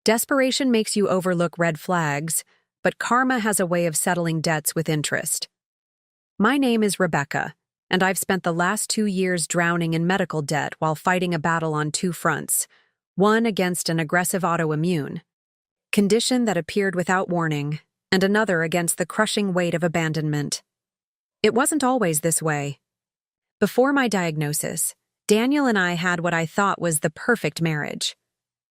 Desperation makes you overlook red flags, but karma has a way of settling debts with interest. My name is Rebecca, and I've spent the last 2 years drowning in medical debt while fighting a battle on 2 fronts, one against an aggressive autoimmune condition that appeared without warning, and another against the crushing weight of abandonment. It wasn't always this way. Before my diagnosis, Daniel and I had what I thought was the perfect marriage.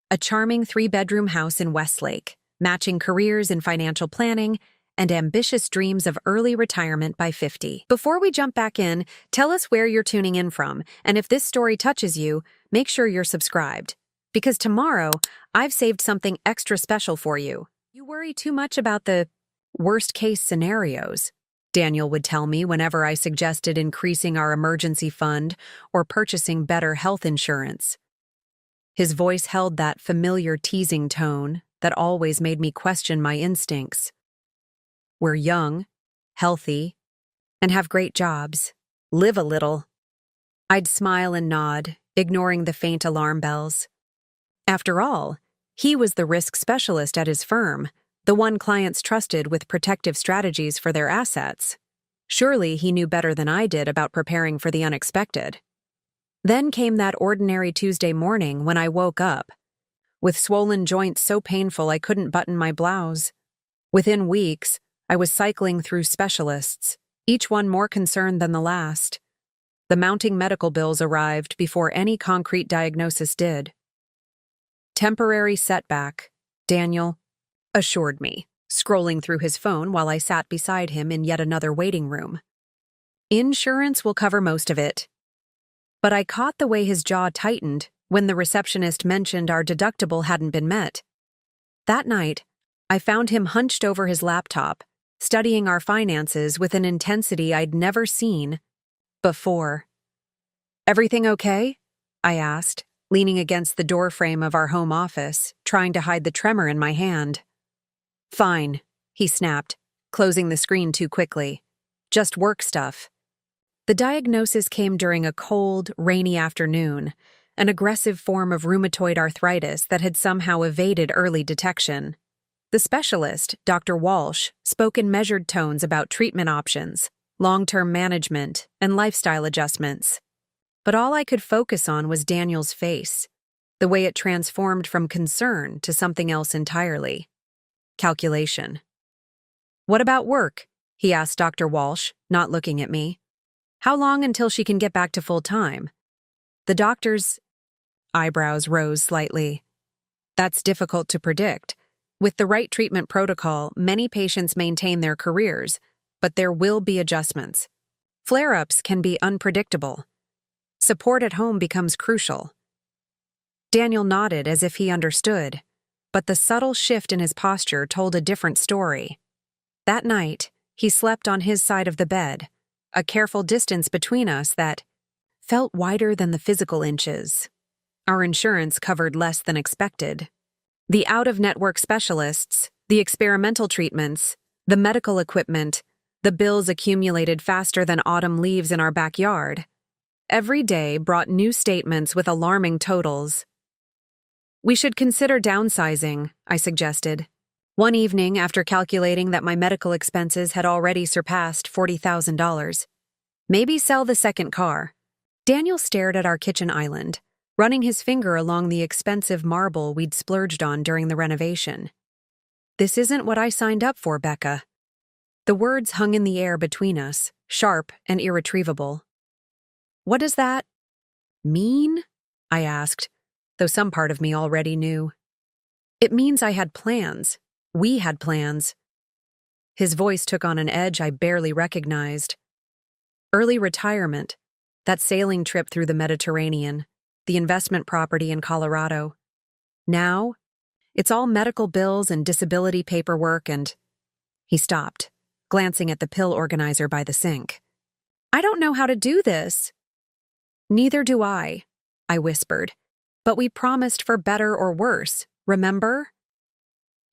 A charming 3-bedroom house in Westlake, matching careers in financial planning and ambitious dreams of early retirement by 50. Before we jump back in, tell us where you're tuning in from, and if this story touches you, make sure you're subscribed. Because tomorrow, I've saved something extra special for you. You worry too much about the worst-case scenarios, Daniel would tell me whenever I suggested increasing our emergency fund or purchasing better health insurance. His voice held that familiar teasing tone that always made me question my instincts. We're young, healthy, and have great jobs. Live a little. I'd smile and nod, ignoring the faint alarm bells. After all, he was the risk specialist at his firm, the one clients trusted with protective strategies for their assets. Surely he knew better than I did about preparing for the unexpected. Then came that ordinary Tuesday morning when I woke up, with swollen joints so painful I couldn't button my blouse. Within weeks, I was cycling through specialists, each one more concerned than the last. The mounting medical bills arrived before any concrete diagnosis did. Temporary setback, Daniel assured me, scrolling through his phone while I sat beside him in yet another waiting room. Insurance will cover most of it. But I caught the way his jaw tightened when the receptionist mentioned our deductible hadn't been met. That night, I found him hunched over his laptop, studying our finances with an intensity I'd never seen before. "Everything okay?" I asked, leaning against the doorframe of our home office, trying to hide the tremor in my hand. "Fine," he snapped, closing the screen too quickly. "Just work stuff." The diagnosis came during a cold, rainy afternoon, an aggressive form of rheumatoid arthritis that had somehow evaded early detection. The specialist, Dr. Walsh, spoke in measured tones about treatment options, long-term management, and lifestyle adjustments. But all I could focus on was Daniel's face, the way it transformed from concern to something else entirely. Calculation. "What about work?" he asked Dr. Walsh, not looking at me. "How long until she can get back to full-time?" The doctor's eyebrows rose slightly. "That's difficult to predict. With the right treatment protocol, many patients maintain their careers, but there will be adjustments. Flare-ups can be unpredictable. Support at home becomes crucial." Daniel nodded as if he understood, but the subtle shift in his posture told a different story. That night, he slept on his side of the bed, a careful distance between us that felt wider than the physical inches. Our insurance covered less than expected. The out-of-network specialists, the experimental treatments, the medical equipment, the bills accumulated faster than autumn leaves in our backyard. Every day brought new statements with alarming totals. "We should consider downsizing," I suggested. One evening, after calculating that my medical expenses had already surpassed $40,000. "Maybe sell the second car." Daniel stared at our kitchen island, running his finger along the expensive marble we'd splurged on during the renovation. "This isn't what I signed up for, Becca." The words hung in the air between us, sharp and irretrievable. "What does that mean?" I asked, though some part of me already knew. "It means I had plans. We had plans." His voice took on an edge I barely recognized. Early retirement, that sailing trip through the Mediterranean, the investment property in Colorado. Now, it's all medical bills and disability paperwork and— He stopped, glancing at the pill organizer by the sink. "I don't know how to do this." "Neither do I whispered. "But we promised for better or worse, remember?"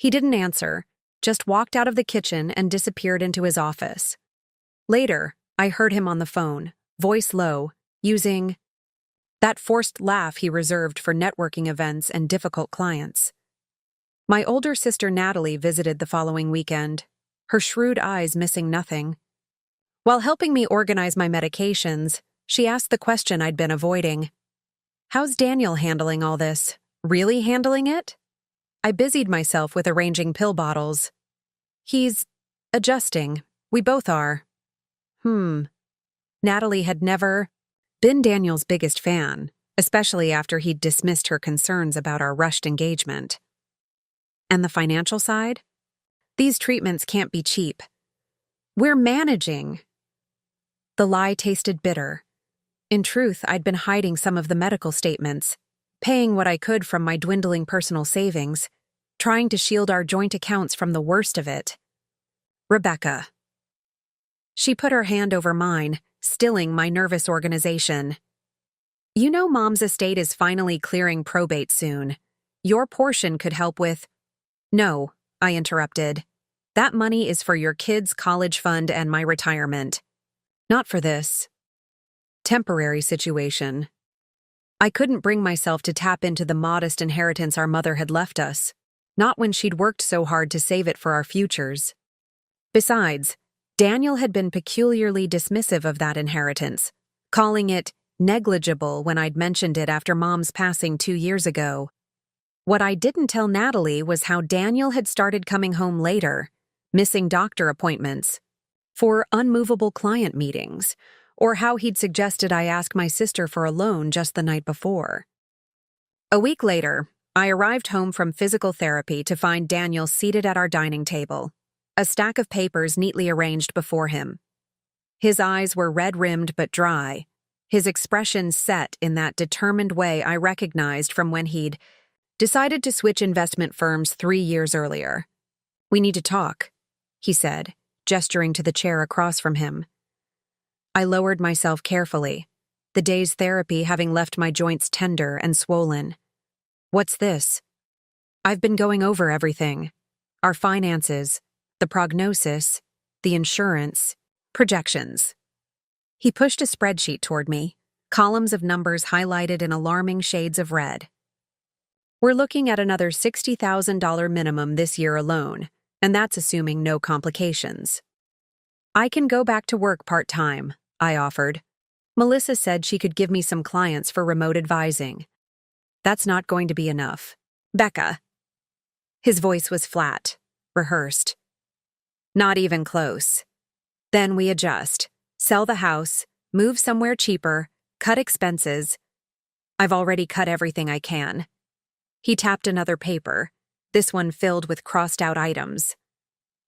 He didn't answer, just walked out of the kitchen and disappeared into his office. Later, I heard him on the phone, voice low, using that forced laugh he reserved for networking events and difficult clients. My older sister Natalie visited the following weekend, her shrewd eyes missing nothing. While helping me organize my medications, she asked the question I'd been avoiding. How's Daniel handling all this? Really handling it? I busied myself with arranging pill bottles. He's adjusting. We both are. Natalie had never been Daniel's biggest fan, especially after he'd dismissed her concerns about our rushed engagement. And the financial side? These treatments can't be cheap. We're managing. The lie tasted bitter. In truth, I'd been hiding some of the medical statements, paying what I could from my dwindling personal savings, trying to shield our joint accounts from the worst of it. Rebecca. She put her hand over mine, stilling my nervous organization. You know Mom's estate is finally clearing probate soon. Your portion could help with— No, I interrupted. That money is for your kids' college fund and my retirement. Not for this temporary situation. I couldn't bring myself to tap into the modest inheritance our mother had left us, not when she'd worked so hard to save it for our futures. Besides, Daniel had been peculiarly dismissive of that inheritance, calling it negligible when I'd mentioned it after Mom's passing 2 years ago. What I didn't tell Natalie was how Daniel had started coming home later, missing doctor appointments, for unmovable client meetings, or how he'd suggested I ask my sister for a loan just the night before. A week later, I arrived home from physical therapy to find Daniel seated at our dining table, a stack of papers neatly arranged before him. His eyes were red-rimmed but dry, his expression set in that determined way I recognized from when he'd decided to switch investment firms 3 years earlier. We need to talk, he said, gesturing to the chair across from him. I lowered myself carefully, the day's therapy having left my joints tender and swollen. What's this? I've been going over everything. Our finances, the prognosis, the insurance, projections. He pushed a spreadsheet toward me, columns of numbers highlighted in alarming shades of red. We're looking at another $60,000 minimum this year alone, and that's assuming no complications. I can go back to work part-time, I offered. Melissa said she could give me some clients for remote advising. That's not going to be enough. Becca. His voice was flat, rehearsed. Not even close. Then we adjust, sell the house, move somewhere cheaper, cut expenses. I've already cut everything I can. He tapped another paper, this one filled with crossed-out items.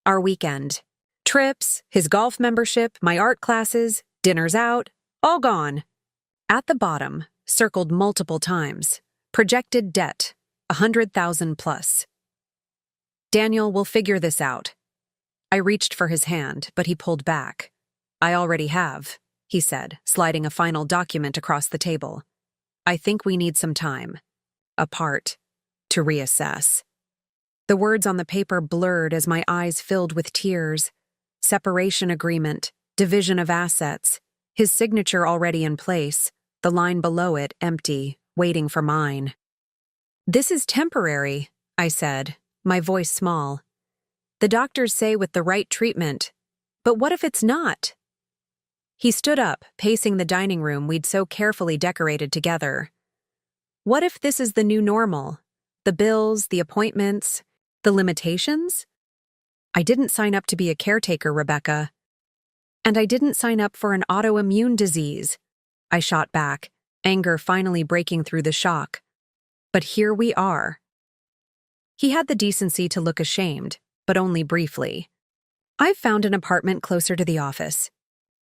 Our weekend. Trips, his golf membership, my art classes, dinners out, all gone. At the bottom, circled multiple times, projected debt, 100,000 plus. Daniel will figure this out. I reached for his hand, but he pulled back. I already have, he said, sliding a final document across the table. I think we need some time. Apart, to reassess. The words on the paper blurred as my eyes filled with tears. Separation agreement, division of assets, his signature already in place, the line below it empty, waiting for mine. This is temporary, I said, my voice small. The doctors say with the right treatment, but what if it's not? He stood up, pacing the dining room we'd so carefully decorated together. What if this is the new normal? The bills, the appointments, the limitations? I didn't sign up to be a caretaker, Rebecca. And I didn't sign up for an autoimmune disease. I shot back, anger finally breaking through the shock. But here we are. He had the decency to look ashamed, but only briefly. I've found an apartment closer to the office.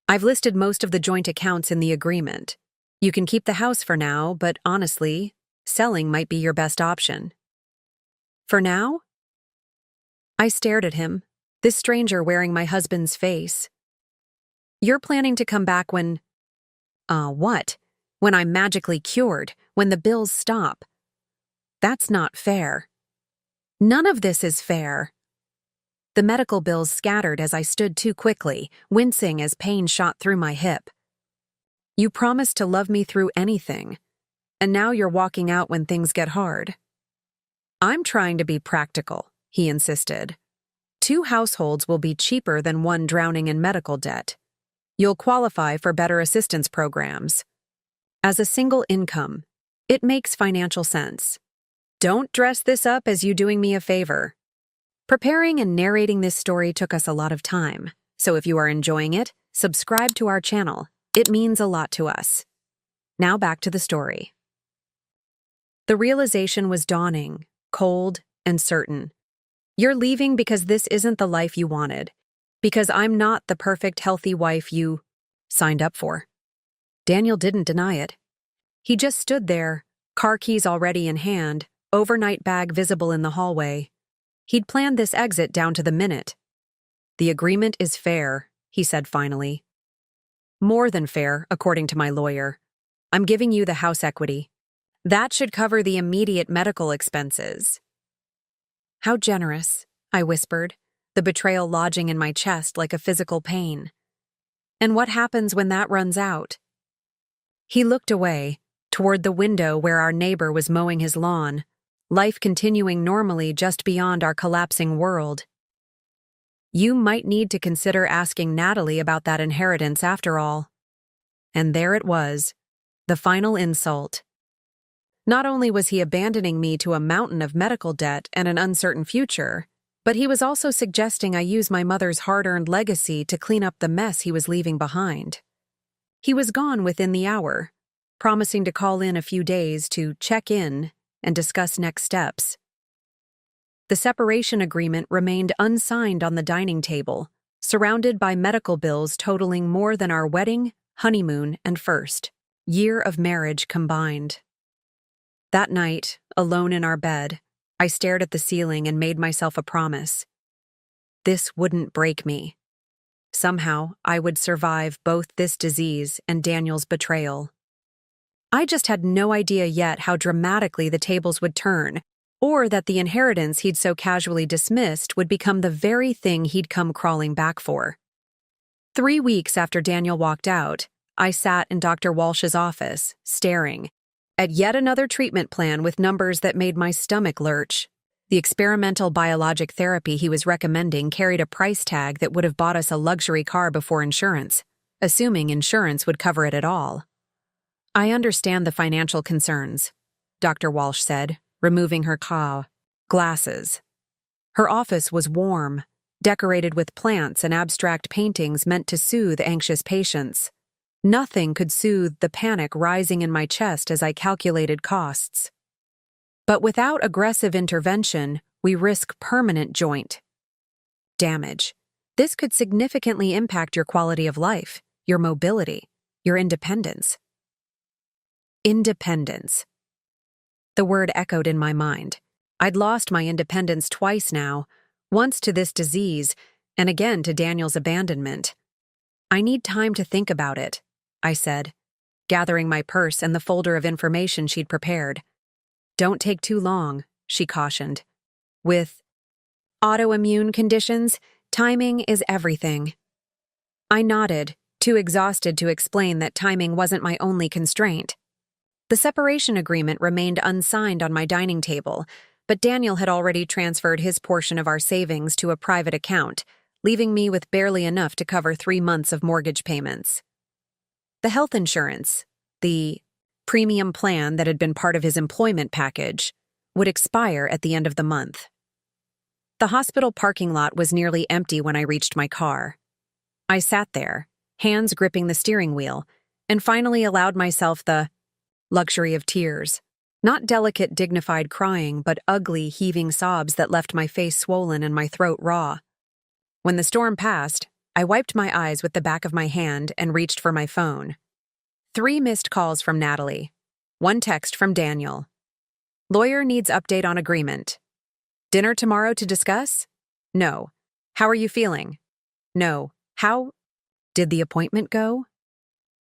I've listed most of the joint accounts in the agreement. You can keep the house for now, but honestly, selling might be your best option. For now? I stared at him, this stranger wearing my husband's face. You're planning to come back when— what? When I'm magically cured, when the bills stop. That's not fair. None of this is fair. The medical bills scattered as I stood too quickly, wincing as pain shot through my hip. You promised to love me through anything, and now you're walking out when things get hard. I'm trying to be practical, he insisted. 2 households will be cheaper than one drowning in medical debt. You'll qualify for better assistance programs. As a single income, it makes financial sense. Don't dress this up as you doing me a favor. Preparing and narrating this story took us a lot of time, so if you are enjoying it, subscribe to our channel. It means a lot to us. Now back to the story. The realization was dawning, cold, and certain. You're leaving because this isn't the life you wanted, because I'm not the perfect, healthy wife you signed up for. Daniel didn't deny it. He just stood there, car keys already in hand, overnight bag visible in the hallway. He'd planned this exit down to the minute. The agreement is fair, he said finally. More than fair, according to my lawyer. I'm giving you the house equity. That should cover the immediate medical expenses. How generous, I whispered, the betrayal lodging in my chest like a physical pain. And what happens when that runs out? He looked away, toward the window where our neighbor was mowing his lawn, life continuing normally just beyond our collapsing world. You might need to consider asking Natalie about that inheritance after all. And there it was, the final insult. Not only was he abandoning me to a mountain of medical debt and an uncertain future, but he was also suggesting I use my mother's hard-earned legacy to clean up the mess he was leaving behind. He was gone within the hour, promising to call in a few days to check in and discuss next steps. The separation agreement remained unsigned on the dining table, surrounded by medical bills totaling more than our wedding, honeymoon, and first year of marriage combined. That night, alone in our bed, I stared at the ceiling and made myself a promise. This wouldn't break me. Somehow, I would survive both this disease and Daniel's betrayal. I just had no idea yet how dramatically the tables would turn, or that the inheritance he'd so casually dismissed would become the very thing he'd come crawling back for. 3 weeks after Daniel walked out, I sat in Dr. Walsh's office, staring at yet another treatment plan with numbers that made my stomach lurch. The experimental biologic therapy he was recommending carried a price tag that would have bought us a luxury car before insurance, assuming insurance would cover it at all. I understand the financial concerns, Dr. Walsh said, removing her glasses. Her office was warm, decorated with plants and abstract paintings meant to soothe anxious patients. Nothing could soothe the panic rising in my chest as I calculated costs. But without aggressive intervention, we risk permanent joint damage. This could significantly impact your quality of life, your mobility, your independence. Independence. The word echoed in my mind. I'd lost my independence twice now, once to this disease, and again to Daniel's abandonment. I need time to think about it, I said, gathering my purse and the folder of information she'd prepared. Don't take too long, she cautioned. With autoimmune conditions, timing is everything. I nodded, too exhausted to explain that timing wasn't my only constraint. The separation agreement remained unsigned on my dining table, but Daniel had already transferred his portion of our savings to a private account, leaving me with barely enough to cover 3 months of mortgage payments. The health insurance, the premium plan that had been part of his employment package, would expire at the end of the month. The hospital parking lot was nearly empty when I reached my car. I sat there, hands gripping the steering wheel, and finally allowed myself the luxury of tears. Not delicate, dignified crying, but ugly, heaving sobs that left my face swollen and my throat raw. When the storm passed, I wiped my eyes with the back of my hand and reached for my phone. 3 missed calls from Natalie. 1 text from Daniel. Lawyer needs update on agreement. Dinner tomorrow to discuss? No. How are you feeling? No. How did the appointment go?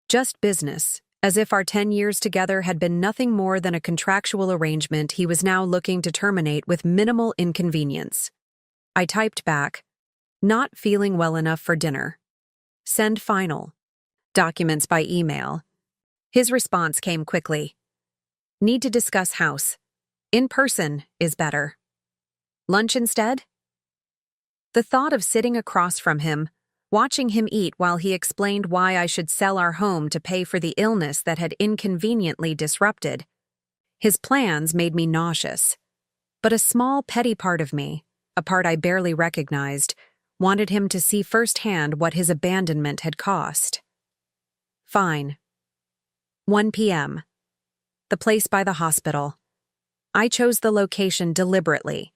Just business. As if our 10 years together had been nothing more than a contractual arrangement he was now looking to terminate with minimal inconvenience. I typed back, not feeling well enough for dinner. Send final. Documents by email. His response came quickly. Need to discuss house. In person is better. Lunch instead? The thought of sitting across from him, watching him eat while he explained why I should sell our home to pay for the illness that had inconveniently disrupted his plans made me nauseous. But a small, petty part of me, a part I barely recognized, wanted him to see firsthand what his abandonment had cost. Fine. 1 p.m. The place by the hospital. I chose the location deliberately.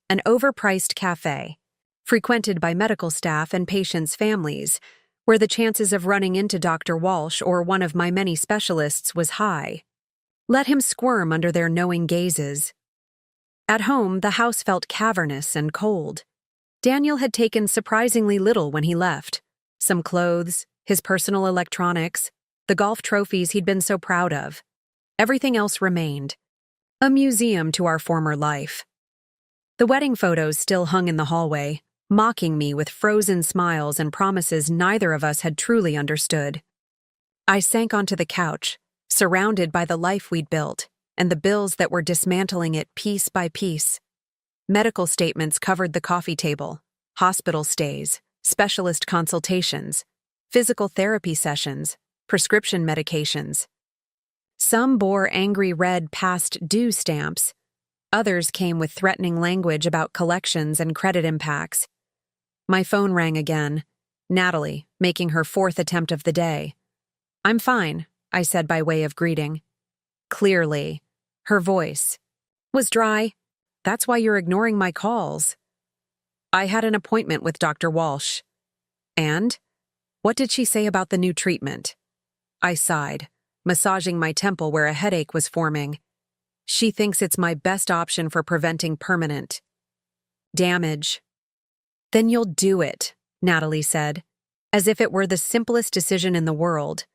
An overpriced cafe, frequented by medical staff and patients' families, where the chances of running into Dr. Walsh or one of my many specialists was high. Let him squirm under their knowing gazes. At home, the house felt cavernous and cold. Daniel had taken surprisingly little when he left. Some clothes, his personal electronics, the golf trophies he'd been so proud of. Everything else remained. A museum to our former life. The wedding photos still hung in the hallway, mocking me with frozen smiles and promises neither of us had truly understood. I sank onto the couch, surrounded by the life we'd built, and the bills that were dismantling it piece by piece. Medical statements covered the coffee table, hospital stays, specialist consultations, physical therapy sessions, prescription medications. Some bore angry red past due stamps. Others came with threatening language about collections and credit impacts. My phone rang again. Natalie, making her 4th attempt of the day. "I'm fine," I said by way of greeting. Clearly, her voice was dry. "That's why you're ignoring my calls." "I had an appointment with Dr. Walsh." "And? What did she say about the new treatment?" I sighed, massaging my temple where a headache was forming. "She thinks it's my best option for preventing permanent damage." "Then you'll do it," Natalie said, as if it were the simplest decision in the world.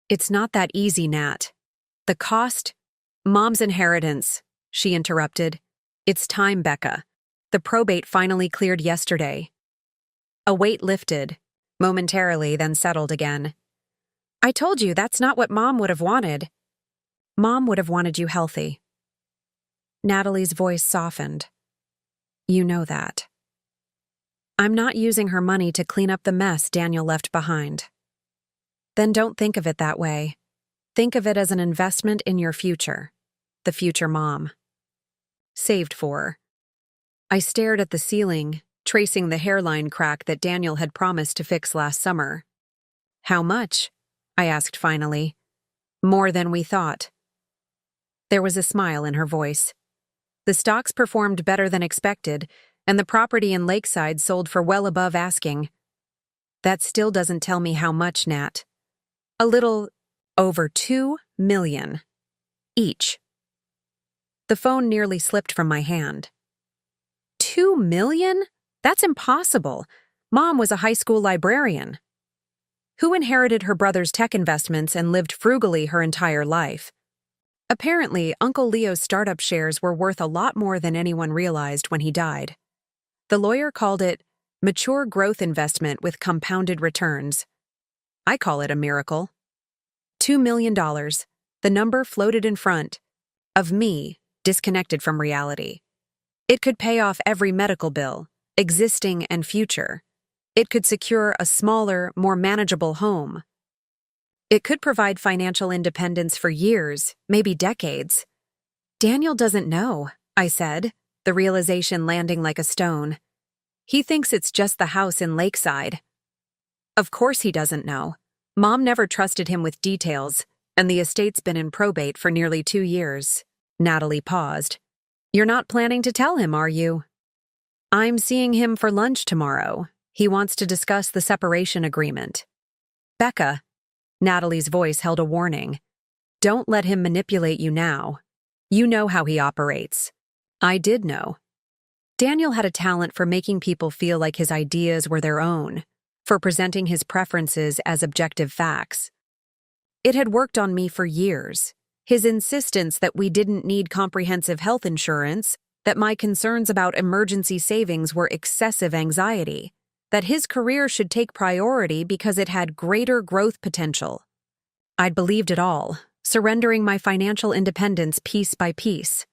"It's not that easy, Nat. The cost? Mom's inheritance," she interrupted. "It's time, Becca. The probate finally cleared yesterday." A weight lifted, momentarily, then settled again. "I told you that's not what Mom would have wanted." "Mom would have wanted you healthy." Natalie's voice softened. "You know that." "I'm not using her money to clean up the mess Daniel left behind." "Then don't think of it that way. Think of it as an investment in your future, the future mom." Saved for. I stared at the ceiling, tracing the hairline crack that Daniel had promised to fix last summer. "How much?" I asked finally. "More than we thought." There was a smile in her voice. "The stocks performed better than expected, and the property in Lakeside sold for well above asking." "That still doesn't tell me how much, Nat." "A little over $2 million. Each." The phone nearly slipped from my hand. $2 million? That's impossible. Mom was a high school librarian who inherited her brother's tech investments and lived frugally her entire life. Apparently, Uncle Leo's startup shares were worth a lot more than anyone realized when he died. The lawyer called it mature growth investment with compounded returns. I call it a miracle. $2 million. The number floated in front of me, disconnected from reality. It could pay off every medical bill, existing and future. It could secure a smaller, more manageable home. It could provide financial independence for years, maybe decades. "Daniel doesn't know," I said, the realization landing like a stone. "He thinks it's just the house in Lakeside." "Of course he doesn't know. Mom never trusted him with details, and the estate's been in probate for nearly 2 years. Natalie paused. "You're not planning to tell him, are you?" "I'm seeing him for lunch tomorrow. He wants to discuss the separation agreement." "Becca," Natalie's voice held a warning. "Don't let him manipulate you now. You know how he operates." I did know. Daniel had a talent for making people feel like his ideas were their own, for presenting his preferences as objective facts. It had worked on me for years. His insistence that we didn't need comprehensive health insurance, that my concerns about emergency savings were excessive anxiety, that his career should take priority because it had greater growth potential. I'd believed it all, surrendering my financial independence piece by piece.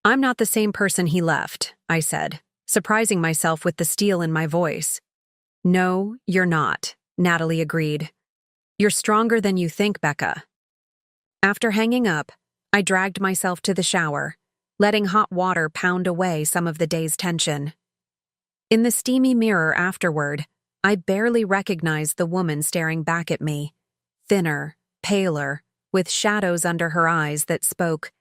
I'm not the same person he left, I said, surprising myself with the steel in my voice. No, you're not, Natalie agreed. You're stronger than you think, Becca. After hanging up, I dragged myself to the shower, letting hot water pound away some of the day's tension. In the steamy mirror afterward, I barely recognized the woman staring back at me, thinner, paler, with shadows under her eyes that spoke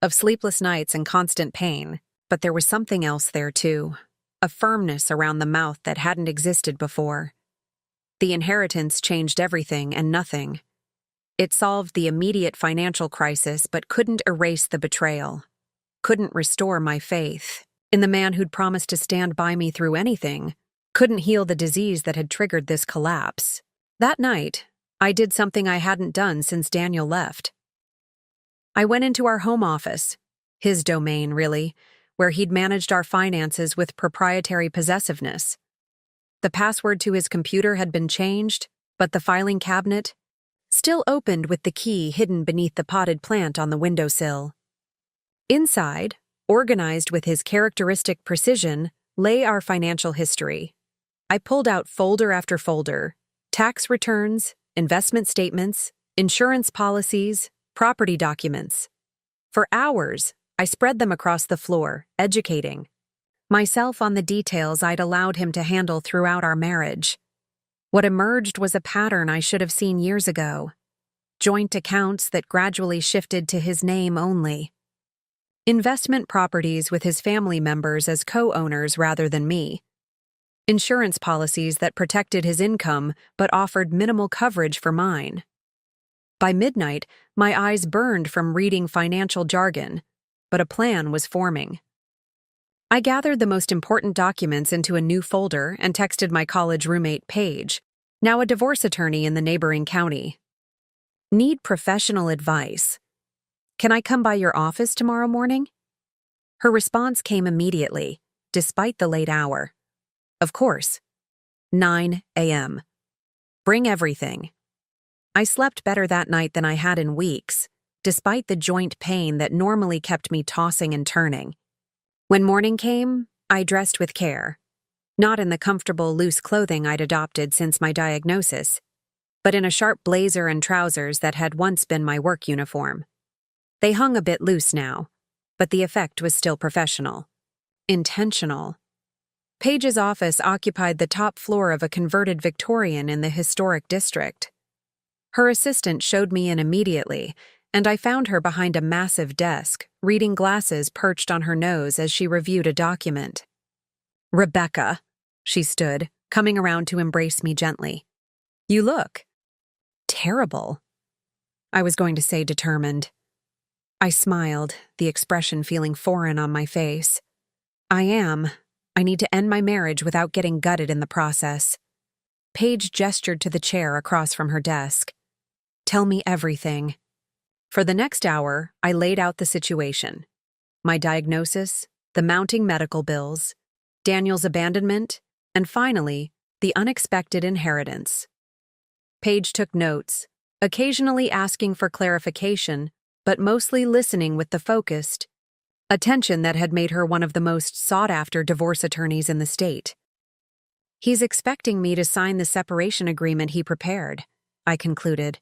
of sleepless nights and constant pain, but there was something else there too, a firmness around the mouth that hadn't existed before. The inheritance changed everything and nothing. It solved the immediate financial crisis but couldn't erase the betrayal, couldn't restore my faith in the man who'd promised to stand by me through anything, couldn't heal the disease that had triggered this collapse. That night, I did something I hadn't done since Daniel left. I went into our home office, his domain, really, where he'd managed our finances with proprietary possessiveness. The password to his computer had been changed, but the filing cabinet still opened with the key hidden beneath the potted plant on the windowsill. Inside, organized with his characteristic precision, lay our financial history. I pulled out folder after folder, tax returns, investment statements, insurance policies, property documents. For hours, I spread them across the floor, educating myself on the details I'd allowed him to handle throughout our marriage. What emerged was a pattern I should have seen years ago. Joint accounts that gradually shifted to his name only. Investment properties with his family members as co-owners rather than me. Insurance policies that protected his income but offered minimal coverage for mine. By midnight, my eyes burned from reading financial jargon, but a plan was forming. I gathered the most important documents into a new folder and texted my college roommate Paige, now a divorce attorney in the neighboring county. Need professional advice. Can I come by your office tomorrow morning? Her response came immediately, despite the late hour. Of course. 9 a.m. Bring everything. I slept better that night than I had in weeks, despite the joint pain that normally kept me tossing and turning. When morning came, I dressed with care. Not in the comfortable, loose clothing I'd adopted since my diagnosis, but in a sharp blazer and trousers that had once been my work uniform. They hung a bit loose now, but the effect was still professional. Intentional. Paige's office occupied the top floor of a converted Victorian in the historic district. Her assistant showed me in immediately, and I found her behind a massive desk, reading glasses perched on her nose as she reviewed a document. Rebecca, she stood, coming around to embrace me gently. You look terrible. I was going to say determined. I smiled, the expression feeling foreign on my face. I am. I need to end my marriage without getting gutted in the process. Paige gestured to the chair across from her desk. Tell me everything. For the next hour, I laid out the situation. My diagnosis, the mounting medical bills, Daniel's abandonment, and finally, the unexpected inheritance. Paige took notes, occasionally asking for clarification, but mostly listening with the focused attention that had made her one of the most sought-after divorce attorneys in the state. He's expecting me to sign the separation agreement he prepared, I concluded.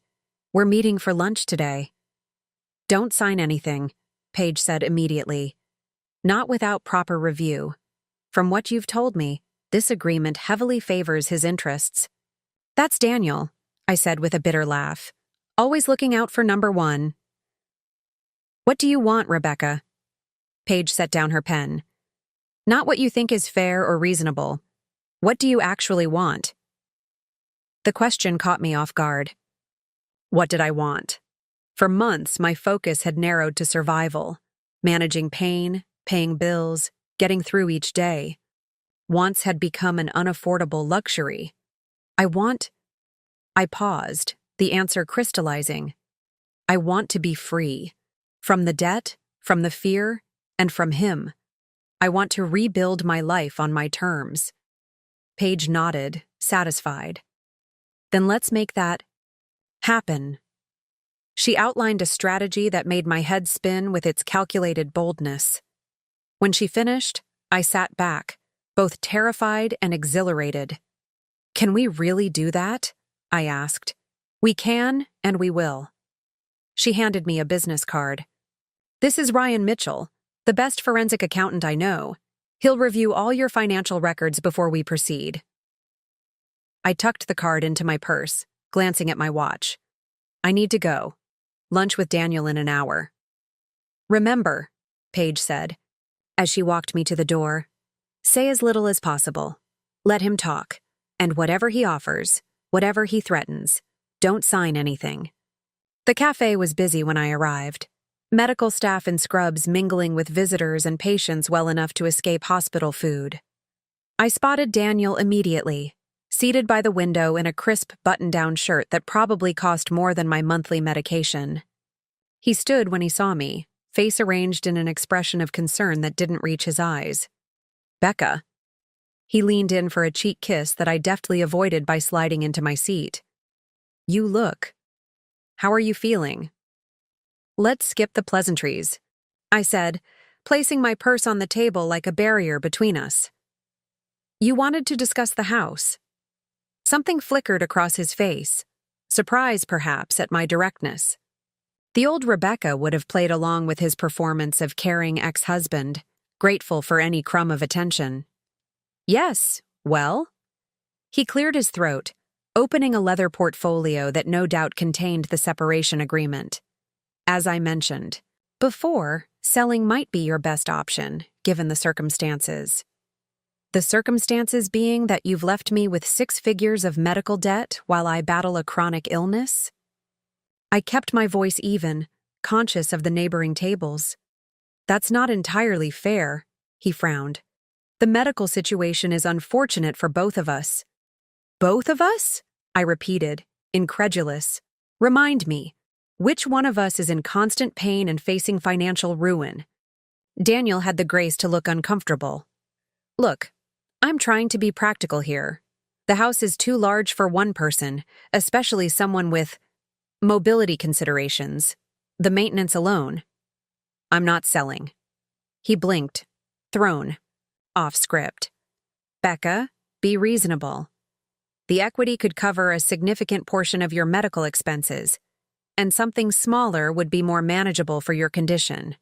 We're meeting for lunch today. Don't sign anything, Paige said immediately. Not without proper review. From what you've told me, this agreement heavily favors his interests. That's Daniel, I said with a bitter laugh. Always looking out for number one. What do you want, Rebecca? Paige set down her pen. Not what you think is fair or reasonable. What do you actually want? The question caught me off guard. What did I want? For months, my focus had narrowed to survival, managing pain, paying bills, getting through each day. Wants had become an unaffordable luxury. I paused, the answer crystallizing. I want to be free. From the debt, from the fear, and from him. I want to rebuild my life on my terms. Paige nodded, satisfied. Then let's make that happen. She outlined a strategy that made my head spin with its calculated boldness. When she finished, I sat back, both terrified and exhilarated. "Can we really do that?" I asked. "We can, and we will." She handed me a business card. "This is Ryan Mitchell, the best forensic accountant I know. He'll review all your financial records before we proceed." I tucked the card into my purse, glancing at my watch. "I need to go. Lunch with Daniel in an hour." "Remember," Paige said, as she walked me to the door, "say as little as possible. Let him talk, and whatever he offers, whatever he threatens, don't sign anything." The cafe was busy when I arrived. Medical staff in scrubs mingling with visitors and patients well enough to escape hospital food. I spotted Daniel immediately, seated by the window in a crisp button-down shirt that probably cost more than my monthly medication. He stood when he saw me, face arranged in an expression of concern that didn't reach his eyes. "Becca." He leaned in for a cheek kiss that I deftly avoided by sliding into my seat. "You look. How are you feeling?" "Let's skip the pleasantries," I said, placing my purse on the table like a barrier between us. "You wanted to discuss the house." Something flickered across his face, surprise perhaps at my directness. The old Rebecca would have played along with his performance of caring ex-husband, grateful for any crumb of attention. "Yes, well?" He cleared his throat, opening a leather portfolio that no doubt contained the separation agreement. "As I mentioned before, selling might be your best option, given the circumstances. The circumstances being that you've left me with 6 figures of medical debt while I battle a chronic illness?" I kept my voice even, conscious of the neighboring tables. "That's not entirely fair," he frowned. "The medical situation is unfortunate for both of us." "Both of us?" I repeated, incredulous. "Remind me, which one of us is in constant pain and facing financial ruin?" Daniel had the grace to look uncomfortable. "Look, I'm trying to be practical here. The house is too large for one person, especially someone with mobility considerations. The maintenance alone. I'm not selling." He blinked, thrown, off script. "Becca, be reasonable. The equity could cover a significant portion of your medical expenses, and something smaller would be more manageable for your condition."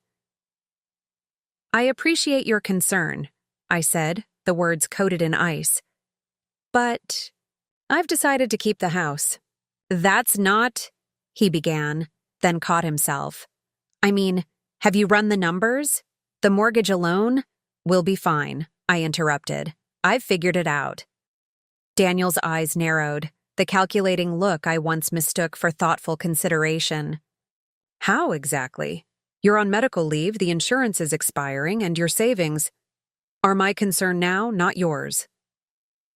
"I appreciate your concern," I said, the words coated in ice. "But I've decided to keep the house." "That's not—" he began, then caught himself. "I mean, have you run the numbers? The mortgage alone?" "Will be fine," I interrupted. "I've figured it out." Daniel's eyes narrowed, the calculating look I once mistook for thoughtful consideration. "How exactly? You're on medical leave, the insurance is expiring, and your savings are my concern now, not yours."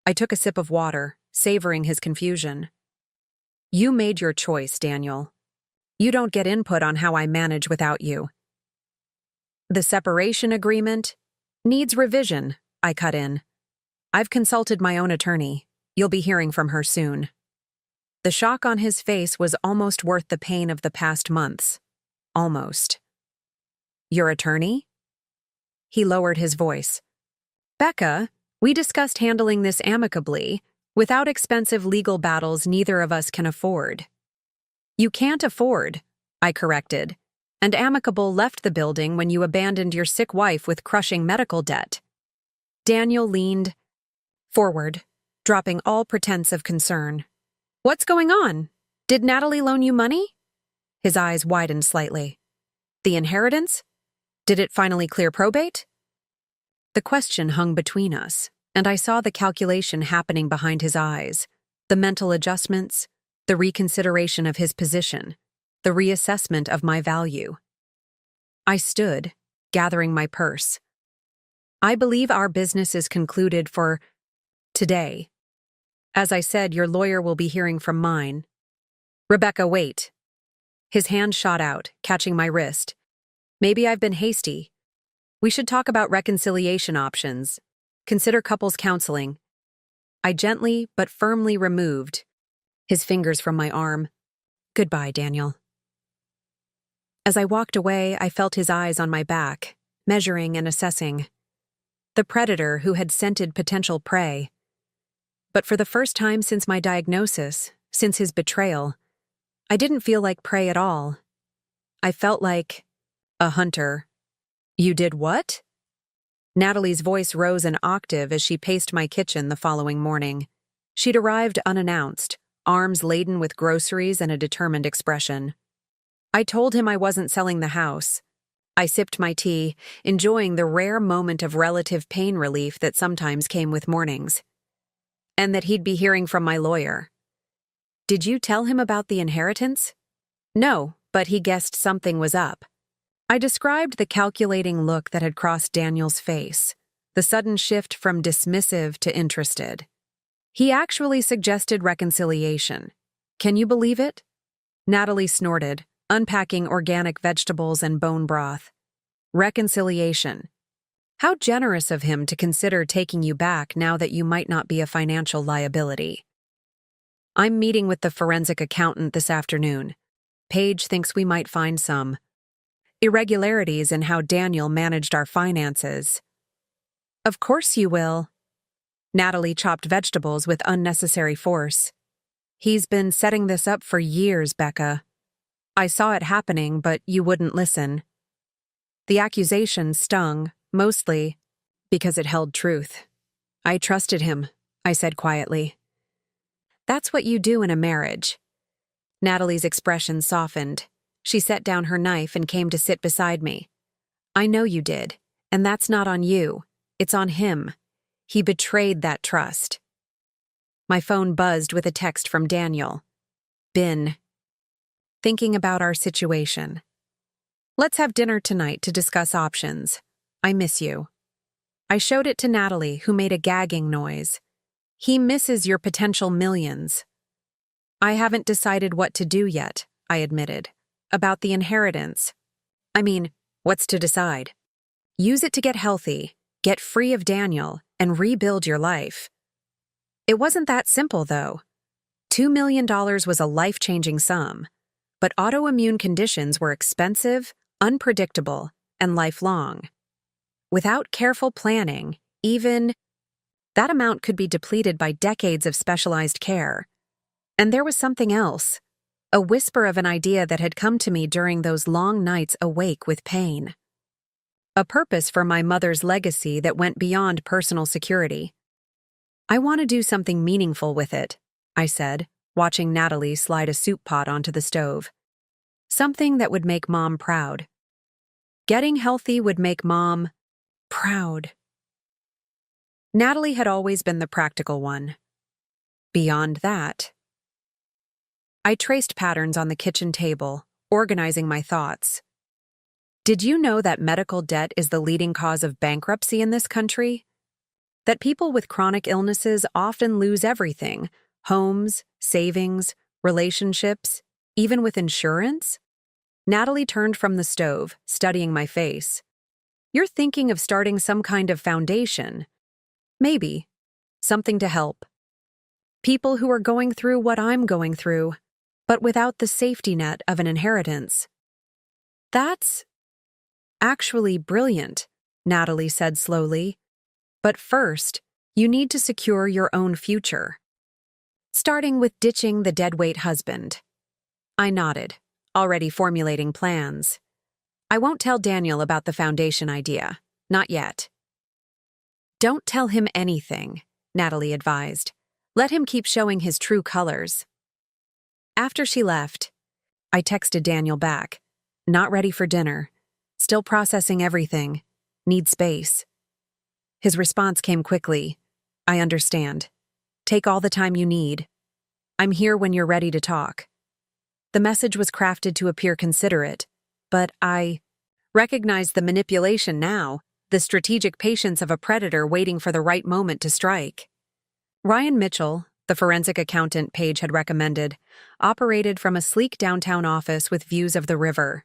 I took a sip of water, savoring his confusion. "You made your choice, Daniel. You don't get input on how I manage without you." "The separation agreement needs revision," I cut in. "I've consulted my own attorney. You'll be hearing from her soon." The shock on his face was almost worth the pain of the past months. Almost. "Your attorney?" He lowered his voice. "Becca, we discussed handling this amicably, without expensive legal battles neither of us can afford." "You can't afford," I corrected, "and amicable left the building when you abandoned your sick wife with crushing medical debt." Daniel leaned forward, dropping all pretense of concern. "What's going on? Did Natalie loan you money?" His eyes widened slightly. "The inheritance? Did it finally clear probate?" The question hung between us, and I saw the calculation happening behind his eyes, the mental adjustments, the reconsideration of his position, the reassessment of my value. I stood, gathering my purse. "I believe our business is concluded for today. As I said, your lawyer will be hearing from mine." "Rebecca, wait." His hand shot out, catching my wrist. "Maybe I've been hasty. We should talk about reconciliation options. Consider couples counseling." I gently but firmly removed his fingers from my arm. "Goodbye, Daniel." As I walked away, I felt his eyes on my back, measuring and assessing. The predator who had scented potential prey. But for the first time since my diagnosis, since his betrayal, I didn't feel like prey at all. I felt like a hunter. You did what? Natalie's voice rose an octave as she paced my kitchen the following morning. She'd arrived unannounced, arms laden with groceries and a determined expression. I told him I wasn't selling the house. I sipped my tea, enjoying the rare moment of relative pain relief that sometimes came with mornings. And that he'd be hearing from my lawyer. Did you tell him about the inheritance? No, but he guessed something was up. I described the calculating look that had crossed Daniel's face, the sudden shift from dismissive to interested. He actually suggested reconciliation. Can you believe it? Natalie snorted, unpacking organic vegetables and bone broth. Reconciliation. How generous of him to consider taking you back now that you might not be a financial liability. I'm meeting with the forensic accountant this afternoon. Paige thinks we might find some irregularities in how Daniel managed our finances. Of course you will. Natalie chopped vegetables with unnecessary force. He's been setting this up for years, Becca. I saw it happening, but you wouldn't listen. The accusation stung, mostly because it held truth. I trusted him, I said quietly. That's what you do in a marriage. Natalie's expression softened. She set down her knife and came to sit beside me. I know you did, and that's not on you. It's on him. He betrayed that trust. My phone buzzed with a text from Daniel. Bin. Thinking about our situation. Let's have dinner tonight to discuss options. I miss you. I showed it to Natalie, who made a gagging noise. He misses your potential millions. I haven't decided what to do yet, I admitted. About the inheritance. I mean, what's to decide? Use it to get healthy, get free of Daniel, and rebuild your life. It wasn't that simple, though. $2 million was a life-changing sum, but autoimmune conditions were expensive, unpredictable, and lifelong. Without careful planning, even that amount could be depleted by decades of specialized care. And there was something else, a whisper of an idea that had come to me during those long nights awake with pain. A purpose for my mother's legacy that went beyond personal security. I want to do something meaningful with it, I said, watching Natalie slide a soup pot onto the stove. Something that would make Mom proud. Getting healthy would make Mom proud. Natalie had always been the practical one. Beyond that, I traced patterns on the kitchen table, organizing my thoughts. Did you know that medical debt is the leading cause of bankruptcy in this country? That people with chronic illnesses often lose everything: homes, savings, relationships, even with insurance? Natalie turned from the stove, studying my face. You're thinking of starting some kind of foundation. Maybe. Something to help. People who are going through what I'm going through, but without the safety net of an inheritance. That's actually brilliant, Natalie said slowly. But first, you need to secure your own future. Starting with ditching the deadweight husband. I nodded, already formulating plans. I won't tell Daniel about the foundation idea. Not yet. Don't tell him anything, Natalie advised. Let him keep showing his true colors. After she left, I texted Daniel back. Not ready for dinner. Still processing everything. Need space. His response came quickly. I understand. Take all the time you need. I'm here when you're ready to talk. The message was crafted to appear considerate, but I recognized the manipulation now, the strategic patience of a predator waiting for the right moment to strike. Ryan Mitchell, the forensic accountant Paige had recommended, operated from a sleek downtown office with views of the river.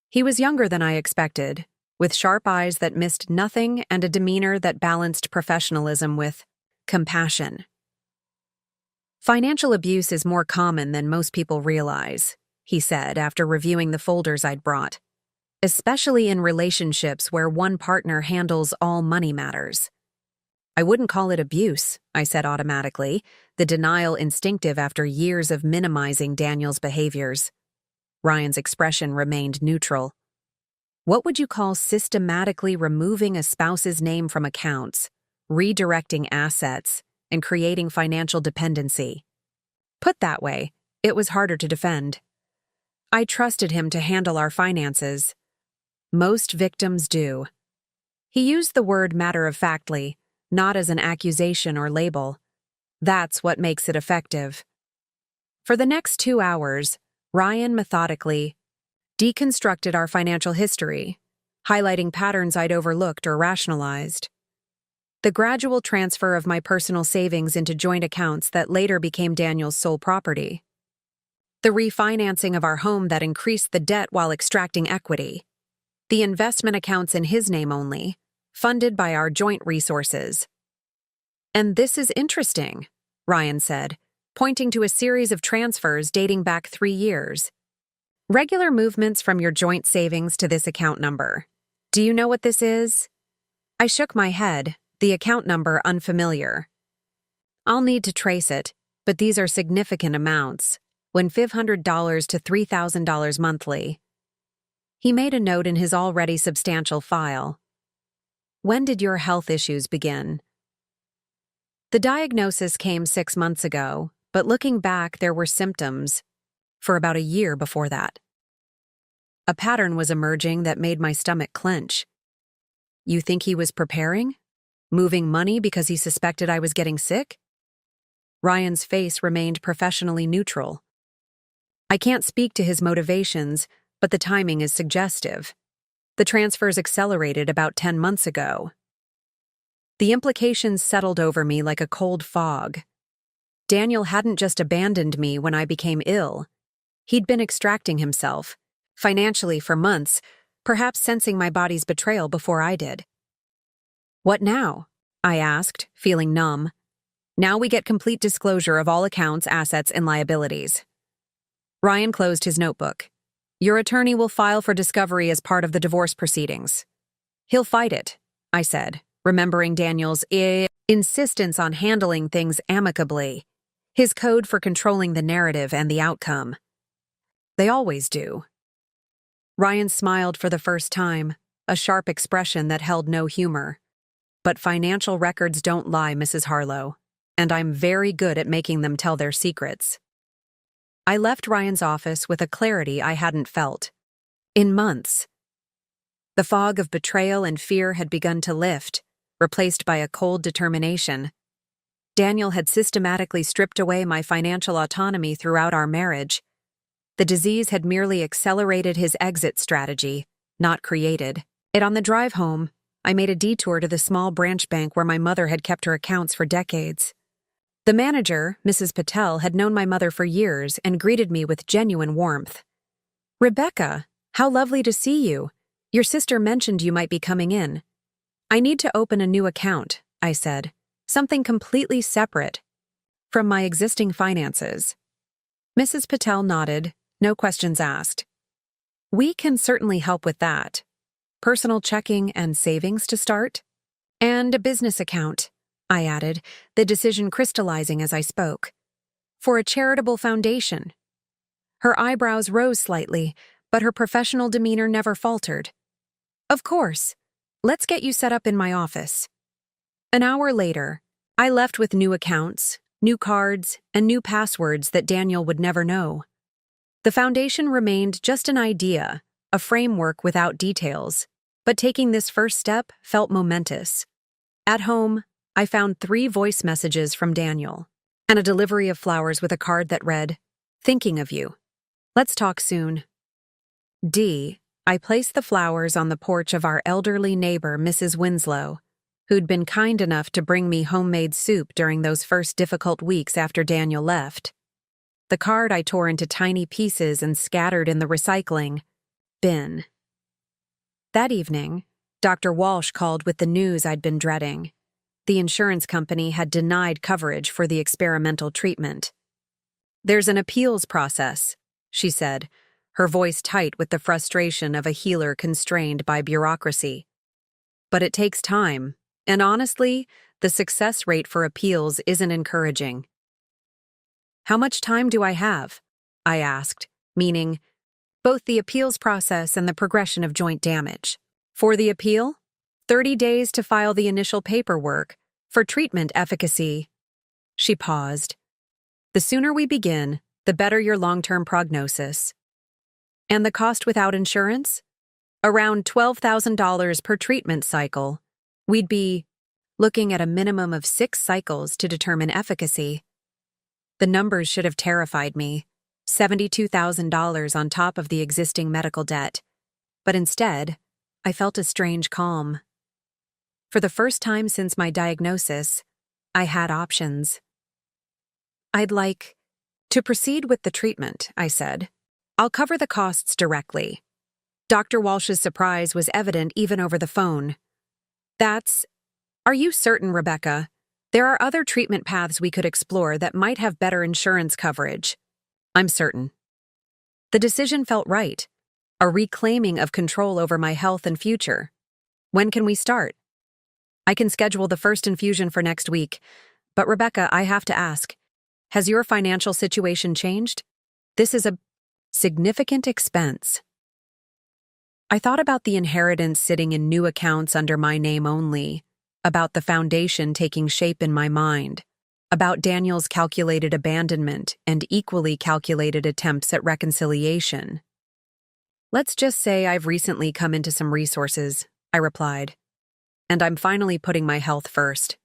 He was younger than I expected, with sharp eyes that missed nothing and a demeanor that balanced professionalism with compassion. Financial abuse is more common than most people realize, he said after reviewing the folders I'd brought. especially in relationships where one partner handles all money matters. I wouldn't call it abuse, I said automatically, the denial instinctive after years of minimizing Daniel's behaviors. Ryan's expression remained neutral. What would you call systematically removing a spouse's name from accounts, redirecting assets, and creating financial dependency? Put that way, it was harder to defend. I trusted him to handle our finances. Most victims do. He used the word matter-of-factly, not as an accusation or label. That's what makes it effective. For the next 2 hours, Ryan methodically deconstructed our financial history, highlighting patterns I'd overlooked or rationalized. The gradual transfer of my personal savings into joint accounts that later became Daniel's sole property. The refinancing of our home that increased the debt while extracting equity. The investment accounts in his name only, funded by our joint resources. And this is interesting, Ryan said, pointing to a series of transfers dating back 3 years. Regular movements from your joint savings to this account number. Do you know what this is? I shook my head, the account number unfamiliar. I'll need to trace it, but these are significant amounts, when $500 to $3,000 monthly. He made a note in his already substantial file. When did your health issues begin? The diagnosis came 6 months ago, but looking back, there were symptoms for about a year before that. A pattern was emerging that made my stomach clench. You think he was preparing? Moving money because he suspected I was getting sick? Ryan's face remained professionally neutral. I can't speak to his motivations, but the timing is suggestive. The transfers accelerated about 10 months ago. The implications settled over me like a cold fog. Daniel hadn't just abandoned me when I became ill. He'd been extracting himself, financially for months, perhaps sensing my body's betrayal before I did. What now? I asked, feeling numb. Now we get complete disclosure of all accounts, assets, and liabilities. Ryan closed his notebook. Your attorney will file for discovery as part of the divorce proceedings. He'll fight it, I said, remembering Daniel's insistence on handling things amicably, his code for controlling the narrative and the outcome. They always do. Ryan smiled for the first time, a sharp expression that held no humor. But financial records don't lie, Mrs. Harlow, and I'm very good at making them tell their secrets. I left Ryan's office with a clarity I hadn't felt in months. The fog of betrayal and fear had begun to lift, replaced by a cold determination. Daniel had systematically stripped away my financial autonomy throughout our marriage. The disease had merely accelerated his exit strategy, not created it. On the drive home, I made a detour to the small branch bank where my mother had kept her accounts for decades. The manager, Mrs. Patel, had known my mother for years and greeted me with genuine warmth. Rebecca, how lovely to see you. Your sister mentioned you might be coming in. I need to open a new account, I said, something completely separate from my existing finances. Mrs. Patel nodded, no questions asked. We can certainly help with that. Personal checking and savings to start? And a business account, I added, the decision crystallizing as I spoke. For a charitable foundation. Her eyebrows rose slightly, but her professional demeanor never faltered. Of course. Let's get you set up in my office. An hour later, I left with new accounts, new cards, and new passwords that Daniel would never know. The foundation remained just an idea, a framework without details, but taking this first step felt momentous. At home, I found 3 voice messages from Daniel, and a delivery of flowers with a card that read, "Thinking of you. Let's talk soon." D. I placed the flowers on the porch of our elderly neighbor, Mrs. Winslow, who'd been kind enough to bring me homemade soup during those first difficult weeks after Daniel left. The card I tore into tiny pieces and scattered in the recycling bin. That evening, Dr. Walsh called with the news I'd been dreading. The insurance company had denied coverage for the experimental treatment. There's an appeals process, she said, her voice tight with the frustration of a healer constrained by bureaucracy. But it takes time, and honestly, the success rate for appeals isn't encouraging. How much time do I have? I asked, meaning both the appeals process and the progression of joint damage. For the appeal, 30 days to file the initial paperwork. For treatment efficacy, she paused. The sooner we begin, the better your long-term prognosis. And the cost without insurance? Around $12,000 per treatment cycle. We'd be looking at a minimum of 6 cycles to determine efficacy. The numbers should have terrified me. $72,000 on top of the existing medical debt. But instead, I felt a strange calm. For the first time since my diagnosis, I had options. I'd like to proceed with the treatment, I said. I'll cover the costs directly. Dr. Walsh's surprise was evident even over the phone. Are you certain, Rebecca? There are other treatment paths we could explore that might have better insurance coverage. I'm certain. The decision felt right. A reclaiming of control over my health and future. When can we start? I can schedule the first infusion for next week. But Rebecca, I have to ask, has your financial situation changed? This is a significant expense. I thought about the inheritance sitting in new accounts under my name only, about the foundation taking shape in my mind, about Daniel's calculated abandonment and equally calculated attempts at reconciliation. Let's just say I've recently come into some resources, I replied, and I'm finally putting my health first.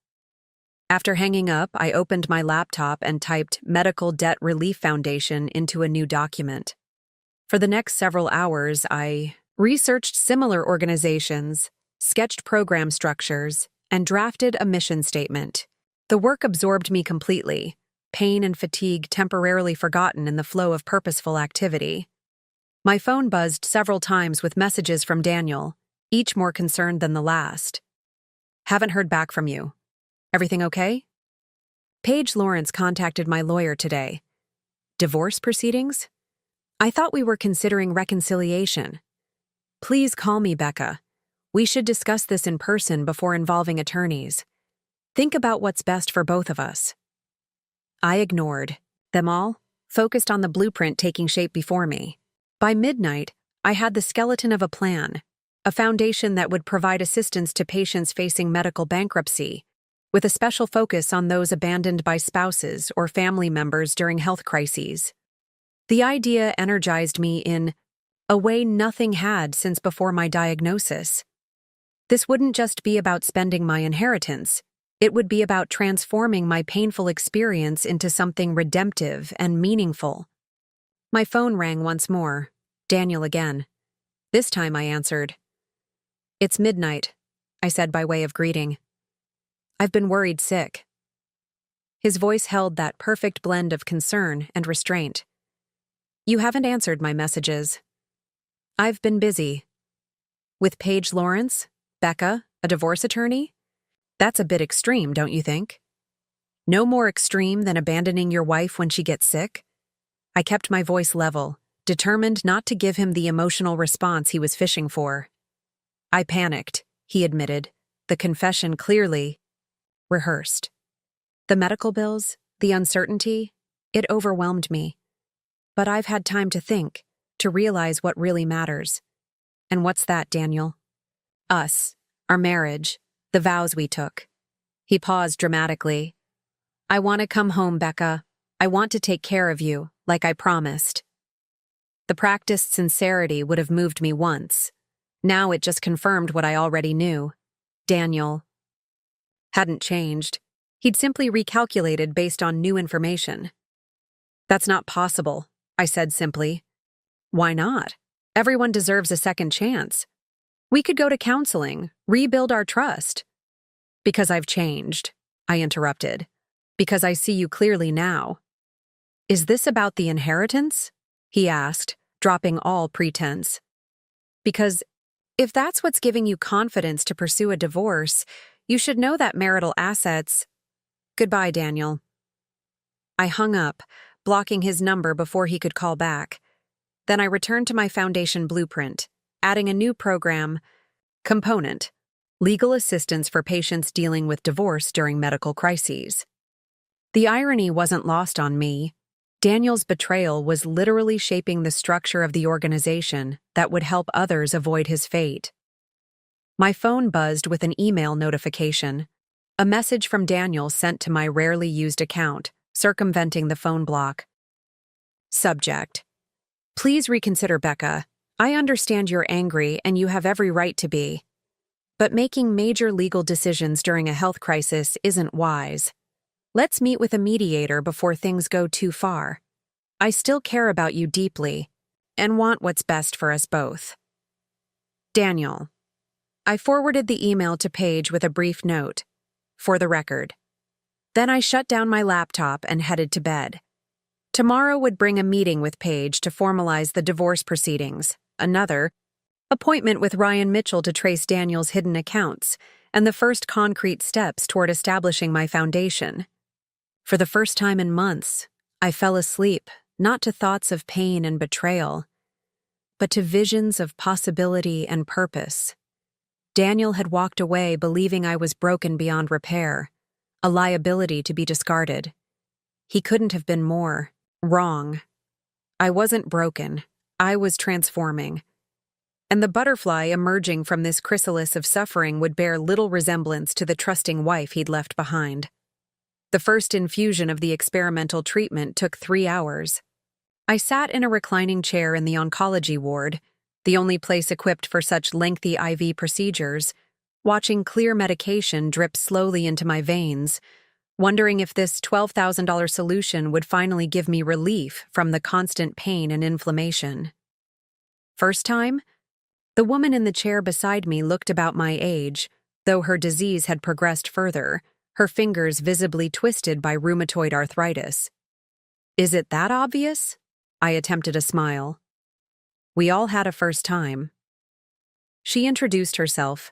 After hanging up, I opened my laptop and typed Medical Debt Relief Foundation into a new document. For the next several hours, I researched similar organizations, sketched program structures, and drafted a mission statement. The work absorbed me completely, pain and fatigue temporarily forgotten in the flow of purposeful activity. My phone buzzed several times with messages from Daniel, each more concerned than the last. Haven't heard back from you. Everything okay? Paige Lawrence contacted my lawyer today. Divorce proceedings? I thought we were considering reconciliation. Please call me, Becca. We should discuss this in person before involving attorneys. Think about what's best for both of us. I ignored them all, focused on the blueprint taking shape before me. By midnight, I had the skeleton of a plan, a foundation that would provide assistance to patients facing medical bankruptcy, with a special focus on those abandoned by spouses or family members during health crises. The idea energized me in a way nothing had since before my diagnosis. This wouldn't just be about spending my inheritance. It would be about transforming my painful experience into something redemptive and meaningful. My phone rang once more. Daniel again. This time I answered. It's midnight, I said by way of greeting. I've been worried sick. His voice held that perfect blend of concern and restraint. You haven't answered my messages. I've been busy. With Paige Lawrence, Becca, a divorce attorney? That's a bit extreme, don't you think? No more extreme than abandoning your wife when she gets sick? I kept my voice level, determined not to give him the emotional response he was fishing for. I panicked, he admitted, the confession clearly rehearsed. The medical bills, the uncertainty, it overwhelmed me. But I've had time to think, to realize what really matters. And what's that, Daniel? Us, our marriage, the vows we took. He paused dramatically. I want to come home, Becca. I want to take care of you, like I promised. The practiced sincerity would have moved me once. Now it just confirmed what I already knew. Daniel hadn't changed. He'd simply recalculated based on new information. That's not possible, I said simply. Why not? Everyone deserves a second chance. We could go to counseling, rebuild our trust. Because I've changed, I interrupted. Because I see you clearly now. Is this about the inheritance? He asked, dropping all pretense. Because if that's what's giving you confidence to pursue a divorce, you should know that marital assets... Goodbye, Daniel. I hung up, blocking his number before he could call back. Then I returned to my foundation blueprint, adding a new program component: legal assistance for patients dealing with divorce during medical crises. The irony wasn't lost on me. Daniel's betrayal was literally shaping the structure of the organization that would help others avoid his fate. My phone buzzed with an email notification, a message from Daniel sent to my rarely used account, circumventing the phone block. Subject: Please reconsider, Becca. I understand you're angry and you have every right to be. But making major legal decisions during a health crisis isn't wise. Let's meet with a mediator before things go too far. I still care about you deeply and want what's best for us both. Daniel. I forwarded the email to Paige with a brief note, for the record. Then I shut down my laptop and headed to bed. Tomorrow would bring a meeting with Paige to formalize the divorce proceedings, another appointment with Ryan Mitchell to trace Daniel's hidden accounts, and the first concrete steps toward establishing my foundation. For the first time in months, I fell asleep, not to thoughts of pain and betrayal, but to visions of possibility and purpose. Daniel had walked away believing I was broken beyond repair, a liability to be discarded. He couldn't have been more wrong. I wasn't broken. I was transforming. And the butterfly emerging from this chrysalis of suffering would bear little resemblance to the trusting wife he'd left behind. The first infusion of the experimental treatment took 3 hours. I sat in a reclining chair in the oncology ward, the only place equipped for such lengthy IV procedures, watching clear medication drip slowly into my veins, wondering if this $12,000 solution would finally give me relief from the constant pain and inflammation. First time? The woman in the chair beside me looked about my age, though her disease had progressed further, her fingers visibly twisted by rheumatoid arthritis. Is it that obvious? I attempted a smile. We all had a first time. She introduced herself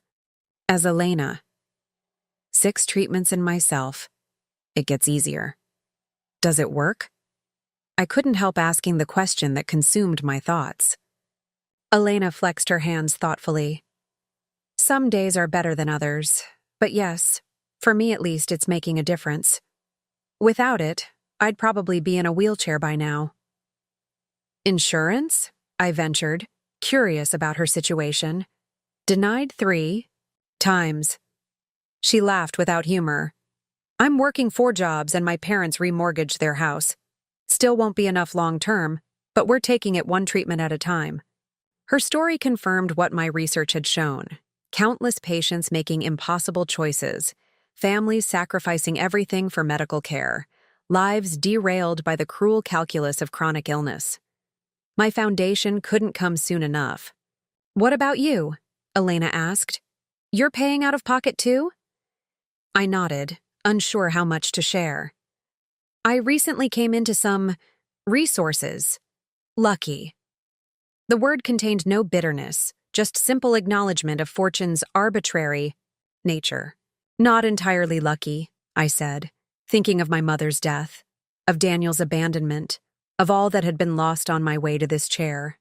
as Elena. 6 treatments in myself. It gets easier. Does it work? I couldn't help asking the question that consumed my thoughts. Elena flexed her hands thoughtfully. Some days are better than others, but yes, for me at least it's making a difference. Without it, I'd probably be in a wheelchair by now. Insurance? I ventured, curious about her situation. Denied 3 times. She laughed without humor. I'm working 4 jobs and my parents remortgaged their house. Still won't be enough long term, but we're taking it one treatment at a time. Her story confirmed what my research had shown. Countless patients making impossible choices, families sacrificing everything for medical care, lives derailed by the cruel calculus of chronic illness. My foundation couldn't come soon enough. What about you? Elena asked. You're paying out of pocket too? I nodded, unsure how much to share. I recently came into some resources. Lucky. The word contained no bitterness, just simple acknowledgement of fortune's arbitrary nature. Not entirely lucky, I said, thinking of my mother's death, of Daniel's abandonment, of all that had been lost on my way to this chair.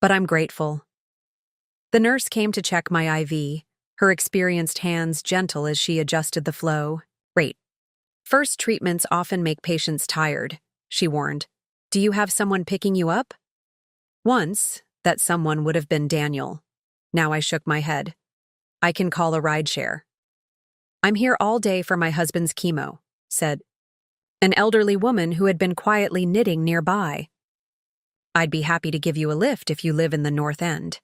But I'm grateful. The nurse came to check my IV, her experienced hands gentle as she adjusted the flow. Rate. First treatments often make patients tired, she warned. Do you have someone picking you up? Once, that someone would have been Daniel. Now I shook my head. I can call a rideshare. I'm here all day for my husband's chemo, said an elderly woman who had been quietly knitting nearby. I'd be happy to give you a lift if you live in the North End.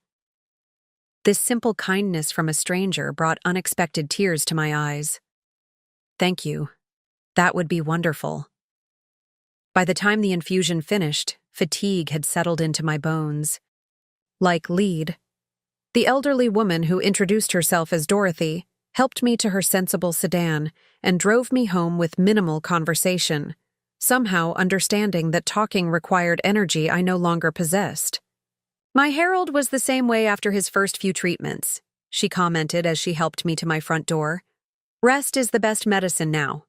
This simple kindness from a stranger brought unexpected tears to my eyes. Thank you. That would be wonderful. By the time the infusion finished, fatigue had settled into my bones. Like lead. The elderly woman who introduced herself as Dorothy helped me to her sensible sedan and drove me home with minimal conversation, somehow understanding that talking required energy I no longer possessed. My Harold was the same way after his first few treatments, she commented as she helped me to my front door. Rest is the best medicine now.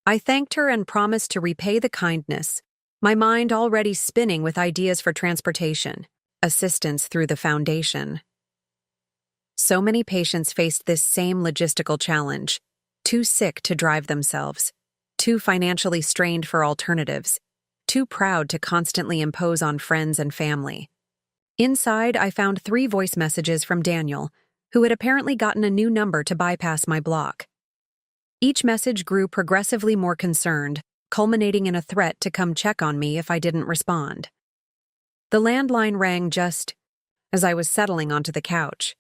I thanked her and promised to repay the kindness, my mind already spinning with ideas for transportation, assistance through the foundation. So many patients faced this same logistical challenge, too sick to drive themselves, too financially strained for alternatives, too proud to constantly impose on friends and family. Inside, I found 3 voice messages from Daniel, who had apparently gotten a new number to bypass my block. Each message grew progressively more concerned, culminating in a threat to come check on me if I didn't respond. The landline rang just as I was settling onto the couch.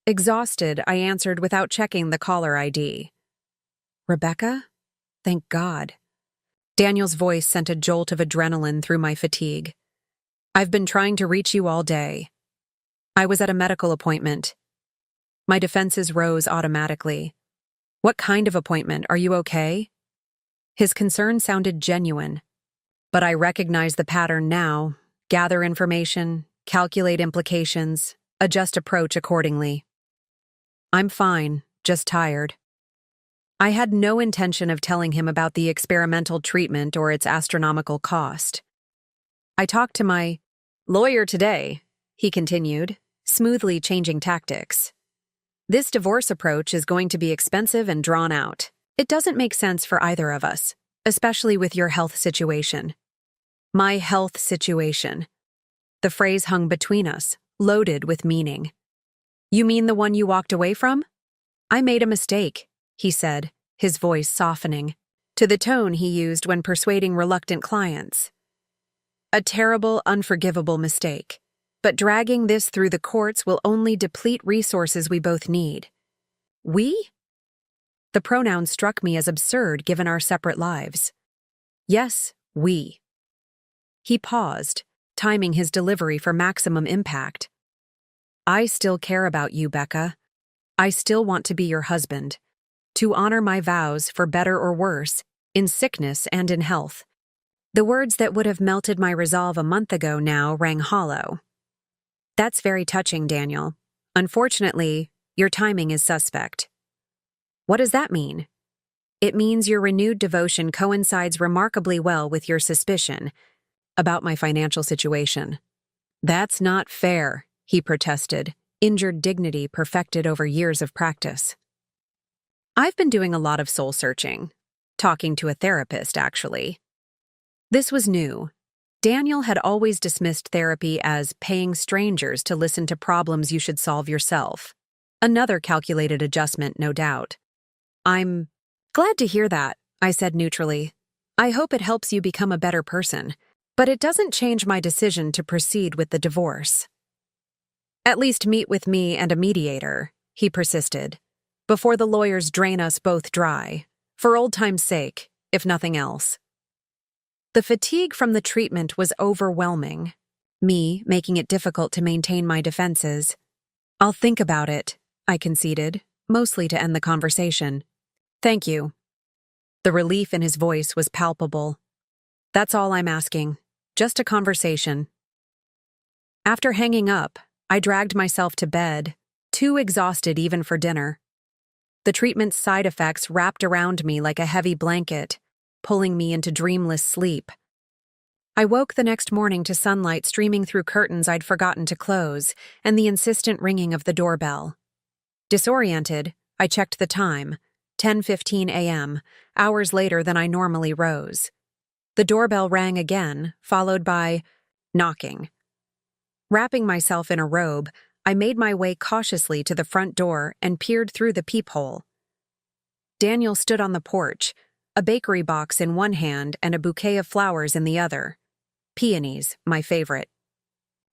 Exhausted, I answered without checking the caller ID. Rebecca? Thank God. Daniel's voice sent a jolt of adrenaline through my fatigue. I've been trying to reach you all day. I was at a medical appointment. My defenses rose automatically. What kind of appointment? Are you okay? His concern sounded genuine, but I recognize the pattern now. Gather information, calculate implications, adjust approach accordingly. I'm fine, just tired. I had no intention of telling him about the experimental treatment or its astronomical cost. I talked to my lawyer today, he continued, smoothly changing tactics. This divorce approach is going to be expensive and drawn out. It doesn't make sense for either of us, especially with your health situation. My health situation. The phrase hung between us, loaded with meaning. You mean the one you walked away from? I made a mistake, he said, his voice softening, to the tone he used when persuading reluctant clients. A terrible, unforgivable mistake. But dragging this through the courts will only deplete resources we both need. We? The pronoun struck me as absurd given our separate lives. Yes, we. He paused, timing his delivery for maximum impact. I still care about you, Becca. I still want to be your husband. To honor my vows for better or worse, in sickness and in health. The words that would have melted my resolve a month ago now rang hollow. That's very touching, Daniel. Unfortunately, your timing is suspect. What does that mean? It means your renewed devotion coincides remarkably well with your suspicion about my financial situation. That's not fair, he protested, injured dignity perfected over years of practice. I've been doing a lot of soul searching, talking to a therapist, actually. This was new. Daniel had always dismissed therapy as paying strangers to listen to problems you should solve yourself. Another calculated adjustment, no doubt. I'm glad to hear that, I said neutrally. I hope it helps you become a better person, but it doesn't change my decision to proceed with the divorce. At least meet with me and a mediator, he persisted, before the lawyers drain us both dry, for old time's sake, if nothing else. The fatigue from the treatment was overwhelming, me making it difficult to maintain my defenses. I'll think about it, I conceded, mostly to end the conversation. Thank you. The relief in his voice was palpable. That's all I'm asking, just a conversation. After hanging up, I dragged myself to bed, too exhausted even for dinner. The treatment's side effects wrapped around me like a heavy blanket, pulling me into dreamless sleep. I woke the next morning to sunlight streaming through curtains I'd forgotten to close and the insistent ringing of the doorbell. Disoriented, I checked the time, 10:15 a.m., hours later than I normally rose. The doorbell rang again, followed by knocking. Wrapping myself in a robe, I made my way cautiously to the front door and peered through the peephole. Daniel stood on the porch, a bakery box in one hand and a bouquet of flowers in the other. Peonies, my favorite.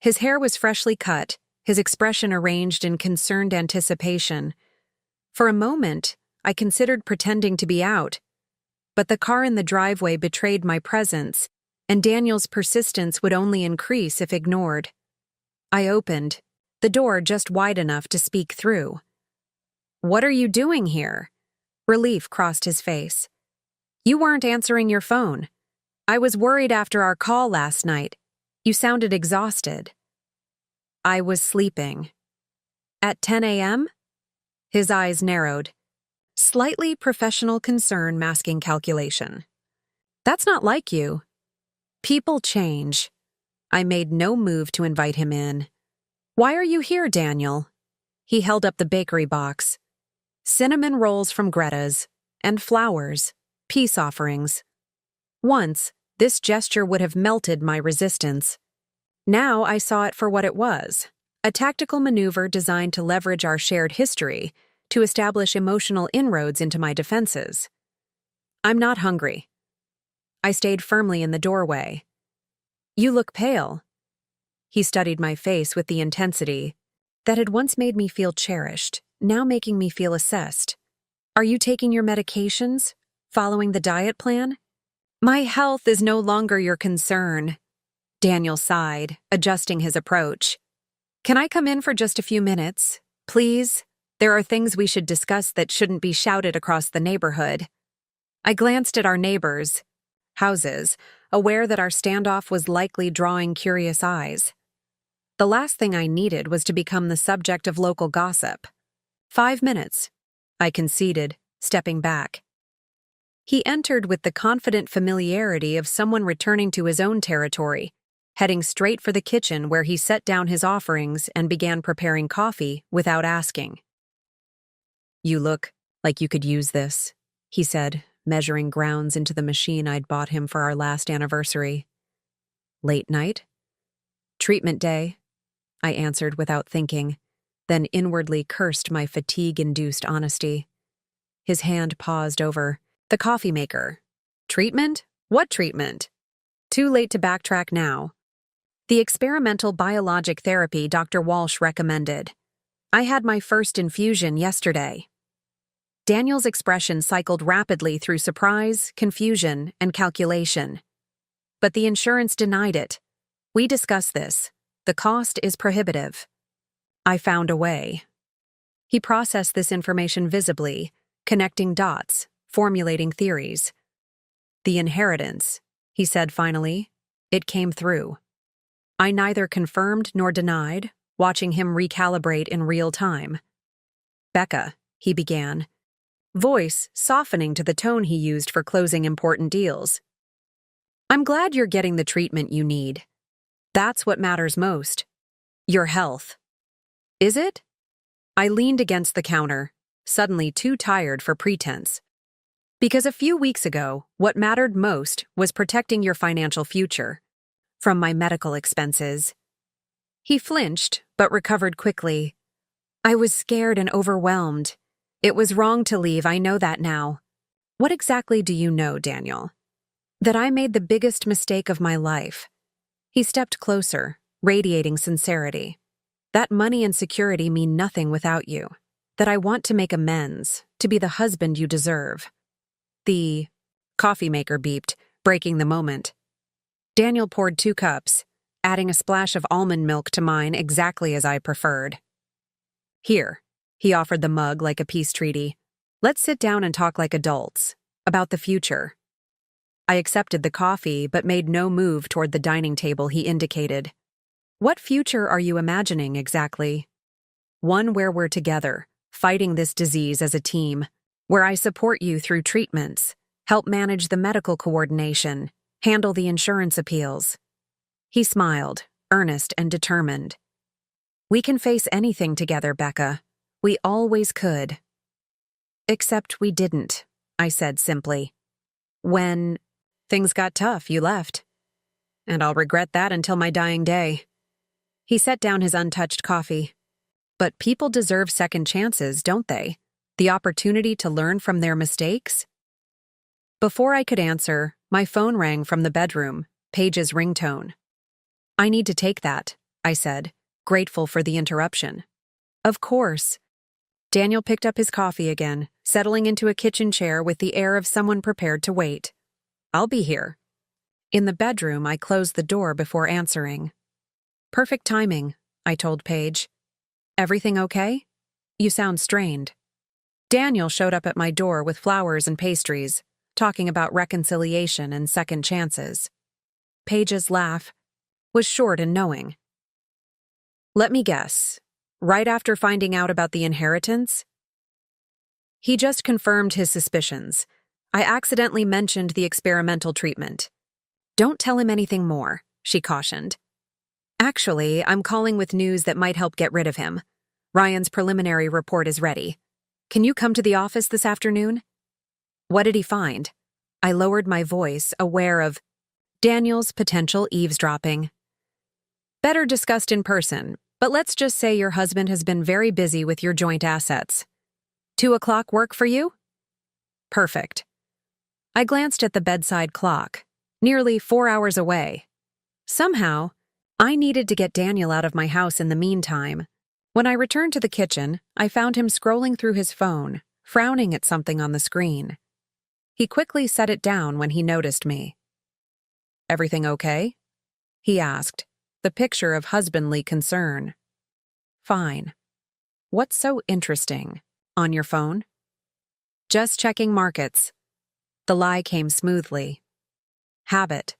His hair was freshly cut, his expression arranged in concerned anticipation. For a moment, I considered pretending to be out, but the car in the driveway betrayed my presence, and Daniel's persistence would only increase if ignored. I opened, the door just wide enough to speak through. "What are you doing here?" Relief crossed his face. "You weren't answering your phone. I was worried after our call last night. You sounded exhausted." I was sleeping. At 10 a.m.? His eyes narrowed. Slightly professional concern masking calculation. "That's not like you." People change. I made no move to invite him in. Why are you here, Daniel? He held up the bakery box. Cinnamon rolls from Greta's, and flowers, peace offerings. Once, this gesture would have melted my resistance. Now I saw it for what it was, a tactical maneuver designed to leverage our shared history to establish emotional inroads into my defenses. I'm not hungry. I stayed firmly in the doorway. You look pale. He studied my face with the intensity that had once made me feel cherished, now making me feel assessed. Are you taking your medications? Following the diet plan? My health is no longer your concern. Daniel sighed, adjusting his approach. Can I come in for just a few minutes? Please? There are things we should discuss that shouldn't be shouted across the neighborhood. I glanced at our neighbors' houses, aware that our standoff was likely drawing curious eyes. The last thing I needed was to become the subject of local gossip. 5 minutes, I conceded, stepping back. He entered with the confident familiarity of someone returning to his own territory, heading straight for the kitchen where he set down his offerings and began preparing coffee without asking. You look like you could use this, he said, measuring grounds into the machine I'd bought him for our last anniversary. Late night? Treatment day, I answered without thinking, then inwardly cursed my fatigue-induced honesty. His hand paused over the coffee maker. Treatment? What treatment? Too late to backtrack now. The experimental biologic therapy Dr. Walsh recommended. I had my first infusion yesterday. Daniel's expression cycled rapidly through surprise, confusion, and calculation. But the insurance denied it. We discussed this. The cost is prohibitive. I found a way. He processed this information visibly, connecting dots, formulating theories. The inheritance, he said finally. It came through. I neither confirmed nor denied, watching him recalibrate in real time. Becca, he began, voice softening to the tone he used for closing important deals. I'm glad you're getting the treatment you need. That's what matters most. Your health. Is it? I leaned against the counter, suddenly too tired for pretense. Because a few weeks ago, what mattered most was protecting your financial future. From my medical expenses. He flinched, but recovered quickly. I was scared and overwhelmed. It was wrong to leave, I know that now. What exactly do you know, Daniel? That I made the biggest mistake of my life. He stepped closer, radiating sincerity. That money and security mean nothing without you. That I want to make amends, to be the husband you deserve. The coffee maker beeped, breaking the moment. Daniel poured 2 cups, adding a splash of almond milk to mine exactly as I preferred. Here, he offered the mug like a peace treaty. Let's sit down and talk like adults, about the future. I accepted the coffee but made no move toward the dining table he indicated. What future are you imagining exactly? One where we're together, fighting this disease as a team, where I support you through treatments, help manage the medical coordination, handle the insurance appeals. He smiled, earnest and determined. We can face anything together, Becca. We always could. Except we didn't, I said simply. When things got tough, you left. And I'll regret that until my dying day. He set down his untouched coffee. But people deserve second chances, don't they? The opportunity to learn from their mistakes? Before I could answer, my phone rang from the bedroom, Paige's ringtone. I need to take that, I said, grateful for the interruption. Of course. Daniel picked up his coffee again, settling into a kitchen chair with the air of someone prepared to wait. I'll be here. In the bedroom, I closed the door before answering. Perfect timing, I told Paige. Everything okay? You sound strained. Daniel showed up at my door with flowers and pastries, talking about reconciliation and second chances. Paige's laugh was short and knowing. Let me guess. Right after finding out about the inheritance? He just confirmed his suspicions. I accidentally mentioned the experimental treatment. Don't tell him anything more, she cautioned. Actually, I'm calling with news that might help get rid of him. Ryan's preliminary report is ready. Can you come to the office this afternoon? What did he find? I lowered my voice, aware of Daniel's potential eavesdropping. Better discussed in person, but let's just say your husband has been very busy with your joint assets. 2:00 work for you? Perfect. I glanced at the bedside clock, nearly 4 hours away. Somehow, I needed to get Daniel out of my house in the meantime. When I returned to the kitchen, I found him scrolling through his phone, frowning at something on the screen. He quickly set it down when he noticed me. Everything okay? He asked, the picture of husbandly concern. Fine. What's so interesting? On your phone? Just checking markets. The lie came smoothly. Habit.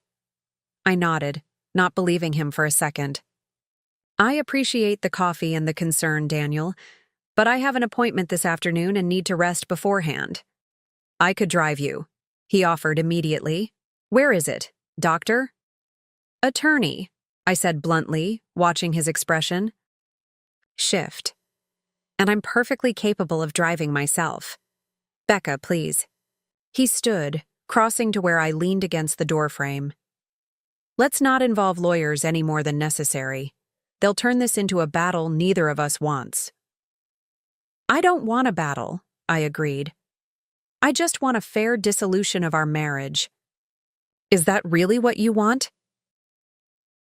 I nodded, not believing him for a second. I appreciate the coffee and the concern, Daniel, but I have an appointment this afternoon and need to rest beforehand. I could drive you, he offered immediately. Where is it, doctor? Attorney, I said bluntly, watching his expression. Shift. And I'm perfectly capable of driving myself. Becca, please. He stood, crossing to where I leaned against the doorframe. Let's not involve lawyers any more than necessary. They'll turn this into a battle neither of us wants. I don't want a battle, I agreed. I just want a fair dissolution of our marriage. Is that really what you want?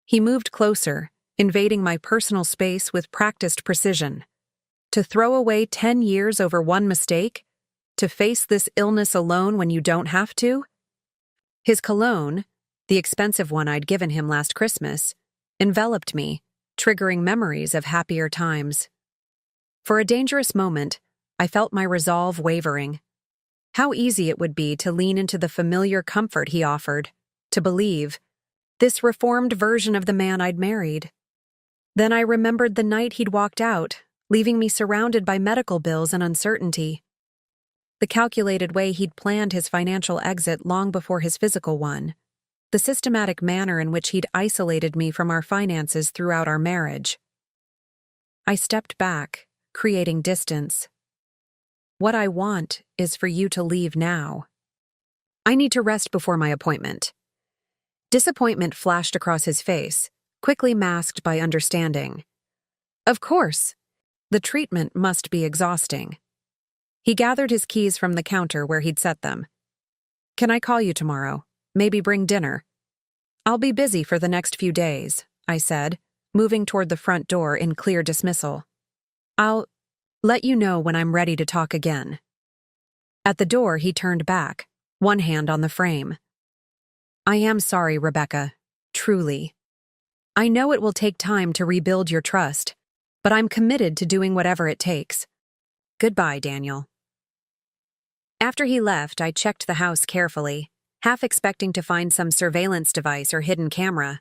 He moved closer, invading my personal space with practiced precision. To throw away 10 years over one mistake? To face this illness alone when you don't have to? His cologne, the expensive one I'd given him last Christmas, enveloped me, triggering memories of happier times. For a dangerous moment, I felt my resolve wavering. How easy it would be to lean into the familiar comfort he offered, to believe, this reformed version of the man I'd married. Then I remembered the night he'd walked out, leaving me surrounded by medical bills and uncertainty. The calculated way he'd planned his financial exit long before his physical one. The systematic manner in which he'd isolated me from our finances throughout our marriage. I stepped back, creating distance. What I want is for you to leave now. I need to rest before my appointment. Disappointment flashed across his face, quickly masked by understanding. Of course, the treatment must be exhausting. He gathered his keys from the counter where he'd set them. Can I call you tomorrow? Maybe bring dinner. I'll be busy for the next few days, I said, moving toward the front door in clear dismissal. I'll let you know when I'm ready to talk again. At the door, he turned back, one hand on the frame. I am sorry, Rebecca, truly. I know it will take time to rebuild your trust, but I'm committed to doing whatever it takes. Goodbye, Daniel. After he left, I checked the house carefully, half expecting to find some surveillance device or hidden camera.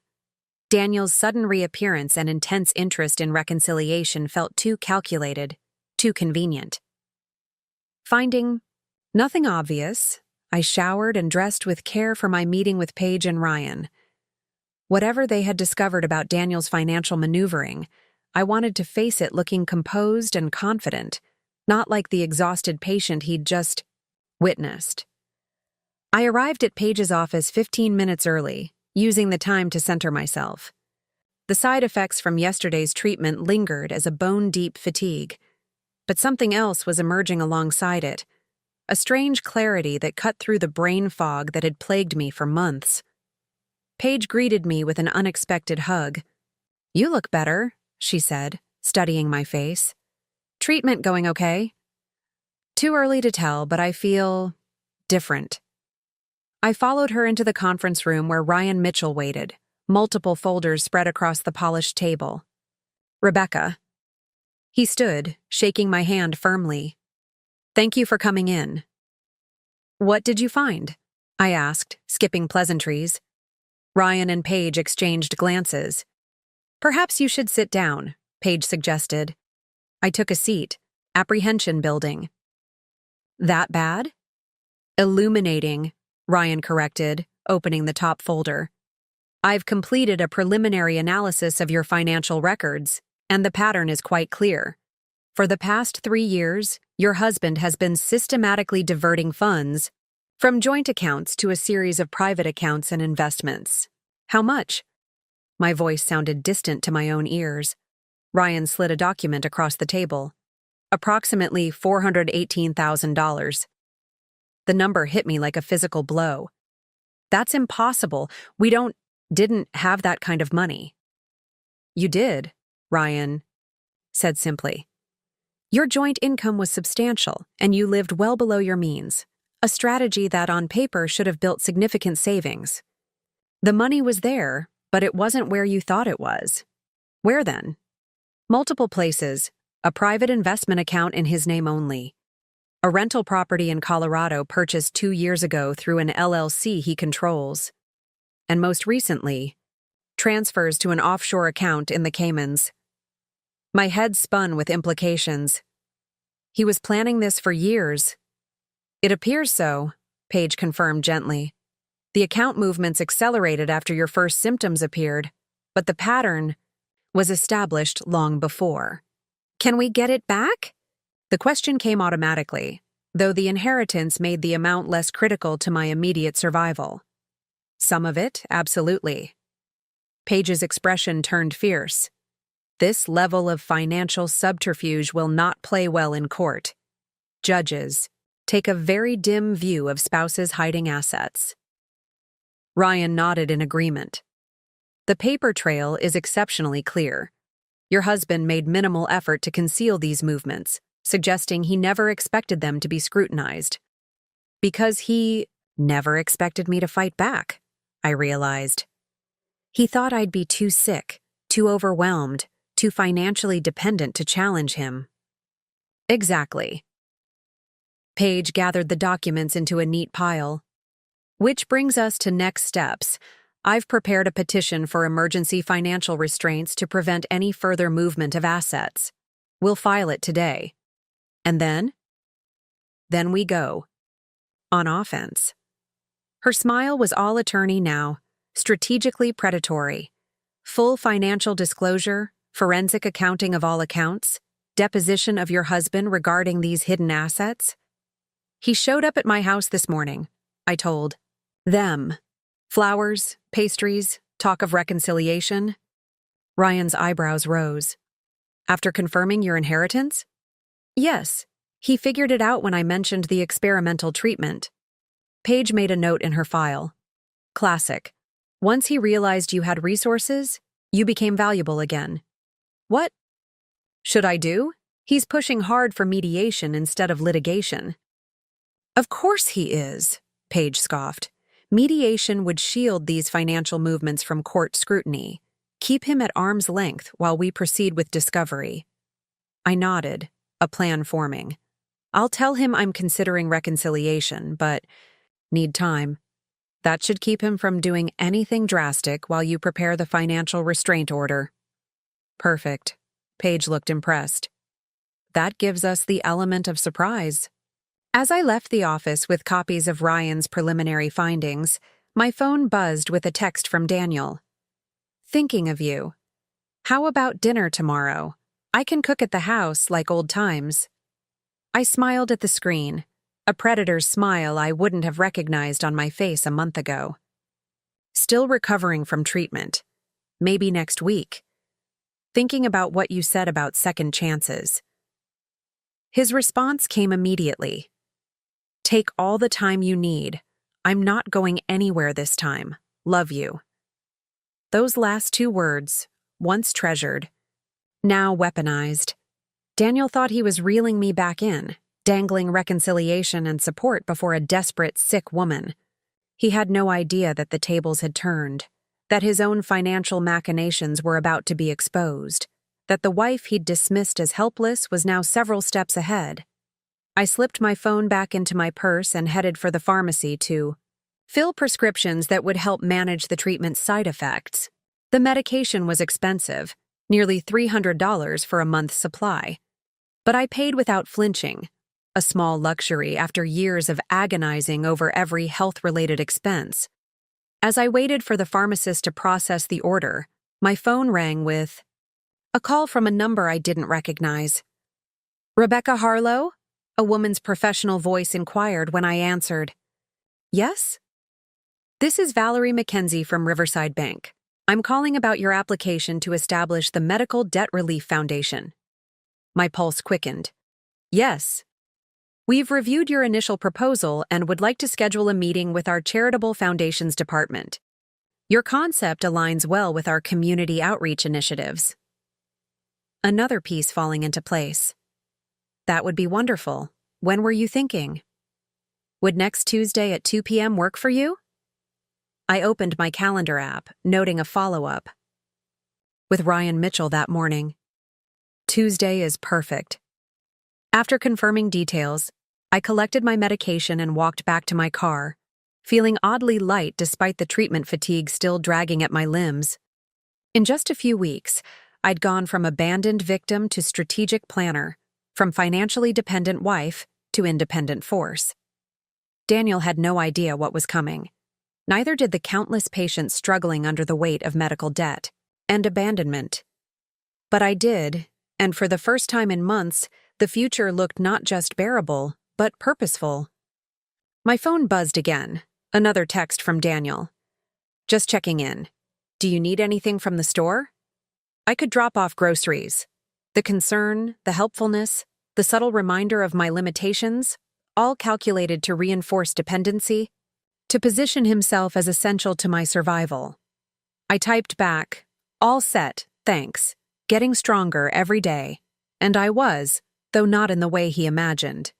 Daniel's sudden reappearance and intense interest in reconciliation felt too calculated, too convenient. Finding nothing obvious, I showered and dressed with care for my meeting with Paige and Ryan. Whatever they had discovered about Daniel's financial maneuvering, I wanted to face it looking composed and confident, not like the exhausted patient he'd just witnessed. I arrived at Paige's office 15 minutes early, using the time to center myself. The side effects from yesterday's treatment lingered as a bone-deep fatigue, but something else was emerging alongside it, a strange clarity that cut through the brain fog that had plagued me for months. Paige greeted me with an unexpected hug. You look better, she said, studying my face. Treatment going okay? Too early to tell, but I feel different. I followed her into the conference room where Ryan Mitchell waited, multiple folders spread across the polished table. Rebecca. He stood, shaking my hand firmly. Thank you for coming in. What did you find? I asked, skipping pleasantries. Ryan and Paige exchanged glances. Perhaps you should sit down, Paige suggested. I took a seat, apprehension building. That bad? Illuminating, Ryan corrected, opening the top folder. I've completed a preliminary analysis of your financial records, and the pattern is quite clear. For the past 3 years, your husband has been systematically diverting funds from joint accounts to a series of private accounts and investments. How much? My voice sounded distant to my own ears. Ryan slid a document across the table. Approximately $418,000. The number hit me like a physical blow. That's impossible. Didn't have that kind of money. You did, Ryan said simply. Your joint income was substantial, and you lived well below your means, a strategy that on paper should have built significant savings. The money was there, but it wasn't where you thought it was. Where then? Multiple places, a private investment account in his name only, a rental property in Colorado purchased 2 years ago through an LLC he controls, and most recently, transfers to an offshore account in the Caymans. My head spun with implications. He was planning this for years. It appears so, Paige confirmed gently. The account movements accelerated after your first symptoms appeared, but the pattern was established long before. Can we get it back? The question came automatically, though the inheritance made the amount less critical to my immediate survival. Some of it, absolutely. Paige's expression turned fierce. This level of financial subterfuge will not play well in court. Judges take a very dim view of spouses hiding assets. Ryan nodded in agreement. The paper trail is exceptionally clear. Your husband made minimal effort to conceal these movements, suggesting he never expected them to be scrutinized. Because he never expected me to fight back, I realized. He thought I'd be too sick, too overwhelmed, too financially dependent to challenge him. Exactly. Paige gathered the documents into a neat pile. Which brings us to next steps. I've prepared a petition for emergency financial restraints to prevent any further movement of assets. We'll file it today. And then? Then we go. On offense. Her smile was all attorney now, strategically predatory. Full financial disclosure, forensic accounting of all accounts, deposition of your husband regarding these hidden assets. He showed up at my house this morning, I told them. Flowers, pastries, talk of reconciliation. Ryan's eyebrows rose. After confirming your inheritance? Yes, he figured it out when I mentioned the experimental treatment. Paige made a note in her file. Classic. Once he realized you had resources, you became valuable again. What should I do? He's pushing hard for mediation instead of litigation. Of course he is, Paige scoffed. Mediation would shield these financial movements from court scrutiny, keep him at arm's length while we proceed with discovery. I nodded, a plan forming. I'll tell him I'm considering reconciliation, but need time. That should keep him from doing anything drastic while you prepare the financial restraint order. Perfect. Paige looked impressed. That gives us the element of surprise. As I left the office with copies of Ryan's preliminary findings, my phone buzzed with a text from Daniel. Thinking of you. How about dinner tomorrow? I can cook at the house like old times. I smiled at the screen, a predator's smile I wouldn't have recognized on my face a month ago. Still recovering from treatment. Maybe next week. Thinking about what you said about second chances. His response came immediately. Take all the time you need. I'm not going anywhere this time. Love you. Those last 2 words, once treasured, now weaponized. Daniel thought he was reeling me back in, dangling reconciliation and support before a desperate, sick woman. He had no idea that the tables had turned, that his own financial machinations were about to be exposed, that the wife he'd dismissed as helpless was now several steps ahead. I slipped my phone back into my purse and headed for the pharmacy to fill prescriptions that would help manage the treatment's side effects. The medication was expensive, nearly $300 for a month's supply. But I paid without flinching, a small luxury after years of agonizing over every health-related expense. As I waited for the pharmacist to process the order, my phone rang with a call from a number I didn't recognize. "Rebecca Harlow?" A woman's professional voice inquired when I answered. "Yes?" "This is Valerie McKenzie from Riverside Bank. I'm calling about your application to establish the Medical Debt Relief Foundation." My pulse quickened. "Yes. We've reviewed your initial proposal and would like to schedule a meeting with our Charitable Foundations Department. Your concept aligns well with our community outreach initiatives." Another piece falling into place. "That would be wonderful. When were you thinking? Would next Tuesday at 2 p.m. work for you?" I opened my calendar app, noting a follow-up. "With Ryan Mitchell that morning. Tuesday is perfect." After confirming details, I collected my medication and walked back to my car, feeling oddly light despite the treatment fatigue still dragging at my limbs. In just a few weeks, I'd gone from abandoned victim to strategic planner, from financially dependent wife to independent force. Daniel had no idea what was coming. Neither did the countless patients struggling under the weight of medical debt and abandonment. But I did, and for the first time in months, the future looked not just bearable, but purposeful. My phone buzzed again, another text from Daniel. "Just checking in. Do you need anything from the store?" I could drop off groceries. The concern, the helpfulness, the subtle reminder of my limitations, all calculated to reinforce dependency, to position himself as essential to my survival. I typed back, "All set, thanks. Getting stronger every day." And I was, though not in the way he imagined.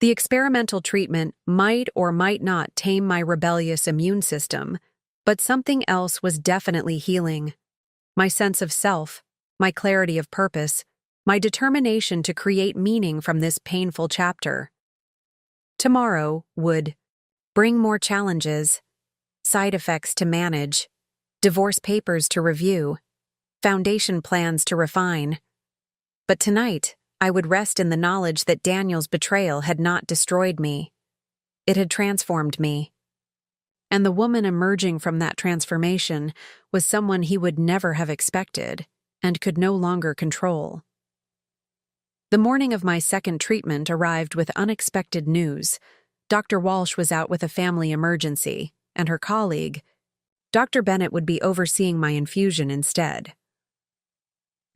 The experimental treatment might or might not tame my rebellious immune system, but something else was definitely healing. My sense of self, my clarity of purpose, my determination to create meaning from this painful chapter. Tomorrow would bring more challenges, side effects to manage, divorce papers to review, foundation plans to refine. But tonight, I would rest in the knowledge that Daniel's betrayal had not destroyed me. It had transformed me. And the woman emerging from that transformation was someone he would never have expected and could no longer control. The morning of my second treatment arrived with unexpected news. Dr. Walsh was out with a family emergency, and her colleague, Dr. Bennett, would be overseeing my infusion instead.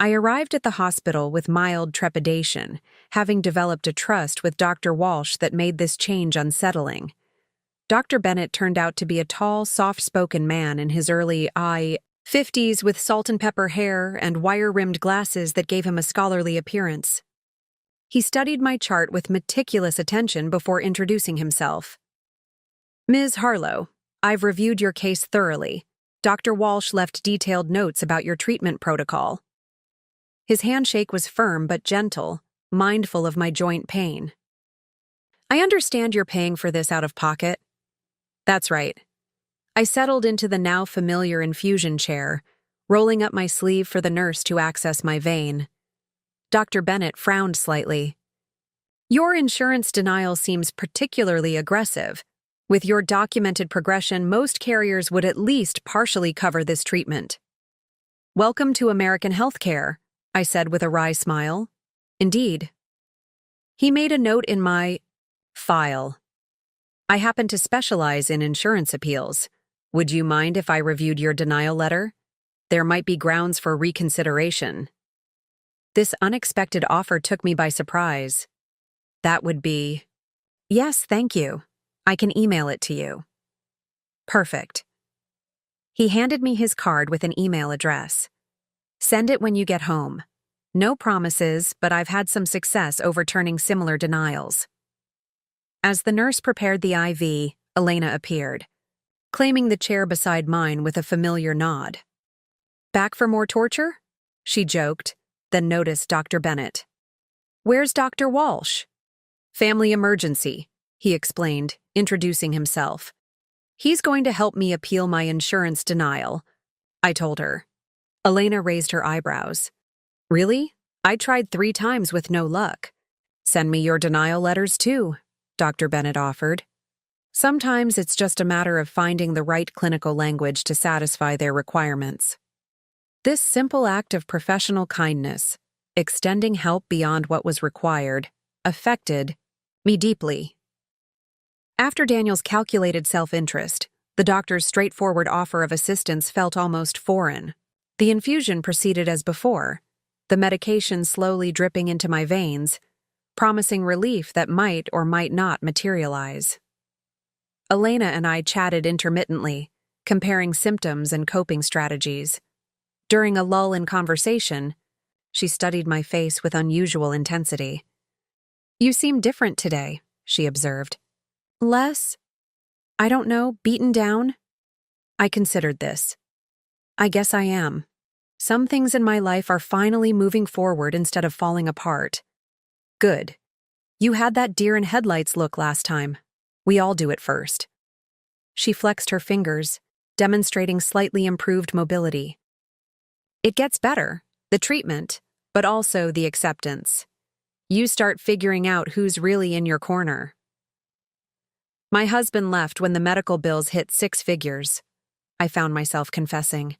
I arrived at the hospital with mild trepidation, having developed a trust with Dr. Walsh that made this change unsettling. Dr. Bennett turned out to be a tall, soft-spoken man in his early 50s with salt and pepper hair and wire-rimmed glasses that gave him a scholarly appearance. He studied my chart with meticulous attention before introducing himself. "Ms. Harlow, I've reviewed your case thoroughly. Dr. Walsh left detailed notes about your treatment protocol." His handshake was firm but gentle, mindful of my joint pain. "I understand you're paying for this out of pocket." "That's right." I settled into the now familiar infusion chair, rolling up my sleeve for the nurse to access my vein. Dr. Bennett frowned slightly. "Your insurance denial seems particularly aggressive. With your documented progression, most carriers would at least partially cover this treatment." "Welcome to American healthcare," I said with a wry smile. "Indeed." He made a note in my file. "I happen to specialize in insurance appeals. Would you mind if I reviewed your denial letter? There might be grounds for reconsideration." This unexpected offer took me by surprise. "That would be—" "Yes, thank you. I can email it to you." "Perfect." He handed me his card with an email address. "Send it when you get home. No promises, but I've had some success overturning similar denials." As the nurse prepared the IV, Elena appeared, claiming the chair beside mine with a familiar nod. "Back for more torture?" she joked, then noticed Dr. Bennett. "Where's Dr. Walsh?" "Family emergency," he explained, introducing himself. "He's going to help me appeal my insurance denial," I told her. Elena raised her eyebrows. "Really? I tried 3 times with no luck." "Send me your denial letters too," Dr. Bennett offered. Sometimes it's just a matter of finding the right clinical language to satisfy their requirements. This simple act of professional kindness, extending help beyond what was required, affected me deeply. After Daniel's calculated self-interest, the doctor's straightforward offer of assistance felt almost foreign. The infusion proceeded as before, the medication slowly dripping into my veins, promising relief that might or might not materialize. Elena and I chatted intermittently, comparing symptoms and coping strategies. During a lull in conversation, she studied my face with unusual intensity. "You seem different today," she observed. "Less, I don't know, beaten down?" I considered this. I guess I am. Some things in my life are finally moving forward instead of falling apart. Good. You had that deer in headlights look last time. We all do it first. She flexed her fingers, demonstrating slightly improved mobility. It gets better, the treatment, but also the acceptance. You start figuring out who's really in your corner. My husband left when the medical bills hit 6 figures, I found myself confessing.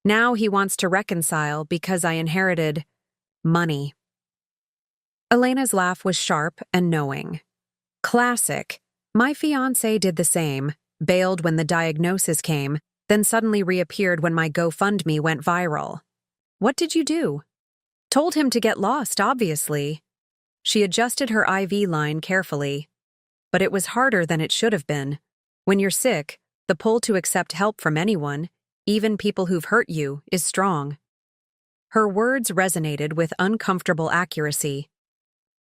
Now he wants to reconcile because I inherited money. Elena's laugh was sharp and knowing. Classic. My fiancé did the same, bailed when the diagnosis came, then suddenly reappeared when my GoFundMe went viral. What did you do? Told him to get lost, obviously. She adjusted her IV line carefully. But it was harder than it should have been. When you're sick, the pull to accept help from anyone, even people who've hurt you, is strong. Her words resonated with uncomfortable accuracy.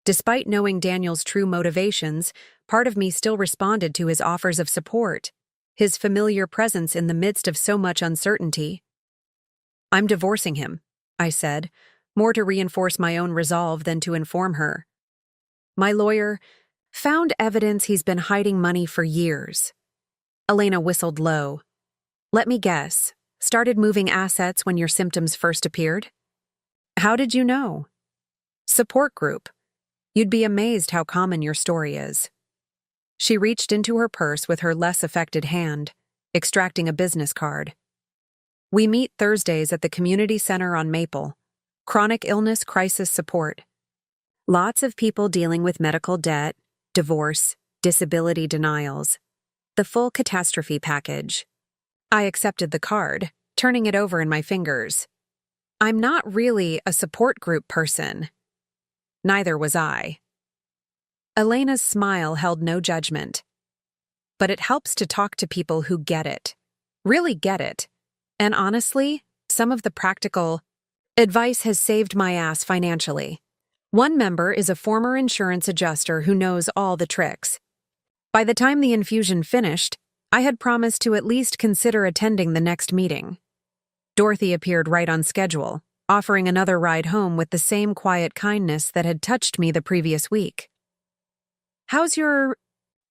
Despite knowing Daniel's true motivations, part of me still responded to his offers of support, his familiar presence in the midst of so much uncertainty. "I'm divorcing him," I said, more to reinforce my own resolve than to inform her. "My lawyer found evidence he's been hiding money for years." Elena whistled low. "Let me guess, started moving assets when your symptoms first appeared?" "How did you know?" "Support group. You'd be amazed how common your story is." She reached into her purse with her less affected hand, extracting a business card. "We meet Thursdays at the community center on Maple. Chronic illness crisis support. Lots of people dealing with medical debt, divorce, disability denials. The full catastrophe package." I accepted the card, turning it over in my fingers. "I'm not really a support group person." Neither was I. Elena's smile held no judgment. "But it helps to talk to people who get it. Really get it. And honestly, some of the practical advice has saved my ass financially. One member is a former insurance adjuster who knows all the tricks. By the time the infusion finished, I had promised to at least consider attending the next meeting. Dorothy appeared right on schedule, offering another ride home with the same quiet kindness that had touched me the previous week. "How's your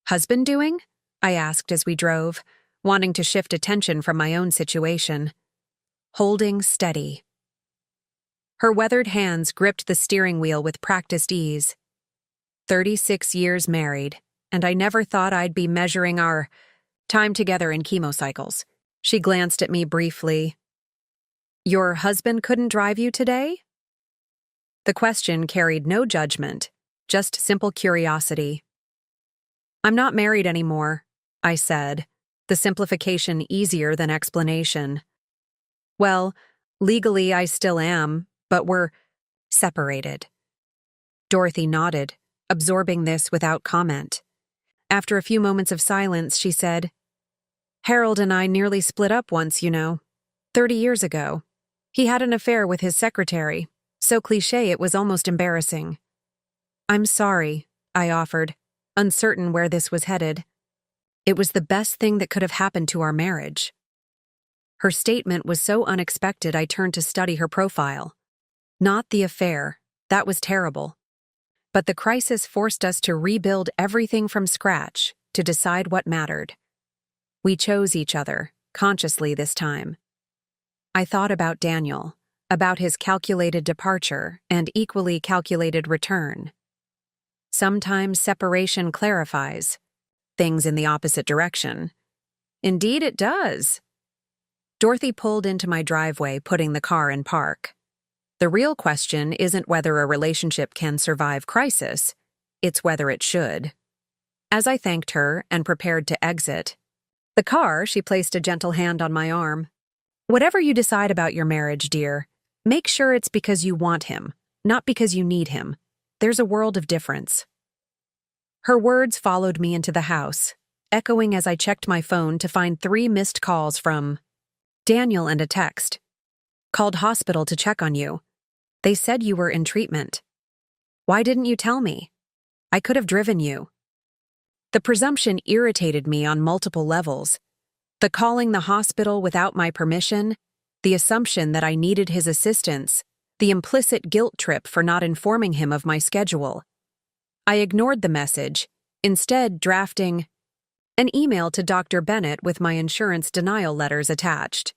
husband doing?" I asked as we drove, wanting to shift attention from my own situation. "Holding steady." Her weathered hands gripped the steering wheel with practiced ease. 36 years married, and I never thought I'd be measuring our time together in chemocycles. She glanced at me briefly. "Your husband couldn't drive you today?" The question carried no judgment, just simple curiosity. "I'm not married anymore," I said, the simplification easier than explanation. "Well, legally I still am, but we're separated." Dorothy nodded, absorbing this without comment. After a few moments of silence, she said, "Harold and I nearly split up once, 30 years ago. He had an affair with his secretary, so cliché it was almost embarrassing." "I'm sorry," I offered, uncertain where this was headed. "It was the best thing that could have happened to our marriage." Her statement was so unexpected I turned to study her profile. Not the affair, that was terrible. But the crisis forced us to rebuild everything from scratch, to decide what mattered. We chose each other, consciously this time. I thought about Daniel, about his calculated departure and equally calculated return. Sometimes separation clarifies. things in the opposite direction. Indeed, it does. Dorothy pulled into my driveway, putting the car in park. The real question isn't whether a relationship can survive crisis, it's whether it should. As I thanked her and prepared to exit the car, she placed a gentle hand on my arm. Whatever you decide about your marriage, dear, make sure it's because you want him, not because you need him. There's a world of difference. Her words followed me into the house, echoing as I checked my phone to find 3 missed calls from Daniel and a text. Called hospital to check on you. They said you were in treatment. Why didn't you tell me? I could have driven you. The presumption irritated me on multiple levels. The calling the hospital without my permission, the assumption that I needed his assistance, the implicit guilt trip for not informing him of my schedule. I ignored the message, instead drafting an email to Dr. Bennett with my insurance denial letters attached.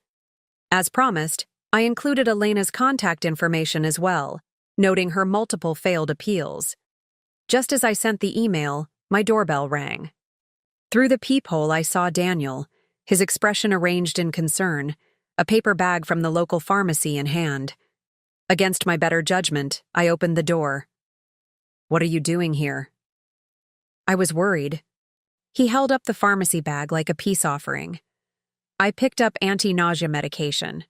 As promised, I included Elena's contact information as well, noting her multiple failed appeals. Just as I sent the email, my doorbell rang. Through the peephole, I saw Daniel, his expression arranged in concern, a paper bag from the local pharmacy in hand. Against my better judgment, I opened the door. What are you doing here? I was worried. He held up the pharmacy bag like a peace offering. I picked up anti-nausea medication.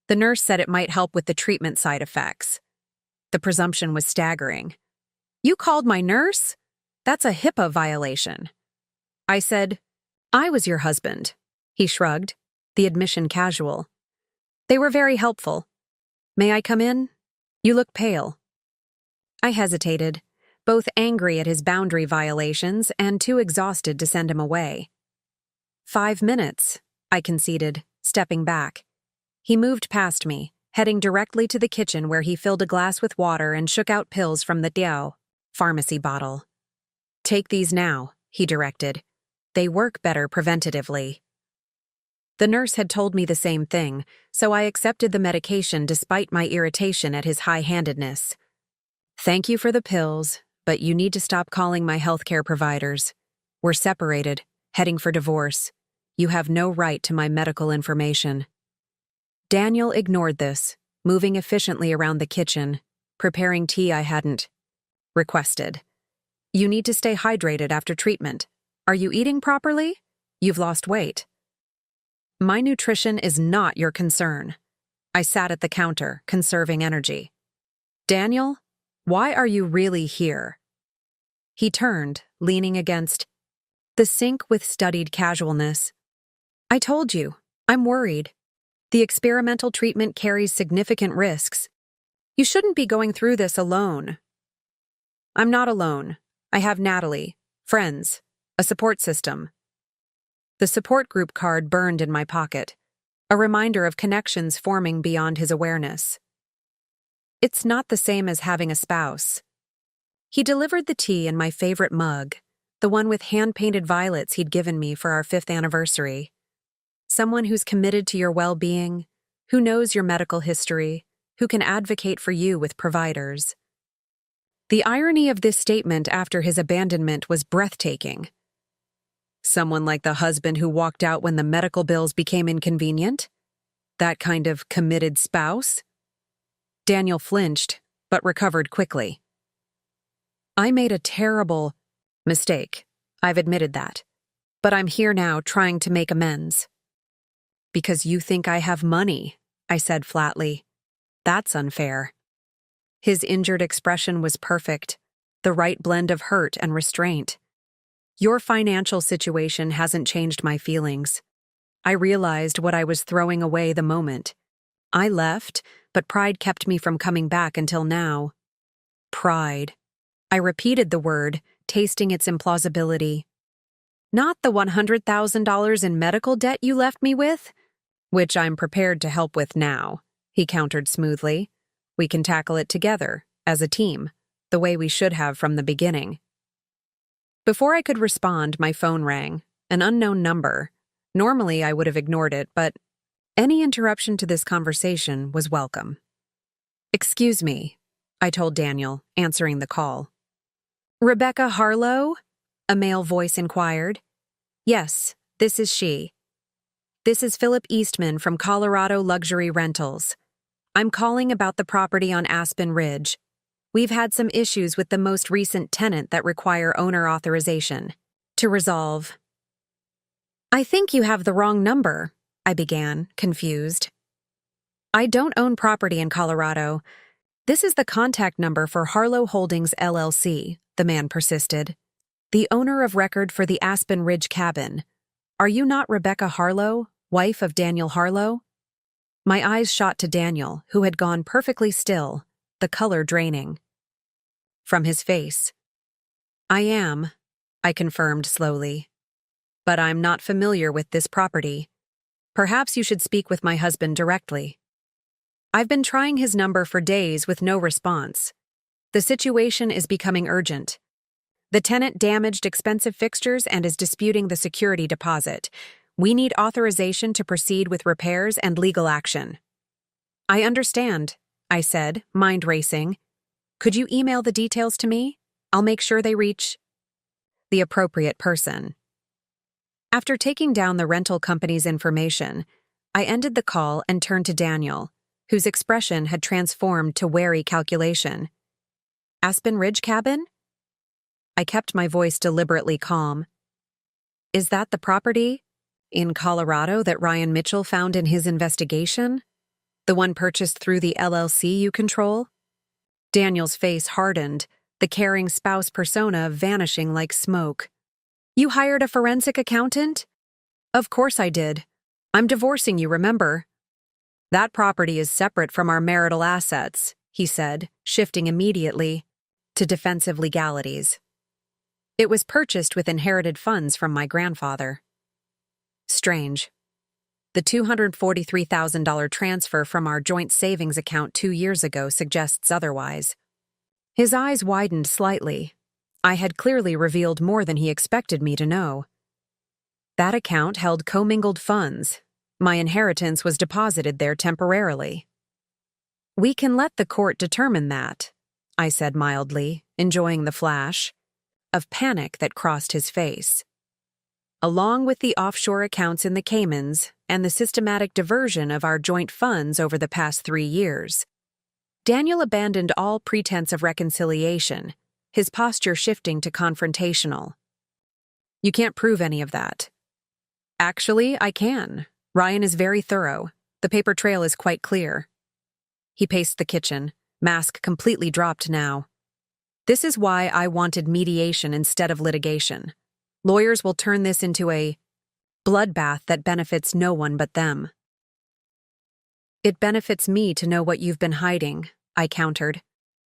The nurse said it might help with the treatment side effects. The presumption was staggering. You called my nurse? That's a HIPAA violation. I said, I was your husband. He shrugged, the admission casual. They were very helpful. May I come in? You look pale. I hesitated, both angry at his boundary violations and too exhausted to send him away. 5 minutes, I conceded, stepping back. He moved past me, heading directly to the kitchen where he filled a glass with water and shook out pills from the Diao pharmacy bottle. Take these now, he directed. They work better preventatively. The nurse had told me the same thing, so I accepted the medication despite my irritation at his high-handedness. Thank you for the pills, but you need to stop calling my healthcare providers. We're separated, heading for divorce. You have no right to my medical information. Daniel ignored this, moving efficiently around the kitchen, preparing tea I hadn't requested. You need to stay hydrated after treatment. Are you eating properly? You've lost weight. My nutrition is not your concern. I sat at the counter, conserving energy. Daniel, why are you really here? He turned, leaning against the sink with studied casualness. I told you, I'm worried. The experimental treatment carries significant risks. You shouldn't be going through this alone. I'm not alone. I have Natalie, friends, a support system. The support group card burned in my pocket, a reminder of connections forming beyond his awareness. It's not the same as having a spouse. He delivered the tea in my favorite mug, the one with hand-painted violets he'd given me for our 5th anniversary. Someone who's committed to your well-being, who knows your medical history, who can advocate for you with providers. The irony of this statement after his abandonment was breathtaking. Someone like the husband who walked out when the medical bills became inconvenient? That kind of committed spouse? Daniel flinched, but recovered quickly. I made a terrible mistake. I've admitted that. But I'm here now trying to make amends. Because you think I have money, I said flatly. That's unfair. His injured expression was perfect, the right blend of hurt and restraint. Your financial situation hasn't changed my feelings. I realized what I was throwing away the moment. I left, but pride kept me from coming back until now. Pride. I repeated the word, tasting its implausibility. Not the $100,000 in medical debt you left me with? Which I'm prepared to help with now, he countered smoothly. We can tackle it together, as a team, the way we should have from the beginning. Before I could respond, my phone rang, an unknown number. Normally, I would have ignored it, but any interruption to this conversation was welcome. Excuse me, I told Daniel, answering the call. Rebecca Harlow? A male voice inquired. Yes, this is she. This is Philip Eastman from Colorado Luxury Rentals. I'm calling about the property on Aspen Ridge. We've had some issues with the most recent tenant that require owner authorization to resolve. I think you have the wrong number, I began, confused. I don't own property in Colorado. This is the contact number for Harlow Holdings LLC, the man persisted. The owner of record for the Aspen Ridge cabin. Are you not Rebecca Harlow, wife of Daniel Harlow? My eyes shot to Daniel, who had gone perfectly still, the color draining from his face. I am, I confirmed slowly. But I'm not familiar with this property. Perhaps you should speak with my husband directly. I've been trying his number for days with no response. The situation is becoming urgent. The tenant damaged expensive fixtures and is disputing the security deposit. We need authorization to proceed with repairs and legal action. I understand, I said, mind racing. Could you email the details to me? I'll make sure they reach the appropriate person. After taking down the rental company's information, I ended the call and turned to Daniel, whose expression had transformed to wary calculation. Aspen Ridge cabin? I kept my voice deliberately calm. Is that the property in Colorado that Ryan Mitchell found in his investigation? The one purchased through the LLC you control? Daniel's face hardened, the caring spouse persona vanishing like smoke. You hired a forensic accountant? Of course I did. I'm divorcing you, remember? That property is separate from our marital assets, he said, shifting immediately to defensive legalities. It was purchased with inherited funds from my grandfather. Strange. The $243,000 transfer from our joint savings account 2 years ago suggests otherwise. His eyes widened slightly. I had clearly revealed more than he expected me to know. That account held commingled funds. My inheritance was deposited there temporarily. We can let the court determine that, I said mildly, enjoying the flash of panic that crossed his face. Along with the offshore accounts in the Caymans and the systematic diversion of our joint funds over the past 3 years. Daniel abandoned all pretense of reconciliation, his posture shifting to confrontational. You can't prove any of that. Actually, I can. Ryan is very thorough. The paper trail is quite clear. He paced the kitchen, mask completely dropped now. This is why I wanted mediation instead of litigation. Lawyers will turn this into a bloodbath that benefits no one but them. It benefits me to know what you've been hiding, I countered,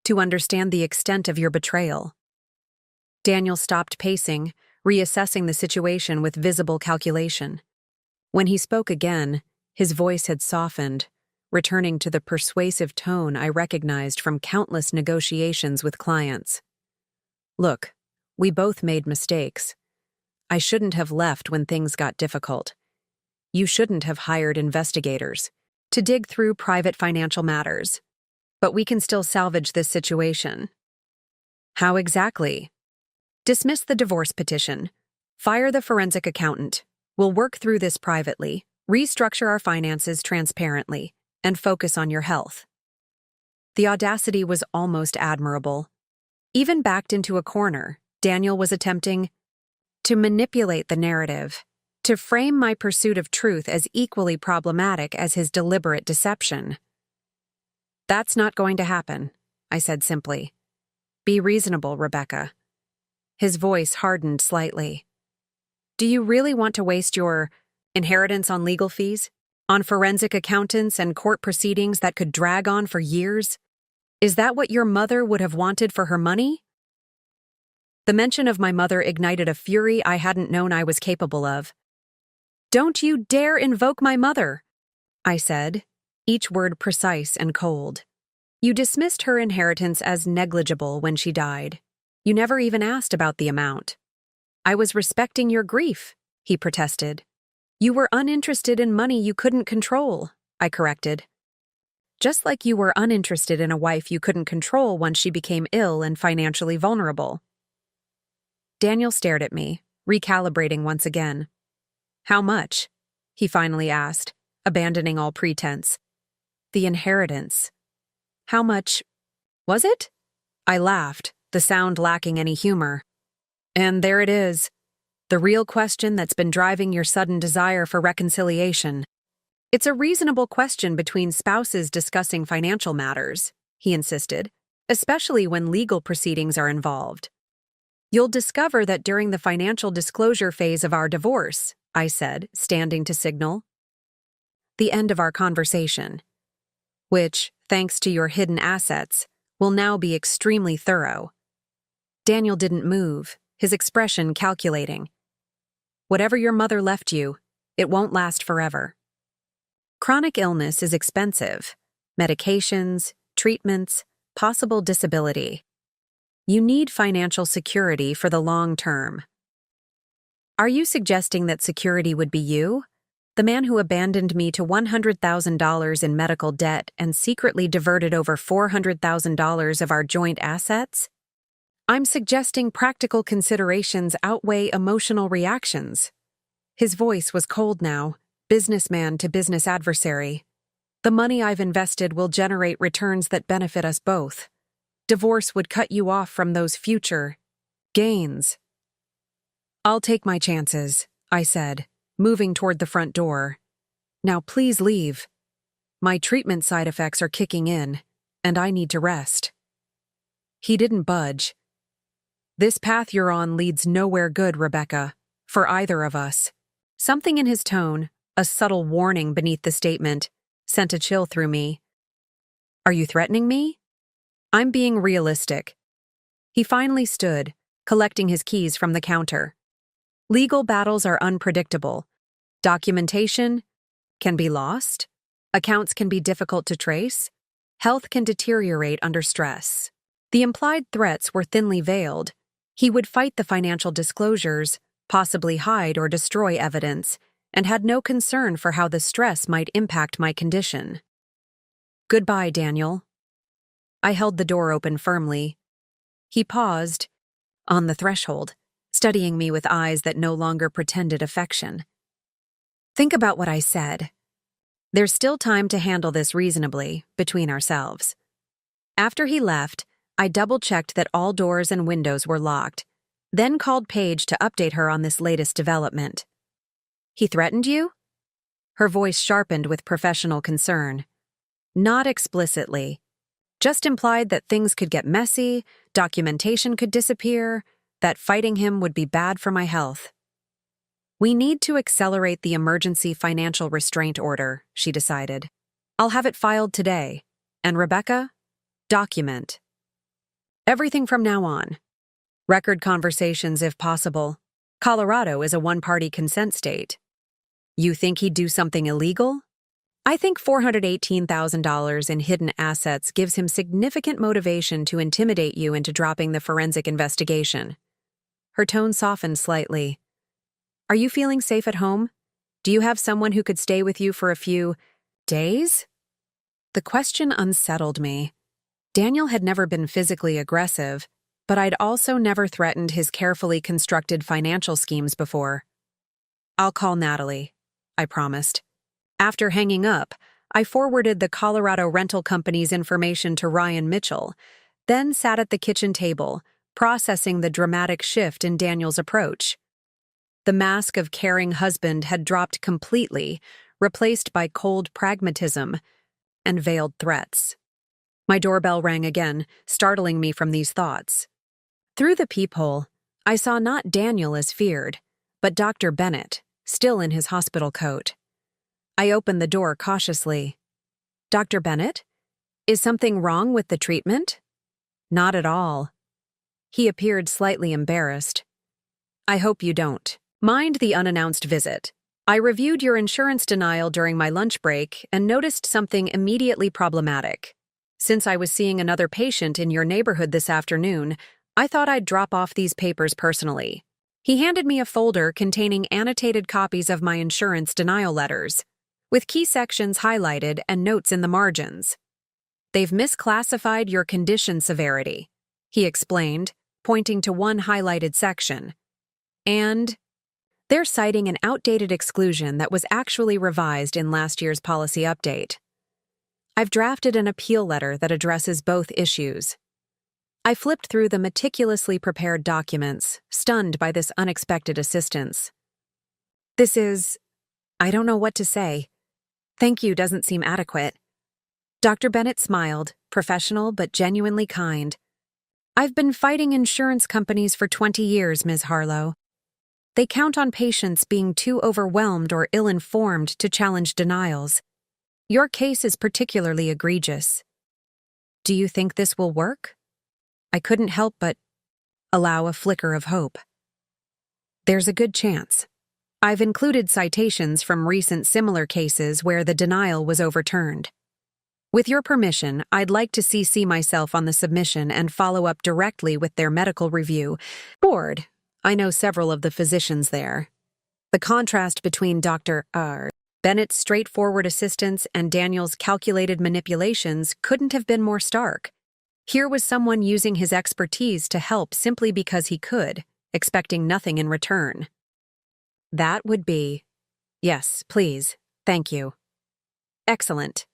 to understand the extent of your betrayal. Daniel stopped pacing, reassessing the situation with visible calculation. When he spoke again, his voice had softened, returning to the persuasive tone I recognized from countless negotiations with clients. Look, we both made mistakes. I shouldn't have left when things got difficult. You shouldn't have hired investigators to dig through private financial matters. But we can still salvage this situation. How exactly? Dismiss the divorce petition. Fire the forensic accountant. We'll work through this privately, restructure our finances transparently, and focus on your health. The audacity was almost admirable. Even backed into a corner, Daniel was attempting to manipulate the narrative, to frame my pursuit of truth as equally problematic as his deliberate deception. That's not going to happen, I said simply. Be reasonable, Rebecca. His voice hardened slightly. Do you really want to waste your inheritance on legal fees? On forensic accountants and court proceedings that could drag on for years? Is that what your mother would have wanted for her money? The mention of my mother ignited a fury I hadn't known I was capable of. Don't you dare invoke my mother, I said, each word precise and cold. You dismissed her inheritance as negligible when she died. You never even asked about the amount. I was respecting your grief, he protested. You were uninterested in money you couldn't control, I corrected. Just like you were uninterested in a wife you couldn't control once she became ill and financially vulnerable. Daniel stared at me, recalibrating once again. "How much?" he finally asked, abandoning all pretense. "The inheritance." "How much was it?" I laughed, the sound lacking any humor. "And there it is. The real question that's been driving your sudden desire for reconciliation. It's a reasonable question between spouses discussing financial matters," he insisted, "especially when legal proceedings are involved." "You'll discover that during the financial disclosure phase of our divorce," I said, standing to signal. "The end of our conversation, which, thanks to your hidden assets, will now be extremely thorough." Daniel didn't move, his expression calculating. "Whatever your mother left you, it won't last forever. Chronic illness is expensive. Medications, treatments, possible disability. You need financial security for the long term." "Are you suggesting that security would be you? The man who abandoned me to $100,000 in medical debt and secretly diverted over $400,000 of our joint assets?" "I'm suggesting practical considerations outweigh emotional reactions." His voice was cold now, businessman to business adversary. "The money I've invested will generate returns that benefit us both. Divorce would cut you off from those future gains." "I'll take my chances," I said, moving toward the front door. "Now please leave. My treatment side effects are kicking in, and I need to rest." He didn't budge. "This path you're on leads nowhere good, Rebecca, for either of us." Something in his tone, a subtle warning beneath the statement, sent a chill through me. "Are you threatening me?" "I'm being realistic." He finally stood, collecting his keys from the counter. "Legal battles are unpredictable. Documentation can be lost. Accounts can be difficult to trace. Health can deteriorate under stress." The implied threats were thinly veiled. He would fight the financial disclosures, possibly hide or destroy evidence, and had no concern for how the stress might impact my condition. "Goodbye, Daniel." I held the door open firmly. He paused, on the threshold, studying me with eyes that no longer pretended affection. "Think about what I said. There's still time to handle this reasonably, between ourselves." After he left, I double-checked that all doors and windows were locked, then called Paige to update her on this latest development. "He threatened you?" Her voice sharpened with professional concern. "Not explicitly. Just implied that things could get messy, documentation could disappear, that fighting him would be bad for my health." "We need to accelerate the emergency financial restraint order," she decided. "I'll have it filed today. And Rebecca, document everything from now on. Record conversations if possible. Colorado is a one-party consent state." "You think he'd do something illegal?" "I think $418,000 in hidden assets gives him significant motivation to intimidate you into dropping the forensic investigation." Her tone softened slightly. "Are you feeling safe at home? Do you have someone who could stay with you for a few days?" The question unsettled me. Daniel had never been physically aggressive, but I'd also never threatened his carefully constructed financial schemes before. "I'll call Natalie," I promised. After hanging up, I forwarded the Colorado rental company's information to Ryan Mitchell, then sat at the kitchen table, processing the dramatic shift in Daniel's approach. The mask of caring husband had dropped completely, replaced by cold pragmatism and veiled threats. My doorbell rang again, startling me from these thoughts. Through the peephole, I saw not Daniel as feared, but Dr. Bennett, still in his hospital coat. I opened the door cautiously. "Dr. Bennett? Is something wrong with the treatment?" "Not at all." He appeared slightly embarrassed. "I hope you don't mind the unannounced visit. I reviewed your insurance denial during my lunch break and noticed something immediately problematic. Since I was seeing another patient in your neighborhood this afternoon, I thought I'd drop off these papers personally." He handed me a folder containing annotated copies of my insurance denial letters, with key sections highlighted and notes in the margins. "They've misclassified your condition severity," he explained, pointing to one highlighted section. And they're citing an outdated exclusion that was actually revised in last year's policy update. I've drafted an appeal letter that addresses both issues. I flipped through the meticulously prepared documents, stunned by this unexpected assistance. I don't know what to say. Thank you doesn't seem adequate. Dr. Bennett smiled, professional but genuinely kind. I've been fighting insurance companies for 20 years, Ms. Harlow. They count on patients being too overwhelmed or ill-informed to challenge denials. Your case is particularly egregious. Do you think this will work? I couldn't help but allow a flicker of hope. There's a good chance. I've included citations from recent similar cases where the denial was overturned. With your permission, I'd like to CC myself on the submission and follow up directly with their medical review board. I know several of the physicians there. The contrast between Dr. Bennett's straightforward assistance and Daniel's calculated manipulations couldn't have been more stark. Here was someone using his expertise to help simply because he could, expecting nothing in return. That would be, yes, please, thank you. Excellent.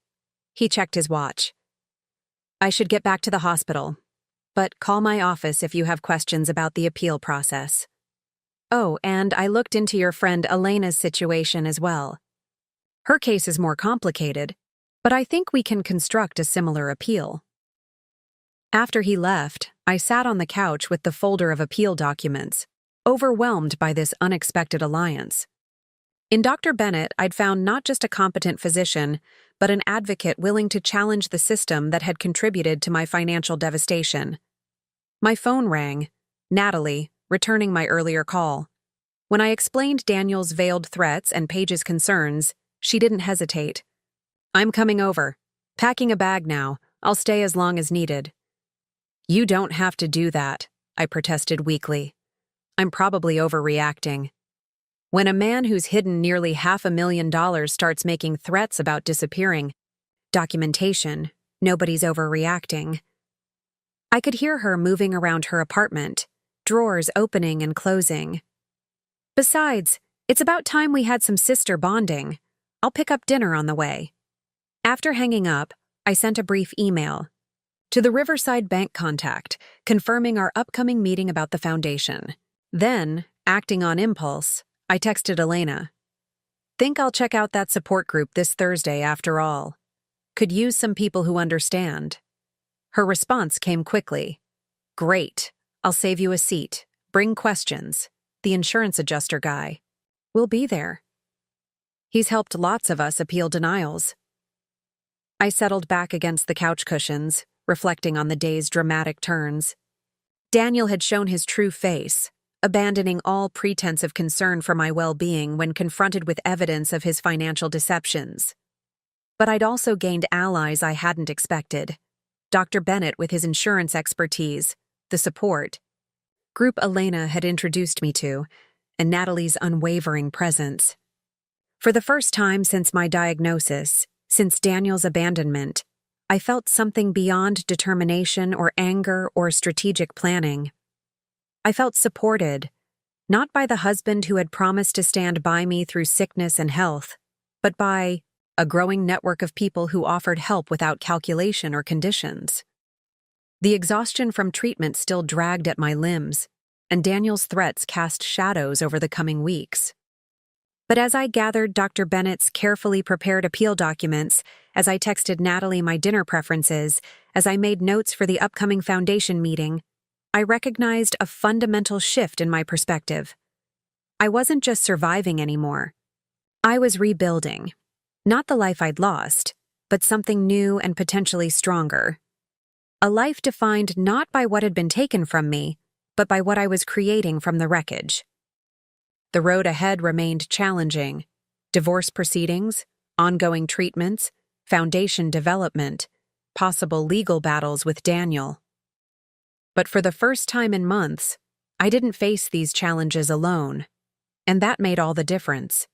He checked his watch. I should get back to the hospital, but call my office if you have questions about the appeal process. Oh, and I looked into your friend Elena's situation as well. Her case is more complicated, but I think we can construct a similar appeal. After he left, I sat on the couch with the folder of appeal documents, overwhelmed by this unexpected alliance. In Dr. Bennett, I'd found not just a competent physician, but an advocate willing to challenge the system that had contributed to my financial devastation. My phone rang, Natalie, returning my earlier call. When I explained Daniel's veiled threats and Paige's concerns, she didn't hesitate. I'm coming over. Packing a bag now. I'll stay as long as needed. You don't have to do that, I protested weakly. I'm probably overreacting. When a man who's hidden nearly $500,000 starts making threats about disappearing documentation, nobody's overreacting. I could hear her moving around her apartment, drawers opening and closing. Besides, it's about time we had some sister bonding. I'll pick up dinner on the way. After hanging up, I sent a brief email to the Riverside Bank contact, confirming our upcoming meeting about the foundation. Then, acting on impulse, I texted Elena. Think I'll check out that support group this Thursday after all. Could use some people who understand. Her response came quickly. Great. I'll save you a seat. Bring questions. The insurance adjuster guy. We'll be there. He's helped lots of us appeal denials. I settled back against the couch cushions, reflecting on the day's dramatic turns. Daniel had shown his true face, abandoning all pretense of concern for my well-being when confronted with evidence of his financial deceptions. But I'd also gained allies I hadn't expected. Dr. Bennett with his insurance expertise, the support group Elena had introduced me to, and Natalie's unwavering presence. For the first time since my diagnosis, since Daniel's abandonment, I felt something beyond determination or anger or strategic planning. I felt supported, not by the husband who had promised to stand by me through sickness and health, but by a growing network of people who offered help without calculation or conditions. The exhaustion from treatment still dragged at my limbs, and Daniel's threats cast shadows over the coming weeks. But as I gathered Dr. Bennett's carefully prepared appeal documents, as I texted Natalie my dinner preferences, as I made notes for the upcoming foundation meeting, I recognized a fundamental shift in my perspective. I wasn't just surviving anymore. I was rebuilding. Not the life I'd lost, but something new and potentially stronger. A life defined not by what had been taken from me, but by what I was creating from the wreckage. The road ahead remained challenging. Divorce proceedings, ongoing treatments, foundation development, possible legal battles with Daniel. But for the first time in months, I didn't face these challenges alone, and that made all the difference.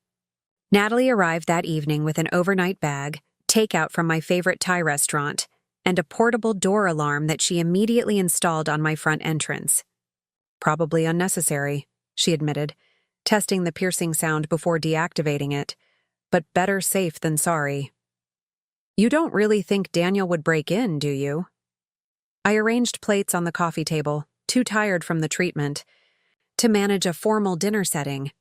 Natalie arrived that evening with an overnight bag, takeout from my favorite Thai restaurant, and a portable door alarm that she immediately installed on my front entrance. Probably unnecessary. she admitted, testing the piercing sound before deactivating it, but better safe than sorry. You don't really think Daniel would break in, do you? I arranged plates on the coffee table, too tired from the treatment, to manage a formal dinner setting.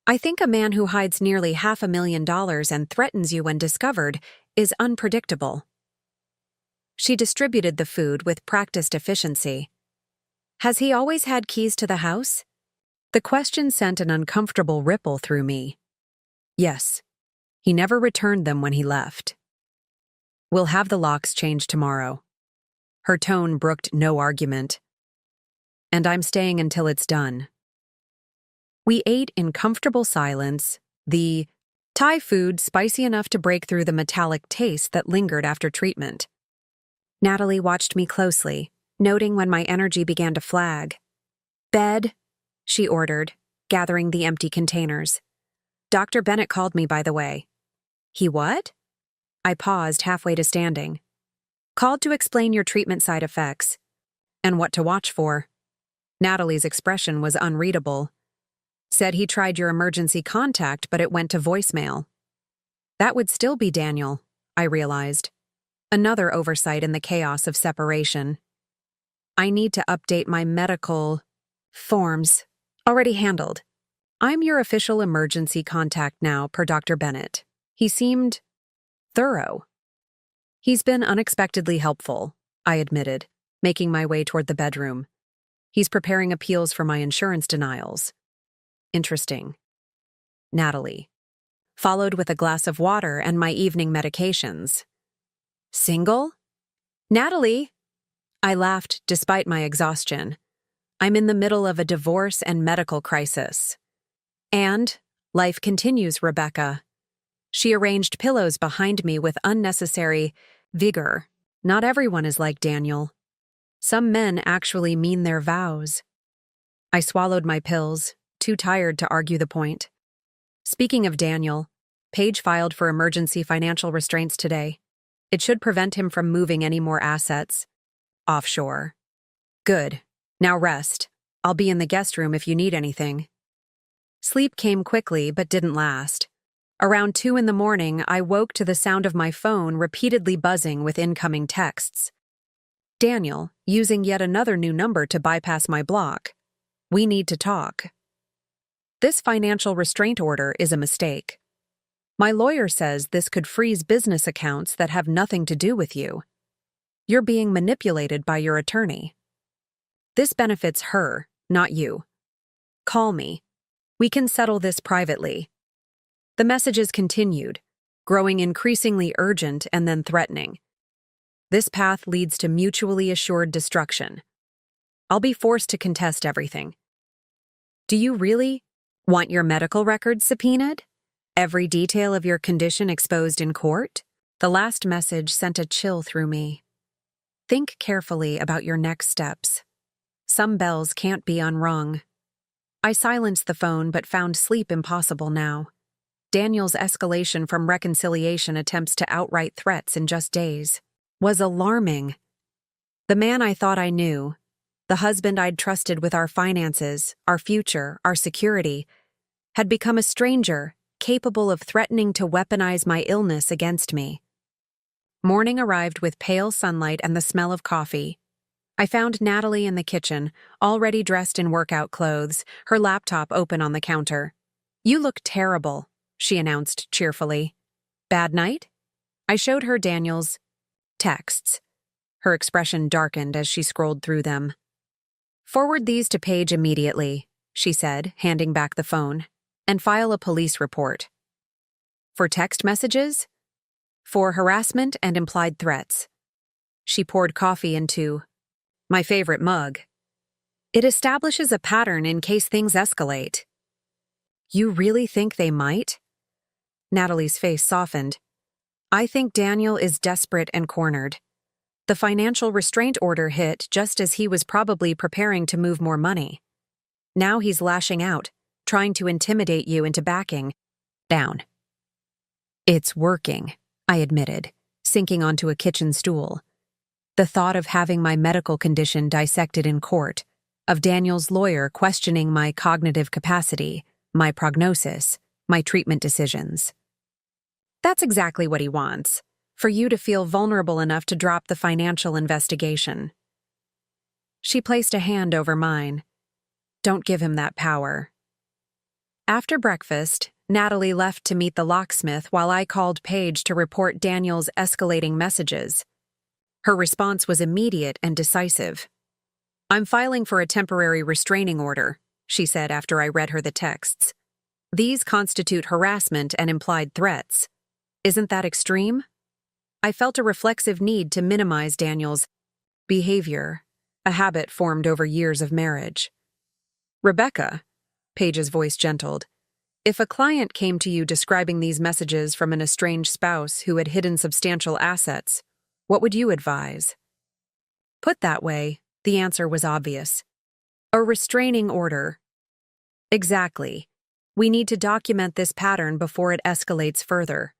I think a man who hides nearly $500,000 and threatens you when discovered is unpredictable. She distributed the food with practiced efficiency. Has he always had keys to the house? The question sent an uncomfortable ripple through me. Yes. He never returned them when he left. We'll have the locks changed tomorrow. Her tone brooked no argument. And I'm staying until it's done. We ate in comfortable silence, the Thai food spicy enough to break through the metallic taste that lingered after treatment. Natalie watched me closely, noting when my energy began to flag. Bed, she ordered, gathering the empty containers. Dr. Bennett called me, by the way. He what? I paused halfway to standing. Called to explain your treatment side effects. And what to watch for. Natalie's expression was unreadable. Said he tried your emergency contact, but it went to voicemail. That would still be Daniel, I realized. Another oversight in the chaos of separation. I need to update my medical forms. Already handled. I'm your official emergency contact now, per Dr. Bennett. He seemed thorough. He's been unexpectedly helpful, I admitted, making my way toward the bedroom. He's preparing appeals for my insurance denials. Interesting. Natalie. Followed with a glass of water and my evening medications. Single? Natalie! I laughed despite my exhaustion. I'm in the middle of a divorce and medical crisis. And life continues, Rebecca. She arranged pillows behind me with unnecessary vigor. Not everyone is like Daniel. Some men actually mean their vows. I swallowed my pills, too tired to argue the point. Speaking of Daniel, Paige filed for emergency financial restraints today. It should prevent him from moving any more assets. Offshore. Good. Now rest. I'll be in the guest room if you need anything. Sleep came quickly but didn't last. Around 2 a.m, I woke to the sound of my phone repeatedly buzzing with incoming texts. Daniel, using yet another new number to bypass my block. We need to talk. This financial restraint order is a mistake. My lawyer says this could freeze business accounts that have nothing to do with you. You're being manipulated by your attorney. This benefits her, not you. Call me. We can settle this privately. The messages continued, growing increasingly urgent and then threatening. This path leads to mutually assured destruction. I'll be forced to contest everything. Do you really want your medical records subpoenaed? Every detail of your condition exposed in court? The last message sent a chill through me. Think carefully about your next steps. Some bells can't be unrung. I silenced the phone but found sleep impossible now. Daniel's escalation from reconciliation attempts to outright threats in just days was alarming. The man I thought I knew, the husband I'd trusted with our finances, our future, our security, had become a stranger capable of threatening to weaponize my illness against me. Morning arrived with pale sunlight and the smell of coffee. I found Natalie in the kitchen, already dressed in workout clothes, her laptop open on the counter. You look terrible, she announced cheerfully. Bad night? I showed her Daniel's texts. Her expression darkened as she scrolled through them. Forward these to Paige immediately, she said, handing back the phone, and file a police report. For text messages? For harassment and implied threats. She poured coffee into my favorite mug. It establishes a pattern in case things escalate. You really think they might? Natalie's face softened. I think Daniel is desperate and cornered. The financial restraint order hit just as he was probably preparing to move more money. Now he's lashing out, trying to intimidate you into backing down. It's working, I admitted, sinking onto a kitchen stool. The thought of having my medical condition dissected in court of Daniel's lawyer questioning my cognitive capacity, my prognosis, my treatment decisions. That's exactly what he wants, for you to feel vulnerable enough to drop the financial investigation. She placed a hand over mine. Don't give him that power. After breakfast, Natalie left to meet the locksmith while I called Paige to report Daniel's escalating messages. Her response was immediate and decisive. I'm filing for a temporary restraining order, she said after I read her the texts. These constitute harassment and implied threats. Isn't that extreme? I felt a reflexive need to minimize Daniel's behavior, a habit formed over years of marriage. Rebecca, Paige's voice gentled, if a client came to you describing these messages from an estranged spouse who had hidden substantial assets, what would you advise? Put that way, the answer was obvious. A restraining order. Exactly. We need to document this pattern before it escalates further.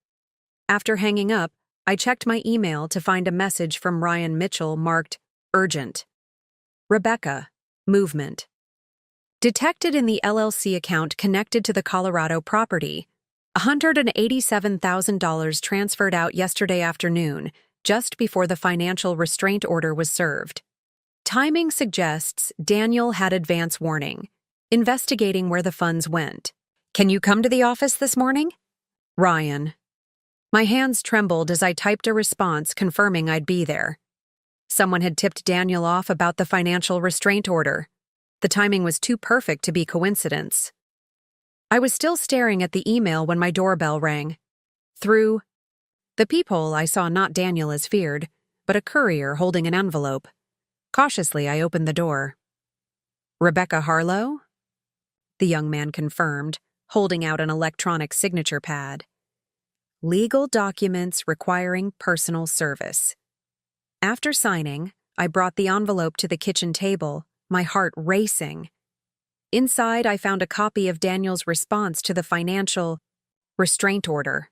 After hanging up, I checked my email to find a message from Ryan Mitchell marked urgent. Rebecca, movement. Detected in the LLC account connected to the Colorado property. $187,000 transferred out yesterday afternoon, just before the financial restraint order was served. Timing suggests Daniel had advance warning, investigating where the funds went. Can you come to the office this morning? Ryan. My hands trembled as I typed a response confirming I'd be there. Someone had tipped Daniel off about the financial restraint order. The timing was too perfect to be coincidence. I was still staring at the email when my doorbell rang. Through the peephole, I saw not Daniel as feared, but a courier holding an envelope. Cautiously, I opened the door. Rebecca Harlow? The young man confirmed, holding out an electronic signature pad. Legal documents requiring personal service. After signing, I brought the envelope to the kitchen table, my heart racing. Inside, I found a copy of Daniel's response to the financial restraint order,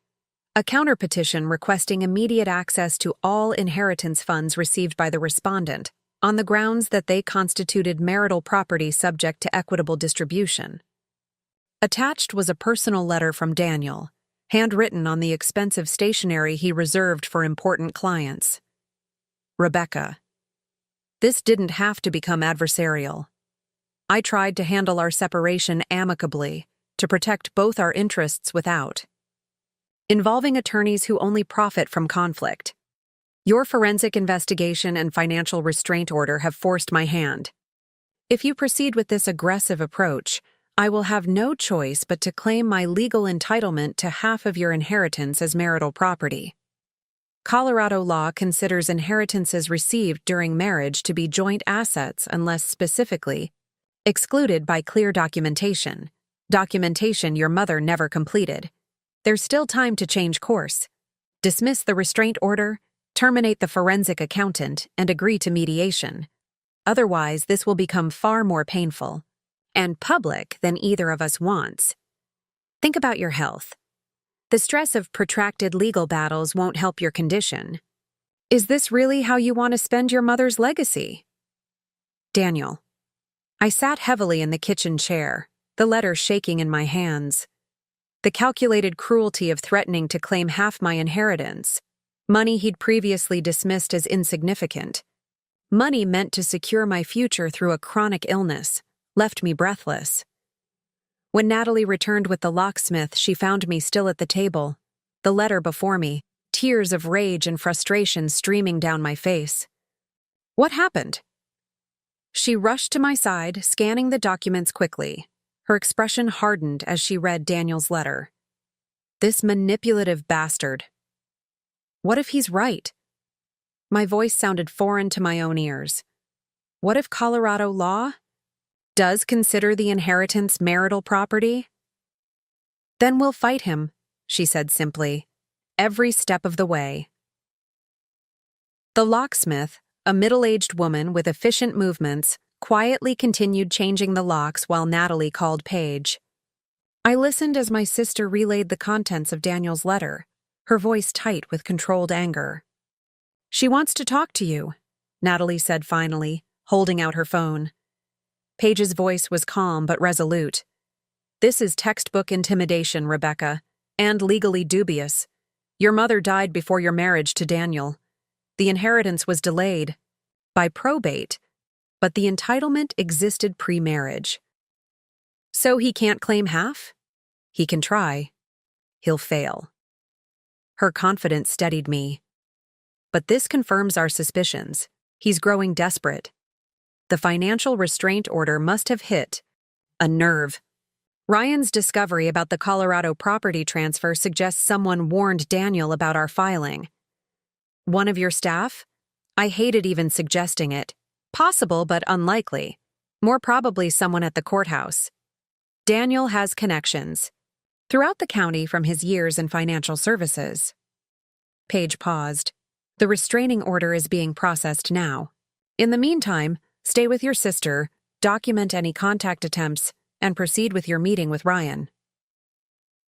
a counterpetition requesting immediate access to all inheritance funds received by the respondent, on the grounds that they constituted marital property subject to equitable distribution. Attached was a personal letter from Daniel, handwritten on the expensive stationery he reserved for important clients. Rebecca. This didn't have to become adversarial. I tried to handle our separation amicably, to protect both our interests without involving attorneys who only profit from conflict. Your forensic investigation and financial restraint order have forced my hand. If you proceed with this aggressive approach, I will have no choice but to claim my legal entitlement to half of your inheritance as marital property. Colorado law considers inheritances received during marriage to be joint assets unless specifically excluded by clear documentation your mother never completed. There's still time to change course. Dismiss the restraint order, terminate the forensic accountant, and agree to mediation. Otherwise, this will become far more painful and public than either of us wants. Think about your health. The stress of protracted legal battles won't help your condition. Is this really how you want to spend your mother's legacy? Daniel. I sat heavily in the kitchen chair, the letter shaking in my hands. The calculated cruelty of threatening to claim half my inheritance, money he'd previously dismissed as insignificant, money meant to secure my future through a chronic illness, left me breathless. When Natalie returned with the locksmith, she found me still at the table, the letter before me, tears of rage and frustration streaming down my face. What happened? She rushed to my side, scanning the documents quickly. Her expression hardened as she read Daniel's letter. This manipulative bastard. What if he's right? My voice sounded foreign to my own ears. What if Colorado law does consider the inheritance marital property? Then we'll fight him, she said simply, every step of the way. The locksmith, a middle-aged woman with efficient movements, quietly continued changing the locks while Natalie called Paige. I listened as my sister relayed the contents of Daniel's letter, her voice tight with controlled anger. She wants to talk to you, Natalie said finally, holding out her phone. Paige's voice was calm but resolute. "This is textbook intimidation, Rebecca, and legally dubious. Your mother died before your marriage to Daniel. The inheritance was delayed by probate, but the entitlement existed pre-marriage. So he can't claim half? He can try. He'll fail." Her confidence steadied me. "But this confirms our suspicions. He's growing desperate. The financial restraint order must have hit a nerve. Ryan's discovery about the Colorado property transfer suggests someone warned Daniel about our filing. One of your staff? I hated even suggesting it. Possible, but unlikely. More probably someone at the courthouse. Daniel has connections throughout the county from his years in financial services." Paige paused. "The restraining order is being processed now. In the meantime, stay with your sister, document any contact attempts, and proceed with your meeting with Ryan."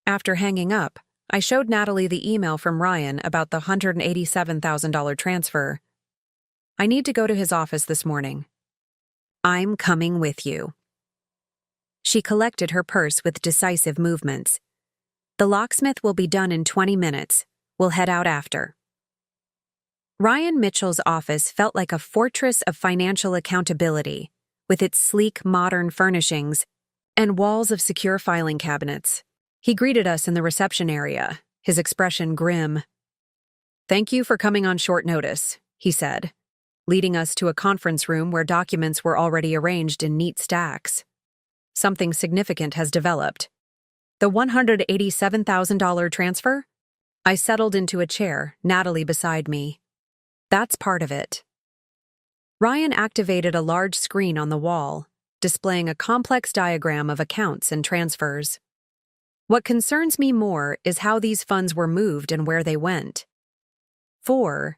After hanging up, I showed Natalie the email from Ryan about the $187,000 transfer. "I need to go to his office this morning." "I'm coming with you." She collected her purse with decisive movements. "The locksmith will be done in 20 minutes. We'll head out after." Ryan Mitchell's office felt like a fortress of financial accountability, with its sleek, modern furnishings and walls of secure filing cabinets. He greeted us in the reception area, his expression grim. "Thank you for coming on short notice," he said, leading us to a conference room where documents were already arranged in neat stacks. "Something significant has developed. The $187,000 transfer?" I settled into a chair, Natalie beside me. "That's part of it." Ryan activated a large screen on the wall, displaying a complex diagram of accounts and transfers. "What concerns me more is how these funds were moved and where they went." For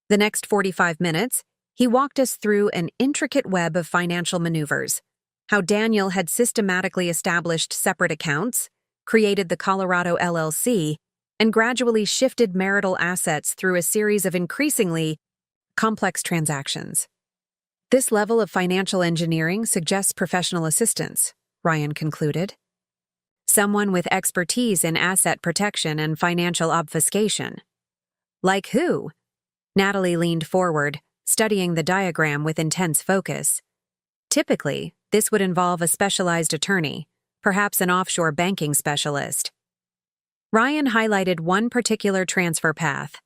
the next 45 minutes, he walked us through an intricate web of financial maneuvers, how Daniel had systematically established separate accounts, created the Colorado LLC, and gradually shifted marital assets through a series of increasingly complex transactions. "This level of financial engineering suggests professional assistance," Ryan concluded. "Someone with expertise in asset protection and financial obfuscation." "Like who?" Natalie leaned forward, studying the diagram with intense focus. "Typically, this would involve a specialized attorney, perhaps an offshore banking specialist." Ryan highlighted one particular transfer path.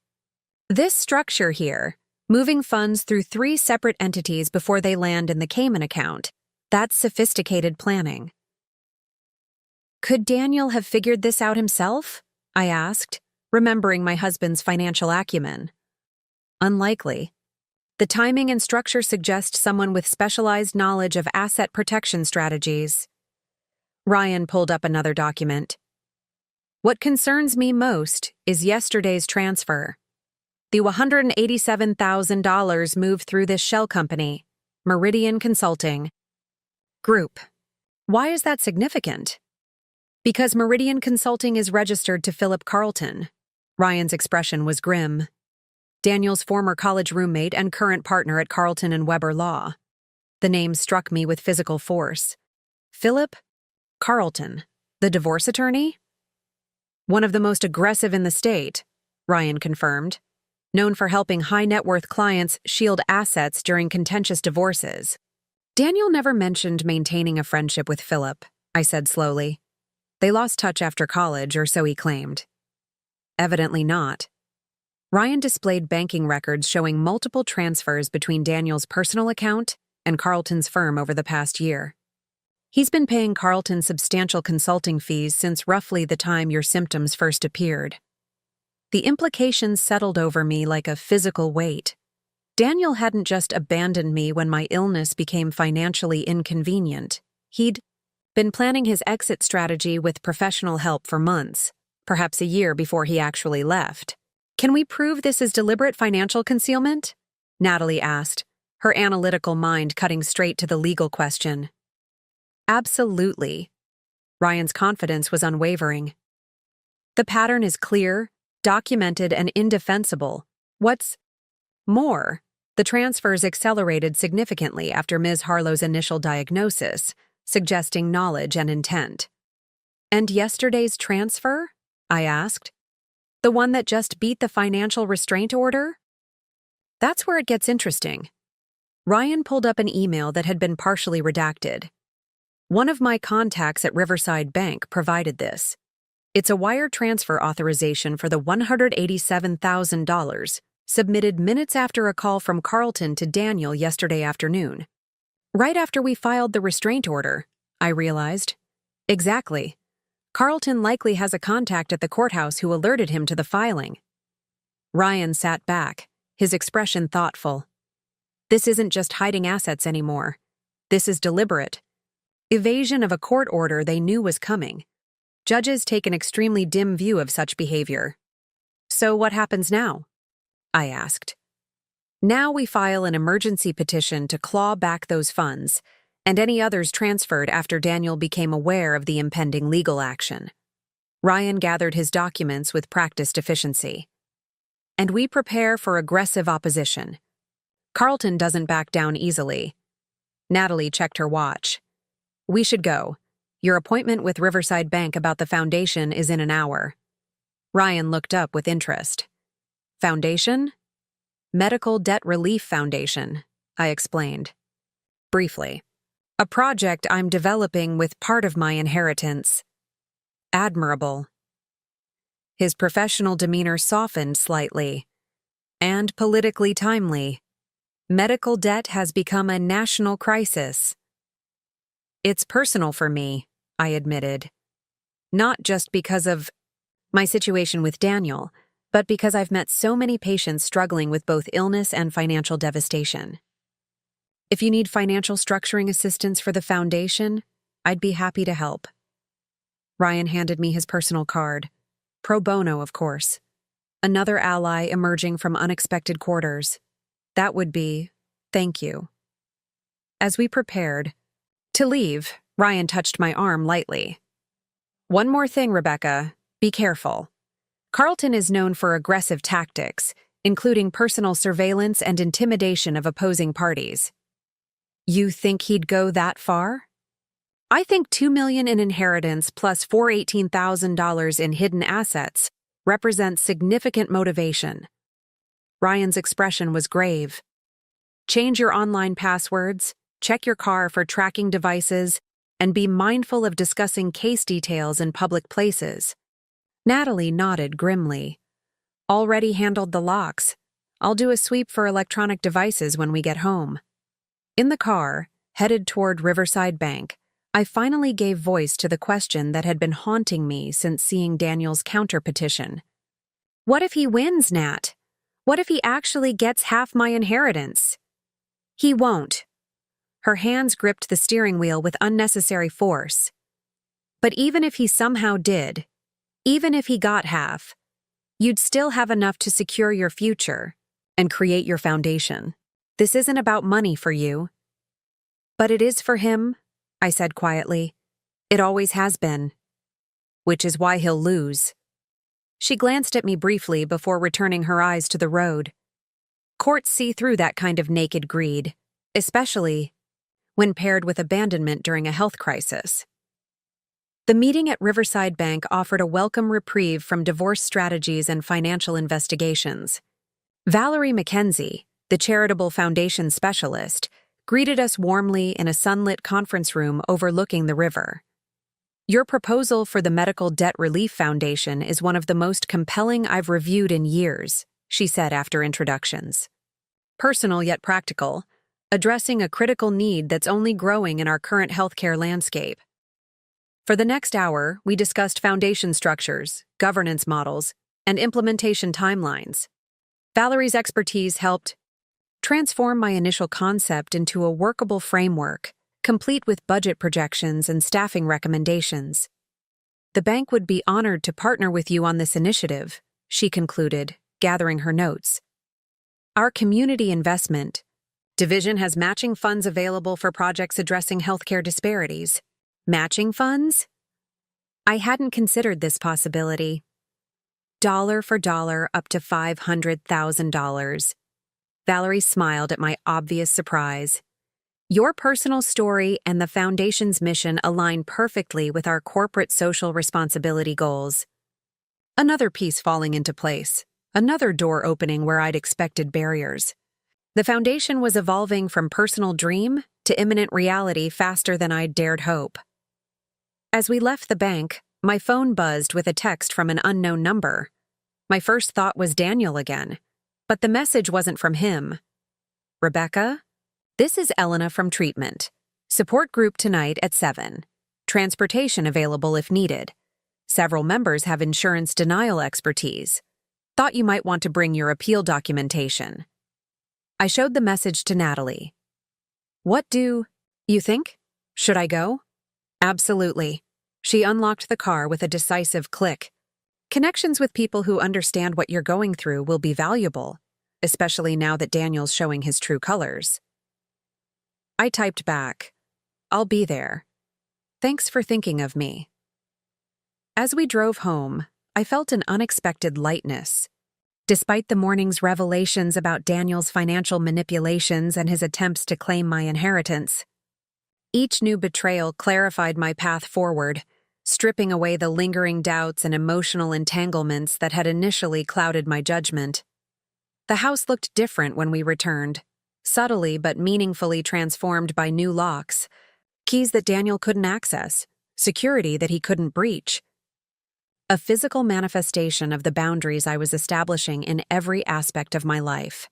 "This structure here, moving funds through 3 separate entities before they land in the Cayman account, that's sophisticated planning." "Could Daniel have figured this out himself?" I asked, remembering my husband's financial acumen. "Unlikely. The timing and structure suggest someone with specialized knowledge of asset protection strategies." Ryan pulled up another document. "What concerns me most is yesterday's transfer. The $187,000 moved through this shell company, Meridian Consulting Group. Why is that significant?" "Because Meridian Consulting is registered to Philip Carlton." Ryan's expression was grim. "Daniel's former college roommate and current partner at Carlton and Weber Law." The name struck me with physical force. "Philip Carlton, the divorce attorney?" "One of the most aggressive in the state," Ryan confirmed, "known for helping high-net-worth clients shield assets during contentious divorces." "Daniel never mentioned maintaining a friendship with Philip," I said slowly. "They lost touch after college, or so he claimed." "Evidently not." Ryan displayed banking records showing multiple transfers between Daniel's personal account and Carlton's firm over the past year. "He's been paying Carlton substantial consulting fees since roughly the time your symptoms first appeared." The implications settled over me like a physical weight. Daniel hadn't just abandoned me when my illness became financially inconvenient. He'd been planning his exit strategy with professional help for months, perhaps a year before he actually left. "Can we prove this is deliberate financial concealment?" Natalie asked, her analytical mind cutting straight to the legal question. "Absolutely." Ryan's confidence was unwavering. "The pattern is clear, documented, and indefensible. What's more, the The transfers accelerated significantly after Ms. Harlow's initial diagnosis, suggesting knowledge and intent. "And yesterday's transfer?" I asked. "The one that just beat the financial restraint order?" That's where it gets interesting. Ryan pulled up an email that had been partially redacted. One of my contacts at Riverside Bank provided this. It's a wire transfer authorization for the $187,000, submitted minutes after a call from Carlton to Daniel yesterday afternoon. Right after we filed the restraint order, I realized. Exactly. Carlton likely has a contact at the courthouse who alerted him to the filing. Ryan sat back, his expression thoughtful. This isn't just hiding assets anymore. This is deliberate. Evasion of a court order they knew was coming. Judges take an extremely dim view of such behavior. "So what happens now?" I asked. "Now we file an emergency petition to claw back those funds, and any others transferred after Daniel became aware of the impending legal action." Ryan gathered his documents with practiced efficiency. "And we prepare for aggressive opposition. Carlton doesn't back down easily." Natalie checked her watch. "We should go. Your appointment with Riverside Bank about the foundation is in an hour." Ryan looked up with interest. "Foundation?" "Medical Debt Relief Foundation," I explained. Briefly. "A project I'm developing with part of my inheritance." "Admirable." His professional demeanor softened slightly. "And politically timely. Medical debt has become a national crisis." "It's personal for me," I admitted. "Not just because of my situation with Daniel, but because I've met so many patients struggling with both illness and financial devastation. If you need financial structuring assistance for the foundation, I'd be happy to help." Ryan handed me his personal card. Pro bono, of course. Another ally emerging from unexpected quarters. That would be, thank you. As we prepared to leave, Ryan touched my arm lightly. "One more thing, Rebecca. Be careful. Carlton is known for aggressive tactics, including personal surveillance and intimidation of opposing parties." "You think he'd go that far?" "I think $2 million in inheritance plus $418,000 in hidden assets represents significant motivation." Ryan's expression was grave. "Change your online passwords, check your car for tracking devices, and be mindful of discussing case details in public places." Natalie nodded grimly. "Already handled the locks. I'll do a sweep for electronic devices when we get home." In the car, headed toward Riverside Bank, I finally gave voice to the question that had been haunting me since seeing Daniel's counterpetition. "What if he wins, Nat? What if he actually gets half my inheritance?" "He won't." Her hands gripped the steering wheel with unnecessary force. "But even if he somehow did, even if he got half, you'd still have enough to secure your future and create your foundation. This isn't about money for you." "But it is for him," I said quietly. "It always has been." "Which is why he'll lose." She glanced at me briefly before returning her eyes to the road. Courts see through that kind of naked greed, especially when paired with abandonment during a health crisis. The meeting at Riverside Bank offered a welcome reprieve from divorce strategies and financial investigations. Valerie McKenzie, the charitable foundation specialist, greeted us warmly in a sunlit conference room overlooking the river. "Your proposal for the Medical Debt Relief Foundation is one of the most compelling I've reviewed in years," she said after introductions. "Personal yet practical, addressing a critical need that's only growing in our current healthcare landscape." For the next hour, we discussed foundation structures, governance models, and implementation timelines. Valerie's expertise helped transform my initial concept into a workable framework, complete with budget projections and staffing recommendations. "The bank would be honored to partner with you on this initiative," she concluded, gathering her notes. "Our community investment division has matching funds available for projects addressing healthcare disparities." "Matching funds?" I hadn't considered this possibility. "Dollar for dollar up to $500,000. Valerie smiled at my obvious surprise. Your personal story and the Foundation's mission align perfectly with our corporate social responsibility goals. Another piece falling into place. Another door opening where I'd expected barriers. The Foundation was evolving from personal dream to imminent reality faster than I'd dared hope. As we left the bank, my phone buzzed with a text from an unknown number. My first thought was Daniel again, but the message wasn't from him. Rebecca? This is Elena from treatment. Support group tonight at 7. Transportation available if needed. Several members have insurance denial expertise. Thought you might want to bring your appeal documentation. I showed the message to Natalie. What do you think? Should I go? Absolutely. She unlocked the car with a decisive click. Connections with people who understand what you're going through will be valuable, especially now that Daniel's showing his true colors. I typed back, I'll be there. Thanks for thinking of me. As we drove home, I felt an unexpected lightness. Despite the morning's revelations about Daniel's financial manipulations and his attempts to claim my inheritance, each new betrayal clarified my path forward, stripping away the lingering doubts and emotional entanglements that had initially clouded my judgment. The house looked different when we returned, subtly but meaningfully transformed by new locks, keys that Daniel couldn't access, security that he couldn't breach. A physical manifestation of the boundaries I was establishing in every aspect of my life.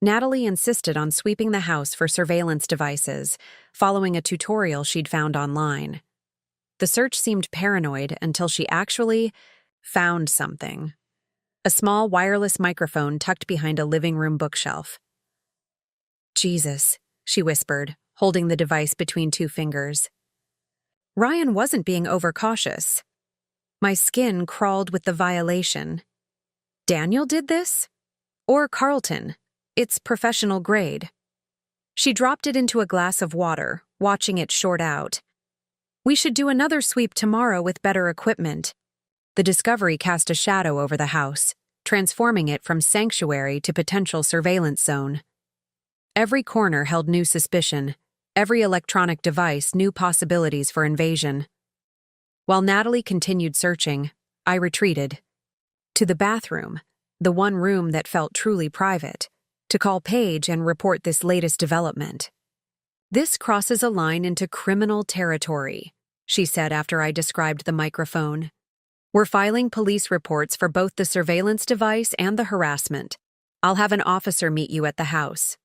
Natalie insisted on sweeping the house for surveillance devices, following a tutorial she'd found online. The search seemed paranoid until she actually found something. A small wireless microphone tucked behind a living room bookshelf. Jesus, she whispered, holding the device between two fingers. Ryan wasn't being overcautious. My skin crawled with the violation. Daniel did this? Or Carlton? It's professional grade. She dropped it into a glass of water, watching it short out. We should do another sweep tomorrow with better equipment. The discovery cast a shadow over the house, transforming it from sanctuary to potential surveillance zone. Every corner held new suspicion, every electronic device new possibilities for invasion. While Natalie continued searching, I retreated. To the bathroom, the one room that felt truly private, to call Paige and report this latest development. This crosses a line into criminal territory, she said after I described the microphone. We're filing police reports for both the surveillance device and the harassment. I'll have an officer meet you at the house.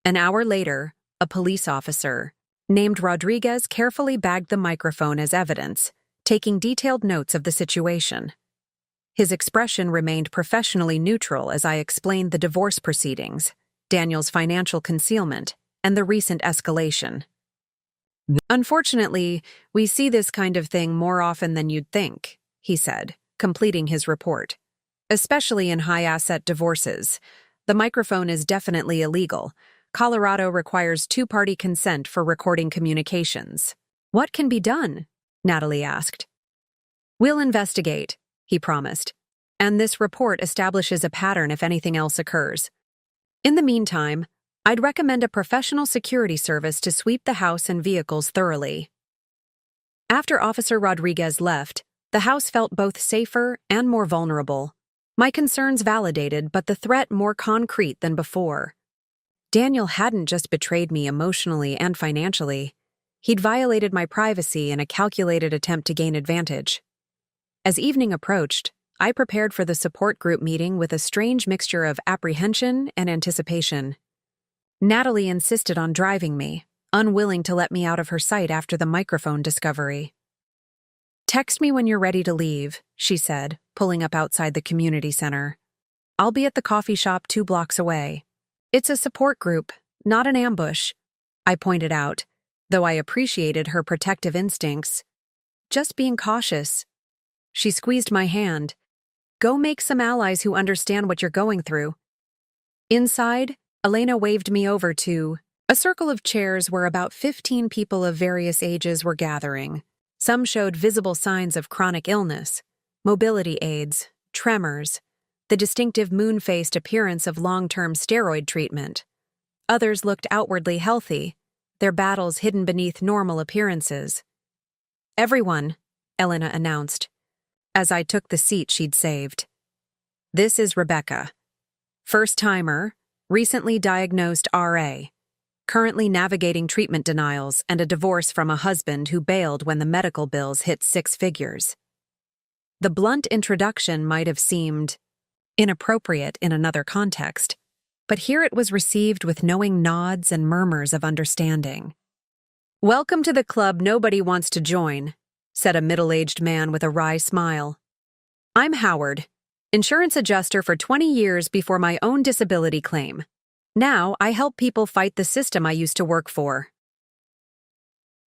An hour later, a police officer, named Rodriguez, carefully bagged the microphone as evidence, taking detailed notes of the situation. His expression remained professionally neutral as I explained the divorce proceedings, Daniel's financial concealment, and the recent escalation. Unfortunately, we see this kind of thing more often than you'd think, he said, completing his report. Especially in high-asset divorces. The microphone is definitely illegal. Colorado requires two-party consent for recording communications. What can be done? Natalie asked. We'll investigate, he promised. And this report establishes a pattern if anything else occurs. In the meantime, I'd recommend a professional security service to sweep the house and vehicles thoroughly. After Officer Rodriguez left, the house felt both safer and more vulnerable. My concerns validated, but the threat more concrete than before. Daniel hadn't just betrayed me emotionally and financially. He'd violated my privacy in a calculated attempt to gain advantage. As evening approached, I prepared for the support group meeting with a strange mixture of apprehension and anticipation. Natalie insisted on driving me, unwilling to let me out of her sight after the microphone discovery. Text me when you're ready to leave, she said, pulling up outside the community center. I'll be at the coffee shop 2 blocks away. It's a support group, not an ambush, I pointed out, though I appreciated her protective instincts. Just being cautious. She squeezed my hand. Go make some allies who understand what you're going through. Inside, Elena waved me over to a circle of chairs where about 15 people of various ages were gathering. Some showed visible signs of chronic illness, mobility aids, tremors. the distinctive moon-faced appearance of long-term steroid treatment. Others looked outwardly healthy, their battles hidden beneath normal appearances. "Everyone," Elena announced, as I took the seat she'd saved. "This is Rebecca. First-timer, recently diagnosed RA, currently navigating treatment denials and a divorce from a husband who bailed when the medical bills hit 6 figures." The blunt introduction might have seemed inappropriate in another context, but here it was received with knowing nods and murmurs of understanding. "Welcome to the club nobody wants to join," said a middle-aged man with a wry smile. "I'm Howard, insurance adjuster for 20 years before my own disability claim. Now I help people fight the system I used to work for."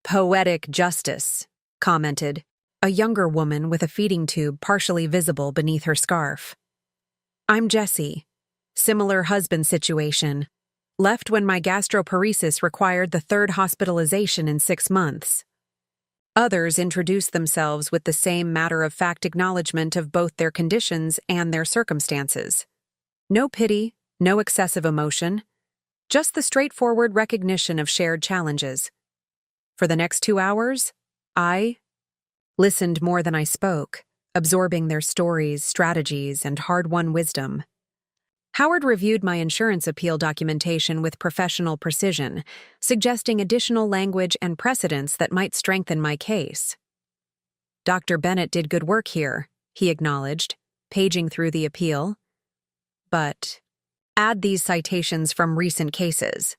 "Poetic justice," commented a younger woman with a feeding tube partially visible beneath her scarf. "I'm Jessie. Similar husband situation. Left when my gastroparesis required the 3rd hospitalization in 6 months." Others introduced themselves with the same matter-of-fact acknowledgement of both their conditions and their circumstances. No pity, no excessive emotion, just the straightforward recognition of shared challenges. For the next 2 hours, I listened more than I spoke, absorbing their stories, strategies, and hard-won wisdom. Howard reviewed my insurance appeal documentation with professional precision, suggesting additional language and precedents that might strengthen my case. "Dr. Bennett did good work here," he acknowledged, paging through the appeal. "But add these citations from recent cases.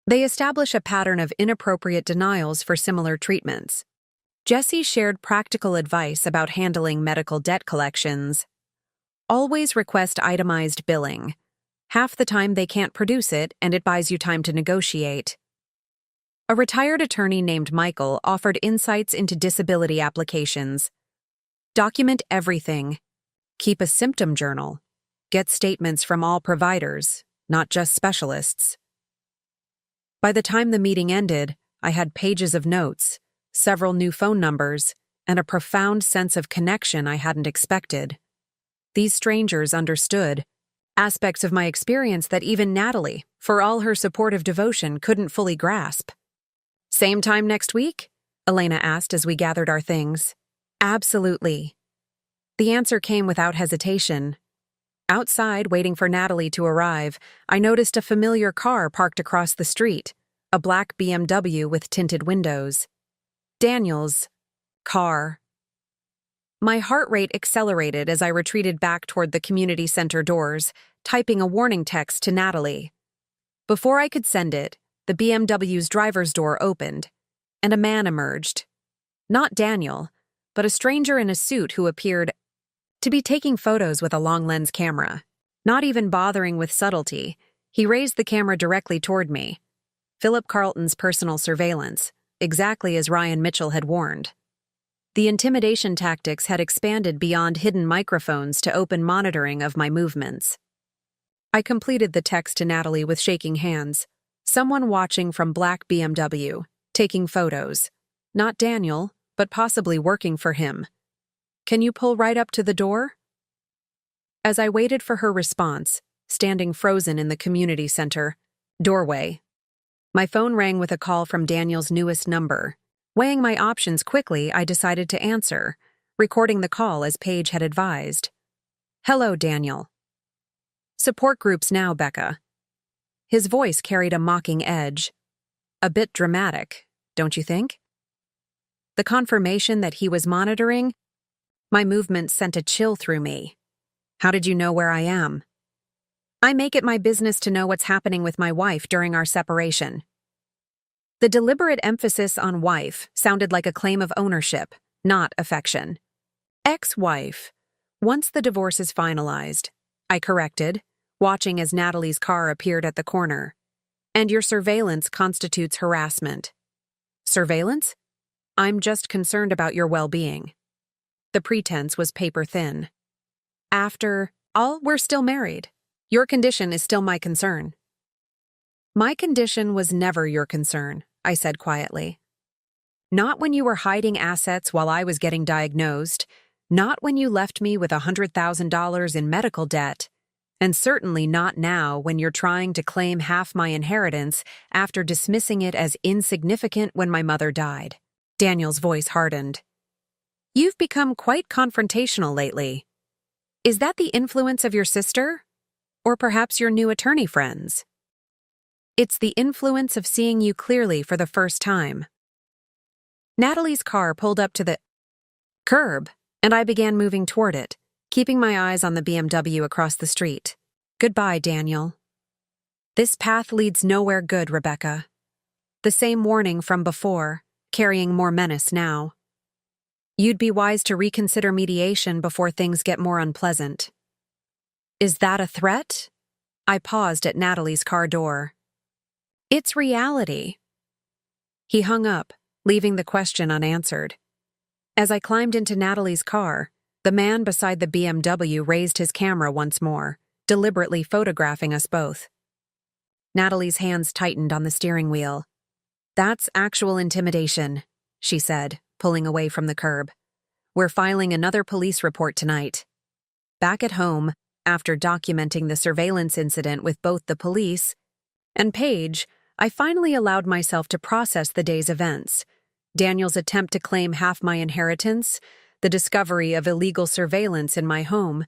They establish a pattern of inappropriate denials for similar treatments." Jessie shared practical advice about handling medical debt collections. "Always request itemized billing. Half the time they can't produce it, and it buys you time to negotiate." A retired attorney named Michael offered insights into disability applications. "Document everything. Keep a symptom journal. Get statements from all providers, not just specialists." By the time the meeting ended, I had pages of notes, several new phone numbers, and a profound sense of connection I hadn't expected. These strangers understood aspects of my experience that even Natalie, for all her supportive devotion, couldn't fully grasp. "Same time next week?" Elena asked as we gathered our things. "Absolutely." The answer came without hesitation. Outside, waiting for Natalie to arrive, I noticed a familiar car parked across the street, a black BMW with tinted windows. Daniel's car. My heart rate accelerated as I retreated back toward the community center doors, typing a warning text to Natalie. Before I could send it, the BMW's driver's door opened, and a man emerged. Not Daniel, but a stranger in a suit who appeared to be taking photos with a long-lens camera. Not even bothering with subtlety, he raised the camera directly toward me. Philip Carlton's personal surveillance, exactly as Ryan Mitchell had warned. The intimidation tactics had expanded beyond hidden microphones to open monitoring of my movements. I completed the text to Natalie with shaking hands. Someone watching from black BMW, taking photos. Not Daniel, but possibly working for him. "Can you pull right up to the door?" As I waited for her response, standing frozen in the community center doorway, my phone rang with a call from Daniel's newest number. Weighing my options quickly, I decided to answer, recording the call as Paige had advised. "Hello, Daniel." "Support groups now, Becca." His voice carried a mocking edge. A bit dramatic, don't you think? The confirmation that he was monitoring, my movements sent a chill through me. "How did you know where I am?" "I make it my business to know what's happening with my wife during our separation." The deliberate emphasis on wife sounded like a claim of ownership, not affection. "Ex-wife. Once the divorce is finalized," I corrected, watching as Natalie's car appeared at the corner. "And your surveillance constitutes harassment." "Surveillance? I'm just concerned about your well-being." The pretense was paper-thin. "After all, we're still married. Your condition is still my concern." "My condition was never your concern," I said quietly. "Not when you were hiding assets while I was getting diagnosed. Not when you left me with $100,000 in medical debt, and certainly not now when you're trying to claim half my inheritance after dismissing it as insignificant when my mother died. Daniel's voice hardened. You've become quite confrontational lately. Is that the influence of your sister? Or perhaps your new attorney friends? It's the influence of seeing you clearly for the first time. Natalie's car pulled up to the curb, and I began moving toward it, keeping my eyes on the BMW across the street. Goodbye, Daniel. This path leads nowhere good, Rebecca. The same warning from before, carrying more menace now. You'd be wise to reconsider mediation before things get more unpleasant. Is that a threat? I paused at Natalie's car door. It's reality. He hung up, leaving the question unanswered. As I climbed into Natalie's car, the man beside the BMW raised his camera once more, deliberately photographing us both. Natalie's hands tightened on the steering wheel. That's actual intimidation, she said, pulling away from the curb. We're filing another police report tonight. Back at home, after documenting the surveillance incident with both the police and Paige, I finally allowed myself to process the day's events. Daniel's attempt to claim half my inheritance, the discovery of illegal surveillance in my home,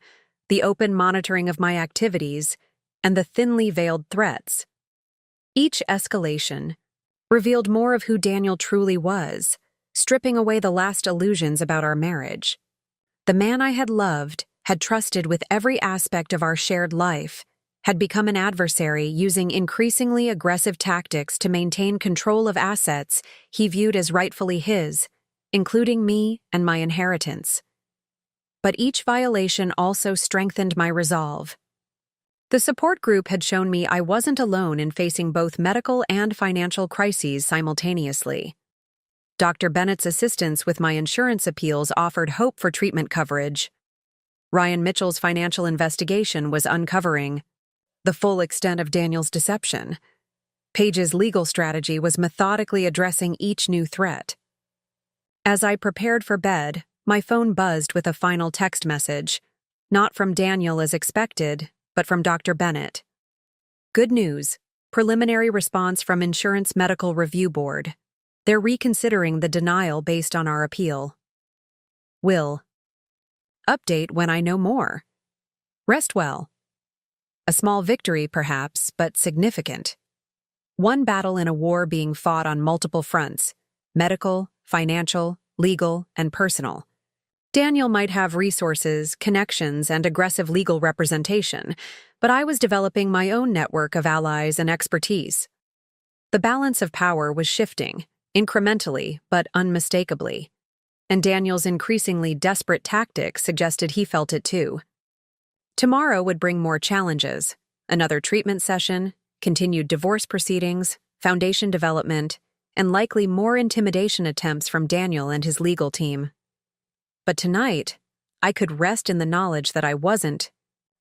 the open monitoring of my activities, and the thinly veiled threats. Each escalation revealed more of who Daniel truly was, stripping away the last illusions about our marriage. The man I had loved, had trusted with every aspect of our shared life, had become an adversary using increasingly aggressive tactics to maintain control of assets he viewed as rightfully his, including me and my inheritance. But each violation also strengthened my resolve. The support group had shown me I wasn't alone in facing both medical and financial crises simultaneously. Dr. Bennett's assistance with my insurance appeals offered hope for treatment coverage. Ryan Mitchell's financial investigation was uncovering the full extent of Daniel's deception. Paige's legal strategy was methodically addressing each new threat. As I prepared for bed, my phone buzzed with a final text message, not from Daniel as expected, but from Dr. Bennett. Good news, preliminary response from Insurance Medical Review Board. They're reconsidering the denial based on our appeal. Will. Update when I know more. Rest well. A small victory, perhaps, but significant. One battle in a war being fought on multiple fronts: medical, financial, legal, and personal. Daniel might have resources, connections, and aggressive legal representation, but I was developing my own network of allies and expertise. The balance of power was shifting, incrementally but unmistakably, and Daniel's increasingly desperate tactics suggested he felt it too. Tomorrow would bring more challenges: another treatment session, continued divorce proceedings, foundation development, and likely more intimidation attempts from Daniel and his legal team. But tonight, I could rest in the knowledge that I wasn't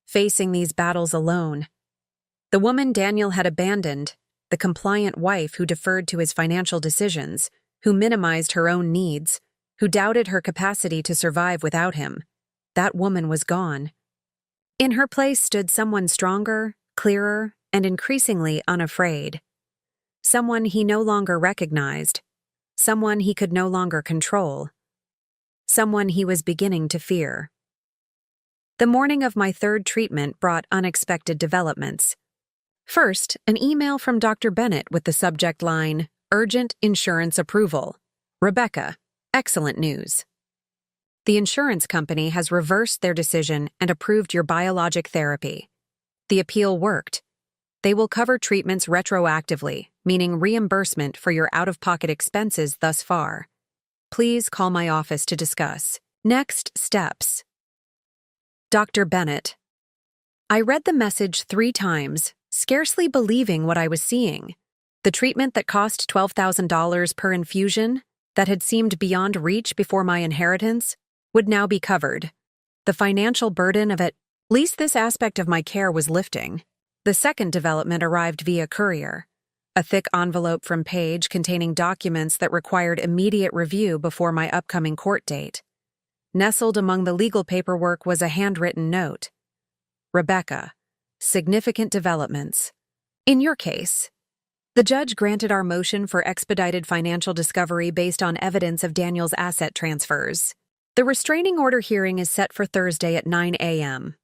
facing these battles alone. The woman Daniel had abandoned, the compliant wife who deferred to his financial decisions, who minimized her own needs, who doubted her capacity to survive without him, that woman was gone. In her place stood someone stronger, clearer, and increasingly unafraid. Someone he no longer recognized. Someone he could no longer control. Someone he was beginning to fear. The morning of my third treatment brought unexpected developments. First, an email from Dr. Bennett with the subject line, "Urgent Insurance Approval. Rebecca, excellent news. The insurance company has reversed their decision and approved your biologic therapy. The appeal worked. They will cover treatments retroactively, meaning reimbursement for your out-of-pocket expenses thus far. Please call my office to discuss next steps." Dr. Bennett. I read the message 3 times, scarcely believing what I was seeing. The treatment that cost $12,000 per infusion, that had seemed beyond reach before my inheritance, would now be covered. The financial burden of at least this aspect of my care was lifting. The second development arrived via courier. A thick envelope from Paige containing documents that required immediate review before my upcoming court date. Nestled among the legal paperwork was a handwritten note. Rebecca, significant developments. In your case, the judge granted our motion for expedited financial discovery based on evidence of Daniel's asset transfers. The restraining order hearing is set for Thursday at 9 a.m.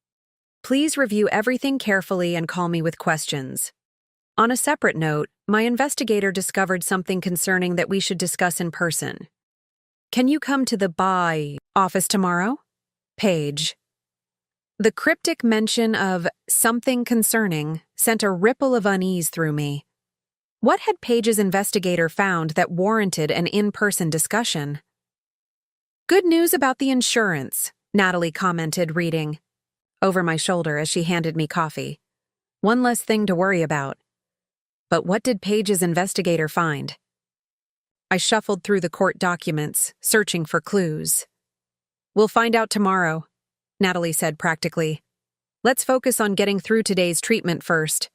Please review everything carefully and call me with questions. On a separate note, my investigator discovered something concerning that we should discuss in person. Can you come to the office tomorrow? Paige. The cryptic mention of something concerning sent a ripple of unease through me. What had Paige's investigator found that warranted an in-person discussion? Good news about the insurance, Natalie commented, reading over my shoulder as she handed me coffee. One less thing to worry about. But what did Paige's investigator find? I shuffled through the court documents, searching for clues. We'll find out tomorrow, Natalie said practically. Let's focus on getting through today's treatment first.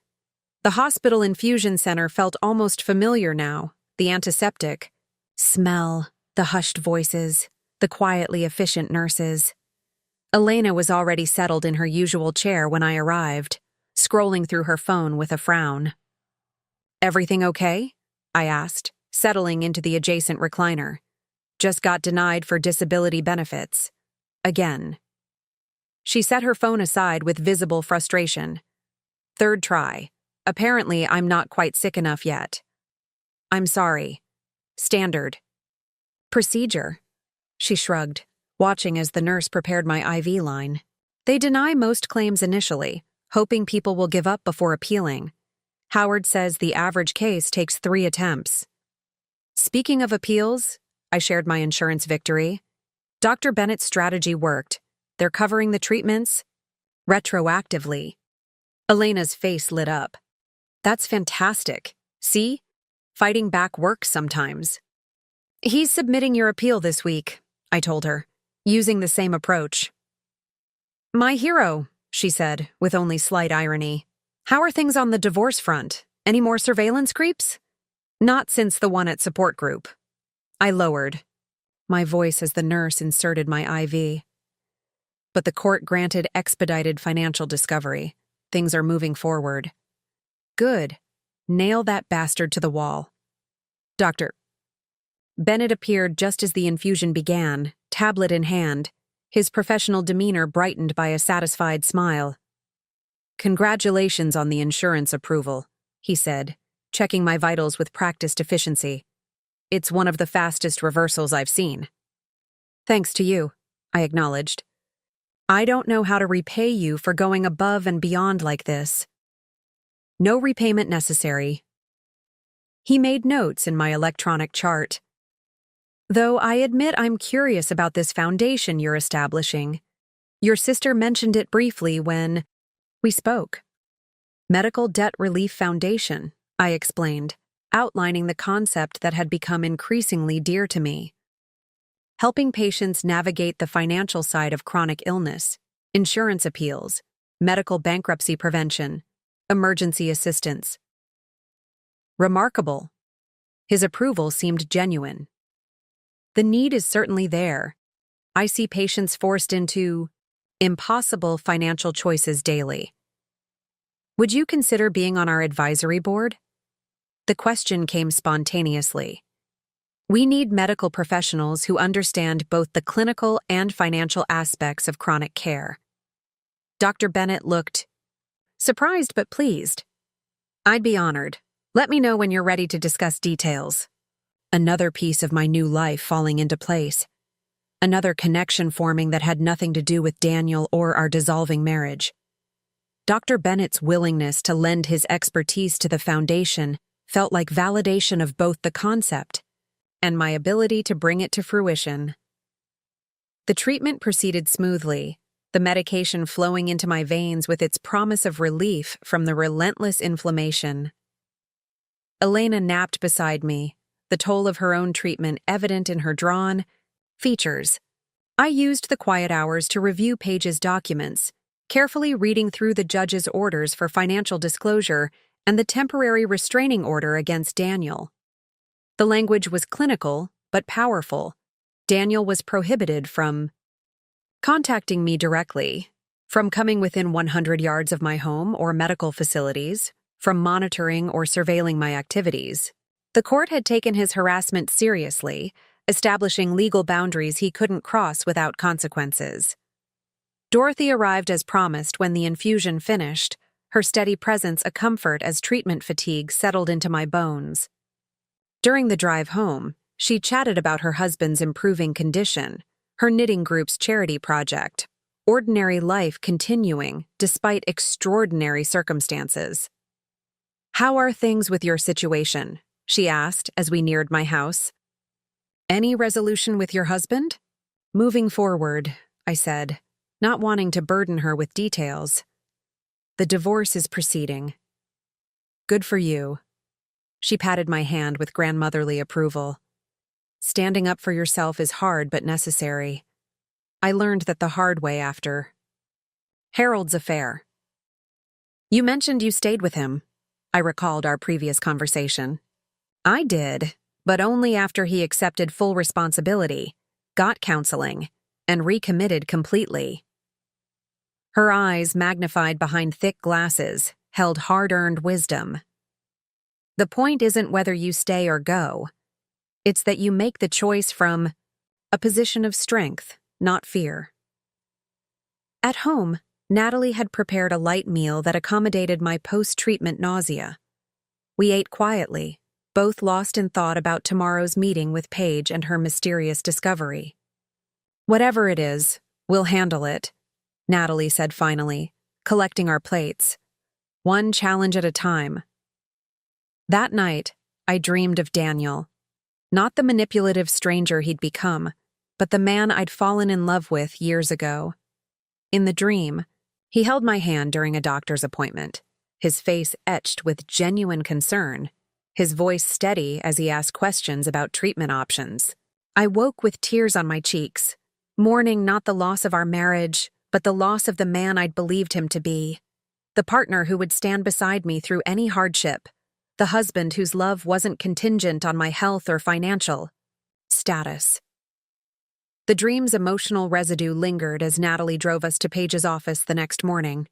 The hospital infusion center felt almost familiar now, the antiseptic smell, the hushed voices, the quietly efficient nurses. Elena was already settled in her usual chair when I arrived, scrolling through her phone with a frown. Everything okay? I asked, settling into the adjacent recliner. Just got denied for disability benefits. Again. She set her phone aside with visible frustration. Third try. Apparently, I'm not quite sick enough yet. I'm sorry. Standard. Procedure. She shrugged, watching as the nurse prepared my IV line. They deny most claims initially, hoping people will give up before appealing. Howard says the average case takes 3 attempts. Speaking of appeals, I shared my insurance victory. Dr. Bennett's strategy worked. They're covering the treatments retroactively. Elena's face lit up. That's fantastic. See? Fighting back works sometimes. He's submitting your appeal this week, I told her, using the same approach. My hero, she said, with only slight irony. How are things on the divorce front? Any more surveillance creeps? Not since the one at support group. I lowered my voice as the nurse inserted my IV. But the court granted expedited financial discovery. Things are moving forward. Good. Nail that bastard to the wall. Dr. Bennett appeared just as the infusion began, tablet in hand, his professional demeanor brightened by a satisfied smile. Congratulations on the insurance approval, he said, checking my vitals with practiced efficiency. It's one of the fastest reversals I've seen. Thanks to you, I acknowledged. I don't know how to repay you for going above and beyond like this. No repayment necessary. He made notes in my electronic chart. Though I admit I'm curious about this foundation you're establishing. Your sister mentioned it briefly when we spoke. Medical Debt Relief Foundation, I explained, outlining the concept that had become increasingly dear to me. Helping patients navigate the financial side of chronic illness, insurance appeals, medical bankruptcy prevention, emergency assistance. Remarkable. His approval seemed genuine. The need is certainly there. I see patients forced into impossible financial choices daily. Would you consider being on our advisory board? The question came spontaneously. We need medical professionals who understand both the clinical and financial aspects of chronic care. Dr. Bennett looked surprised but pleased. I'd be honored. Let me know when you're ready to discuss details. Another piece of my new life falling into place. Another connection forming that had nothing to do with Daniel or our dissolving marriage. Dr. Bennett's willingness to lend his expertise to the foundation felt like validation of both the concept and my ability to bring it to fruition. The treatment proceeded smoothly, the medication flowing into my veins with its promise of relief from the relentless inflammation. Elena napped beside me, the toll of her own treatment evident in her drawn features. I used the quiet hours to review Paige's documents, carefully reading through the judge's orders for financial disclosure and the temporary restraining order against Daniel. The language was clinical, but powerful. Daniel was prohibited from contacting me directly, from coming within 100 yards of my home or medical facilities, from monitoring or surveilling my activities. The court had taken his harassment seriously, establishing legal boundaries he couldn't cross without consequences. Dorothy arrived as promised when the infusion finished, her steady presence a comfort as treatment fatigue settled into my bones. During the drive home, she chatted about her husband's improving condition, her knitting group's charity project, ordinary life continuing despite extraordinary circumstances. "How are things with your situation?" she asked as we neared my house. "Any resolution with your husband?" "Moving forward," I said, not wanting to burden her with details. "The divorce is proceeding." "Good for you." She patted my hand with grandmotherly approval. "Standing up for yourself is hard but necessary. I learned that the hard way after Harold's affair." "You mentioned you stayed with him." I recalled our previous conversation. "I did, but only after he accepted full responsibility, got counseling, and recommitted completely." Her eyes, magnified behind thick glasses, held hard-earned wisdom. "The point isn't whether you stay or go. It's that you make the choice from a position of strength, not fear." At home, Natalie had prepared a light meal that accommodated my post-treatment nausea. We ate quietly, both lost in thought about tomorrow's meeting with Paige and her mysterious discovery. "Whatever it is, we'll handle it," Natalie said finally, collecting our plates. "One challenge at a time." That night, I dreamed of Daniel. Not the manipulative stranger he'd become, but the man I'd fallen in love with years ago. In the dream, he held my hand during a doctor's appointment, his face etched with genuine concern, his voice steady as he asked questions about treatment options. I woke with tears on my cheeks, mourning not the loss of our marriage, but the loss of the man I'd believed him to be, the partner who would stand beside me through any hardship, the husband whose love wasn't contingent on my health or financial status. The dream's emotional residue lingered as Natalie drove us to Paige's office the next morning.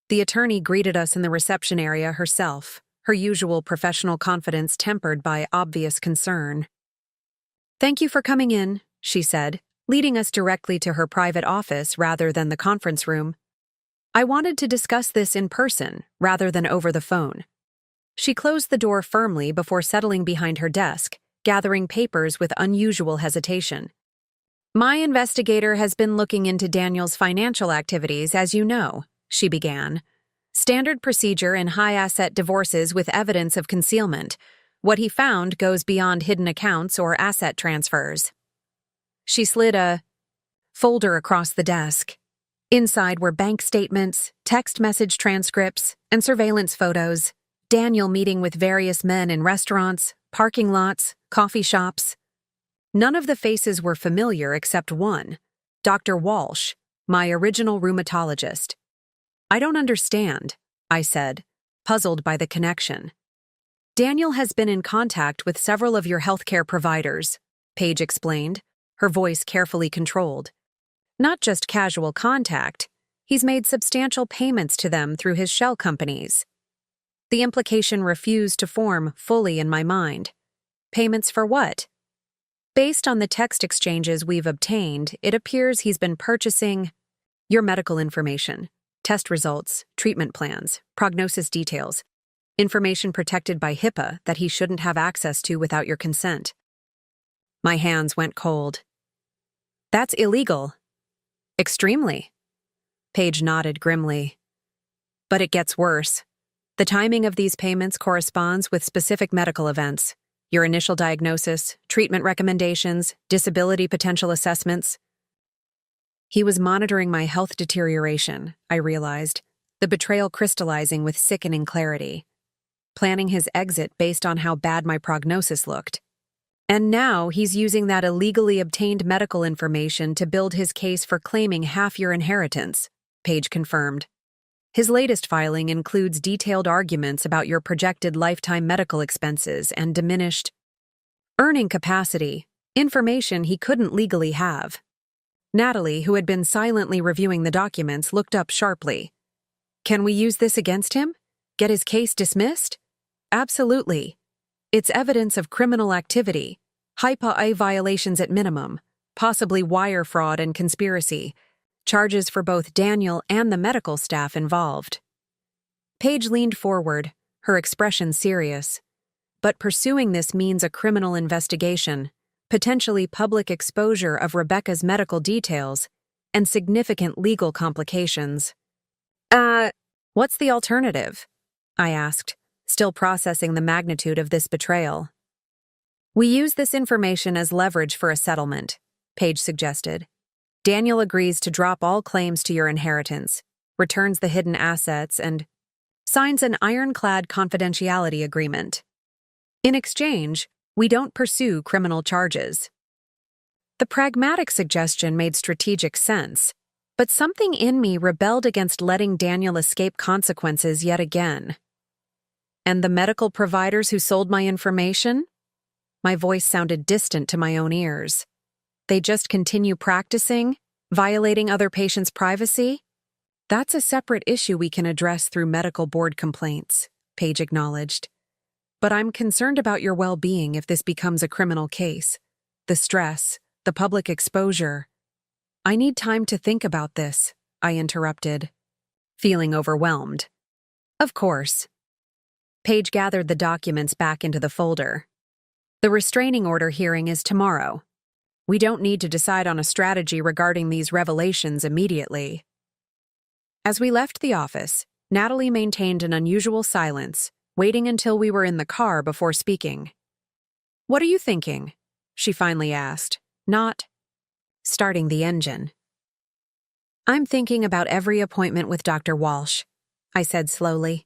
The attorney greeted us in the reception area herself, her usual professional confidence tempered by obvious concern. "Thank you for coming in," she said, leading us directly to her private office rather than the conference room. "I wanted to discuss this in person rather than over the phone." She closed the door firmly before settling behind her desk, gathering papers with unusual hesitation. "My investigator has been looking into Daniel's financial activities, as you know," she began. "Standard procedure in high-asset divorces with evidence of concealment. What he found goes beyond hidden accounts or asset transfers." She slid a folder across the desk. Inside were bank statements, text message transcripts, and surveillance photos. Daniel meeting with various men in restaurants, parking lots, coffee shops. None of the faces were familiar except one, Dr. Walsh, my original rheumatologist. "I don't understand," I said, puzzled by the connection. "Daniel has been in contact with several of your healthcare providers," Paige explained, her voice carefully controlled. "Not just casual contact, he's made substantial payments to them through his shell companies." The implication refused to form fully in my mind. Payments for what? Based on the text exchanges we've obtained, it appears he's been purchasing your medical information, test results, treatment plans, prognosis details, information protected by HIPAA that he shouldn't have access to without your consent. My hands went cold. "That's illegal." "Extremely." Paige nodded grimly. "But it gets worse. The timing of these payments corresponds with specific medical events. Your initial diagnosis, treatment recommendations, disability potential assessments." He was monitoring my health deterioration, I realized, the betrayal crystallizing with sickening clarity. Planning his exit based on how bad my prognosis looked. And now he's using that illegally obtained medical information to build his case for claiming half your inheritance, Paige confirmed. His latest filing includes detailed arguments about your projected lifetime medical expenses and diminished earning capacity, information he couldn't legally have. Natalie, who had been silently reviewing the documents, looked up sharply. Can we use this against him? Get his case dismissed? Absolutely. It's evidence of criminal activity, HIPAA violations at minimum, possibly wire fraud and conspiracy, charges for both Daniel and the medical staff involved. Paige leaned forward, her expression serious. But pursuing this means a criminal investigation, potentially public exposure of Rebecca's medical details, and significant legal complications. What's the alternative? I asked, still processing the magnitude of this betrayal. We use this information as leverage for a settlement, Paige suggested. Daniel agrees to drop all claims to your inheritance, returns the hidden assets, and signs an ironclad confidentiality agreement. In exchange, we don't pursue criminal charges. The pragmatic suggestion made strategic sense, but something in me rebelled against letting Daniel escape consequences yet again. And the medical providers who sold my information? My voice sounded distant to my own ears. They just continue practicing, violating other patients' privacy? That's a separate issue we can address through medical board complaints, Paige acknowledged. But I'm concerned about your well-being if this becomes a criminal case. The stress, the public exposure. I need time to think about this, I interrupted, feeling overwhelmed. Of course. Paige gathered the documents back into the folder. The restraining order hearing is tomorrow. We don't need to decide on a strategy regarding these revelations immediately. As we left the office, Natalie maintained an unusual silence, waiting until we were in the car before speaking. What are you thinking? She finally asked, not starting the engine. I'm thinking about every appointment with Dr. Walsh, I said slowly.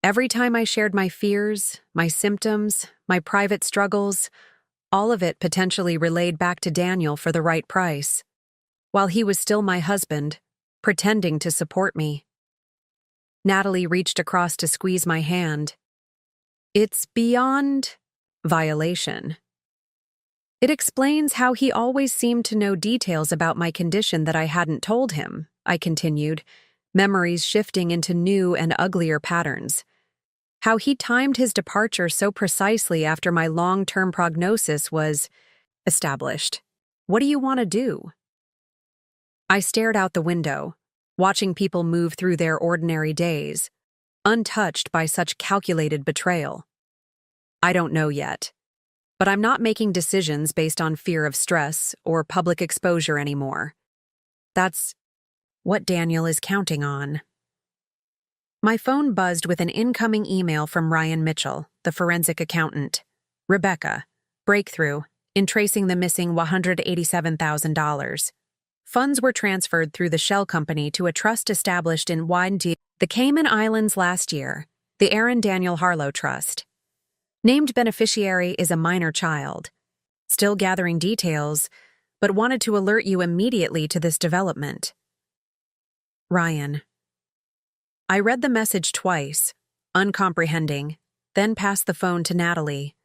Every time I shared my fears, my symptoms, my private struggles, all of it potentially relayed back to Daniel for the right price, while he was still my husband, pretending to support me. Natalie reached across to squeeze my hand. It's beyond violation. It explains how he always seemed to know details about my condition that I hadn't told him, I continued, memories shifting into new and uglier patterns. How he timed his departure so precisely after my long-term prognosis was established. What do you want to do? I stared out the window, watching people move through their ordinary days, untouched by such calculated betrayal. I don't know yet, but I'm not making decisions based on fear of stress or public exposure anymore. That's what Daniel is counting on. My phone buzzed with an incoming email from Ryan Mitchell, the forensic accountant. Rebecca, breakthrough in tracing the missing $187,000. Funds were transferred through the shell company to a trust established in the Cayman Islands last year, the Aaron Daniel Harlow Trust. Named beneficiary is a minor child. Still gathering details, but wanted to alert you immediately to this development. Ryan. I read the message twice, uncomprehending, then passed the phone to Natalie.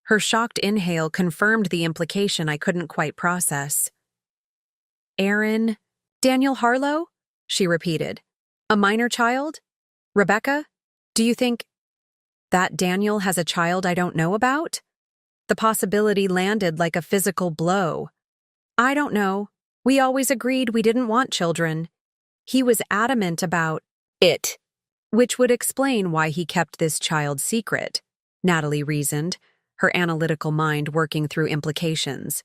Her shocked inhale confirmed the implication I couldn't quite process. Aaron, Daniel Harlow? She repeated. A minor child? Rebecca? Do you think that Daniel has a child I don't know about? The possibility landed like a physical blow. I don't know. We always agreed we didn't want children. He was adamant about it, which would explain why he kept this child secret, Natalie reasoned, her analytical mind working through implications.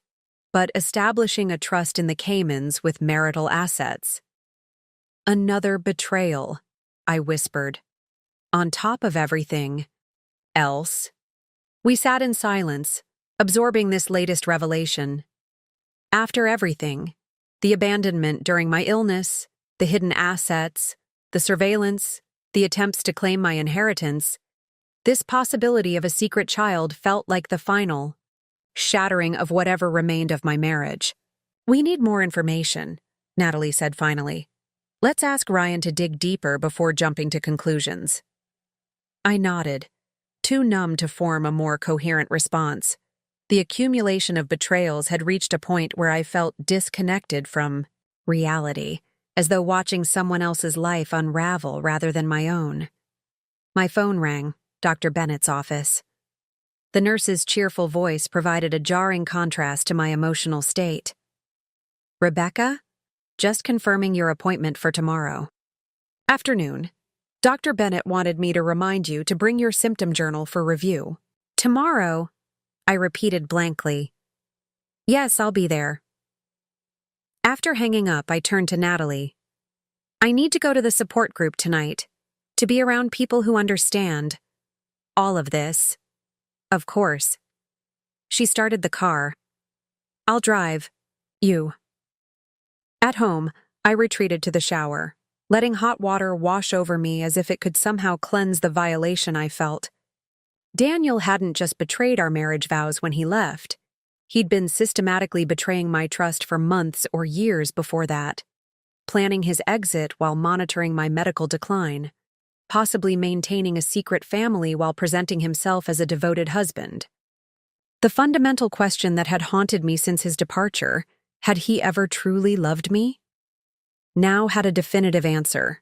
But establishing a trust in the Caymans with marital assets. Another betrayal, I whispered. On top of everything else. We sat in silence, absorbing this latest revelation. After everything, the abandonment during my illness, the hidden assets, the surveillance, the attempts to claim my inheritance, this possibility of a secret child felt like the final shattering of whatever remained of my marriage. We need more information, Natalie said finally. Let's ask Ryan to dig deeper before jumping to conclusions. I nodded, too numb to form a more coherent response. The accumulation of betrayals had reached a point where I felt disconnected from reality, as though watching someone else's life unravel rather than my own. My phone rang, Dr. Bennett's office. The nurse's cheerful voice provided a jarring contrast to my emotional state. "Rebecca? Just confirming your appointment for tomorrow." "Afternoon. Dr. Bennett wanted me to remind you to bring your symptom journal for review." "Tomorrow?" I repeated blankly. "Yes, I'll be there." After hanging up, I turned to Natalie. "I need to go to the support group tonight, to be around people who understand all of this." "Of course." She started the car. "I'll drive. You." At home, I retreated to the shower, letting hot water wash over me as if it could somehow cleanse the violation I felt. Daniel hadn't just betrayed our marriage vows when he left. He'd been systematically betraying my trust for months or years before that, planning his exit while monitoring my medical decline, possibly maintaining a secret family while presenting himself as a devoted husband. The fundamental question that had haunted me since his departure, had he ever truly loved me? Now had a definitive answer.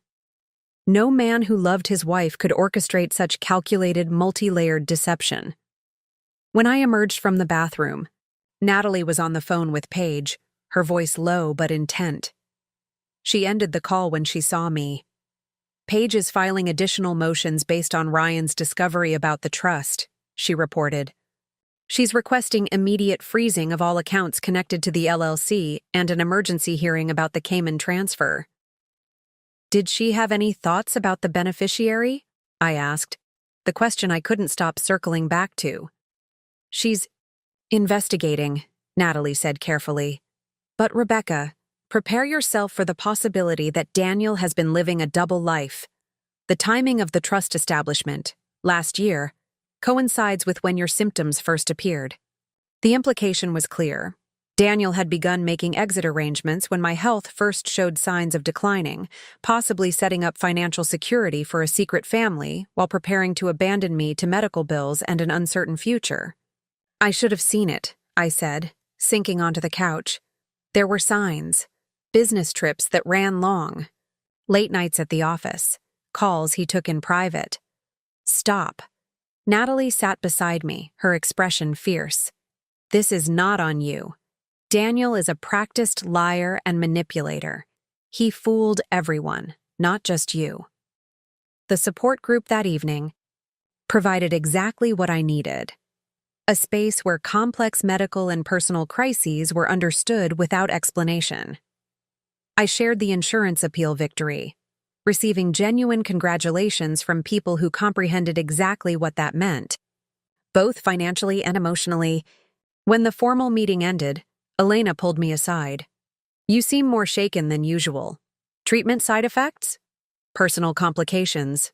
No man who loved his wife could orchestrate such calculated, multi-layered deception. When I emerged from the bathroom, Natalie was on the phone with Paige, her voice low but intent. She ended the call when she saw me. "Paige is filing additional motions based on Ryan's discovery about the trust," she reported. "She's requesting immediate freezing of all accounts connected to the LLC and an emergency hearing about the Cayman transfer." "Did she have any thoughts about the beneficiary?" I asked, the question I couldn't stop circling back to. "She's investigating," Natalie said carefully. "But Rebecca, prepare yourself for the possibility that Daniel has been living a double life. The timing of the trust establishment, last year, coincides with when your symptoms first appeared." The implication was clear. Daniel had begun making exit arrangements when my health first showed signs of declining, possibly setting up financial security for a secret family while preparing to abandon me to medical bills and an uncertain future. "I should have seen it," I said, sinking onto the couch. There were signs. Business trips that ran long. Late nights at the office. Calls he took in private. "Stop." Natalie sat beside me, her expression fierce. "This is not on you. Daniel is a practiced liar and manipulator. He fooled everyone, not just you." The support group that evening provided exactly what I needed. A space where complex medical and personal crises were understood without explanation. I shared the insurance appeal victory, receiving genuine congratulations from people who comprehended exactly what that meant, both financially and emotionally. When the formal meeting ended, Elena pulled me aside. "You seem more shaken than usual. Treatment side effects? Personal complications?"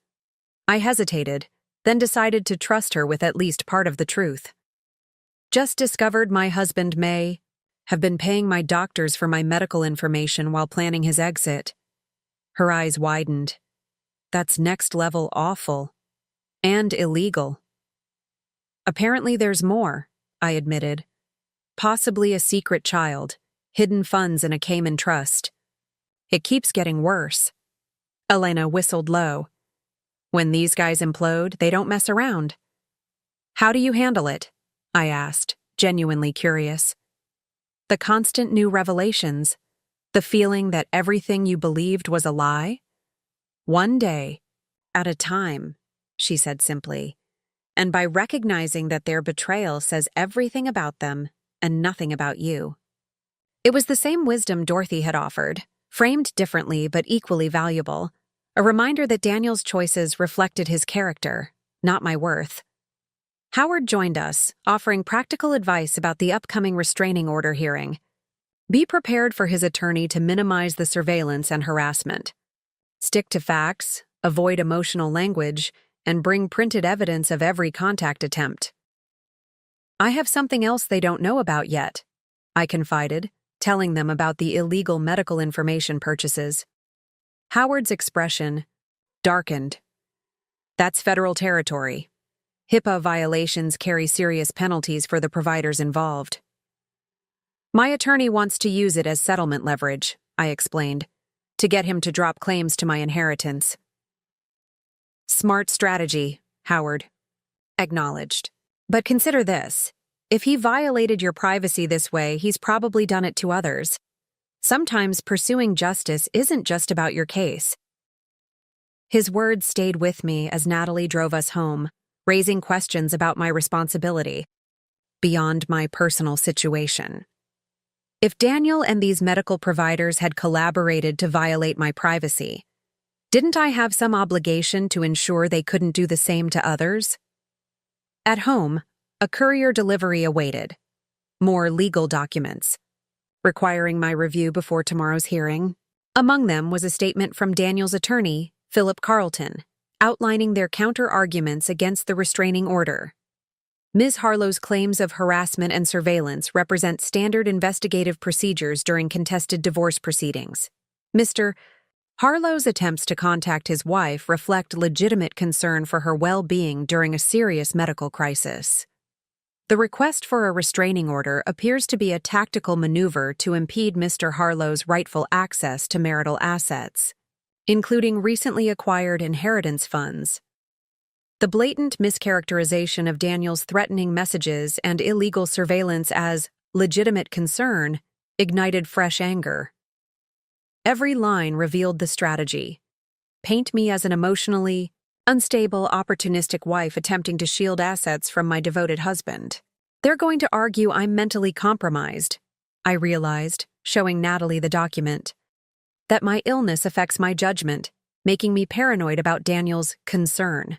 I hesitated, then decided to trust her with at least part of the truth. "Just discovered my husband may have been paying my doctors for my medical information while planning his exit." Her eyes widened. "That's next level awful. And illegal." "Apparently there's more," I admitted. "Possibly a secret child, hidden funds in a Cayman trust. It keeps getting worse." Elena whistled low. "When these guys implode, they don't mess around." "How do you handle it?" I asked, genuinely curious. "The constant new revelations, the feeling that everything you believed was a lie? One day at a time," she said simply, "and by recognizing that their betrayal says everything about them and nothing about you." It was the same wisdom Dorothy had offered, framed differently but equally valuable, a reminder that Daniel's choices reflected his character, not my worth. Howard joined us, offering practical advice about the upcoming restraining order hearing. Be prepared for his attorney to minimize the surveillance and harassment. Stick to facts, avoid emotional language, and bring printed evidence of every contact attempt. "I have something else they don't know about yet," I confided, telling them about the illegal medical information purchases. Howard's expression darkened. "That's federal territory." HIPAA violations carry serious penalties for the providers involved. My attorney wants to use it as settlement leverage, I explained, to get him to drop claims to my inheritance. Smart strategy, Howard. Acknowledged. But consider this. If he violated your privacy this way, he's probably done it to others. Sometimes pursuing justice isn't just about your case. His words stayed with me as Natalie drove us home, raising questions about my responsibility, beyond my personal situation. If Daniel and these medical providers had collaborated to violate my privacy, didn't I have some obligation to ensure they couldn't do the same to others? At home, a courier delivery awaited. More legal documents, requiring my review before tomorrow's hearing. Among them was a statement from Daniel's attorney, Philip Carlton, outlining their counter-arguments against the restraining order. Ms. Harlow's claims of harassment and surveillance represent standard investigative procedures during contested divorce proceedings. Mr. Harlow's attempts to contact his wife reflect legitimate concern for her well-being during a serious medical crisis. The request for a restraining order appears to be a tactical maneuver to impede Mr. Harlow's rightful access to marital assets, including recently acquired inheritance funds. The blatant mischaracterization of Daniel's threatening messages and illegal surveillance as legitimate concern ignited fresh anger. Every line revealed the strategy. Paint me as an emotionally unstable, opportunistic wife attempting to shield assets from my devoted husband. They're going to argue I'm mentally compromised, I realized, showing Natalie the document. That my illness affects my judgment, making me paranoid about Daniel's concern.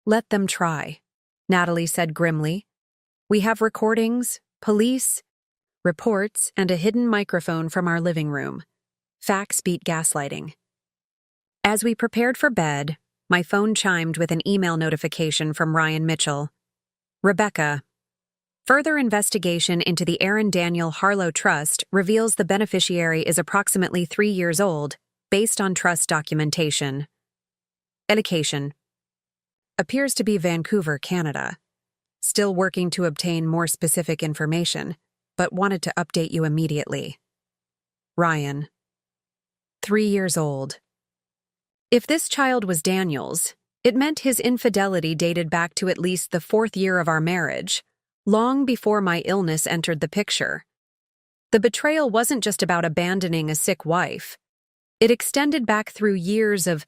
Let them try, Natalie said grimly. We have recordings, police, reports, and a hidden microphone from our living room. Facts beat gaslighting. As we prepared for bed, my phone chimed with an email notification from Ryan Mitchell. Rebecca. Further investigation into the Aaron Daniel Harlow Trust reveals the beneficiary is approximately 3 years old, based on trust documentation. Education. Appears to be Vancouver, Canada. Still working to obtain more specific information, but wanted to update you immediately. Ryan. 3 years old. If this child was Daniel's, it meant his infidelity dated back to at least the 4th year of our marriage, long before my illness entered the picture. The betrayal wasn't just about abandoning a sick wife. It extended back through years of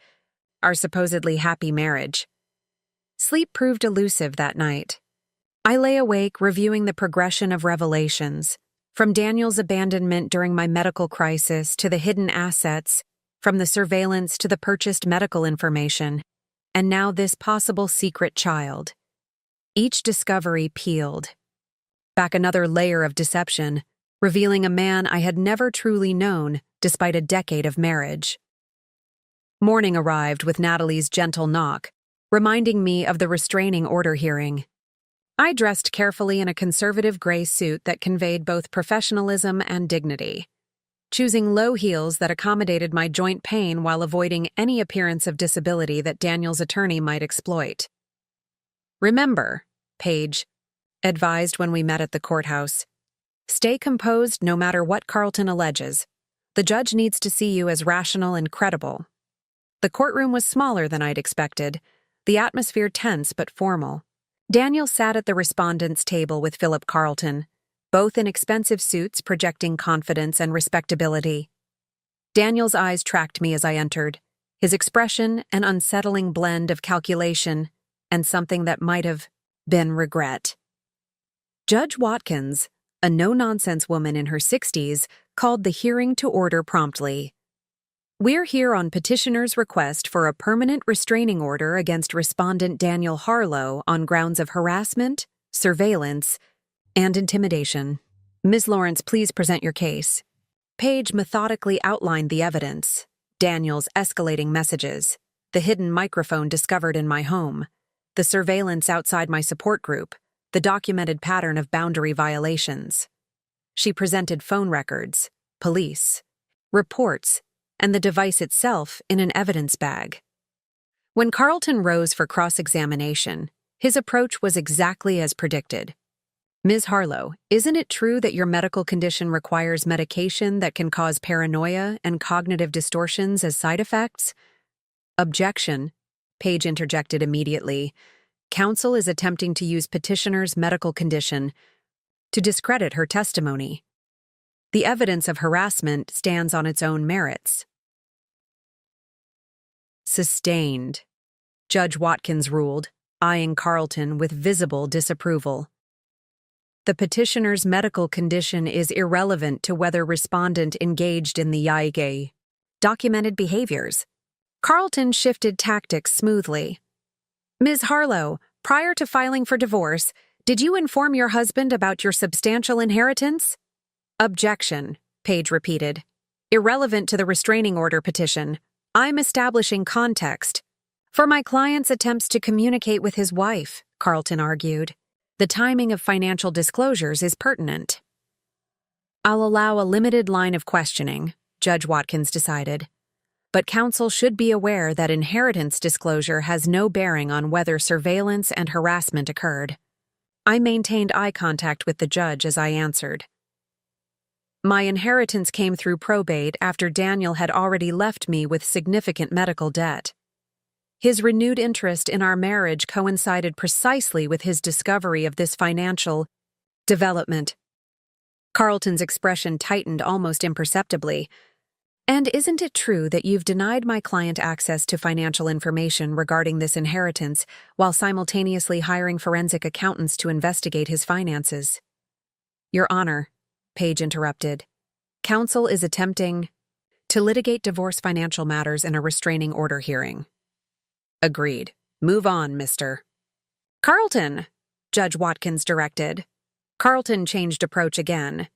our supposedly happy marriage. Sleep proved elusive that night. I lay awake reviewing the progression of revelations, from Daniel's abandonment during my medical crisis to the hidden assets, from the surveillance to the purchased medical information, and now this possible secret child. Each discovery peeled back another layer of deception, revealing a man I had never truly known despite a decade of marriage. Morning arrived with Natalie's gentle knock, reminding me of the restraining order hearing. I dressed carefully in a conservative gray suit that conveyed both professionalism and dignity, choosing low heels that accommodated my joint pain while avoiding any appearance of disability that Daniel's attorney might exploit. Remember, Paige advised when we met at the courthouse, stay composed no matter what Carlton alleges. The judge needs to see you as rational and credible. The courtroom was smaller than I'd expected, the atmosphere tense but formal. Daniel sat at the respondent's table with Philip Carlton, both in expensive suits projecting confidence and respectability. Daniel's eyes tracked me as I entered, his expression an unsettling blend of calculation and something that might have been regret. Judge Watkins, a no-nonsense woman in her 60s, called the hearing to order promptly. We're here on petitioner's request for a permanent restraining order against respondent Daniel Harlow on grounds of harassment, surveillance, and intimidation. Ms. Lawrence, please present your case. Paige methodically outlined the evidence, Daniel's escalating messages, the hidden microphone discovered in my home, the surveillance outside my support group, the documented pattern of boundary violations. She presented phone records, police, reports, and the device itself in an evidence bag. When Carlton rose for cross-examination, His approach was exactly as predicted. Ms. Harlow, isn't it true that your medical condition requires medication that can cause paranoia and cognitive distortions as side effects? Objection, Page interjected immediately. Counsel is attempting to use petitioner's medical condition to discredit her testimony. The evidence of harassment stands on its own merits. Sustained, Judge Watkins ruled, eyeing Carlton with visible disapproval. The petitioner's medical condition is irrelevant to whether respondent engaged in the YG documented behaviors. Carlton shifted tactics smoothly. Ms. Harlow, prior to filing for divorce, did you inform your husband about your substantial inheritance? Objection, Page repeated. Irrelevant to the restraining order petition. I'm establishing context. For my client's attempts to communicate with his wife, Carlton argued. The timing of financial disclosures is pertinent. I'll allow a limited line of questioning, Judge Watkins decided. But counsel should be aware that inheritance disclosure has no bearing on whether surveillance and harassment occurred. I maintained eye contact with the judge as I answered. My inheritance came through probate after Daniel had already left me with significant medical debt. His renewed interest in our marriage coincided precisely with his discovery of this financial development. Carlton's expression tightened almost imperceptibly. And isn't it true that you've denied my client access to financial information regarding this inheritance while simultaneously hiring forensic accountants to investigate his finances? Your Honor, Page interrupted. Counsel is attempting to litigate divorce financial matters in a restraining order hearing. Agreed. Move on, Mr. Carlton, Judge Watkins directed. Carlton changed approach again.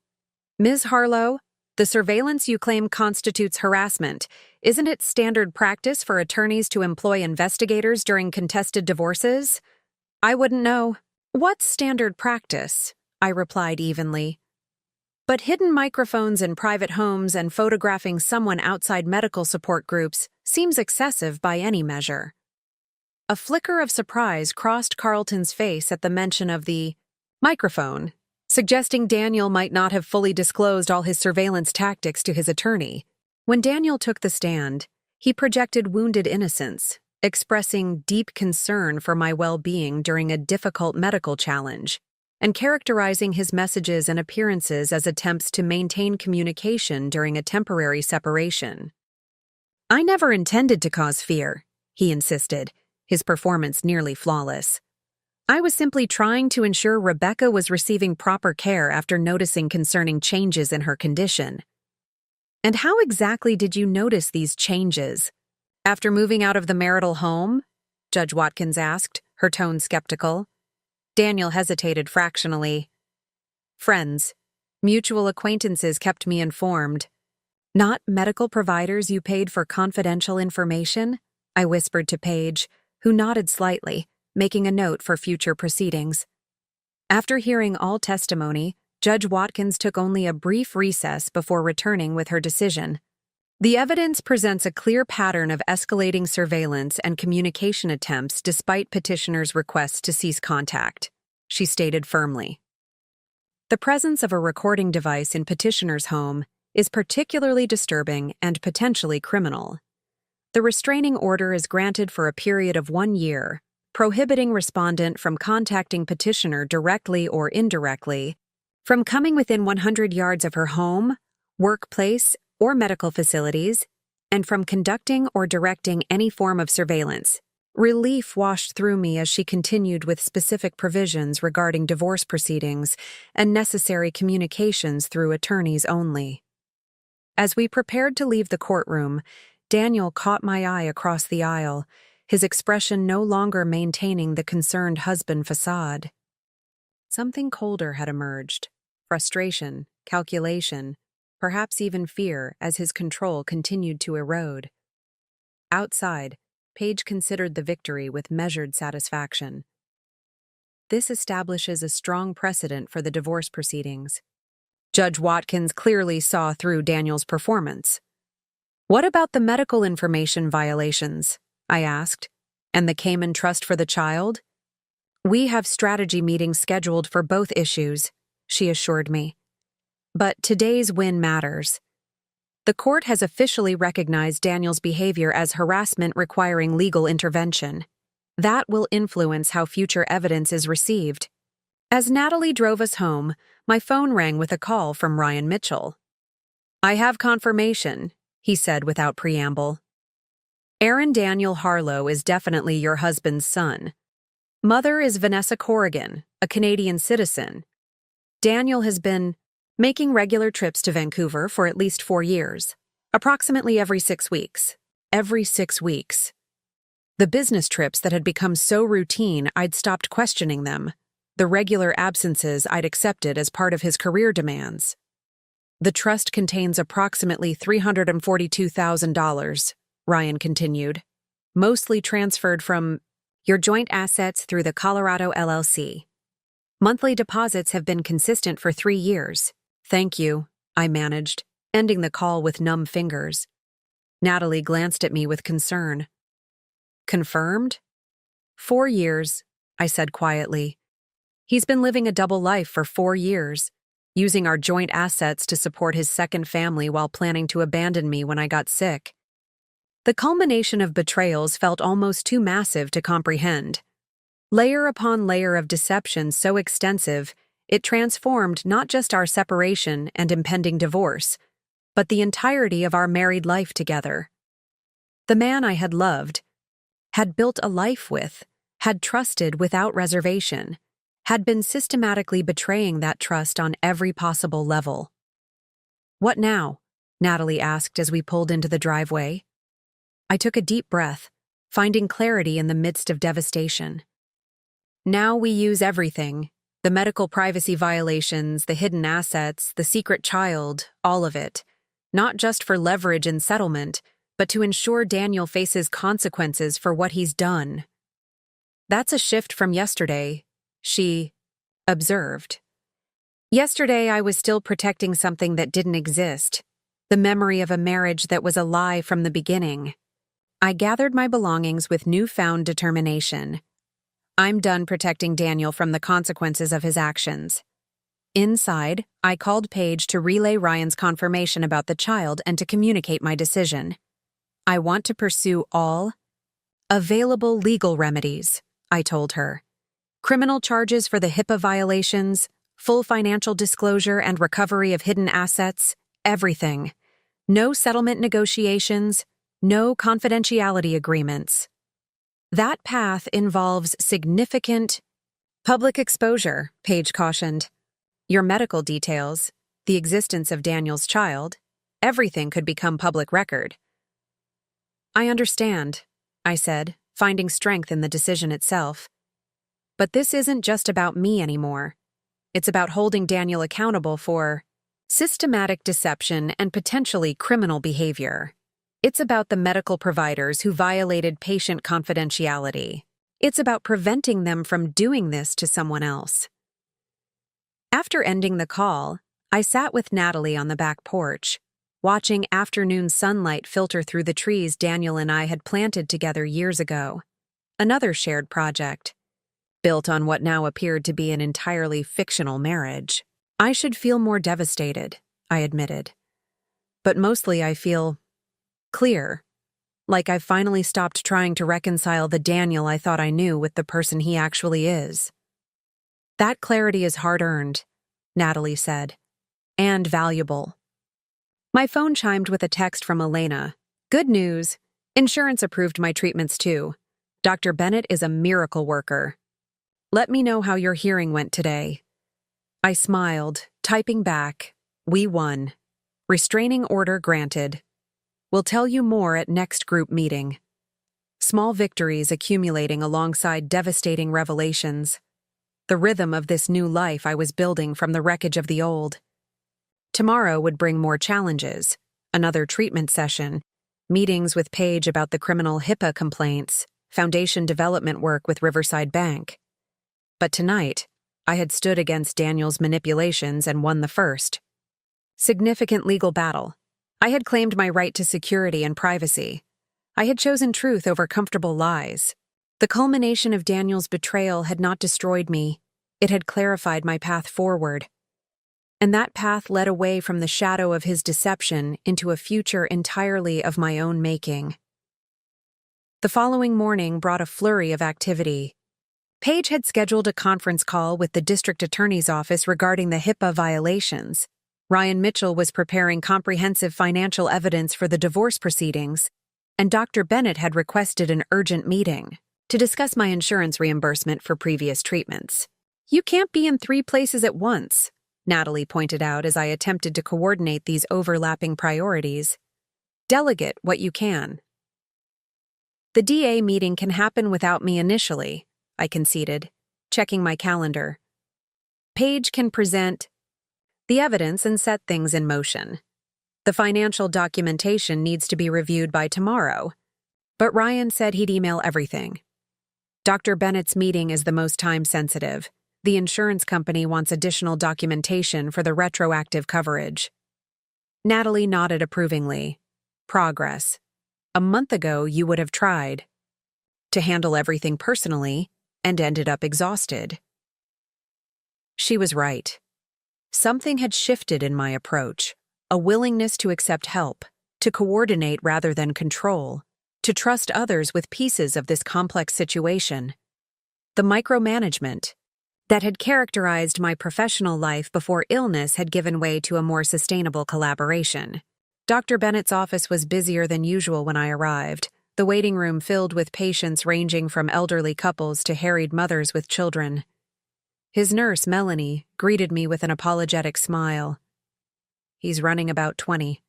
Ms. Harlow, the surveillance you claim constitutes harassment. Isn't it standard practice for attorneys to employ investigators during contested divorces? I wouldn't know. What's standard practice? I replied evenly. But hidden microphones in private homes and photographing someone outside medical support groups seems excessive by any measure. A flicker of surprise crossed Carlton's face at the mention of the microphone, suggesting Daniel might not have fully disclosed all his surveillance tactics to his attorney. When Daniel took the stand, he projected wounded innocence, expressing deep concern for my well-being during a difficult medical challenge, and characterizing his messages and appearances as attempts to maintain communication during a temporary separation. I never intended to cause fear, he insisted, his performance nearly flawless. I was simply trying to ensure Rebecca was receiving proper care after noticing concerning changes in her condition. And how exactly did you notice these changes? After moving out of the marital home? Judge Watkins asked, her tone skeptical. Daniel hesitated fractionally. Friends, mutual acquaintances kept me informed. Not medical providers you paid for confidential information? I whispered to Page, who nodded slightly, making a note for future proceedings. After hearing all testimony, Judge Watkins took only a brief recess before returning with her decision. The evidence presents a clear pattern of escalating surveillance and communication attempts despite petitioner's requests to cease contact, she stated firmly. The presence of a recording device in petitioner's home is particularly disturbing and potentially criminal. The restraining order is granted for a period of 1 year, prohibiting respondent from contacting petitioner directly or indirectly, from coming within 100 yards of her home, workplace, or medical facilities, and from conducting or directing any form of surveillance. Relief washed through me as she continued with specific provisions regarding divorce proceedings and necessary communications through attorneys only. As we prepared to leave the courtroom, Daniel caught my eye across the aisle, his expression no longer maintaining the concerned husband facade. Something colder had emerged, frustration, calculation, perhaps even fear as his control continued to erode. Outside, Page considered the victory with measured satisfaction. This establishes a strong precedent for the divorce proceedings. Judge Watkins clearly saw through Daniel's performance. What about the medical information violations? I asked. And the Cayman Trust for the child? We have strategy meetings scheduled for both issues, she assured me. But today's win matters. The court has officially recognized Daniel's behavior as harassment requiring legal intervention. That will influence how future evidence is received. As Natalie drove us home, my phone rang with a call from Ryan Mitchell. "I have confirmation," he said without preamble. "Aaron Daniel Harlow is definitely your husband's son. Mother is Vanessa Corrigan, a Canadian citizen. Daniel has been making regular trips to Vancouver for at least 4 years, approximately every 6 weeks. Every 6 weeks. The business trips that had become so routine I'd stopped questioning them. The regular absences I'd accepted as part of his career demands. The trust contains approximately $342,000, Ryan continued, mostly transferred from your joint assets through the Colorado LLC. Monthly deposits have been consistent for 3 years. Thank you, I managed, ending the call with numb fingers. Natalie glanced at me with concern. Confirmed? 4 years, I said quietly. He's been living a double life for 4 years, using our joint assets to support his second family while planning to abandon me when I got sick. The culmination of betrayals felt almost too massive to comprehend. Layer upon layer of deception so extensive, it transformed not just our separation and impending divorce, but the entirety of our married life together. The man I had loved, had built a life with, had trusted without reservation, had been systematically betraying that trust on every possible level. "What now?" Natalie asked as we pulled into the driveway. I took a deep breath, finding clarity in the midst of devastation. "Now we use everything. The medical privacy violations, the hidden assets, the secret child, all of it. Not just for leverage and settlement, but to ensure Daniel faces consequences for what he's done." "That's a shift from yesterday," she observed. "Yesterday I was still protecting something that didn't exist, the memory of a marriage that was a lie from the beginning." I gathered my belongings with newfound determination. I'm done protecting Daniel from the consequences of his actions. Inside, I called Paige to relay Ryan's confirmation about the child and to communicate my decision. "I want to pursue all available legal remedies," I told her. "Criminal charges for the HIPAA violations, full financial disclosure and recovery of hidden assets, everything. No settlement negotiations, no confidentiality agreements. That path involves significant public exposure," Paige cautioned. "Your medical details, the existence of Daniel's child, everything could become public record." "I understand," I said, finding strength in the decision itself. "But this isn't just about me anymore. It's about holding Daniel accountable for systematic deception and potentially criminal behavior. It's about the medical providers who violated patient confidentiality. It's about preventing them from doing this to someone else." After ending the call, I sat with Natalie on the back porch, watching afternoon sunlight filter through the trees Daniel and I had planted together years ago. Another shared project, built on what now appeared to be an entirely fictional marriage. I should feel more devastated, I admitted. But mostly I feel clear, like I've finally stopped trying to reconcile the Daniel I thought I knew with the person he actually is. "That clarity is hard-earned," Natalie said, "and valuable." My phone chimed with a text from Elena. "Good news. Insurance approved my treatments too. Dr. Bennett is a miracle worker. Let me know how your hearing went today." I smiled, typing back, "We won. Restraining order granted. We'll tell you more at next group meeting." Small victories accumulating alongside devastating revelations. The rhythm of this new life I was building from the wreckage of the old. Tomorrow would bring more challenges, another treatment session, meetings with Paige about the criminal HIPAA complaints, foundation development work with Riverside Bank. But tonight, I had stood against Daniel's manipulations and won the first. Significant legal battle. I had claimed my right to security and privacy. I had chosen truth over comfortable lies. The culmination of Daniel's betrayal had not destroyed me. It had clarified my path forward. And that path led away from the shadow of his deception into a future entirely of my own making. The following morning brought a flurry of activity. Paige had scheduled a conference call with the district attorney's office regarding the HIPAA violations. Ryan Mitchell was preparing comprehensive financial evidence for the divorce proceedings, and Dr. Bennett had requested an urgent meeting to discuss my insurance reimbursement for previous treatments. "You can't be in 3 places at once," Natalie pointed out as I attempted to coordinate these overlapping priorities. "Delegate what you can." "The DA meeting can happen without me initially," I conceded, checking my calendar. "Paige can present the evidence and set things in motion. The financial documentation needs to be reviewed by tomorrow, but Ryan said he'd email everything. Dr. Bennett's meeting is the most time-sensitive. The insurance company wants additional documentation for the retroactive coverage." Natalie nodded approvingly. "Progress. A month ago, you would have tried to handle everything personally and ended up exhausted." She was right. Something had shifted in my approach, a willingness to accept help, to coordinate rather than control, to trust others with pieces of this complex situation. The micromanagement that had characterized my professional life before illness had given way to a more sustainable collaboration. Dr. Bennett's office was busier than usual when I arrived, the waiting room filled with patients ranging from elderly couples to harried mothers with children. His nurse, Melanie, greeted me with an apologetic smile. "He's running about 20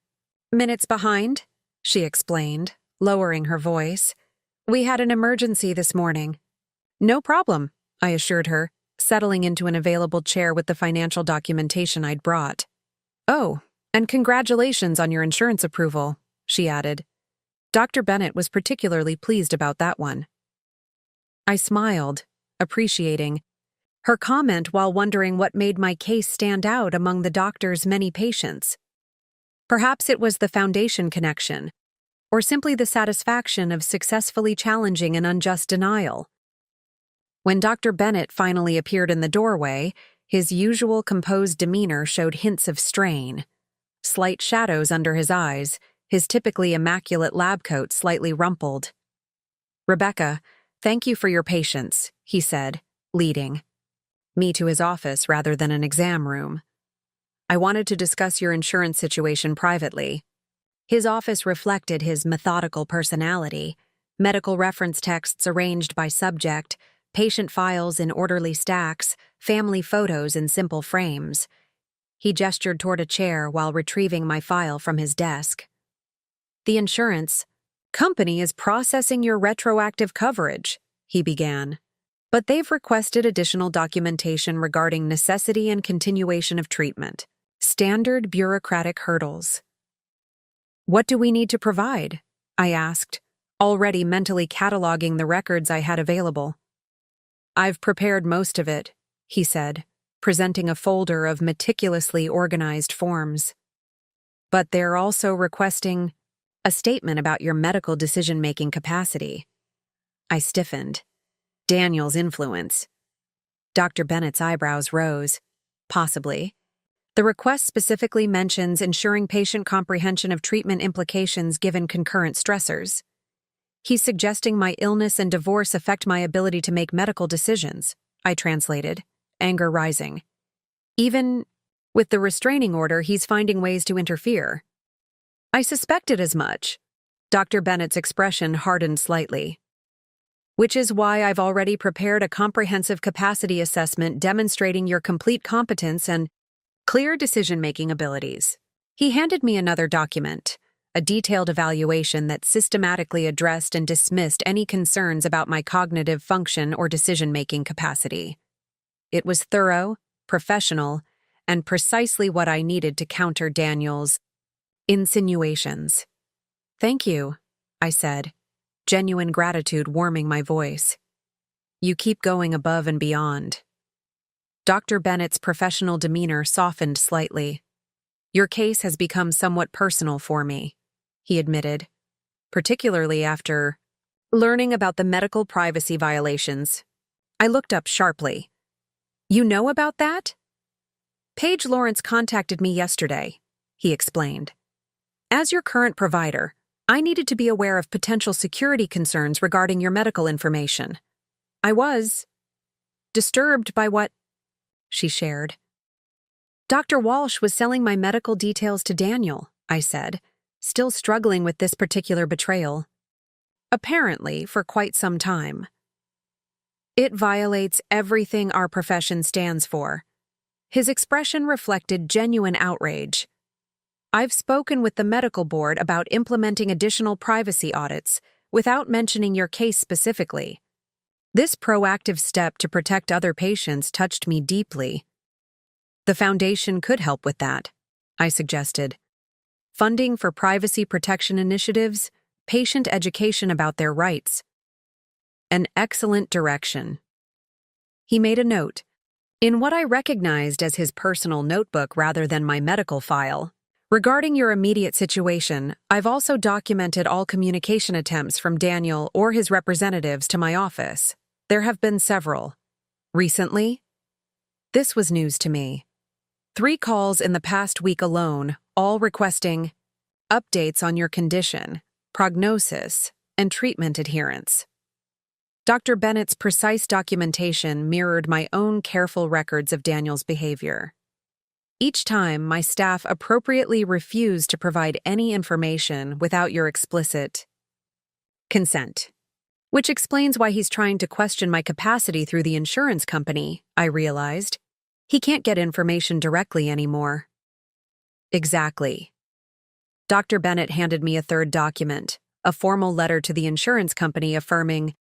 minutes behind," she explained, lowering her voice. "We had an emergency this morning." "No problem," I assured her, settling into an available chair with the financial documentation I'd brought. "Oh, and congratulations on your insurance approval," she added. Dr. Bennett was particularly pleased about that one. I smiled, appreciating her comment while wondering what made my case stand out among the doctor's many patients. Perhaps it was the foundation connection, or simply the satisfaction of successfully challenging an unjust denial. When Dr. Bennett finally appeared in the doorway, his usual composed demeanor showed hints of strain. Slight shadows under his eyes, his typically immaculate lab coat slightly rumpled. "Rebecca, thank you for your patience," he said, leading me to his office rather than an exam room. "I wanted to discuss your insurance situation privately." His office reflected his methodical personality, medical reference texts arranged by subject, patient files in orderly stacks, family photos in simple frames. He gestured toward a chair while retrieving my file from his desk. "The insurance company is processing your retroactive coverage," he began. "But they've requested additional documentation regarding necessity and continuation of treatment. Standard bureaucratic hurdles." "What do we need to provide?" I asked, already mentally cataloging the records I had available. "I've prepared most of it," he said, presenting a folder of meticulously organized forms. "But they're also requesting a statement about your medical decision-making capacity." I stiffened. Daniel's influence. Dr. Bennett's eyebrows rose. "Possibly. The request specifically mentions ensuring patient comprehension of treatment implications given concurrent stressors. He's suggesting my illness and divorce affect my ability to make medical decisions," I translated, anger rising. "Even with the restraining order, he's finding ways to interfere." "I suspected as much." Dr. Bennett's expression hardened slightly. "Which is why I've already prepared a comprehensive capacity assessment demonstrating your complete competence and clear decision-making abilities." He handed me another document, a detailed evaluation that systematically addressed and dismissed any concerns about my cognitive function or decision-making capacity. It was thorough, professional, and precisely what I needed to counter Daniel's insinuations. "Thank you," I said, genuine gratitude warming my voice. "You keep going above and beyond." Dr. Bennett's professional demeanor softened slightly. "Your case has become somewhat personal for me," he admitted, "particularly after Learning about the medical privacy violations. I looked up sharply. You know about that? Paige Lawrence contacted me yesterday, he explained. As your current provider, I needed to be aware of potential security concerns regarding your medical information. I was disturbed by what she shared. Dr. Walsh was selling my medical details to Daniel, I said, still struggling with this particular betrayal. Apparently, for quite some time. It violates everything our profession stands for. His expression reflected genuine outrage. I've spoken with the medical board about implementing additional privacy audits without mentioning your case specifically. This proactive step to protect other patients touched me deeply. The foundation could help with that, I suggested. Funding for privacy protection initiatives, patient education about their rights. An excellent direction. He made a note. In what I recognized as his personal notebook rather than my medical file. Regarding your immediate situation, I've also documented all communication attempts from Daniel or his representatives to my office. There have been several. Recently? This was news to me. 3 calls in the past week alone, all requesting updates on your condition, prognosis, and treatment adherence. Dr. Bennett's precise documentation mirrored my own careful records of Daniel's behavior. Each time, my staff appropriately refused to provide any information without your explicit consent. Which explains why he's trying to question my capacity through the insurance company, I realized. He can't get information directly anymore. Exactly. Dr. Bennett handed me a third document, a formal letter to the insurance company affirming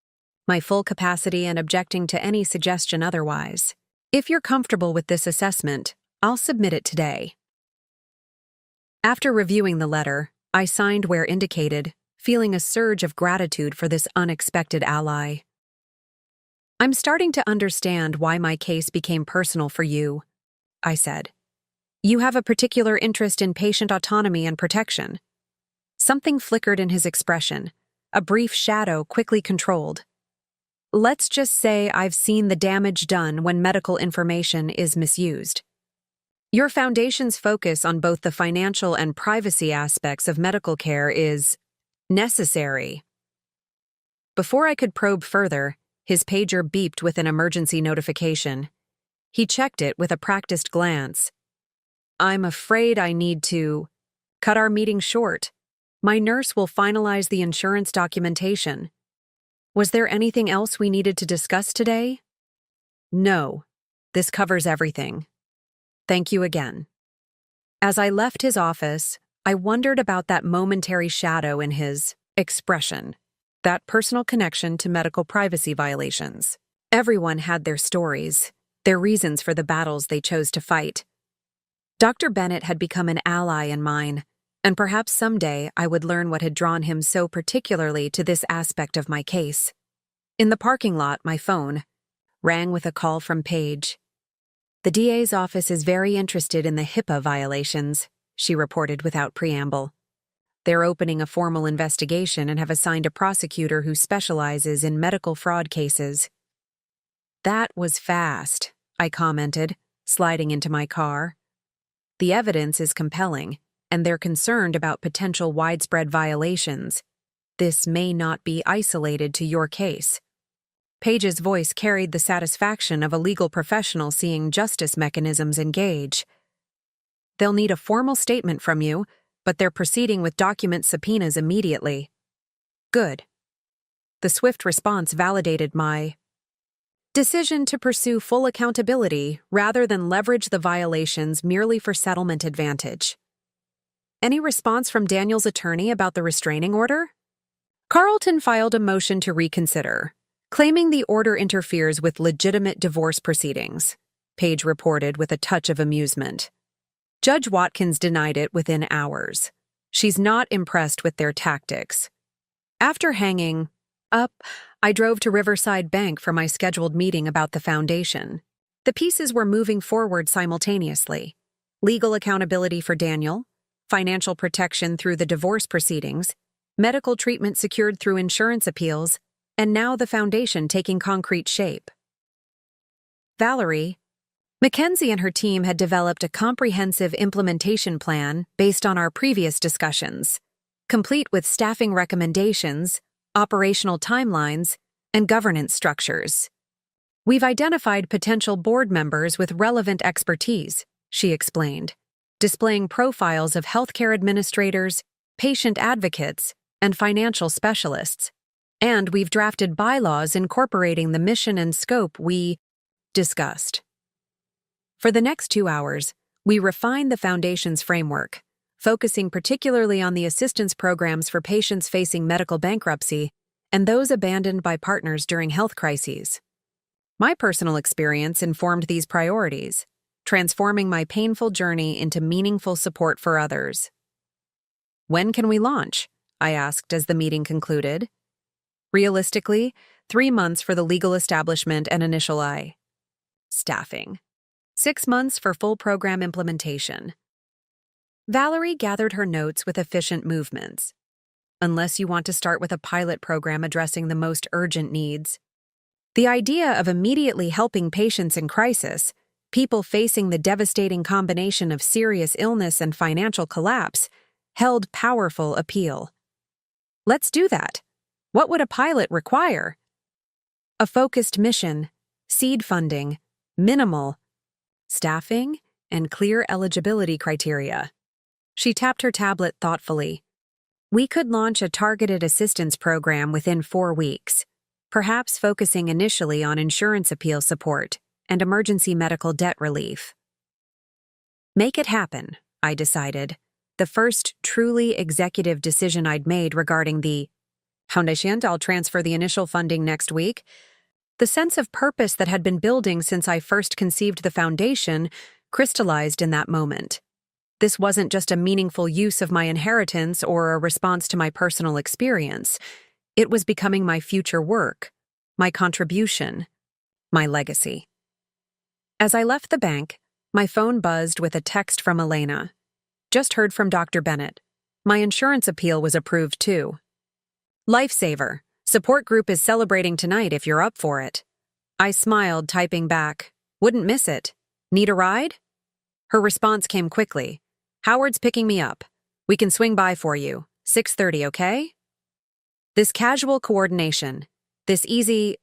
my full capacity and objecting to any suggestion otherwise. If you're comfortable with this assessment, I'll submit it today. After reviewing the letter, I signed where indicated, feeling a surge of gratitude for this unexpected ally. I'm starting to understand why my case became personal for you, I said. You have a particular interest in patient autonomy and protection. Something flickered in his expression, a brief shadow quickly controlled. Let's just say I've seen the damage done when medical information is misused. Your foundation's focus on both the financial and privacy aspects of medical care is necessary. Before I could probe further, his pager beeped with an emergency notification. He checked it with a practiced glance. I'm afraid I need to cut our meeting short. My nurse will finalize the insurance documentation. Was there anything else we needed to discuss today? No. This covers everything. Thank you again. As I left his office, I wondered about that momentary shadow in his expression, that personal connection to medical privacy violations. Everyone had their stories, their reasons for the battles they chose to fight. Dr. Bennett had become an ally in mine, and perhaps someday I would learn what had drawn him so particularly to this aspect of my case. In the parking lot, my phone rang with a call from Paige. The DA's office is very interested in the HIPAA violations, she reported without preamble. They're opening a formal investigation and have assigned a prosecutor who specializes in medical fraud cases. That was fast, I commented, sliding into my car. The evidence is compelling, and they're concerned about potential widespread violations. This may not be isolated to your case. Paige's voice carried the satisfaction of a legal professional seeing justice mechanisms engage. They'll need a formal statement from you, but they're proceeding with document subpoenas immediately. Good. The swift response validated my decision to pursue full accountability rather than leverage the violations merely for settlement advantage. Any response from Daniel's attorney about the restraining order? Carlton filed a motion to reconsider, claiming the order interferes with legitimate divorce proceedings, Paige reported with a touch of amusement. Judge Watkins denied it within hours. She's not impressed with their tactics. After hanging up, I drove to Riverside Bank for my scheduled meeting about the foundation. The pieces were moving forward simultaneously. Legal accountability for Daniel, financial protection through the divorce proceedings, medical treatment secured through insurance appeals, and now the foundation taking concrete shape. Valerie, Mackenzie and her team had developed a comprehensive implementation plan based on our previous discussions, complete with staffing recommendations, operational timelines, and governance structures. We've identified potential board members with relevant expertise, she explained, displaying profiles of healthcare administrators, patient advocates, and financial specialists. And we've drafted bylaws incorporating the mission and scope we discussed. For the next 2 hours, we refined the Foundation's framework, focusing particularly on the assistance programs for patients facing medical bankruptcy and those abandoned by partners during health crises. My personal experience informed these priorities, transforming my painful journey into meaningful support for others. When can we launch? I asked as the meeting concluded. Realistically, 3 months for the legal establishment and initial staffing. 6 months for full program implementation. Valerie gathered her notes with efficient movements. Unless you want to start with a pilot program addressing the most urgent needs. The idea of immediately helping patients in crisis, people facing the devastating combination of serious illness and financial collapse, held powerful appeal. Let's do that. What would a pilot require? A focused mission, seed funding, minimal staffing, and clear eligibility criteria. She tapped her tablet thoughtfully. We could launch a targeted assistance program within 4 weeks, perhaps focusing initially on insurance appeal support and emergency medical debt relief. Make it happen, I decided, the first truly executive decision I'd made regarding the Foundation. I'll transfer the initial funding next week. The sense of purpose that had been building since I first conceived the foundation crystallized in that moment. This wasn't just a meaningful use of my inheritance or a response to my personal experience. It was becoming my future work, my contribution, my legacy. As I left the bank, my phone buzzed with a text from Elena. Just heard from Dr. Bennett. My insurance appeal was approved too. Lifesaver. Support group is celebrating tonight if you're up for it. I smiled, typing back, wouldn't miss it. Need a ride? Her response came quickly. Howard's picking me up. We can swing by for you. 6:30, okay? This casual coordination, this easy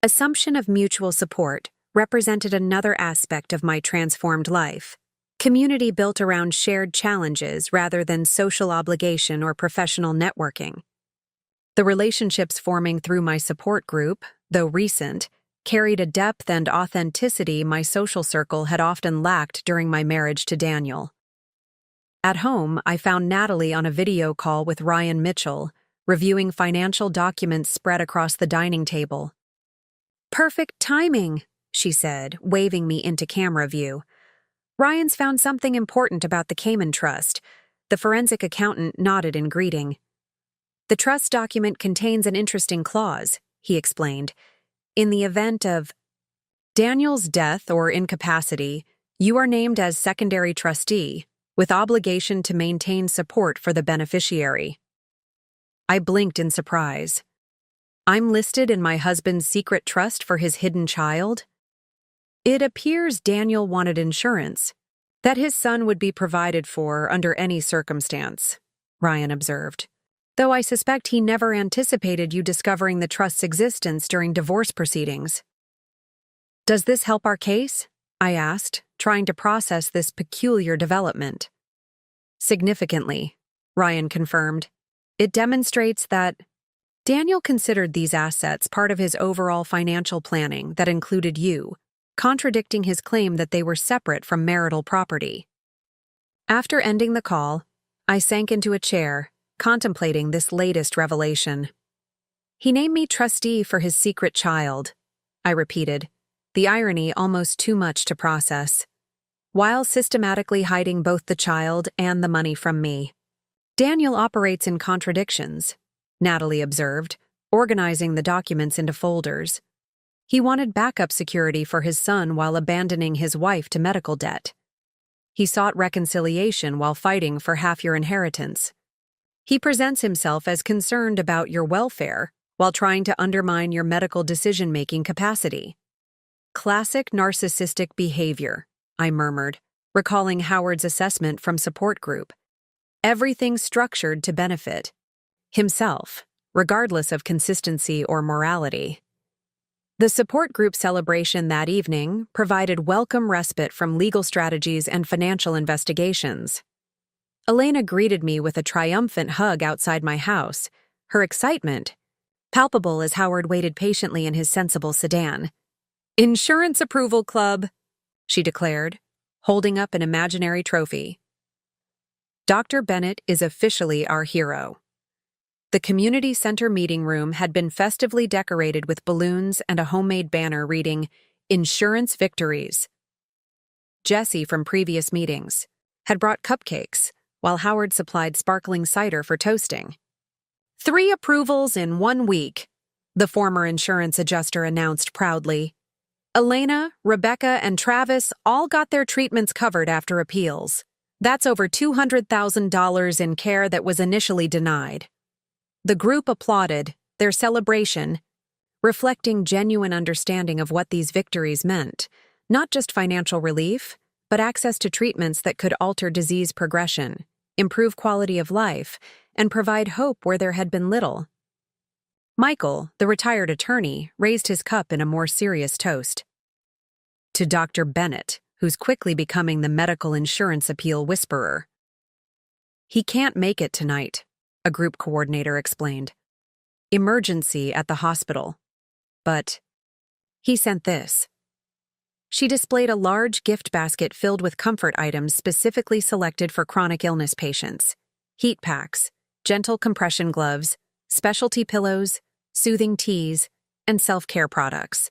assumption of mutual support represented another aspect of my transformed life. Community built around shared challenges rather than social obligation or professional networking. The relationships forming through my support group, though recent, carried a depth and authenticity my social circle had often lacked during my marriage to Daniel. At home, I found Natalie on a video call with Ryan Mitchell, reviewing financial documents spread across the dining table. Perfect timing, she said, waving me into camera view. Ryan's found something important about the Cayman Trust. The forensic accountant nodded in greeting. The trust document contains an interesting clause, he explained. In the event of Daniel's death or incapacity, you are named as secondary trustee, with obligation to maintain support for the beneficiary. I blinked in surprise. I'm listed in my husband's secret trust for his hidden child? It appears Daniel wanted insurance, that his son would be provided for under any circumstance, Ryan observed. Though I suspect he never anticipated you discovering the trust's existence during divorce proceedings. Does this help our case? I asked, trying to process this peculiar development. Significantly, Ryan confirmed. It demonstrates that Daniel considered these assets part of his overall financial planning that included you, contradicting his claim that they were separate from marital property. After ending the call, I sank into a chair, contemplating this latest revelation. He named me trustee for his secret child, I repeated, the irony almost too much to process, while systematically hiding both the child and the money from me. Daniel operates in contradictions, Natalie observed, organizing the documents into folders. He wanted backup security for his son while abandoning his wife to medical debt. He sought reconciliation while fighting for half your inheritance. He presents himself as concerned about your welfare while trying to undermine your medical decision-making capacity. Classic narcissistic behavior, I murmured, recalling Howard's assessment from support group. Everything structured to benefit himself, regardless of consistency or morality. The support group celebration that evening provided welcome respite from legal strategies and financial investigations. Elena greeted me with a triumphant hug outside my house, her excitement palpable as Howard waited patiently in his sensible sedan. "Insurance Approval Club," she declared, holding up an imaginary trophy. Dr. Bennett is officially our hero. The community center meeting room had been festively decorated with balloons and a homemade banner reading, "Insurance Victories." Jesse, from previous meetings, had brought cupcakes, while Howard supplied sparkling cider for toasting. 3 approvals in 1 week, the former insurance adjuster announced proudly. Elena, Rebecca, and Travis all got their treatments covered after appeals. That's over $200,000 in care that was initially denied. The group applauded, their celebration, reflecting genuine understanding of what these victories meant, not just financial relief, but access to treatments that could alter disease progression, improve quality of life, and provide hope where there had been little. Michael, the retired attorney, raised his cup in a more serious toast. To Dr. Bennett, who's quickly becoming the medical insurance appeal whisperer. "He can't make it tonight," a group coordinator explained. "Emergency at the hospital. But he sent this." She displayed a large gift basket filled with comfort items specifically selected for chronic illness patients. Heat packs, gentle compression gloves, specialty pillows, soothing teas, and self-care products.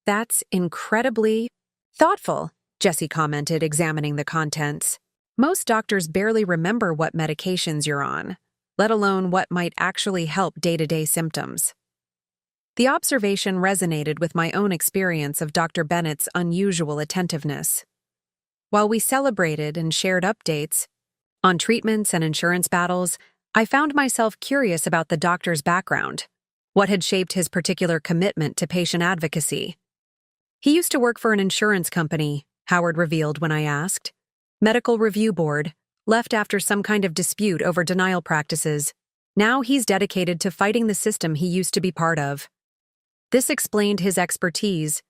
"That's incredibly thoughtful," Jessie commented, examining the contents. "Most doctors barely remember what medications you're on, let alone what might actually help day-to-day symptoms." The observation resonated with my own experience of Dr. Bennett's unusual attentiveness. While we celebrated and shared updates on treatments and insurance battles, I found myself curious about the doctor's background, what had shaped his particular commitment to patient advocacy. "He used to work for an insurance company," Howard revealed when I asked. "Medical Review Board, left after some kind of dispute over denial practices. Now he's dedicated to fighting the system he used to be part of." This explained his expertise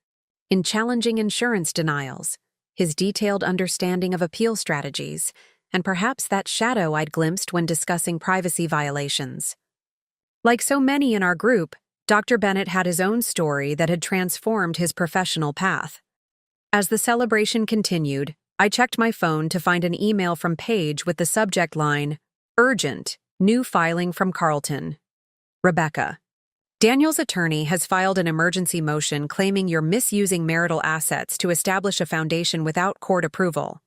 in challenging insurance denials, his detailed understanding of appeal strategies, and perhaps that shadow I'd glimpsed when discussing privacy violations. Like so many in our group, Dr. Bennett had his own story that had transformed his professional path. As the celebration continued, I checked my phone to find an email from Paige with the subject line, "Urgent, new filing from Carlton. Rebecca. Daniel's attorney has filed an emergency motion claiming you're misusing marital assets to establish a foundation without court approval.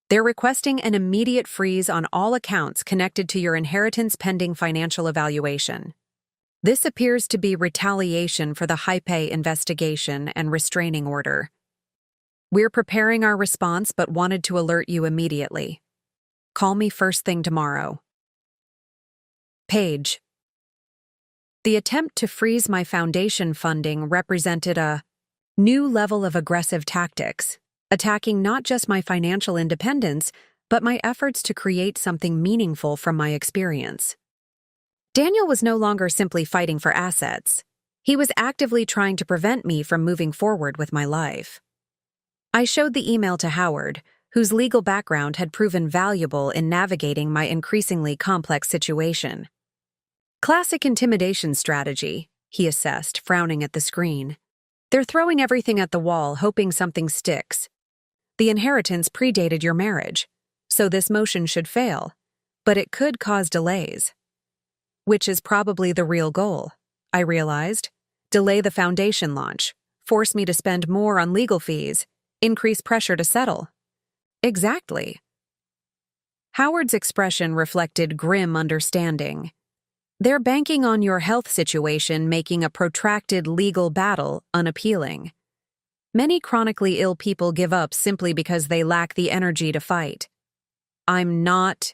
They're requesting an immediate freeze on all accounts connected to your inheritance pending financial evaluation. This appears to be retaliation for the high-pay investigation and restraining order. We're preparing our response but wanted to alert you immediately. Call me first thing tomorrow. Paige. The attempt to freeze my foundation funding represented a new level of aggressive tactics, attacking not just my financial independence, but my efforts to create something meaningful from my experience. Daniel was no longer simply fighting for assets. He was actively trying to prevent me from moving forward with my life. I showed the email to Howard, whose legal background had proven valuable in navigating my increasingly complex situation. "Classic intimidation strategy," he assessed, frowning at the screen. "They're throwing everything at the wall, hoping something sticks. The inheritance predated your marriage, so this motion should fail, but it could cause delays." Which is probably the real goal, I realized. Delay the foundation launch, force me to spend more on legal fees, increase pressure to settle. Exactly. Howard's expression reflected grim understanding. "They're banking on your health situation making a protracted legal battle unappealing. Many chronically ill people give up simply because they lack the energy to fight. I'm not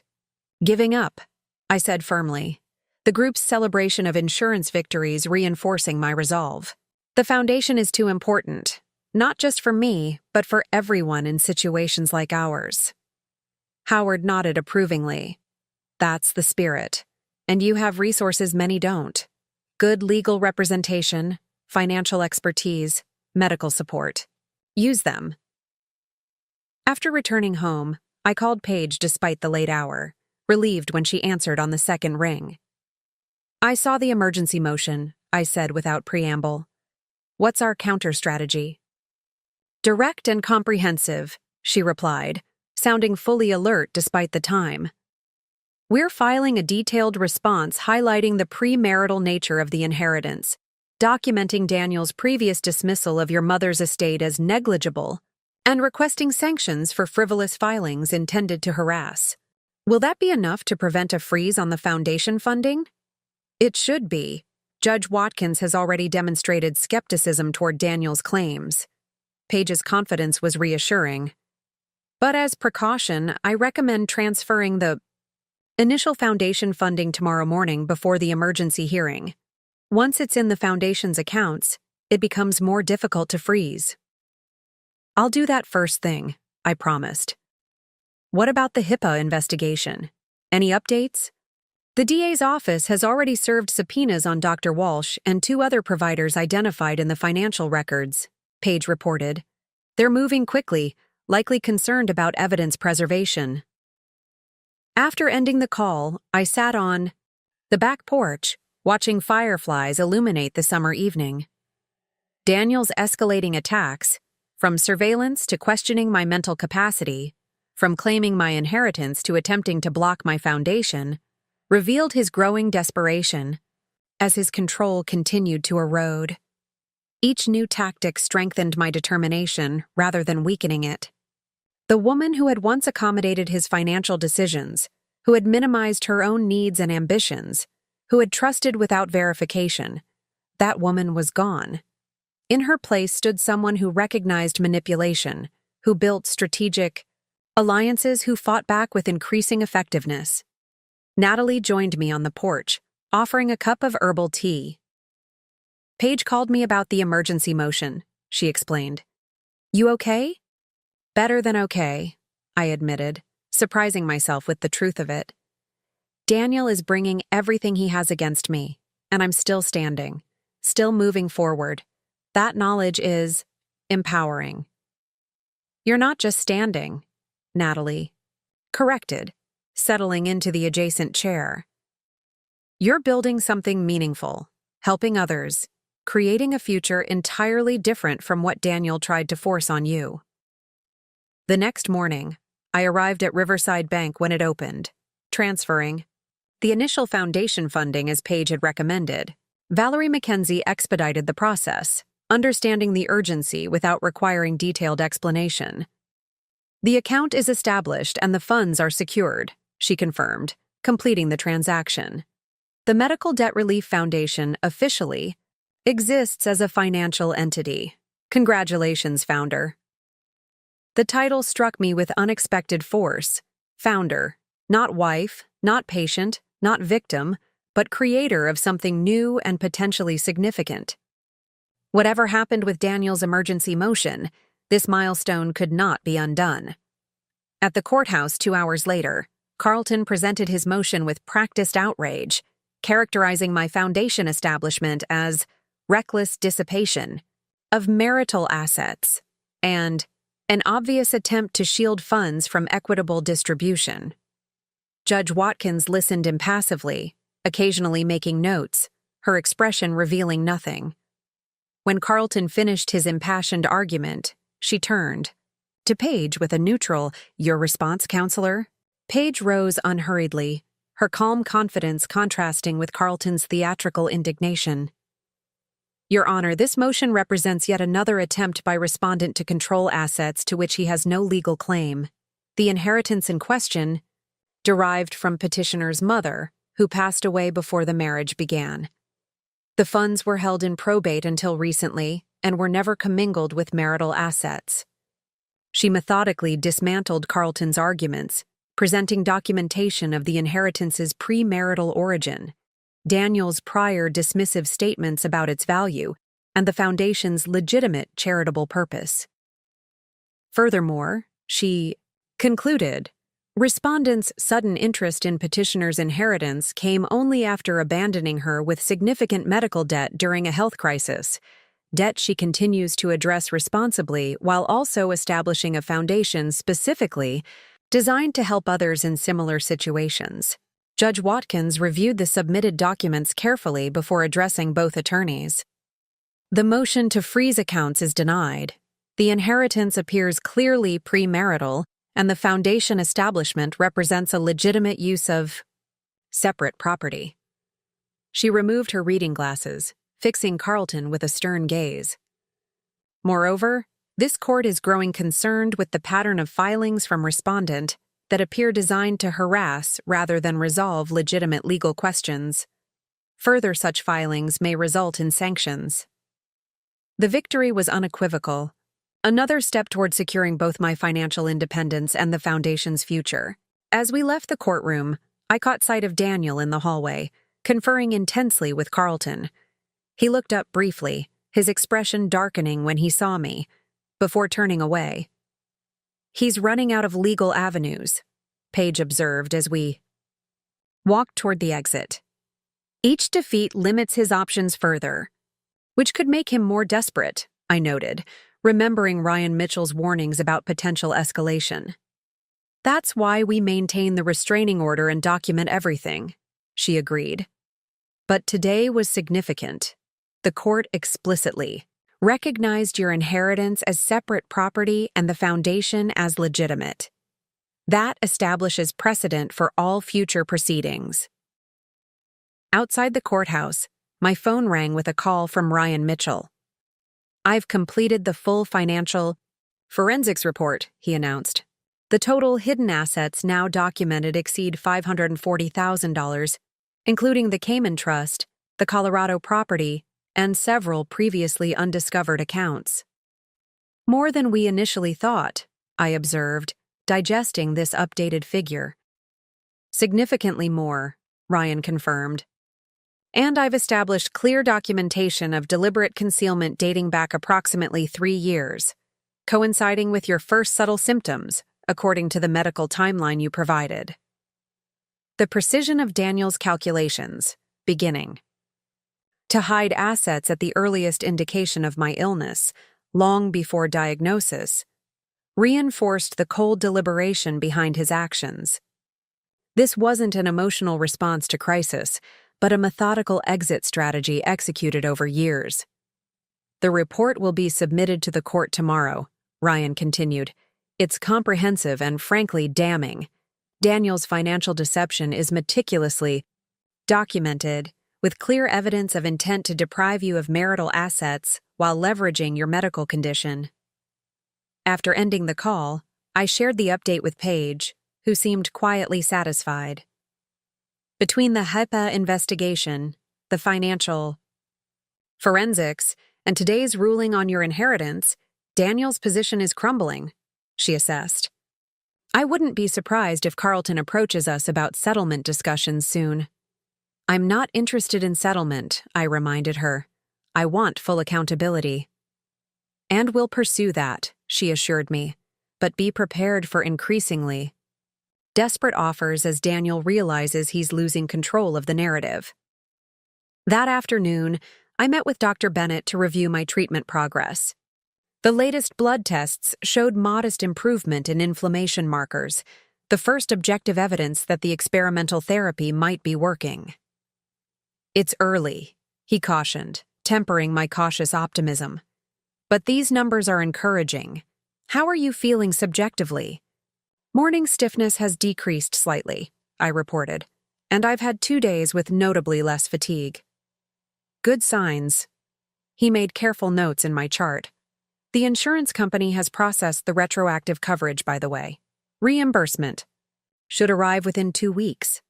giving up," I said firmly, the group's celebration of insurance victories reinforcing my resolve. The foundation is too important, not just for me, but for everyone in situations like ours. Howard nodded approvingly. That's the spirit. And you have resources many don't. Good legal representation, financial expertise, medical support. Use them. After returning home, I called Paige despite the late hour, relieved when she answered on the second ring. I saw the emergency motion, I said without preamble. What's our counter strategy? Direct and comprehensive, she replied, sounding fully alert despite the time. We're filing a detailed response highlighting the premarital nature of the inheritance, documenting Daniel's previous dismissal of your mother's estate as negligible, and requesting sanctions for frivolous filings intended to harass. Will that be enough to prevent a freeze on the foundation funding? It should be. Judge Watkins has already demonstrated skepticism toward Daniel's claims. Paige's confidence was reassuring. But as precaution, I recommend transferring the initial foundation funding tomorrow morning before the emergency hearing. Once it's in the foundation's accounts, it becomes more difficult to freeze. I'll do that first thing, I promised. What about the HIPAA investigation? Any updates? The DA's office has already served subpoenas on Dr. Walsh and 2 other providers identified in the financial records, Paige reported. They're moving quickly, likely concerned about evidence preservation. After ending the call, I sat on the back porch, watching fireflies illuminate the summer evening. Daniel's escalating attacks, from surveillance to questioning my mental capacity, from claiming my inheritance to attempting to block my foundation, revealed his growing desperation as his control continued to erode. Each new tactic strengthened my determination rather than weakening it. The woman who had once accommodated his financial decisions, who had minimized her own needs and ambitions, who had trusted without verification, that woman was gone. In her place stood someone who recognized manipulation, who built strategic alliances, who fought back with increasing effectiveness. Natalie joined me on the porch, offering a cup of herbal tea. Paige called me about the emergency motion, she explained. You okay? Better than okay, I admitted, surprising myself with the truth of it. Daniel is bringing everything he has against me, and I'm still standing, still moving forward. That knowledge is empowering. You're not just standing, Natalie corrected, settling into the adjacent chair. You're building something meaningful, helping others, creating a future entirely different from what Daniel tried to force on you. The next morning, I arrived at Riverside Bank when it opened, transferring the initial foundation funding as Paige had recommended. Valerie McKenzie expedited the process, understanding the urgency without requiring detailed explanation. The account is established and the funds are secured, she confirmed, completing the transaction. The Medical Debt Relief Foundation officially exists as a financial entity. Congratulations, founder. The title struck me with unexpected force. Founder, not wife, not patient, not victim, but creator of something new and potentially significant. Whatever happened with Daniel's emergency motion, this milestone could not be undone. At the courthouse 2 hours later, Carlton presented his motion with practiced outrage, characterizing my foundation establishment as reckless dissipation of marital assets and an obvious attempt to shield funds from equitable distribution. Judge Watkins listened impassively, occasionally making notes, her expression revealing nothing. When Carlton finished his impassioned argument, she turned to Paige with a neutral, "Your response, counselor?" Paige rose unhurriedly, her calm confidence contrasting with Carlton's theatrical indignation. Your Honor, this motion represents yet another attempt by respondent to control assets to which he has no legal claim. The inheritance in question derived from petitioner's mother, who passed away before the marriage began. The funds were held in probate until recently and were never commingled with marital assets. She methodically dismantled Carlton's arguments, presenting documentation of the inheritance's premarital origin, Daniel's prior dismissive statements about its value, and the foundation's legitimate charitable purpose. Furthermore, she concluded, respondents' sudden interest in petitioner's inheritance came only after abandoning her with significant medical debt during a health crisis, debt she continues to address responsibly while also establishing a foundation specifically designed to help others in similar situations. Judge Watkins reviewed the submitted documents carefully before addressing both attorneys. The motion to freeze accounts is denied. The inheritance appears clearly premarital, and the foundation establishment represents a legitimate use of separate property. She removed her reading glasses, fixing Carlton with a stern gaze. Moreover, this court is growing concerned with the pattern of filings from respondent that appear designed to harass rather than resolve legitimate legal questions. Further such filings may result in sanctions. The victory was unequivocal, another step toward securing both my financial independence and the foundation's future. As we left the courtroom, I caught sight of Daniel in the hallway, conferring intensely with Carlton. He looked up briefly, his expression darkening when he saw me, before turning away. "He's running out of legal avenues," Paige observed as we walked toward the exit. "Each defeat limits his options further, which could make him more desperate," I noted, remembering Ryan Mitchell's warnings about potential escalation. "That's why we maintain the restraining order and document everything," she agreed. But today was significant. The court explicitly recognized your inheritance as separate property and the foundation as legitimate. That establishes precedent for all future proceedings. Outside the courthouse, my phone rang with a call from Ryan Mitchell. "I've completed the full financial forensics report," he announced. "The total hidden assets now documented exceed $540,000, including the Cayman Trust, the Colorado property, and several previously undiscovered accounts." "More than we initially thought," I observed, digesting this updated figure. "Significantly more," Ryan confirmed. "And I've established clear documentation of deliberate concealment dating back approximately 3 years, coinciding with your first subtle symptoms, according to the medical timeline you provided." The precision of Daniel's calculations, beginning to hide assets at the earliest indication of my illness, long before diagnosis, reinforced the cold deliberation behind his actions. This wasn't an emotional response to crisis, but a methodical exit strategy executed over years. "The report will be submitted to the court tomorrow," Ryan continued. "It's comprehensive and frankly damning. Daniel's financial deception is meticulously documented, with clear evidence of intent to deprive you of marital assets while leveraging your medical condition." After ending the call, I shared the update with Paige, who seemed quietly satisfied. Between the HIPAA investigation, the financial forensics, and today's ruling on your inheritance, Daniel's position is crumbling, she assessed. "I wouldn't be surprised if Carlton approaches us about settlement discussions soon." "I'm not interested in settlement," I reminded her. "I want full accountability." "And we'll pursue that," she assured me, "but be prepared for increasingly desperate offers as Daniel realizes he's losing control of the narrative." That afternoon, I met with Dr. Bennett to review my treatment progress. The latest blood tests showed modest improvement in inflammation markers, the first objective evidence that the experimental therapy might be working. "It's early," he cautioned, tempering my cautious optimism. "But these numbers are encouraging. How are you feeling subjectively?" "Morning stiffness has decreased slightly," I reported, "and I've had 2 days with notably less fatigue." "Good signs." He made careful notes in my chart. "The insurance company has processed the retroactive coverage, by the way. Reimbursement should arrive within 2 weeks.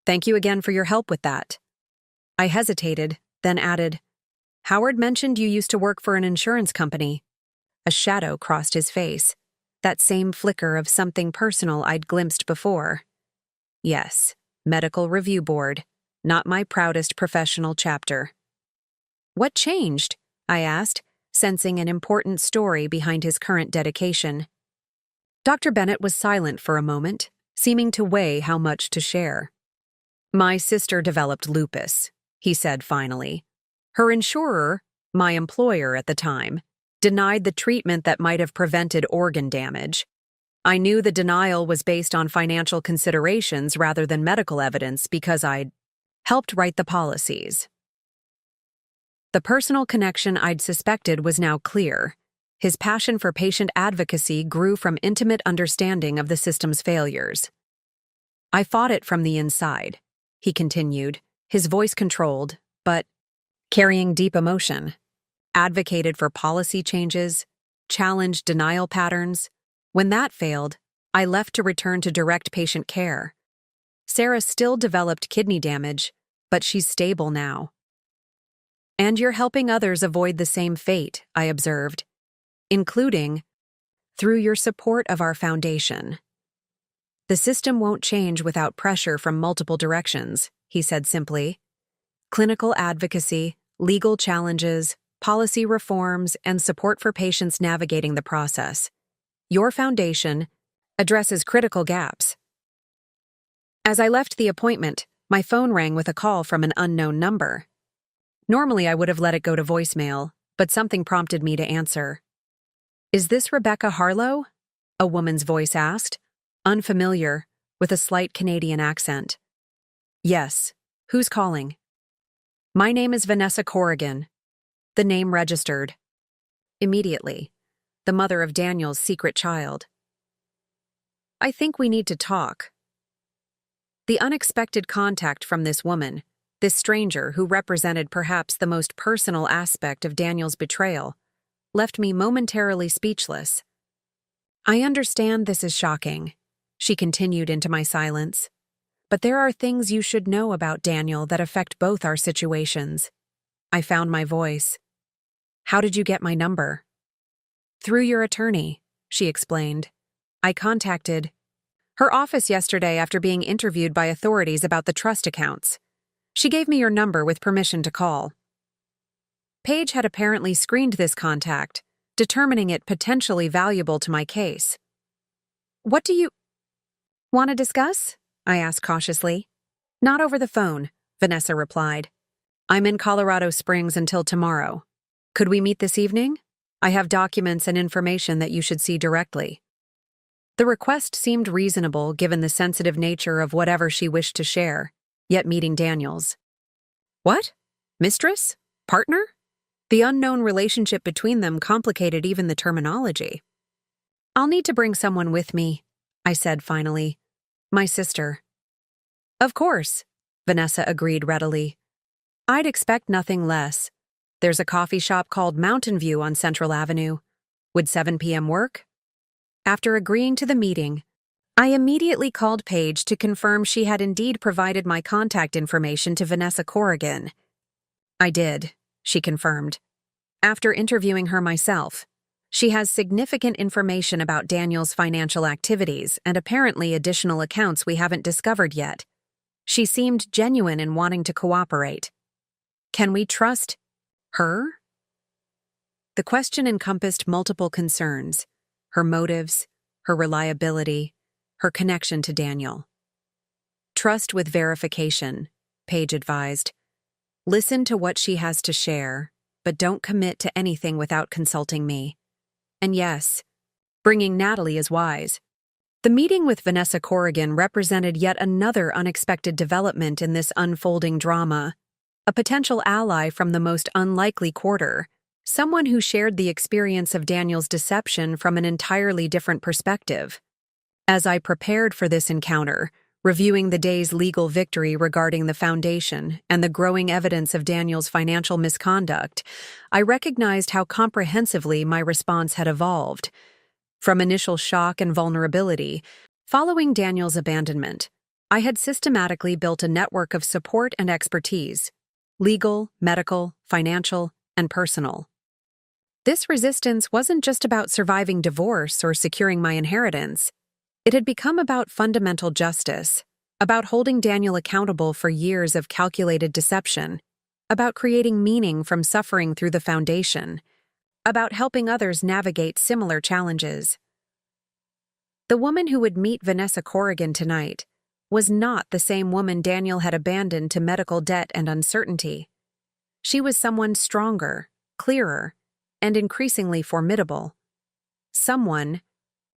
Thank you again for your help with that." I hesitated, then added, "Howard mentioned you used to work for an insurance company." A shadow crossed his face. that same flicker of something personal I'd glimpsed before. Yes, medical review board, not my proudest professional chapter. What changed? I asked, sensing an important story behind his current dedication. Dr. Bennett was silent for a moment, seeming to weigh how much to share. My sister developed lupus, he said finally. Her insurer, my employer at the time, denied the treatment that might have prevented organ damage. I knew the denial was based on financial considerations rather than medical evidence because I'd helped write the policies. The personal connection I'd suspected was now clear. His passion for patient advocacy grew from intimate understanding of the system's failures. I fought it from the inside, he continued, his voice controlled, but carrying deep emotion. Advocated for policy changes, challenged denial patterns. When that failed, I left to return to direct patient care. Sarah still developed kidney damage, but she's stable now. And you're helping others avoid the same fate, I observed, including through your support of our foundation. The system won't change without pressure from multiple directions, he said simply. Clinical advocacy, legal challenges, policy reforms, and support for patients navigating the process. Your foundation addresses critical gaps. As I left the appointment, my phone rang with a call from an unknown number. Normally, I would have let it go to voicemail, but something prompted me to answer. Is this Rebecca Harlow? A woman's voice asked, unfamiliar, with a slight Canadian accent. Yes. Who's calling? My name is Vanessa Corrigan. The name registered. Immediately, the mother of Daniel's secret child. I think we need to talk. The unexpected contact from this woman, this stranger who represented perhaps the most personal aspect of Daniel's betrayal, left me momentarily speechless. I understand this is shocking, she continued into my silence, but there are things you should know about Daniel that affect both our situations. I found my voice. How did you get my number? Through your attorney, she explained. I contacted her office yesterday after being interviewed by authorities about the trust accounts. She gave me your number with permission to call. Paige had apparently screened this contact, determining it potentially valuable to my case. What do you want to discuss? I asked cautiously. Not over the phone, Vanessa replied. I'm in Colorado Springs until tomorrow. Could we meet this evening? I have documents and information that you should see directly. The request seemed reasonable given the sensitive nature of whatever she wished to share, yet meeting Daniel's. What? Mistress? Partner? The unknown relationship between them complicated even the terminology. I'll need to bring someone with me, I said finally. My sister. Of course, Vanessa agreed readily. I'd expect nothing less. There's a coffee shop called Mountain View on Central Avenue. Would 7 p.m. work? After agreeing to the meeting, I immediately called Paige to confirm she had indeed provided my contact information to Vanessa Corrigan. I did, she confirmed. After interviewing her myself, she has significant information about Daniel's financial activities and apparently additional accounts we haven't discovered yet. She seemed genuine in wanting to cooperate. Can we trust her? The question encompassed multiple concerns: her motives, her reliability, her connection to Daniel. Trust with verification, Paige advised. Listen to what she has to share, but don't commit to anything without consulting me. And yes, bringing Natalie is wise. The meeting with Vanessa Corrigan represented yet another unexpected development in this unfolding drama. A potential ally from the most unlikely quarter, someone who shared the experience of Daniel's deception from an entirely different perspective. As I prepared for this encounter, reviewing the day's legal victory regarding the foundation and the growing evidence of Daniel's financial misconduct, I recognized how comprehensively my response had evolved. From initial shock and vulnerability, following Daniel's abandonment, I had systematically built a network of support and expertise: legal, medical, financial, and personal. This resistance wasn't just about surviving divorce or securing my inheritance. It had become about fundamental justice, about holding Daniel accountable for years of calculated deception, about creating meaning from suffering through the foundation, about helping others navigate similar challenges. The woman who would meet Vanessa Corrigan tonight was not the same woman Daniel had abandoned to medical debt and uncertainty. She was someone stronger, clearer, and increasingly formidable. Someone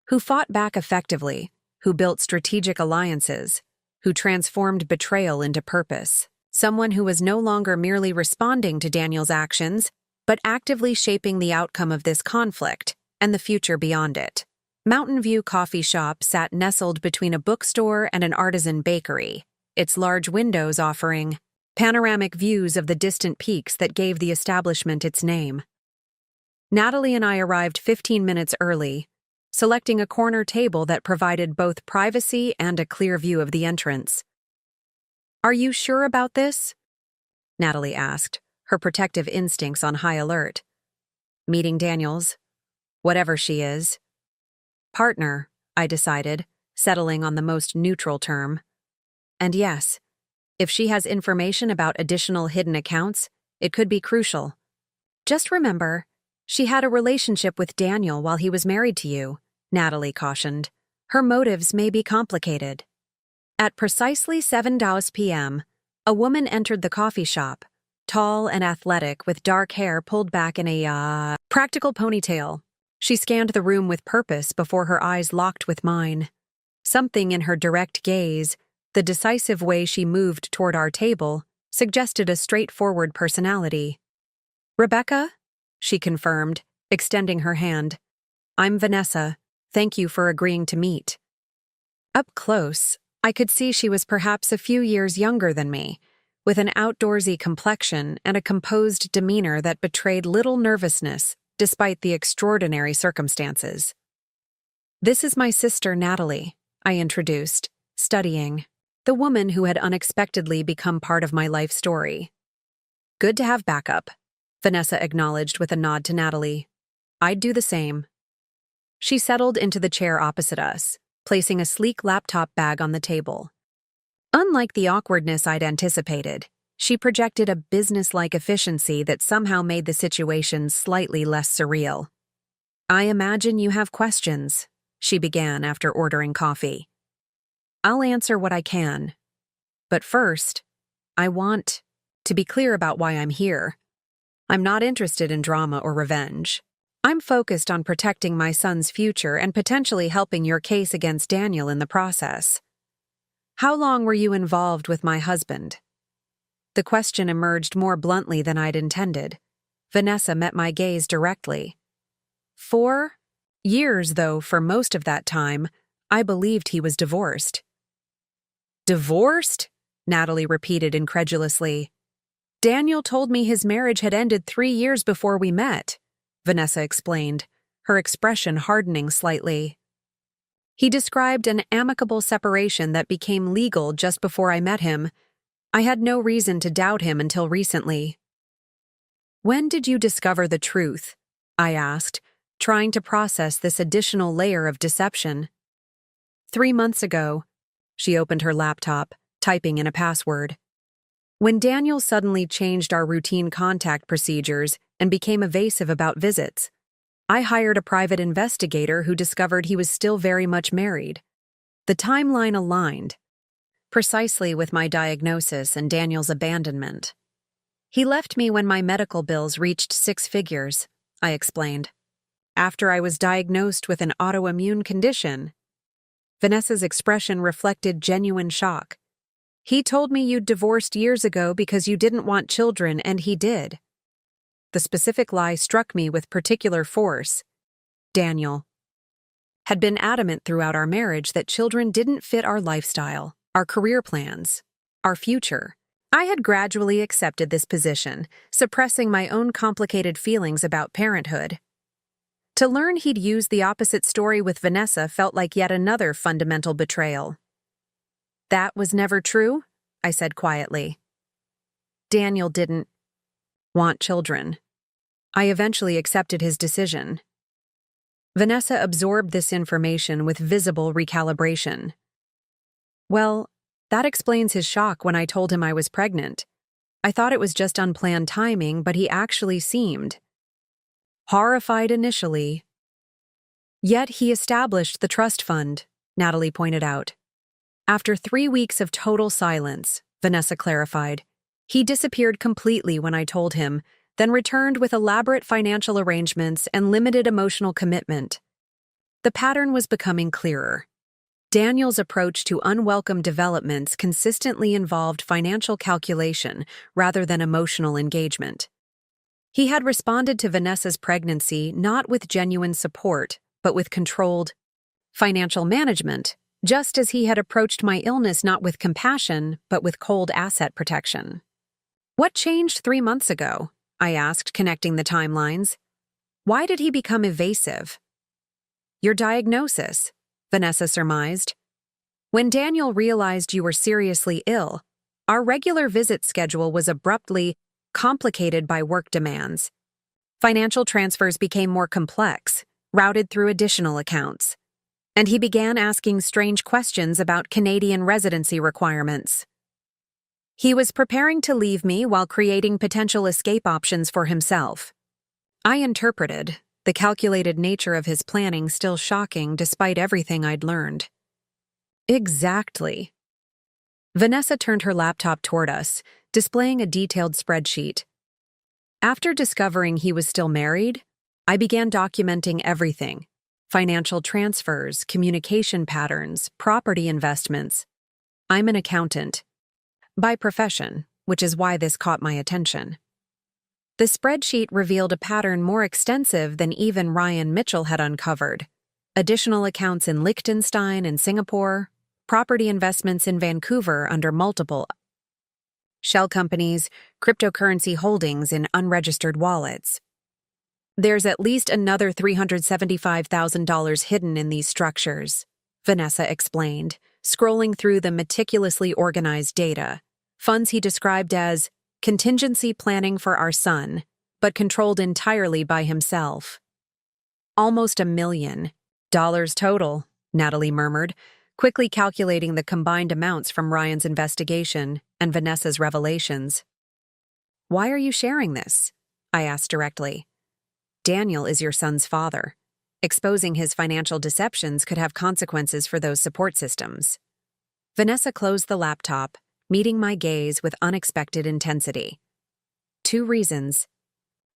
who fought back effectively, who built strategic alliances, who transformed betrayal into purpose. Someone who was no longer merely responding to Daniel's actions, but actively shaping the outcome of this conflict and the future beyond it. Mountain View Coffee Shop sat nestled between a bookstore and an artisan bakery, its large windows offering panoramic views of the distant peaks that gave the establishment its name. Natalie and I arrived 15 minutes early, selecting a corner table that provided both privacy and a clear view of the entrance. "Are you sure about this?" Natalie asked, her protective instincts on high alert. "Meeting Daniels, whatever she is." "Partner," I decided, settling on the most neutral term. "And yes, if she has information about additional hidden accounts, it could be crucial. Just remember, she had a relationship with Daniel while he was married to you," Natalie cautioned. "Her motives may be complicated." At precisely 7:00 p.m., a woman entered the coffee shop, tall and athletic with dark hair pulled back in a practical ponytail. She scanned the room with purpose before her eyes locked with mine. Something in her direct gaze, the decisive way she moved toward our table, suggested a straightforward personality. "Rebecca?" she confirmed, extending her hand. "I'm Vanessa. Thank you for agreeing to meet." Up close, I could see she was perhaps a few years younger than me, with an outdoorsy complexion and a composed demeanor that betrayed little nervousness despite the extraordinary circumstances. "This is my sister Natalie," I introduced, studying, the woman who had unexpectedly become part of my life story. "Good to have backup," Vanessa acknowledged with a nod to Natalie. "I'd do the same." She settled into the chair opposite us, placing a sleek laptop bag on the table. Unlike the awkwardness I'd anticipated, she projected a business-like efficiency that somehow made the situation slightly less surreal. "I imagine you have questions," she began after ordering coffee. "I'll answer what I can. But first, I want to be clear about why I'm here. I'm not interested in drama or revenge. I'm focused on protecting my son's future and potentially helping your case against Daniel in the process. How long were you involved with my husband?" The question emerged more bluntly than I'd intended. Vanessa met my gaze directly. 4 years, though for most of that time, I believed he was divorced. "Divorced?" Natalie repeated incredulously. "Daniel told me his marriage had ended 3 years before we met," Vanessa explained, her expression hardening slightly. "He described an amicable separation that became legal just before I met him. I had no reason to doubt him until recently." "When did you discover the truth?" I asked, trying to process this additional layer of deception. 3 months ago." She opened her laptop, typing in a password. "When Daniel suddenly changed our routine contact procedures and became evasive about visits, I hired a private investigator who discovered he was still very much married. The timeline aligned precisely with my diagnosis and Daniel's abandonment. He left me when my medical bills reached 6 figures," I explained. "After I was diagnosed with an autoimmune condition." Vanessa's expression reflected genuine shock. "He told me you'd divorced years ago because you didn't want children, and he did." The specific lie struck me with particular force. Daniel had been adamant throughout our marriage that children didn't fit our lifestyle, our career plans, our future. I had gradually accepted this position, suppressing my own complicated feelings about parenthood. To learn he'd used the opposite story with Vanessa felt like yet another fundamental betrayal. "That was never true," I said quietly. "Daniel didn't want children." I eventually accepted his decision. Vanessa absorbed this information with visible recalibration. Well, that explains his shock when I told him I was pregnant. I thought it was just unplanned timing, but he actually seemed horrified initially. Yet he established the trust fund, Natalie pointed out. After 3 weeks of total silence, Vanessa clarified, he disappeared completely when I told him, then returned with elaborate financial arrangements and limited emotional commitment. The pattern was becoming clearer. Daniel's approach to unwelcome developments consistently involved financial calculation rather than emotional engagement. He had responded to Vanessa's pregnancy not with genuine support, but with controlled financial management, just as he had approached my illness not with compassion, but with cold asset protection. What changed 3 months ago? I asked, connecting the timelines. Why did he become evasive? Your diagnosis, Vanessa surmised. When Daniel realized you were seriously ill, our regular visit schedule was abruptly complicated by work demands. Financial transfers became more complex, routed through additional accounts, and he began asking strange questions about Canadian residency requirements. He was preparing to leave me while creating potential escape options for himself. I interpreted, the calculated nature of his planning still shocking despite everything I'd learned. Exactly. Vanessa turned her laptop toward us, displaying a detailed spreadsheet. After discovering he was still married, I began documenting everything: financial transfers, communication patterns, property investments. I'm an accountant by profession, which is why this caught my attention. The spreadsheet revealed a pattern more extensive than even Ryan Mitchell had uncovered. Additional accounts in Liechtenstein and Singapore, property investments in Vancouver under multiple shell companies, cryptocurrency holdings in unregistered wallets. There's at least another $375,000 hidden in these structures, Vanessa explained, scrolling through the meticulously organized data. Funds he described as contingency planning for our son, but controlled entirely by himself. Almost $1 million total, Natalie murmured, quickly calculating the combined amounts from Ryan's investigation and Vanessa's revelations. Why are you sharing this? I asked directly. Daniel is your son's father. Exposing his financial deceptions could have consequences for those support systems. Vanessa closed the laptop, meeting my gaze with unexpected intensity. 2 reasons.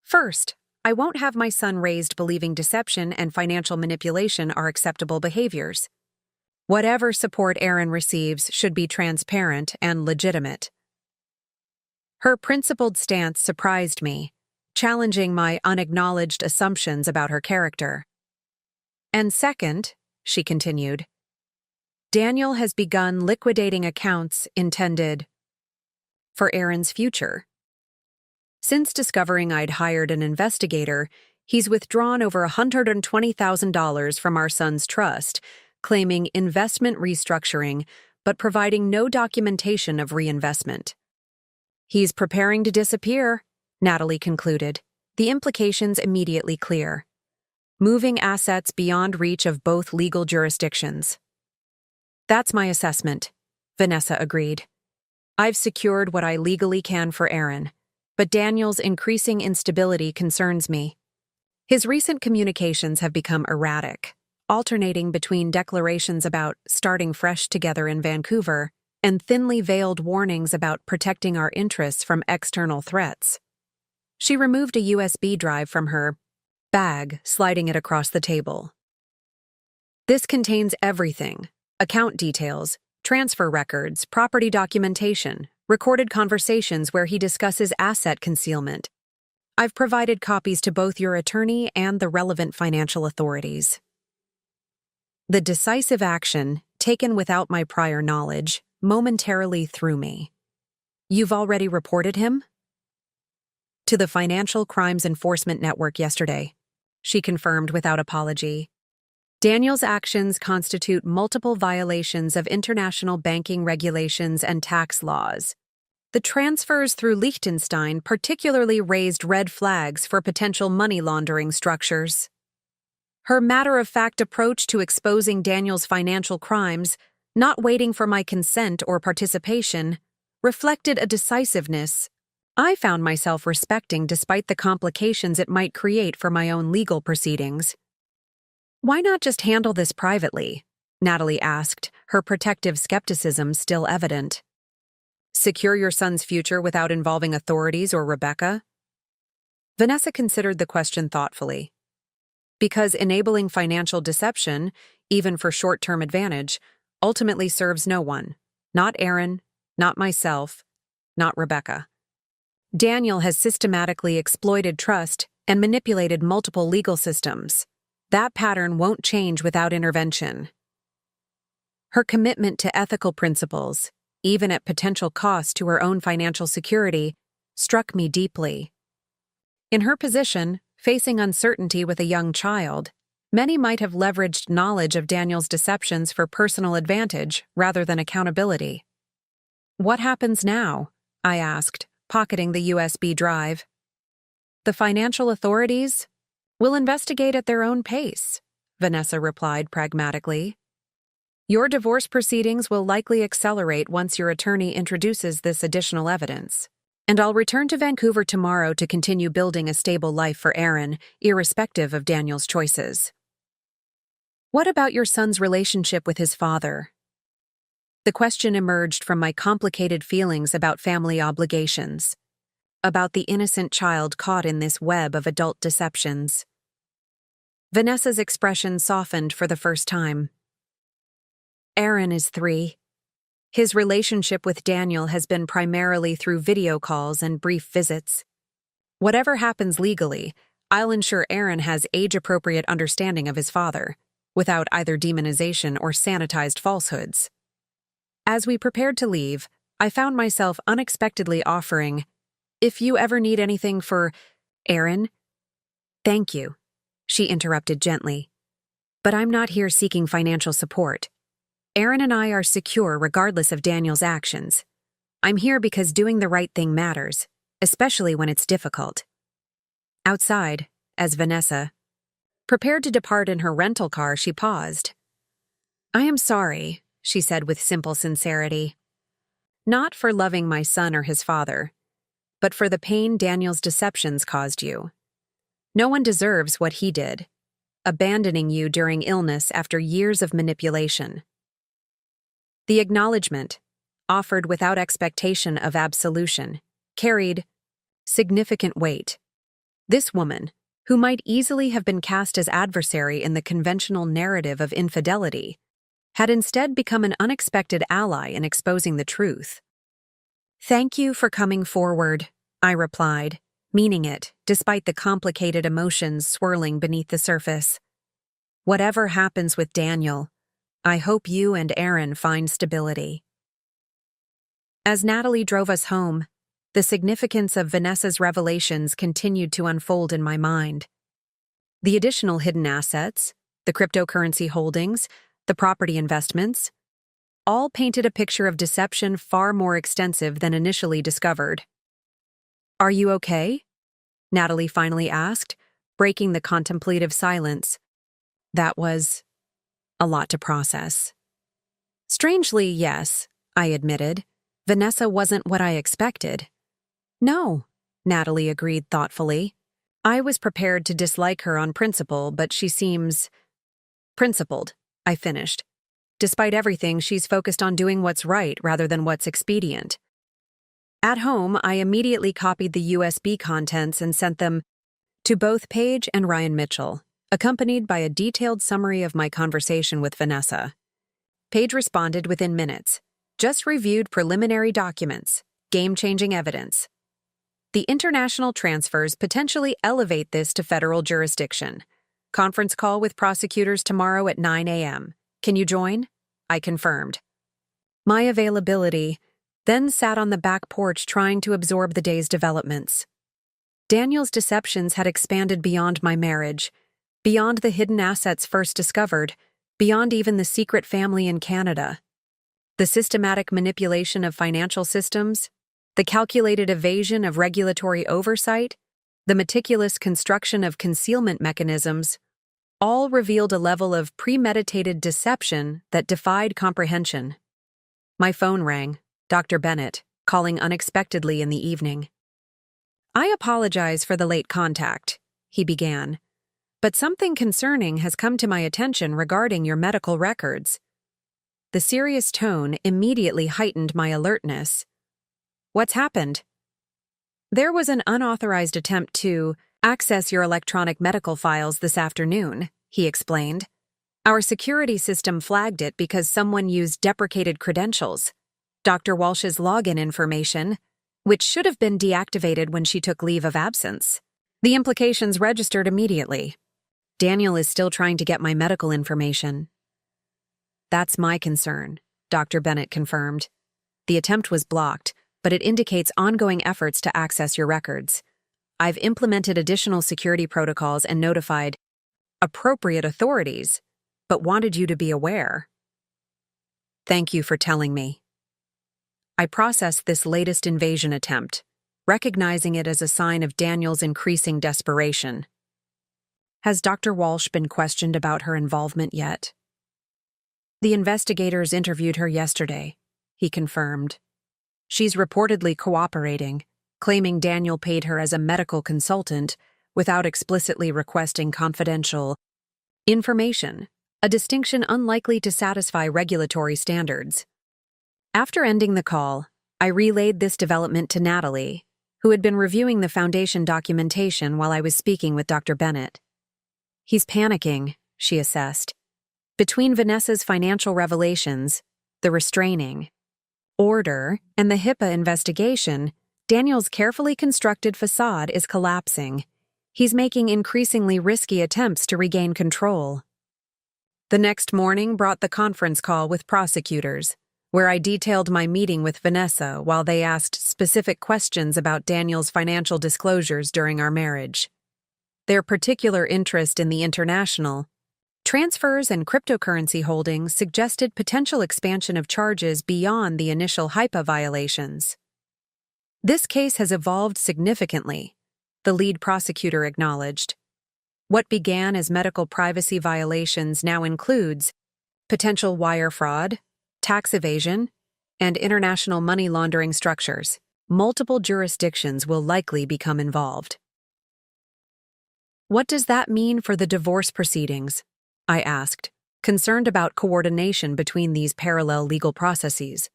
First, I won't have my son raised believing deception and financial manipulation are acceptable behaviors. Whatever support Erin receives should be transparent and legitimate. Her principled stance surprised me, challenging my unacknowledged assumptions about her character. And second, she continued, Daniel has begun liquidating accounts intended for Erin's future. Since discovering I'd hired an investigator, he's withdrawn over $120,000 from our son's trust, claiming investment restructuring, but providing no documentation of reinvestment. He's preparing to disappear, Natalie concluded, the implications immediately clear. Moving assets beyond reach of both legal jurisdictions. That's my assessment, Vanessa agreed. I've secured what I legally can for Erin, but Daniel's increasing instability concerns me. His recent communications have become erratic, alternating between declarations about starting fresh together in Vancouver and thinly veiled warnings about protecting our interests from external threats. She removed a USB drive from her bag, sliding it across the table. This contains everything: account details, transfer records, property documentation, recorded conversations where he discusses asset concealment. I've provided copies to both your attorney and the relevant financial authorities. The decisive action, taken without my prior knowledge, momentarily threw me. You've already reported him? To the Financial Crimes Enforcement Network yesterday, she confirmed without apology. Daniel's actions constitute multiple violations of international banking regulations and tax laws. The transfers through Liechtenstein particularly raised red flags for potential money laundering structures. Her matter-of-fact approach to exposing Daniel's financial crimes, not waiting for my consent or participation, reflected a decisiveness I found myself respecting despite the complications it might create for my own legal proceedings. "Why not just handle this privately?" Natalie asked, her protective skepticism still evident. "Secure your son's future without involving authorities or Rebecca?" Vanessa considered the question thoughtfully. Because enabling financial deception, even for short-term advantage, ultimately serves no one. Not Aaron, not myself, not Rebecca. Daniel has systematically exploited trust and manipulated multiple legal systems. That pattern won't change without intervention. Her commitment to ethical principles, even at potential cost to her own financial security, struck me deeply. In her position, facing uncertainty with a young child, many might have leveraged knowledge of Daniel's deceptions for personal advantage rather than accountability. "What happens now?" I asked, pocketing the USB drive. "The financial authorities will investigate at their own pace," Vanessa replied pragmatically. "Your divorce proceedings will likely accelerate once your attorney introduces this additional evidence. And I'll return to Vancouver tomorrow to continue building a stable life for Aaron, irrespective of Daniel's choices." "What about your son's relationship with his father?" The question emerged from my complicated feelings about family obligations, about the innocent child caught in this web of adult deceptions. Vanessa's expression softened for the first time. "Aaron is 3. His relationship with Daniel has been primarily through video calls and brief visits. Whatever happens legally, I'll ensure Aaron has age-appropriate understanding of his father, without either demonization or sanitized falsehoods." As we prepared to leave, I found myself unexpectedly offering, "If you ever need anything for Aaron—" "Thank you," she interrupted gently. "But I'm not here seeking financial support. Aaron and I are secure regardless of Daniel's actions. I'm here because doing the right thing matters, especially when it's difficult." Outside, as Vanessa prepared to depart in her rental car, she paused. "I am sorry," she said with simple sincerity. "Not for loving my son or his father, but for the pain Daniel's deceptions caused you. No one deserves what he did, abandoning you during illness after years of manipulation." The acknowledgement, offered without expectation of absolution, carried significant weight. This woman, who might easily have been cast as adversary in the conventional narrative of infidelity, had instead become an unexpected ally in exposing the truth. "Thank you for coming forward," I replied, meaning it, despite the complicated emotions swirling beneath the surface. "Whatever happens with Daniel, I hope you and Aaron find stability." As Natalie drove us home, the significance of Vanessa's revelations continued to unfold in my mind. The additional hidden assets, the cryptocurrency holdings, the property investments, all painted a picture of deception far more extensive than initially discovered. "Are you okay?" Natalie finally asked, breaking the contemplative silence. That was a lot to process. "Strangely, yes," I admitted. "Vanessa wasn't what I expected." "No," Natalie agreed thoughtfully. "I was prepared to dislike her on principle, but she seems principled," I finished. "Despite everything, she's focused on doing what's right rather than what's expedient." At home, I immediately copied the USB contents and sent them to both Paige and Ryan Mitchell, accompanied by a detailed summary of my conversation with Vanessa. Paige responded within minutes. "Just reviewed preliminary documents, game-changing evidence. The international transfers potentially elevate this to federal jurisdiction. Conference call with prosecutors tomorrow at 9 a.m. Can you join?" I confirmed. My availability then sat on the back porch trying to absorb the day's developments. Daniel's deceptions had expanded beyond my marriage, beyond the hidden assets first discovered, beyond even the secret family in Canada. The systematic manipulation of financial systems, The calculated evasion of regulatory oversight, the meticulous construction of concealment mechanisms, all revealed a level of premeditated deception that defied comprehension. My phone rang, Dr. Bennett, calling unexpectedly in the evening. "I apologize for the late contact," he began, "but something concerning has come to my attention regarding your medical records." The serious tone immediately heightened my alertness. "What's happened?" "There was an unauthorized attempt to access your electronic medical files this afternoon," he explained. "Our security system flagged it because someone used deprecated credentials, Dr. Walsh's login information, which should have been deactivated when she took leave of absence. The implications registered immediately. Daniel is still trying to get my medical information." "That's my concern," Dr. Bennett confirmed. "The attempt was blocked, but it indicates ongoing efforts to access your records. I've implemented additional security protocols and notified appropriate authorities, but wanted you to be aware." "Thank you for telling me." I processed this latest invasion attempt, recognizing it as a sign of Daniel's increasing desperation. "Has Dr. Walsh been questioned about her involvement yet?" "The investigators interviewed her yesterday," he confirmed. "She's reportedly cooperating, claiming Daniel paid her as a medical consultant without explicitly requesting confidential information, a distinction unlikely to satisfy regulatory standards. After ending the call, I relayed this development to Natalie, who had been reviewing the Foundation documentation while I was speaking with Dr. Bennett. "He's panicking," she assessed. "Between Vanessa's financial revelations, the restraining order, and the HIPAA investigation, Daniel's carefully constructed facade is collapsing. He's making increasingly risky attempts to regain control." The next morning brought the conference call with prosecutors, where I detailed my meeting with Vanessa while they asked specific questions about Daniel's financial disclosures during our marriage. Their particular interest in the international transfers and cryptocurrency holdings suggested potential expansion of charges beyond the initial HIPAA violations. "This case has evolved significantly," the lead prosecutor acknowledged. "What began as medical privacy violations now includes potential wire fraud, tax evasion, and international money laundering structures. Multiple jurisdictions will likely become involved." "What does that mean for the divorce proceedings?" I asked, concerned about coordination between these parallel legal processes.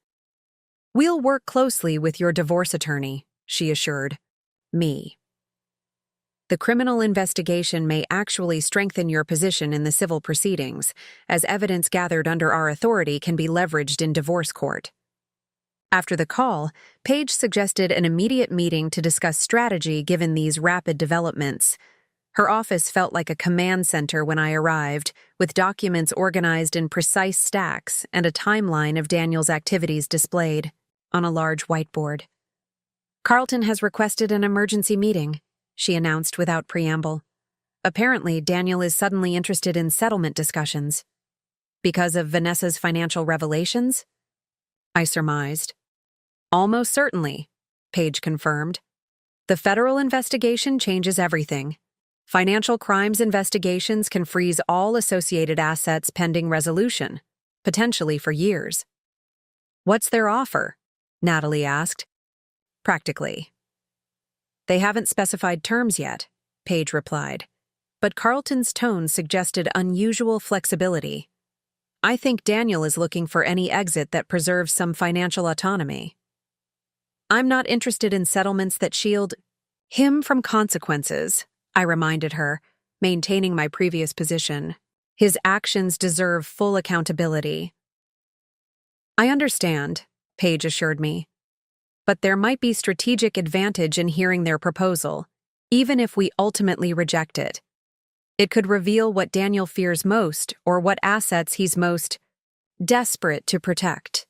"We'll work closely with your divorce attorney," she assured me. "The criminal investigation may actually strengthen your position in the civil proceedings, as evidence gathered under our authority can be leveraged in divorce court." After the call, Paige suggested an immediate meeting to discuss strategy given these rapid developments. Her office felt like a command center when I arrived, with documents organized in precise stacks and a timeline of Daniel's activities displayed on a large whiteboard. "Carlton has requested an emergency meeting," she announced without preamble. "Apparently, Daniel is suddenly interested in settlement discussions." "Because of Vanessa's financial revelations?" I surmised. "Almost certainly," Paige confirmed. "The federal investigation changes everything. Financial crimes investigations can freeze all associated assets pending resolution, potentially for years." "What's their offer?" Natalie asked. "Practically. They haven't specified terms yet," Paige replied, but Carlton's tone suggested unusual flexibility. "I think Daniel is looking for any exit that preserves some financial autonomy." "I'm not interested in settlements that shield him from consequences," I reminded her, maintaining my previous position. "His actions deserve full accountability." "I understand," Paige assured me. "But there might be strategic advantage in hearing their proposal, even if we ultimately reject it. It could reveal what Daniel fears most or what assets he's most desperate to protect."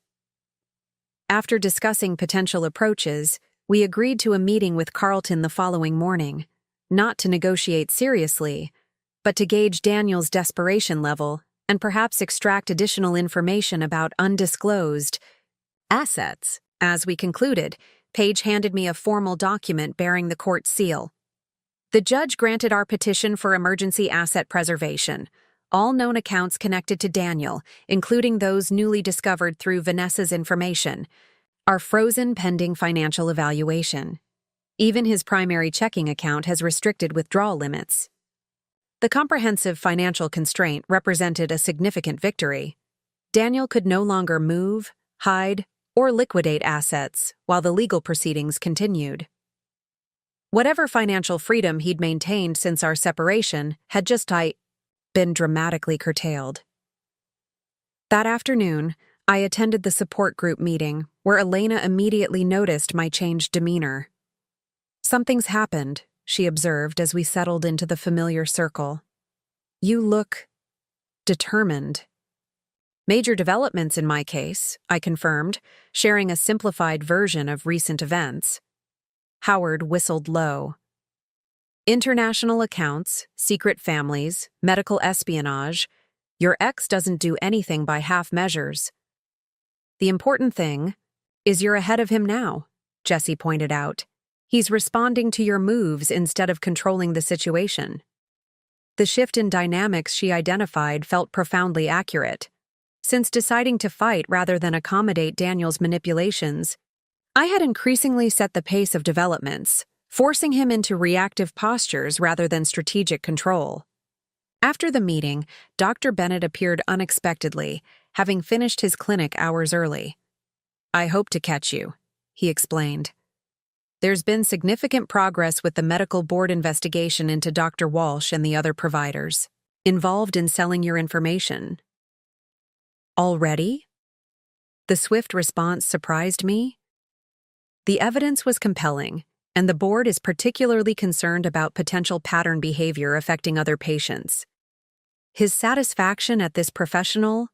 After discussing potential approaches, we agreed to a meeting with Carlton the following morning, not to negotiate seriously, but to gauge Daniel's desperation level and perhaps extract additional information about undisclosed assets. As we concluded, Paige handed me a formal document bearing the court seal. The judge granted our petition for emergency asset preservation. All known accounts connected to Daniel, including those newly discovered through Vanessa's information, are frozen pending financial evaluation. Even his primary checking account has restricted withdrawal limits. The comprehensive financial constraint represented a significant victory. Daniel could no longer move, hide, or liquidate assets while the legal proceedings continued. Whatever financial freedom he'd maintained since our separation had just been dramatically curtailed. That afternoon, I attended the support group meeting where Elena immediately noticed my changed demeanor. "Something's happened," she observed as we settled into the familiar circle. "You look determined." "Major developments in my case," I confirmed, sharing a simplified version of recent events. Howard whistled low. "International accounts, secret families, medical espionage. Your ex doesn't do anything by half measures." "The important thing is you're ahead of him now," Jessie pointed out. "He's responding to your moves instead of controlling the situation." The shift in dynamics she identified felt profoundly accurate. Since deciding to fight rather than accommodate Daniel's manipulations, I had increasingly set the pace of developments, forcing him into reactive postures rather than strategic control. After the meeting, Dr. Bennett appeared unexpectedly, having finished his clinic hours early. "I hope to catch you," he explained. "There's been significant progress with the medical board investigation into Dr. Walsh and the other providers involved in selling your information." "Already?" The swift response surprised me. "The evidence was compelling, and the board is particularly concerned about potential pattern behavior affecting other patients." His satisfaction at this professional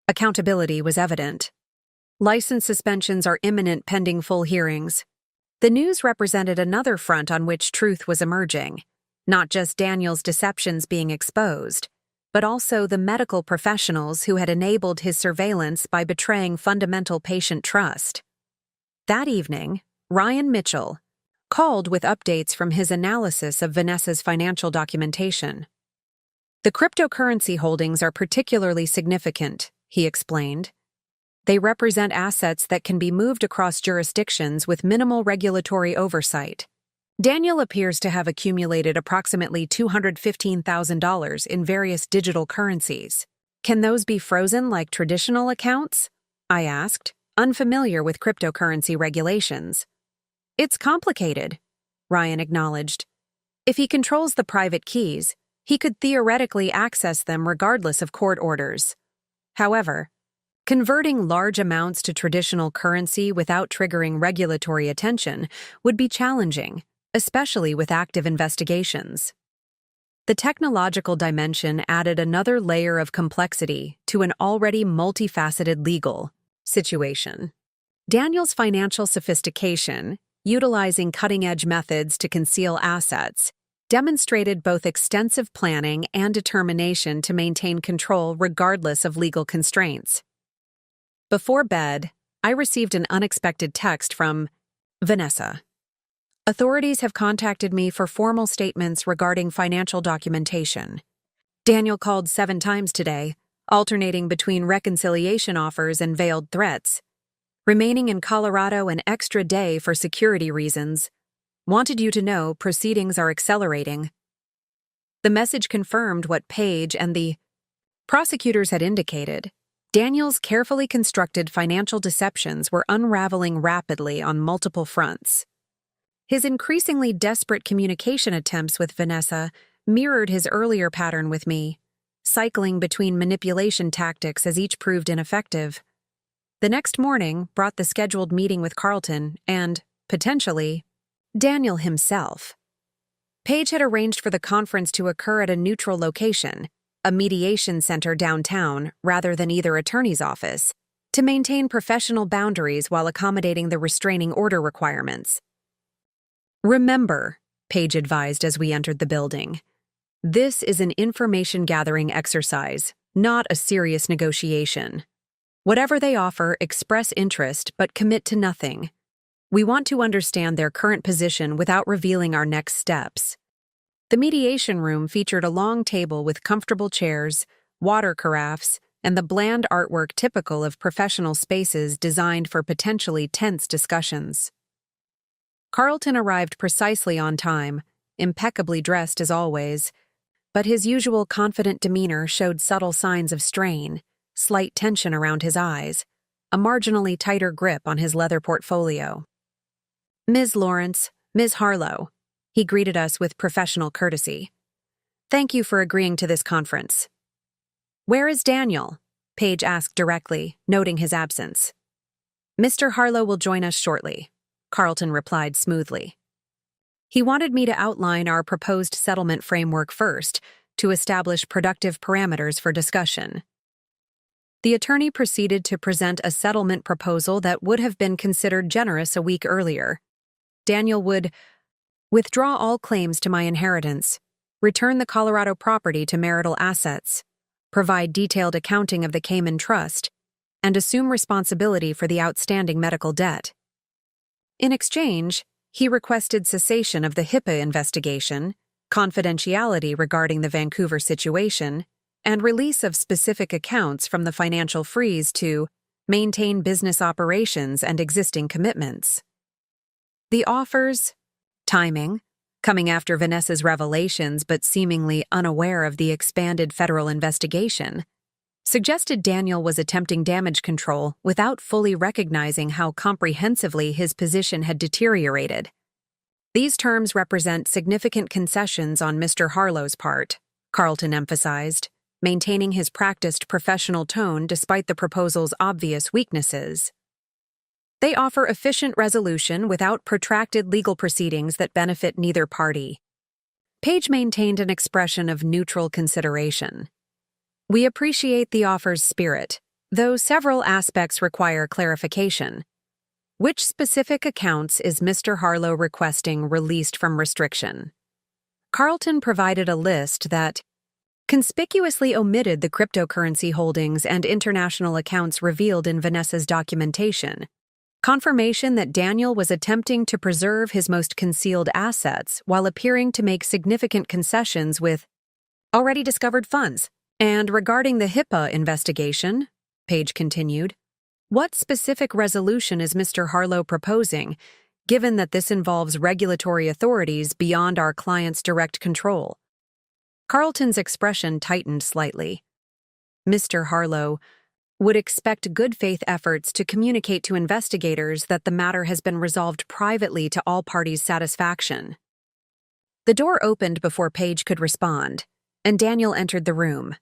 accountability was evident. "License suspensions are imminent pending full hearings." The news represented another front on which truth was emerging, not just Daniel's deceptions being exposed, but also the medical professionals who had enabled his surveillance by betraying fundamental patient trust. That evening, Ryan Mitchell called with updates from his analysis of Vanessa's financial documentation. "The cryptocurrency holdings are particularly significant," he explained. "They represent assets that can be moved across jurisdictions with minimal regulatory oversight. Daniel appears to have accumulated approximately $215,000 in various digital currencies. Can those be frozen like traditional accounts?" I asked, unfamiliar with cryptocurrency regulations. "It's complicated," Ryan acknowledged. "If he controls the private keys, he could theoretically access them regardless of court orders. However, converting large amounts to traditional currency without triggering regulatory attention would be challenging, especially with active investigations." The technological dimension added another layer of complexity to an already multifaceted legal situation. Daniel's financial sophistication, utilizing cutting-edge methods to conceal assets, demonstrated both extensive planning and determination to maintain control regardless of legal constraints. Before bed, I received an unexpected text from Vanessa. "Authorities have contacted me for formal statements regarding financial documentation. Daniel called 7 times today, alternating between reconciliation offers and veiled threats. Remaining in Colorado an extra day for security reasons. Wanted you to know proceedings are accelerating." The message confirmed what Paige and the prosecutors had indicated. Daniel's carefully constructed financial deceptions were unraveling rapidly on multiple fronts. His increasingly desperate communication attempts with Vanessa mirrored his earlier pattern with me, cycling between manipulation tactics as each proved ineffective. The next morning brought the scheduled meeting with Carlton and, potentially, Daniel himself. Paige had arranged for the conference to occur at a neutral location, a mediation center downtown rather than either attorney's office, to maintain professional boundaries while accommodating the restraining order requirements. "Remember," Paige advised as we entered the building, "this is an information-gathering exercise, not a serious negotiation. Whatever they offer, express interest but commit to nothing. We want to understand their current position without revealing our next steps. The mediation room featured a long table with comfortable chairs, water carafes, and the bland artwork typical of professional spaces designed for potentially tense discussions. Carlton arrived precisely on time, impeccably dressed as always, but his usual confident demeanor showed subtle signs of strain, slight tension around his eyes, a marginally tighter grip on his leather portfolio. "Ms. Lawrence, Ms. Harlow," he greeted us with professional courtesy. "Thank you for agreeing to this conference." "Where is Daniel?" Paige asked directly, noting his absence. "Mr. Harlow will join us shortly," Carlton replied smoothly. He wanted me to outline our proposed settlement framework first, to establish productive parameters for discussion. The attorney proceeded to present a settlement proposal that would have been considered generous a week earlier. Daniel would withdraw all claims to my inheritance, return the Colorado property to marital assets, provide detailed accounting of the Cayman Trust, and assume responsibility for the outstanding medical debt. In exchange, he requested cessation of the HIPAA investigation, confidentiality regarding the Vancouver situation, and release of specific accounts from the financial freeze to maintain business operations and existing commitments. The offers, timing, coming after Vanessa's revelations but seemingly unaware of the expanded federal investigation, suggested Daniel was attempting damage control without fully recognizing how comprehensively his position had deteriorated. These terms represent significant concessions on Mr. Harlow's part, Carlton emphasized, maintaining his practiced professional tone despite the proposal's obvious weaknesses. They offer efficient resolution without protracted legal proceedings that benefit neither party. Paige maintained an expression of neutral consideration. "We appreciate the offer's spirit, though several aspects require clarification. Which specific accounts is Mr. Harlow requesting released from restriction?" Carlton provided a list that conspicuously omitted the cryptocurrency holdings and international accounts revealed in Vanessa's documentation, confirmation that Daniel was attempting to preserve his most concealed assets while appearing to make significant concessions with already discovered funds. "And regarding the HIPAA investigation," Paige continued, "what specific resolution is Mr. Harlow proposing, given that this involves regulatory authorities beyond our client's direct control?" Carlton's expression tightened slightly. Mr. Harlow would expect good faith efforts to communicate to investigators that the matter has been resolved privately to all parties' satisfaction. The door opened before Paige could respond, and Daniel entered the room.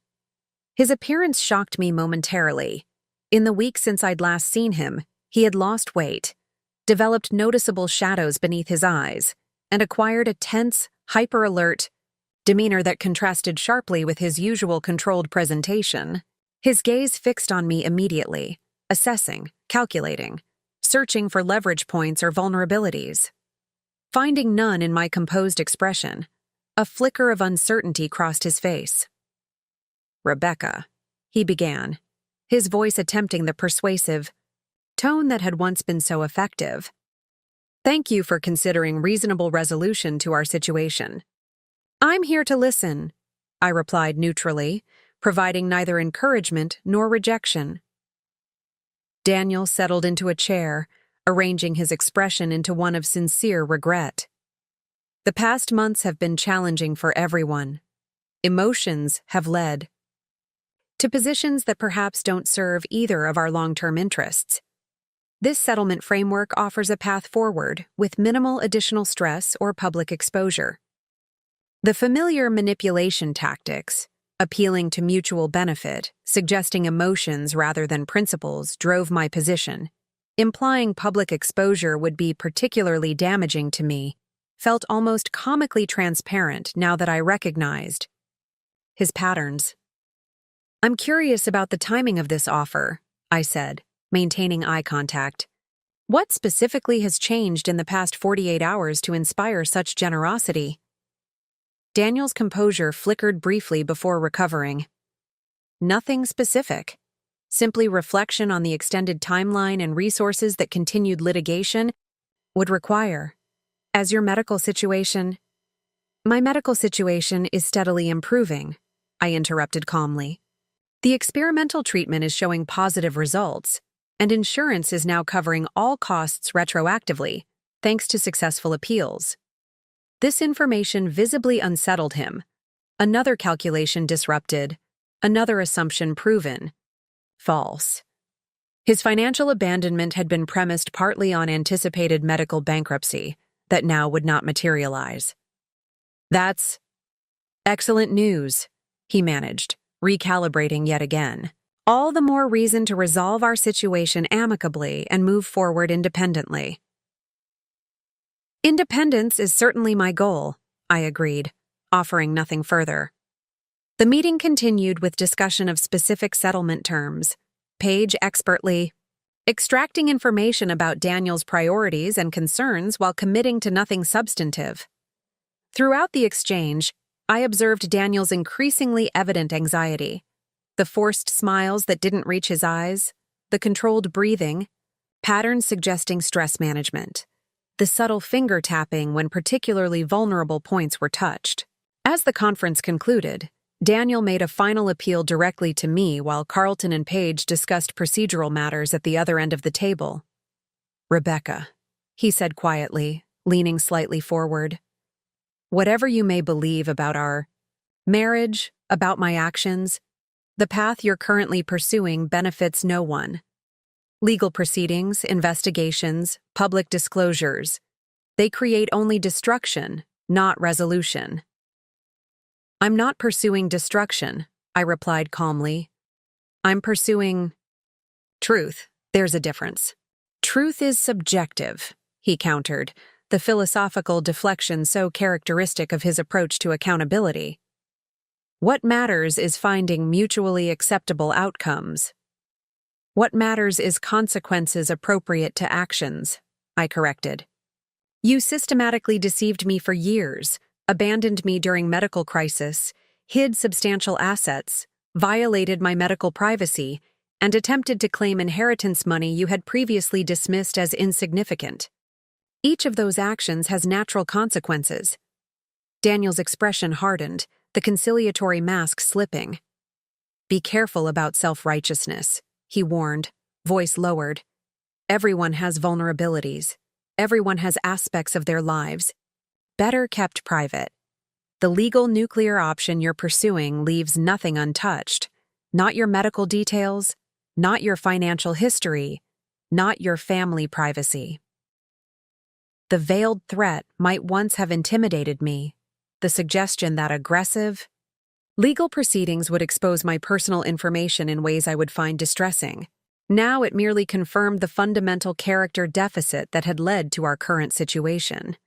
His appearance shocked me momentarily. In the week since I'd last seen him, he had lost weight, developed noticeable shadows beneath his eyes, and acquired a tense, hyper-alert demeanor that contrasted sharply with his usual controlled presentation. His gaze fixed on me immediately, assessing, calculating, searching for leverage points or vulnerabilities. Finding none in my composed expression, a flicker of uncertainty crossed his face. "Rebecca," he began, his voice attempting the persuasive tone that had once been so effective. "Thank you for considering reasonable resolution to our situation." "I'm here to listen," I replied neutrally, providing neither encouragement nor rejection. Daniel settled into a chair, arranging his expression into one of sincere regret. The past months have been challenging for everyone. Emotions have led to positions that perhaps don't serve either of our long-term interests. This settlement framework offers a path forward with minimal additional stress or public exposure. The familiar manipulation tactics, appealing to mutual benefit, suggesting emotions rather than principles, drove my position. Implying public exposure would be particularly damaging to me felt almost comically transparent now that I recognized his patterns. "I'm curious about the timing of this offer," I said, maintaining eye contact. "What specifically has changed in the past 48 hours to inspire such generosity?" Daniel's composure flickered briefly before recovering. "Nothing specific. Simply reflection on the extended timeline and resources that continued litigation would require. As your medical situation... My medical situation is steadily improving, I interrupted calmly. The experimental treatment is showing positive results, and insurance is now covering all costs retroactively, thanks to successful appeals. This information visibly unsettled him. Another calculation disrupted, another assumption proven. False. His financial abandonment had been premised partly on anticipated medical bankruptcy that now would not materialize. That's excellent news, he managed, recalibrating yet again. All the more reason to resolve our situation amicably and move forward independently. Independence is certainly my goal, I agreed, offering nothing further. The meeting continued with discussion of specific settlement terms, Paige expertly extracting information about Daniel's priorities and concerns while committing to nothing substantive. Throughout the exchange, I observed Daniel's increasingly evident anxiety, the forced smiles that didn't reach his eyes, the controlled breathing, patterns suggesting stress management, the subtle finger tapping when particularly vulnerable points were touched. As the conference concluded, Daniel made a final appeal directly to me while Carlton and Paige discussed procedural matters at the other end of the table. "Rebecca," he said quietly, leaning slightly forward. "Whatever you may believe about our marriage, about my actions, the path you're currently pursuing benefits no one. Legal proceedings, investigations, public disclosures, they create only destruction, not resolution." "I'm not pursuing destruction," I replied calmly. "I'm pursuing truth. There's a difference." "Truth is subjective," he countered, the philosophical deflection so characteristic of his approach to accountability. "What matters is finding mutually acceptable outcomes." "What matters is consequences appropriate to actions," I corrected. "You systematically deceived me for years, abandoned me during medical crisis, hid substantial assets, violated my medical privacy, and attempted to claim inheritance money you had previously dismissed as insignificant. Each of those actions has natural consequences." Daniel's expression hardened, the conciliatory mask slipping. "Be careful about self-righteousness," he warned, voice lowered. "Everyone has vulnerabilities. Everyone has aspects of their lives. Better kept private. The legal nuclear option you're pursuing leaves nothing untouched. Not your medical details, not your financial history, not your family privacy." The veiled threat might once have intimidated me, the suggestion that aggressive, legal proceedings would expose my personal information in ways I would find distressing. Now it merely confirmed the fundamental character deficit that had led to our current situation.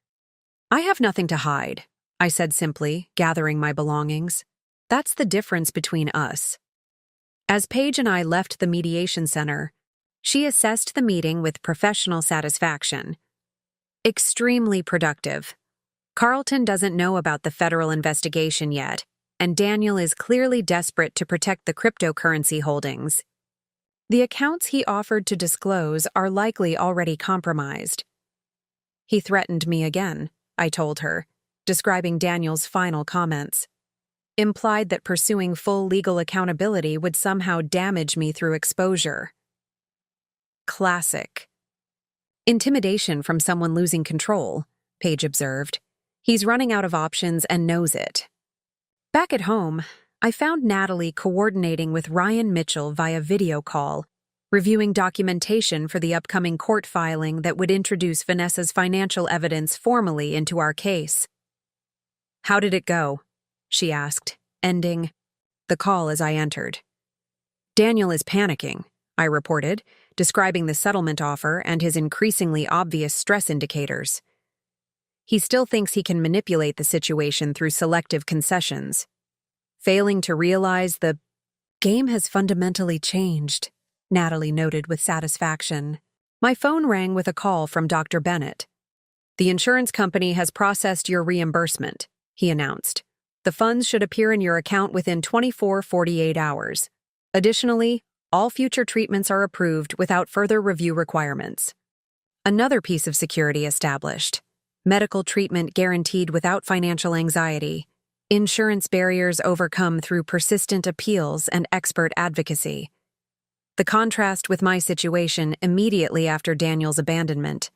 "I have nothing to hide," I said simply, gathering my belongings. "That's the difference between us." As Paige and I left the mediation center, she assessed the meeting with professional satisfaction. "Extremely productive. Carlton doesn't know about the federal investigation yet, and Daniel is clearly desperate to protect the cryptocurrency holdings. The accounts he offered to disclose are likely already compromised." "He threatened me again," I told her, describing Daniel's final comments. "Implied that pursuing full legal accountability would somehow damage me through exposure." Classic. "Intimidation from someone losing control," Paige observed. "He's running out of options and knows it." Back at home, I found Natalie coordinating with Ryan Mitchell via video call, reviewing documentation for the upcoming court filing that would introduce Vanessa's financial evidence formally into our case. "How did it go?" she asked, ending the call as I entered. "Daniel is panicking," I reported, describing the settlement offer and his increasingly obvious stress indicators. "He still thinks he can manipulate the situation through selective concessions, failing to realize the game has fundamentally changed," Natalie noted with satisfaction. My phone rang with a call from Dr. Bennett. "The insurance company has processed your reimbursement," he announced. "The funds should appear in your account within 24-48 hours. Additionally, all future treatments are approved without further review requirements." Another piece of security established. Medical treatment guaranteed without financial anxiety. Insurance barriers overcome through persistent appeals and expert advocacy. The contrast with my situation immediately after Daniel's abandonment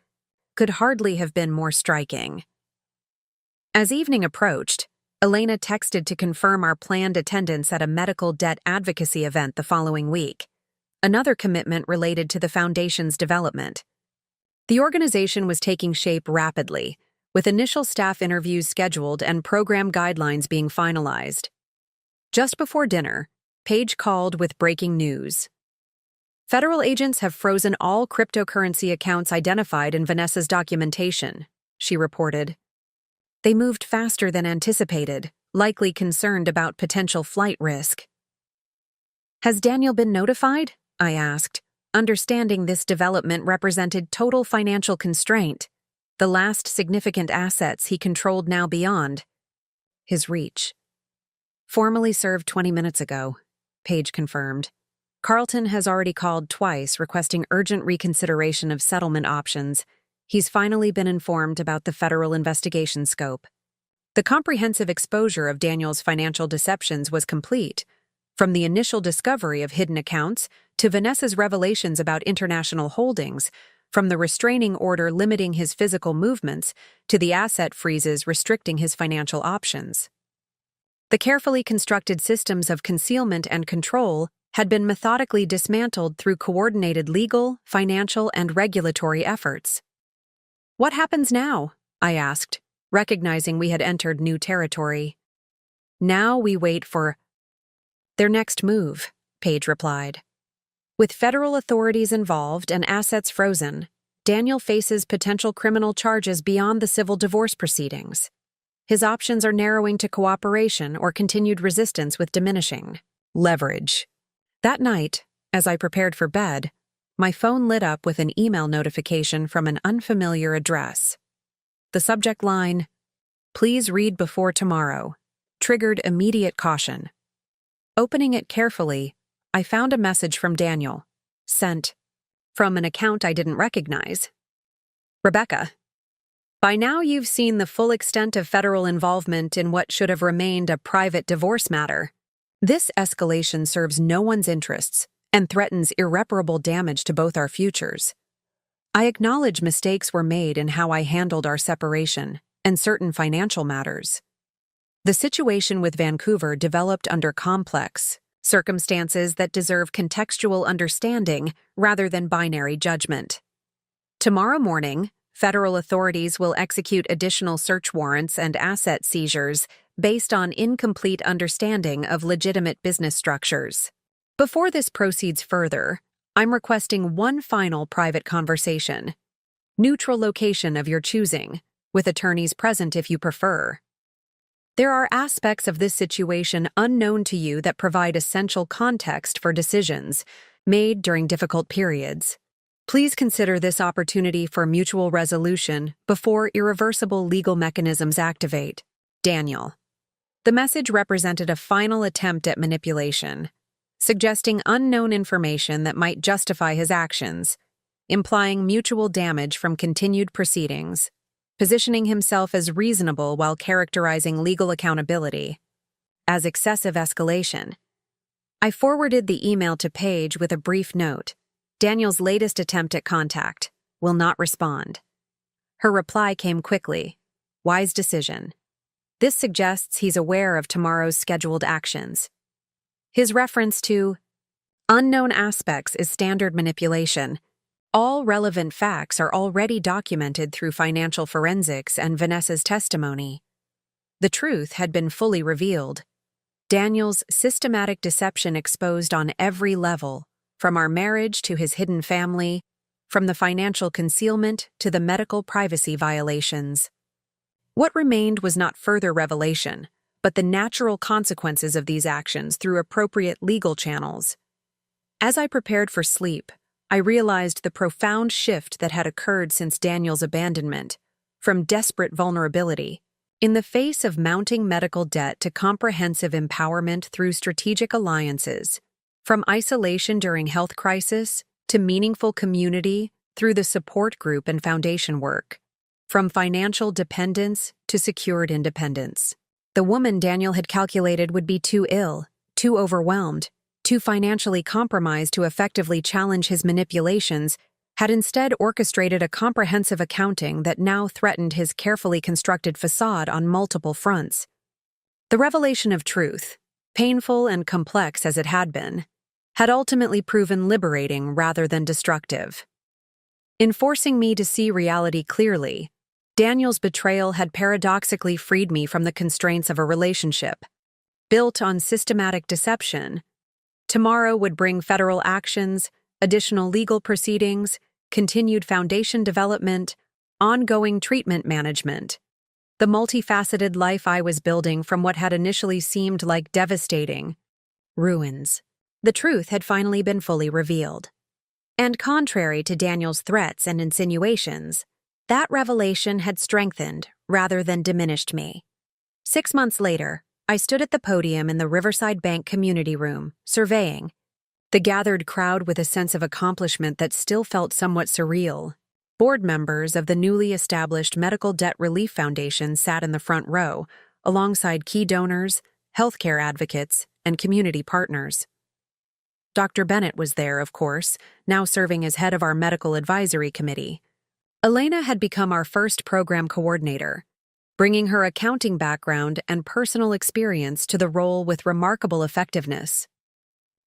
could hardly have been more striking. As evening approached, Elena texted to confirm our planned attendance at a medical debt advocacy event the following week, another commitment related to the Foundation's development. The organization was taking shape rapidly, with initial staff interviews scheduled and program guidelines being finalized. Just before dinner, Paige called with breaking news. Federal agents have frozen all cryptocurrency accounts identified in Vanessa's documentation, she reported. They moved faster than anticipated, likely concerned about potential flight risk. Has Daniel been notified? I asked, understanding this development represented total financial constraint, the last significant assets he controlled now beyond his reach. Formally served 20 minutes ago, Paige confirmed. Carlton has already called twice requesting urgent reconsideration of settlement options. He's finally been informed about the federal investigation scope. The comprehensive exposure of Daniel's financial deceptions was complete, from the initial discovery of hidden accounts to Vanessa's revelations about international holdings, from the restraining order limiting his physical movements to the asset freezes restricting his financial options. The carefully constructed systems of concealment and control had been methodically dismantled through coordinated legal, financial, and regulatory efforts. What happens now? I asked, recognizing we had entered new territory. Now we wait for their next move, Paige replied. With federal authorities involved and assets frozen, Daniel faces potential criminal charges beyond the civil divorce proceedings. His options are narrowing to cooperation or continued resistance with diminishing leverage. That night, as I prepared for bed, my phone lit up with an email notification from an unfamiliar address. The subject line, "Please read before tomorrow," triggered immediate caution. Opening it carefully, I found a message from Daniel, sent from an account I didn't recognize. Rebecca, by now you've seen the full extent of federal involvement in what should have remained a private divorce matter. This escalation serves no one's interests and threatens irreparable damage to both our futures. I acknowledge mistakes were made in how I handled our separation and certain financial matters. The situation with Vancouver developed under complex circumstances that deserve contextual understanding rather than binary judgment. Tomorrow morning, federal authorities will execute additional search warrants and asset seizures based on incomplete understanding of legitimate business structures. Before this proceeds further, I'm requesting one final private conversation. Neutral location of your choosing, with attorneys present if you prefer. There are aspects of this situation unknown to you that provide essential context for decisions made during difficult periods. Please consider this opportunity for mutual resolution before irreversible legal mechanisms activate. Daniel. The message represented a final attempt at manipulation, suggesting unknown information that might justify his actions, implying mutual damage from continued proceedings, positioning himself as reasonable while characterizing legal accountability as excessive escalation. I forwarded the email to Paige with a brief note. Daniel's latest attempt at contact will not respond. Her reply came quickly. Wise decision. This suggests he's aware of tomorrow's scheduled actions. His reference to unknown aspects is standard manipulation. All relevant facts are already documented through financial forensics and Vanessa's testimony. The truth had been fully revealed. Daniel's systematic deception exposed on every level, from our marriage to his hidden family, from the financial concealment to the medical privacy violations. What remained was not further revelation, but the natural consequences of these actions through appropriate legal channels. As I prepared for sleep, I realized the profound shift that had occurred since Daniel's abandonment, from desperate vulnerability, in the face of mounting medical debt to comprehensive empowerment through strategic alliances, from isolation during health crisis to meaningful community through the support group and foundation work, from financial dependence to secured independence. The woman Daniel had calculated would be too ill, too overwhelmed, too financially compromised to effectively challenge his manipulations, had instead orchestrated a comprehensive accounting that now threatened his carefully constructed facade on multiple fronts. The revelation of truth, painful and complex as it had been, had ultimately proven liberating rather than destructive. In forcing me to see reality clearly, Daniel's betrayal had paradoxically freed me from the constraints of a relationship. Built on systematic deception, tomorrow would bring federal actions, additional legal proceedings, continued foundation development, ongoing treatment management. The multifaceted life I was building from what had initially seemed like devastating ruins. The truth had finally been fully revealed. And contrary to Daniel's threats and insinuations, that revelation had strengthened rather than diminished me. 6 months later, I stood at the podium in the Riverside Bank community room, surveying the gathered crowd with a sense of accomplishment that still felt somewhat surreal. Board members of the newly established Medical Debt Relief Foundation sat in the front row, alongside key donors, healthcare advocates, and community partners. Dr. Bennett was there, of course, now serving as head of our medical advisory committee. Elena had become our first program coordinator, bringing her accounting background and personal experience to the role with remarkable effectiveness.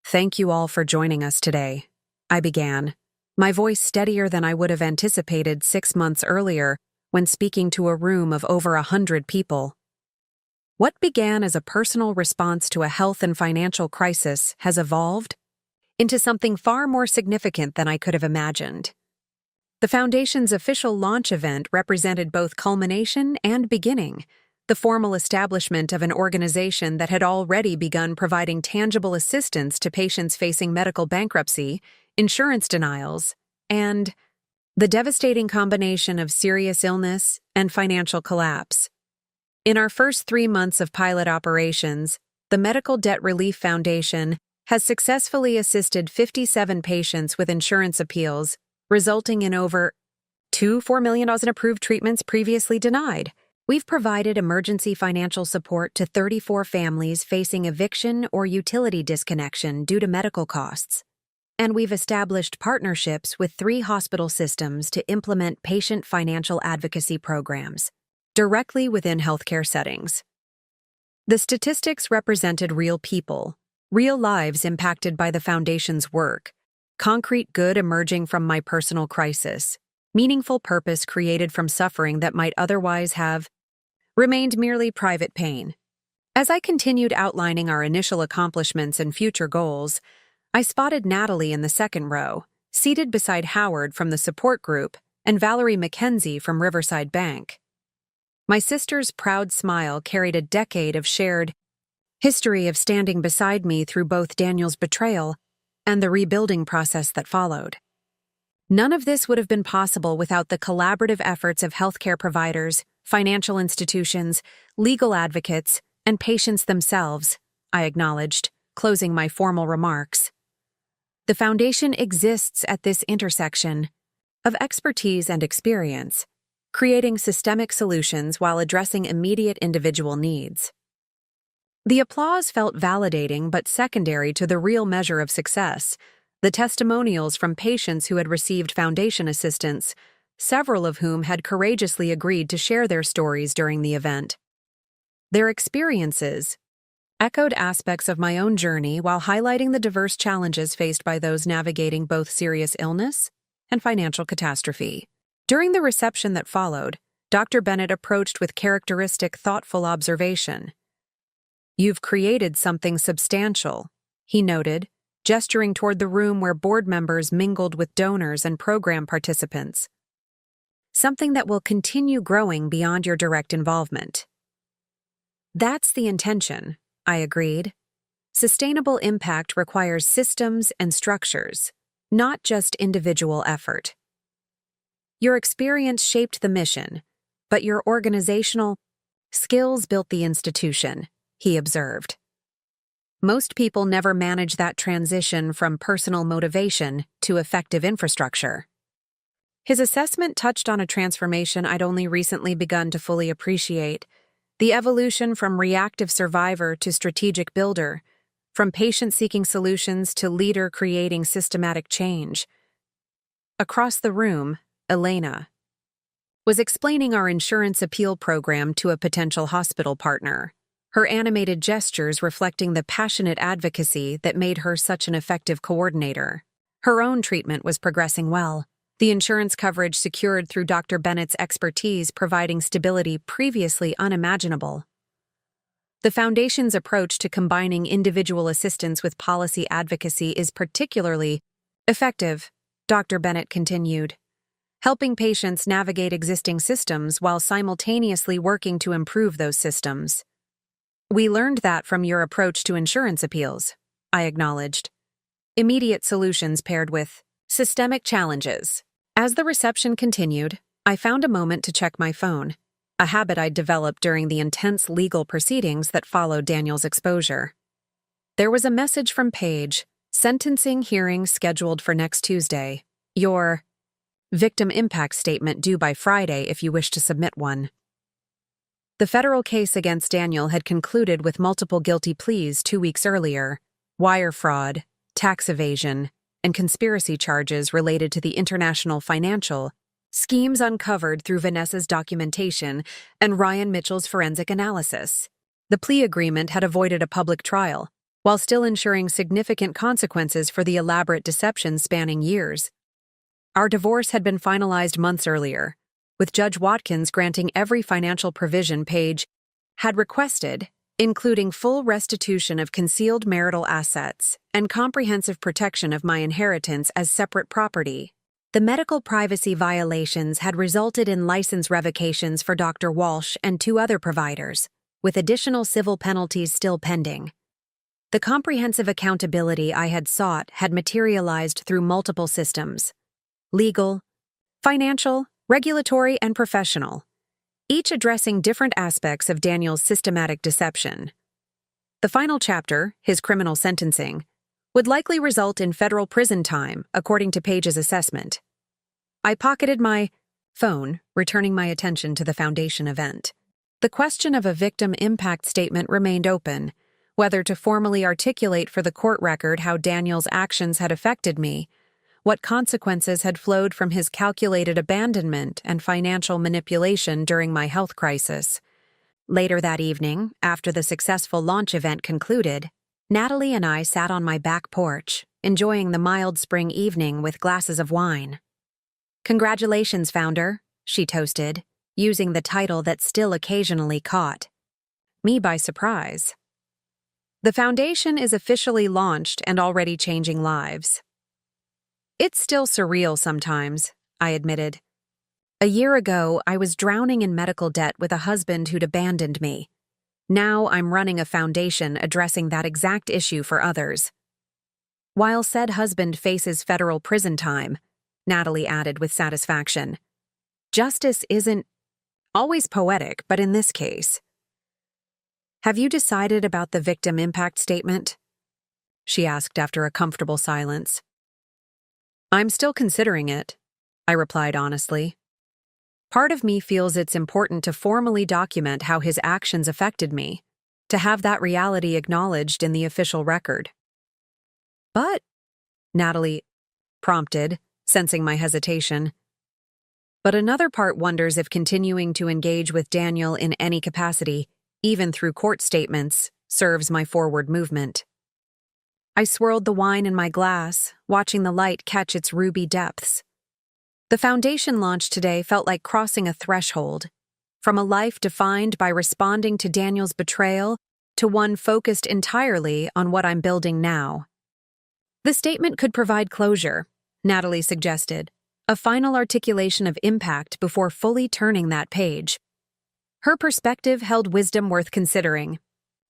"Thank you all for joining us today," I began, my voice steadier than I would have anticipated 6 months earlier when speaking to a room of over 100 people. What began as a personal response to a health and financial crisis has evolved into something far more significant than I could have imagined. The Foundation's official launch event represented both culmination and beginning, the formal establishment of an organization that had already begun providing tangible assistance to patients facing medical bankruptcy, insurance denials, and the devastating combination of serious illness and financial collapse. In our first 3 months of pilot operations, the Medical Debt Relief Foundation has successfully assisted 57 patients with insurance appeals, resulting in over $4 million in approved treatments previously denied. We've provided emergency financial support to 34 families facing eviction or utility disconnection due to medical costs. And we've established partnerships with 3 hospital systems to implement patient financial advocacy programs directly within healthcare settings. The statistics represented real people, real lives impacted by the Foundation's work, concrete good emerging from my personal crisis, meaningful purpose created from suffering that might otherwise have remained merely private pain. As I continued outlining our initial accomplishments and future goals, I spotted Natalie in the second row, seated beside Howard from the support group and Valerie McKenzie from Riverside Bank. My sister's proud smile carried a decade of shared history of standing beside me through both Daniel's betrayal and the rebuilding process that followed. None of this would have been possible without the collaborative efforts of healthcare providers, financial institutions, legal advocates, and patients themselves, I acknowledged, closing my formal remarks. The Foundation exists at this intersection of expertise and experience, creating systemic solutions while addressing immediate individual needs. The applause felt validating but secondary to the real measure of success, the testimonials from patients who had received Foundation assistance, several of whom had courageously agreed to share their stories during the event. Their experiences echoed aspects of my own journey while highlighting the diverse challenges faced by those navigating both serious illness and financial catastrophe. During the reception that followed, Dr. Bennett approached with characteristic thoughtful observation. "You've created something substantial," he noted, gesturing toward the room where board members mingled with donors and program participants. "Something that will continue growing beyond your direct involvement." "That's the intention," I agreed. "Sustainable impact requires systems and structures, not just individual effort. Your experience shaped the mission, but your organizational skills built the institution," he observed. "Most people never manage that transition from personal motivation to effective infrastructure." His assessment touched on a transformation I'd only recently begun to fully appreciate: the evolution from reactive survivor to strategic builder, from patient-seeking solutions to leader creating systematic change. Across the room, Elena was explaining our insurance appeal program to a potential hospital partner, her animated gestures reflecting the passionate advocacy that made her such an effective coordinator. Her own treatment was progressing well, the insurance coverage secured through Dr. Bennett's expertise providing stability previously unimaginable. The Foundation's approach to combining individual assistance with policy advocacy is particularly effective, Dr. Bennett continued, helping patients navigate existing systems while simultaneously working to improve those systems. We learned that from your approach to insurance appeals, I acknowledged. Immediate solutions paired with systemic challenges. As the reception continued, I found a moment to check my phone, a habit I'd developed during the intense legal proceedings that followed Daniel's exposure. There was a message from Paige: sentencing hearing scheduled for next Tuesday. Your victim impact statement due by Friday if you wish to submit one. The federal case against Daniel had concluded with multiple guilty pleas 2 weeks earlier: wire fraud, tax evasion, and conspiracy charges related to the international financial schemes uncovered through Vanessa's documentation and Ryan Mitchell's forensic analysis. The plea agreement had avoided a public trial, while still ensuring significant consequences for the elaborate deception spanning years. Our divorce had been finalized months earlier, with Judge Watkins granting every financial provision Paige had requested, including full restitution of concealed marital assets and comprehensive protection of my inheritance as separate property. The medical privacy violations had resulted in license revocations for Dr. Walsh and 2 other providers, with additional civil penalties still pending. The comprehensive accountability I had sought had materialized through multiple systems: legal, financial, regulatory, and professional, each addressing different aspects of Daniel's systematic deception. The final chapter, his criminal sentencing, would likely result in federal prison time, according to Paige's assessment. I pocketed my phone, returning my attention to the Foundation event. The question of a victim impact statement remained open, whether to formally articulate for the court record how Daniel's actions had affected me, what consequences had flowed from his calculated abandonment and financial manipulation during my health crisis. Later that evening, after the successful launch event concluded, Natalie and I sat on my back porch, enjoying the mild spring evening with glasses of wine. "Congratulations, founder," she toasted, using the title that still occasionally caught me by surprise. The Foundation is officially launched and already changing lives. It's still surreal sometimes, I admitted. A year ago, I was drowning in medical debt with a husband who'd abandoned me. Now I'm running a foundation addressing that exact issue for others. While said husband faces federal prison time, Natalie added with satisfaction, justice isn't always poetic, but in this case. Have you decided about the victim impact statement? She asked after a comfortable silence. I'm still considering it, I replied honestly. Part of me feels it's important to formally document how his actions affected me, to have that reality acknowledged in the official record. But, Natalie prompted, sensing my hesitation. But another part wonders if continuing to engage with Daniel in any capacity, even through court statements, serves my forward movement. I swirled the wine in my glass, watching the light catch its ruby depths. The Foundation launch today felt like crossing a threshold, from a life defined by responding to Daniel's betrayal to one focused entirely on what I'm building now. The statement could provide closure, Natalie suggested, a final articulation of impact before fully turning that page. Her perspective held wisdom worth considering.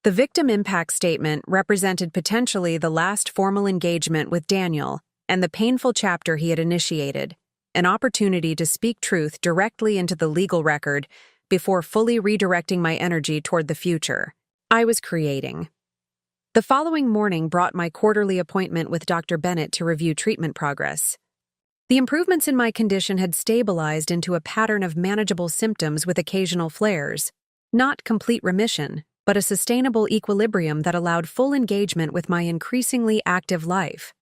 The victim impact statement represented potentially the last formal engagement with Daniel and the painful chapter he had initiated, an opportunity to speak truth directly into the legal record before fully redirecting my energy toward the future I was creating. The following morning brought my quarterly appointment with Dr. Bennett to review treatment progress. The improvements in my condition had stabilized into a pattern of manageable symptoms with occasional flares. Not complete remission, but a sustainable equilibrium that allowed full engagement with my increasingly active life.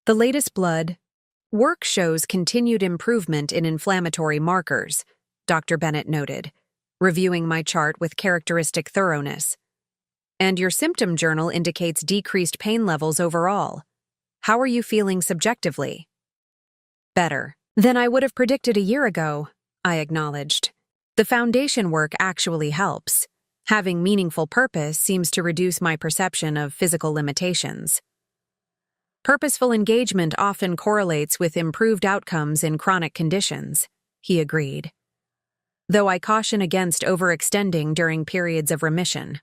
The latest blood work shows continued improvement in inflammatory markers, Dr. Bennett noted, reviewing my chart with characteristic thoroughness. And your symptom journal indicates decreased pain levels overall. How are you feeling subjectively? Better than I would have predicted a year ago, I acknowledged. The foundation work actually helps. Having meaningful purpose seems to reduce my perception of physical limitations. Purposeful engagement often correlates with improved outcomes in chronic conditions, he agreed. Though I caution against overextending during periods of remission.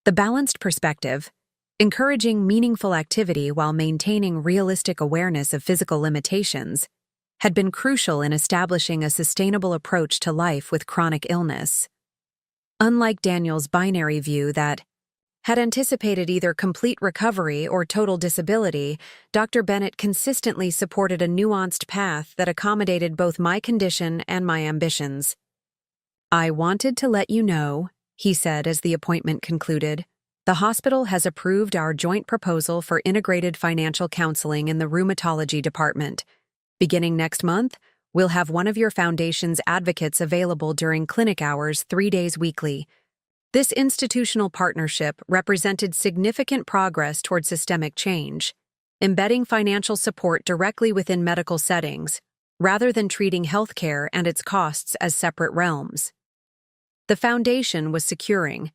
The balanced perspective, encouraging meaningful activity while maintaining realistic awareness of physical limitations, had been crucial in establishing a sustainable approach to life with chronic illness. Unlike Daniel's binary view that had anticipated either complete recovery or total disability, Dr. Bennett consistently supported a nuanced path that accommodated both my condition and my ambitions. I wanted to let you know, he said as the appointment concluded, the hospital has approved our joint proposal for integrated financial counseling in the rheumatology department. Beginning next month, we'll have one of your foundation's advocates available during clinic hours 3 days weekly. This institutional partnership represented significant progress toward systemic change, embedding financial support directly within medical settings, rather than treating healthcare and its costs as separate realms. The foundation was securing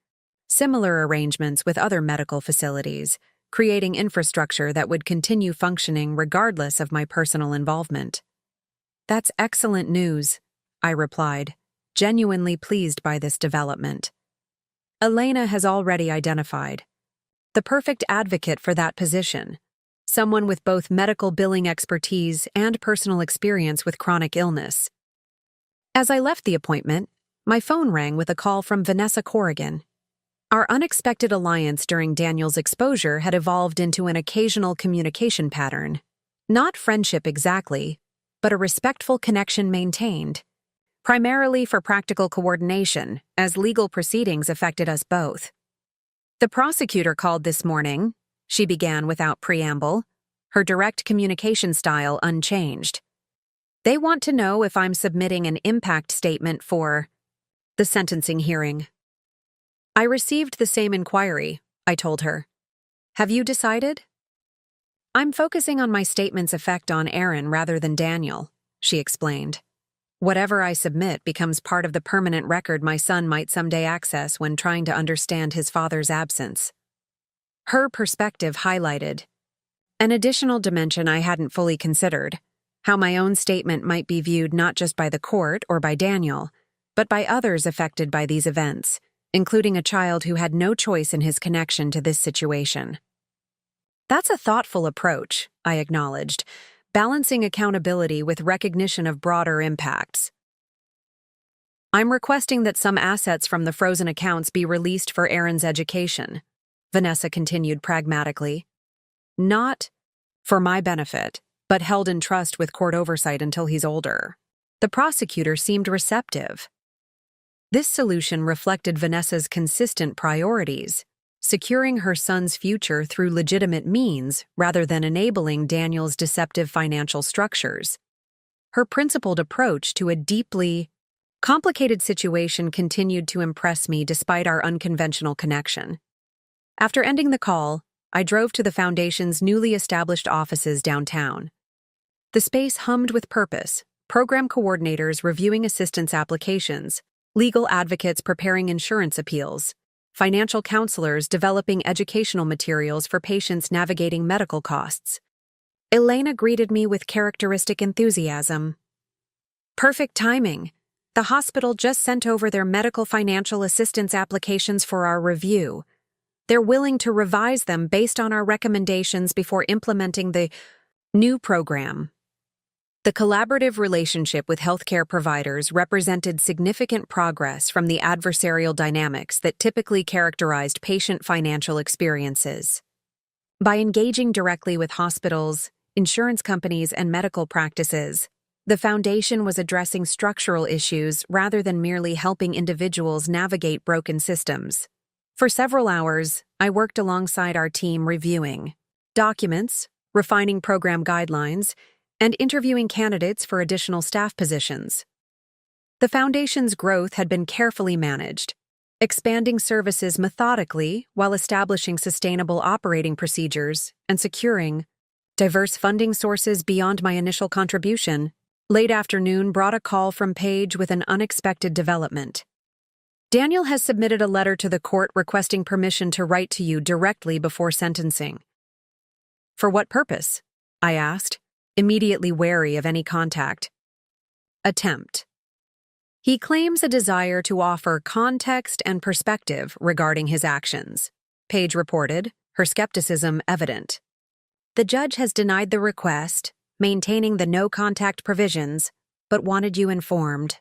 similar arrangements with other medical facilities, creating infrastructure that would continue functioning regardless of my personal involvement. That's excellent news, I replied, genuinely pleased by this development. Elena has already identified the perfect advocate for that position, someone with both medical billing expertise and personal experience with chronic illness. As I left the appointment, my phone rang with a call from Vanessa Corrigan. Our unexpected alliance during Daniel's exposure had evolved into an occasional communication pattern. Not friendship exactly, but a respectful connection maintained, primarily for practical coordination, as legal proceedings affected us both. The prosecutor called this morning, she began without preamble, her direct communication style unchanged. They want to know if I'm submitting an impact statement for the sentencing hearing. I received the same inquiry, I told her. Have you decided? I'm focusing on my statement's effect on Aaron rather than Daniel, she explained. Whatever I submit becomes part of the permanent record my son might someday access when trying to understand his father's absence. Her perspective highlighted an additional dimension I hadn't fully considered, how my own statement might be viewed not just by the court or by Daniel, but by others affected by these events, including a child who had no choice in his connection to this situation. That's a thoughtful approach, I acknowledged, balancing accountability with recognition of broader impacts. I'm requesting that some assets from the frozen accounts be released for Aaron's education, Vanessa continued pragmatically. Not for my benefit, but held in trust with court oversight until he's older. The prosecutor seemed receptive. This solution reflected Vanessa's consistent priorities, securing her son's future through legitimate means rather than enabling Daniel's deceptive financial structures. Her principled approach to a deeply complicated situation continued to impress me despite our unconventional connection. After ending the call, I drove to the Foundation's newly established offices downtown. The space hummed with purpose, program coordinators reviewing assistance applications, legal advocates preparing insurance appeals, financial counselors developing educational materials for patients navigating medical costs. Elena greeted me with characteristic enthusiasm. Perfect timing. The hospital just sent over their medical financial assistance applications for our review. They're willing to revise them based on our recommendations before implementing the new program. The collaborative relationship with healthcare providers represented significant progress from the adversarial dynamics that typically characterized patient financial experiences. By engaging directly with hospitals, insurance companies, and medical practices. The foundation was addressing structural issues rather than merely helping individuals navigate broken systems. For several hours, I worked alongside our team reviewing documents, refining program guidelines, and interviewing candidates for additional staff positions. The foundation's growth had been carefully managed, expanding services methodically while establishing sustainable operating procedures and securing diverse funding sources beyond my initial contribution. Late afternoon brought a call from Paige with an unexpected development. Daniel has submitted a letter to the court requesting permission to write to you directly before sentencing. For what purpose? I asked, immediately wary of any contact. Attempt. He claims a desire to offer context and perspective regarding his actions, Paige reported, her skepticism evident. The judge has denied the request, maintaining the no-contact provisions, but wanted you informed.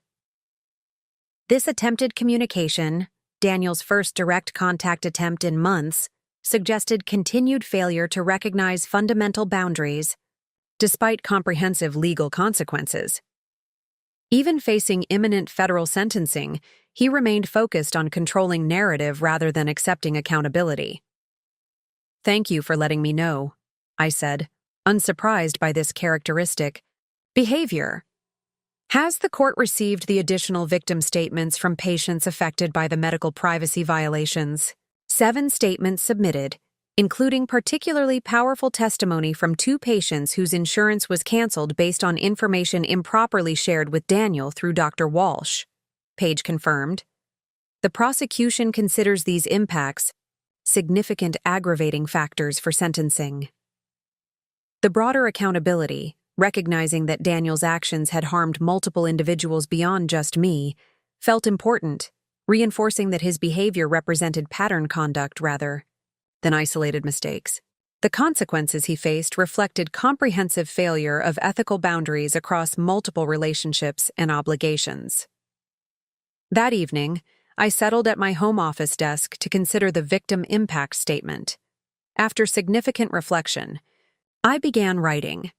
This attempted communication, Daniel's first direct contact attempt in months, suggested continued failure to recognize fundamental boundaries, despite comprehensive legal consequences. Even facing imminent federal sentencing, he remained focused on controlling narrative rather than accepting accountability. "Thank you for letting me know," I said, unsurprised by this characteristic behavior. Has the court received the additional victim statements from patients affected by the medical privacy violations? 7 statements submitted, including particularly powerful testimony from 2 patients whose insurance was canceled based on information improperly shared with Daniel through Dr. Walsh, Paige confirmed. The prosecution considers these impacts significant aggravating factors for sentencing. The broader accountability, recognizing that Daniel's actions had harmed multiple individuals beyond just me, felt important, reinforcing that his behavior represented pattern conduct rather than isolated mistakes. The consequences he faced reflected comprehensive failure of ethical boundaries across multiple relationships and obligations. That evening, I settled at my home office desk to consider the victim impact statement. After significant reflection, I began writing.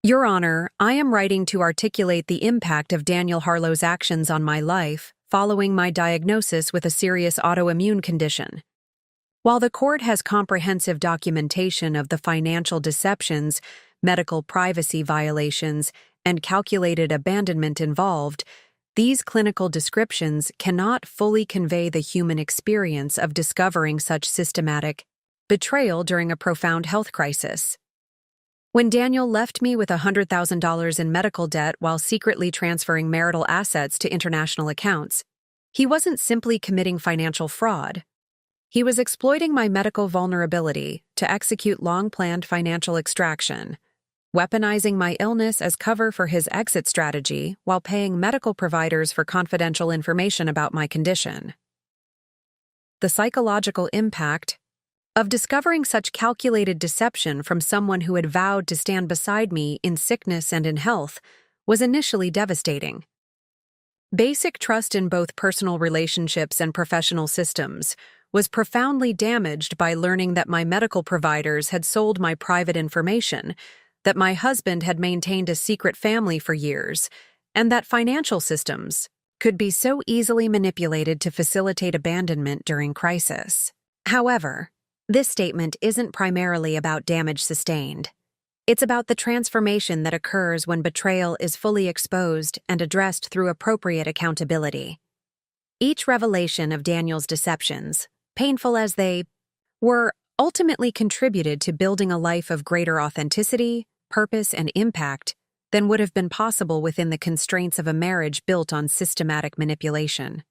Your Honor, I am writing to articulate the impact of Daniel Harlow's actions on my life following my diagnosis with a serious autoimmune condition. While the court has comprehensive documentation of the financial deceptions, medical privacy violations, and calculated abandonment involved, these clinical descriptions cannot fully convey the human experience of discovering such systematic betrayal during a profound health crisis. When Daniel left me with $100,000 in medical debt while secretly transferring marital assets to international accounts, he wasn't simply committing financial fraud. He was exploiting my medical vulnerability to execute long-planned financial extraction, weaponizing my illness as cover for his exit strategy while paying medical providers for confidential information about my condition. The psychological impact of discovering such calculated deception from someone who had vowed to stand beside me in sickness and in health was initially devastating. Basic trust in both personal relationships and professional systems was profoundly damaged by learning that my medical providers had sold my private information, that my husband had maintained a secret family for years, and that financial systems could be so easily manipulated to facilitate abandonment during crisis. However, this statement isn't primarily about damage sustained. It's about the transformation that occurs when betrayal is fully exposed and addressed through appropriate accountability. Each revelation of Daniel's deceptions, painful as they were, ultimately contributed to building a life of greater authenticity, purpose, and impact than would have been possible within the constraints of a marriage built on systematic manipulation.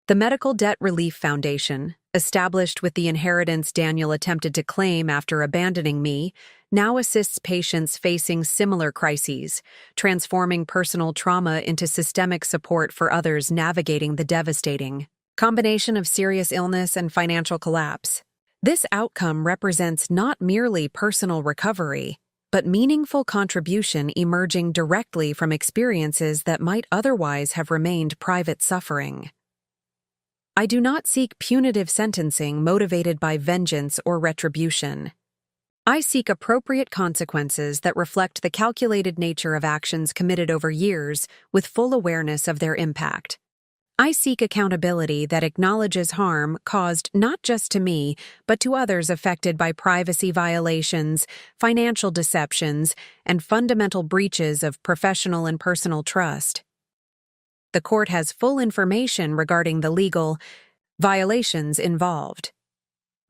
The Medical Debt Relief Foundation, established with the inheritance Daniel attempted to claim after abandoning me, now assists patients facing similar crises, transforming personal trauma into systemic support for others navigating the devastating combination of serious illness and financial collapse. This outcome represents not merely personal recovery, but meaningful contribution emerging directly from experiences that might otherwise have remained private suffering. I do not seek punitive sentencing motivated by vengeance or retribution. I seek appropriate consequences that reflect the calculated nature of actions committed over years with full awareness of their impact. I seek accountability that acknowledges harm caused not just to me, but to others affected by privacy violations, financial deceptions, and fundamental breaches of professional and personal trust. The court has full information regarding the legal violations involved.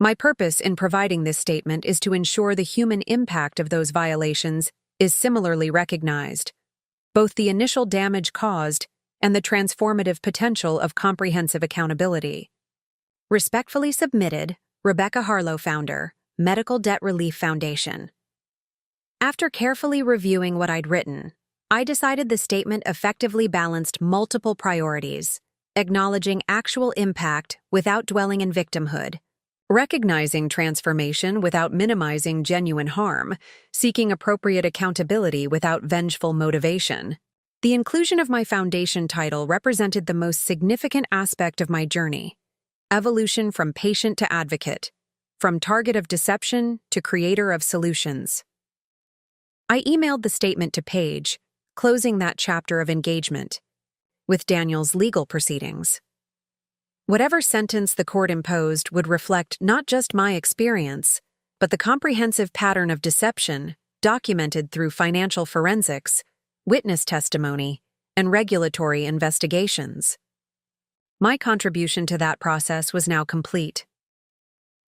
My purpose in providing this statement is to ensure the human impact of those violations is similarly recognized, both the initial damage caused and the transformative potential of comprehensive accountability. Respectfully submitted, Rebecca Harlow, Founder, Medical Debt Relief Foundation. After carefully reviewing what I'd written, I decided the statement effectively balanced multiple priorities, acknowledging actual impact without dwelling in victimhood, recognizing transformation without minimizing genuine harm, seeking appropriate accountability without vengeful motivation. The inclusion of my foundation title represented the most significant aspect of my journey: evolution from patient to advocate, from target of deception to creator of solutions. I emailed the statement to Paige, closing that chapter of engagement with Daniel's legal proceedings. Whatever sentence the court imposed would reflect not just my experience, but the comprehensive pattern of deception documented through financial forensics, witness testimony, and regulatory investigations. My contribution to that process was now complete.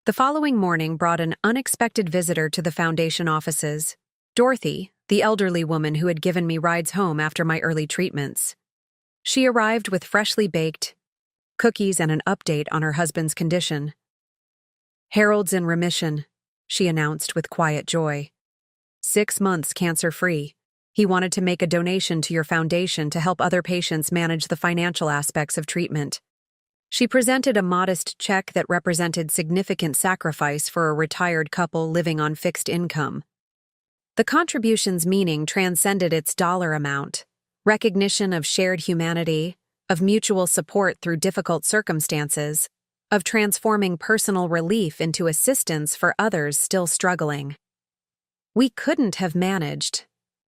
The following morning brought an unexpected visitor to the foundation offices, Dorothy, the elderly woman who had given me rides home after my early treatments. She arrived with freshly baked cookies and an update on her husband's condition. "Harold's in remission," she announced with quiet joy. 6 months cancer-free. He wanted to make a donation to your foundation to help other patients manage the financial aspects of treatment. She presented a modest check that represented significant sacrifice for a retired couple living on fixed income. The contribution's meaning transcended its dollar amount: recognition of shared humanity, of mutual support through difficult circumstances, of transforming personal relief into assistance for others still struggling. We couldn't have managed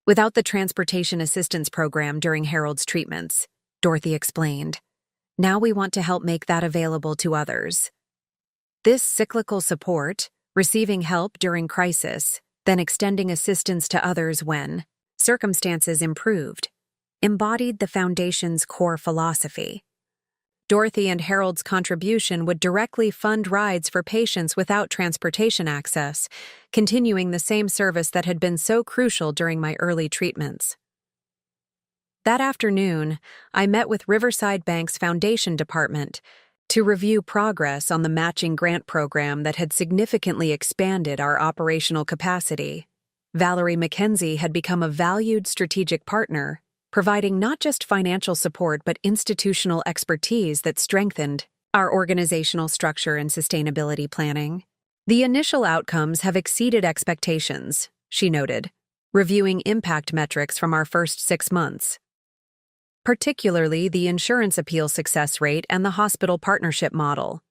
without the Transportation Assistance Program during Harold's treatments, Dorothy explained. Now we want to help make that available to others. This cyclical support, receiving help during crisis, then extending assistance to others when circumstances improved, embodied the foundation's core philosophy. Dorothy and Harold's contribution would directly fund rides for patients without transportation access, continuing the same service that had been so crucial during my early treatments. That afternoon, I met with Riverside Bank's Foundation Department to review progress on the matching grant program that had significantly expanded our operational capacity. Valerie McKenzie had become a valued strategic partner, providing not just financial support but institutional expertise that strengthened our organizational structure and sustainability planning. The initial outcomes have exceeded expectations, she noted, reviewing impact metrics from our first 6 months. Particularly the insurance appeal success rate and the hospital partnership model.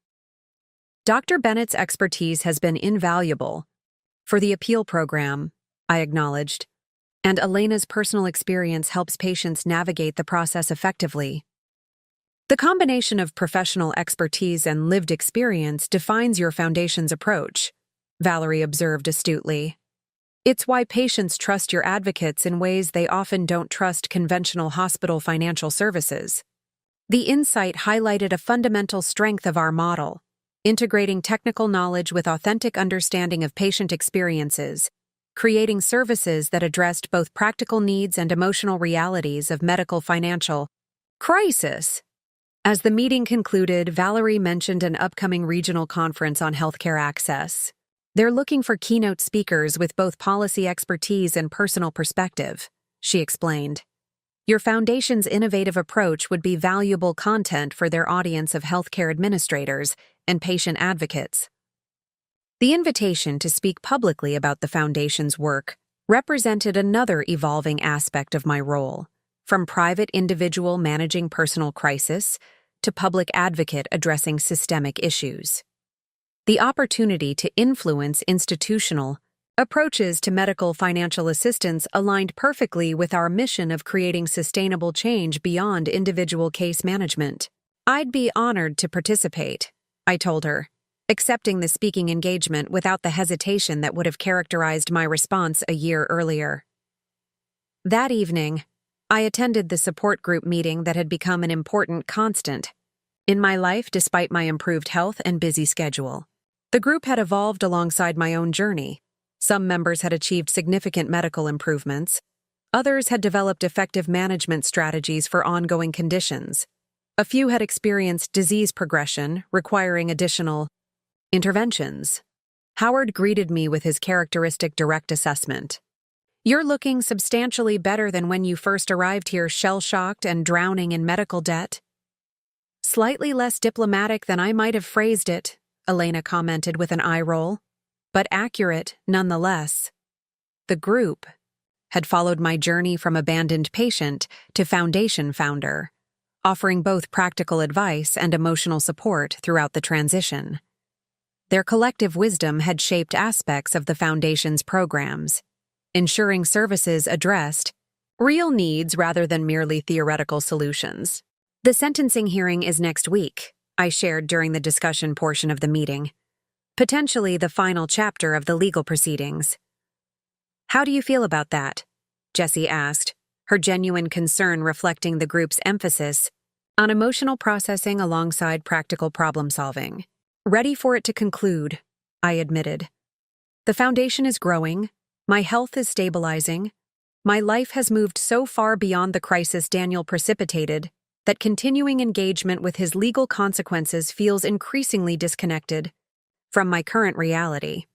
Dr. Bennett's expertise has been invaluable for the appeal program, I acknowledged, and Elena's personal experience helps patients navigate the process effectively. The combination of professional expertise and lived experience defines your foundation's approach, Valerie observed astutely. It's why patients trust your advocates in ways they often don't trust conventional hospital financial services. The insight highlighted a fundamental strength of our model, integrating technical knowledge with authentic understanding of patient experiences, creating services that addressed both practical needs and emotional realities of medical financial crisis. As the meeting concluded, Valerie mentioned an upcoming regional conference on healthcare access. They're looking for keynote speakers with both policy expertise and personal perspective, she explained. Your foundation's innovative approach would be valuable content for their audience of healthcare administrators and patient advocates. The invitation to speak publicly about the foundation's work represented another evolving aspect of my role, from private individual managing personal crisis to public advocate addressing systemic issues. The opportunity to influence institutional Approaches to medical financial assistance aligned perfectly with our mission of creating sustainable change beyond individual case management. I'd be honored to participate, I told her, accepting the speaking engagement without the hesitation that would have characterized my response a year earlier. That evening, I attended the support group meeting that had become an important constant in my life despite my improved health and busy schedule. The group had evolved alongside my own journey. Some members had achieved significant medical improvements. Others had developed effective management strategies for ongoing conditions. A few had experienced disease progression, requiring additional interventions. Howard greeted me with his characteristic direct assessment. "You're looking substantially better than when you first arrived here, shell-shocked and drowning in medical debt." "Slightly less diplomatic than I might have phrased it," Elena commented with an eye roll, "but accurate nonetheless." The group had followed my journey from abandoned patient to foundation founder, offering both practical advice and emotional support throughout the transition. Their collective wisdom had shaped aspects of the foundation's programs, ensuring services addressed real needs rather than merely theoretical solutions. "The sentencing hearing is next week," I shared during the discussion portion of the meeting. "Potentially the final chapter of the legal proceedings." "How do you feel about that?" Jessie asked, her genuine concern reflecting the group's emphasis on emotional processing alongside practical problem-solving. "Ready for it to conclude," I admitted. "The foundation is growing, my health is stabilizing, my life has moved so far beyond the crisis Daniel precipitated that continuing engagement with his legal consequences feels increasingly disconnected from my current reality."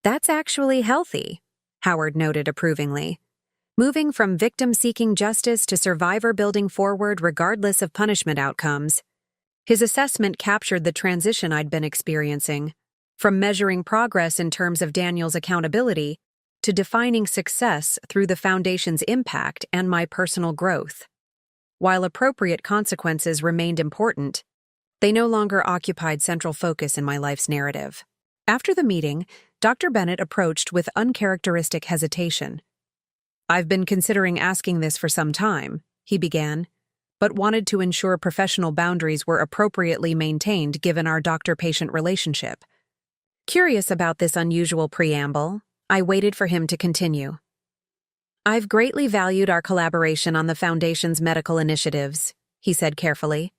"That's actually healthy," Howard noted approvingly. "Moving from victim seeking justice to survivor building forward regardless of punishment outcomes." His assessment captured the transition I'd been experiencing, from measuring progress in terms of Daniel's accountability to defining success through the foundation's impact and my personal growth. While appropriate consequences remained important, they no longer occupied central focus in my life's narrative. After the meeting, Dr. Bennett approached with uncharacteristic hesitation. "I've been considering asking this for some time," he began, but wanted to ensure professional boundaries were appropriately maintained given our doctor-patient relationship. Curious about this unusual preamble, I waited for him to continue. "I've greatly valued our collaboration on the Foundation's medical initiatives," he said carefully,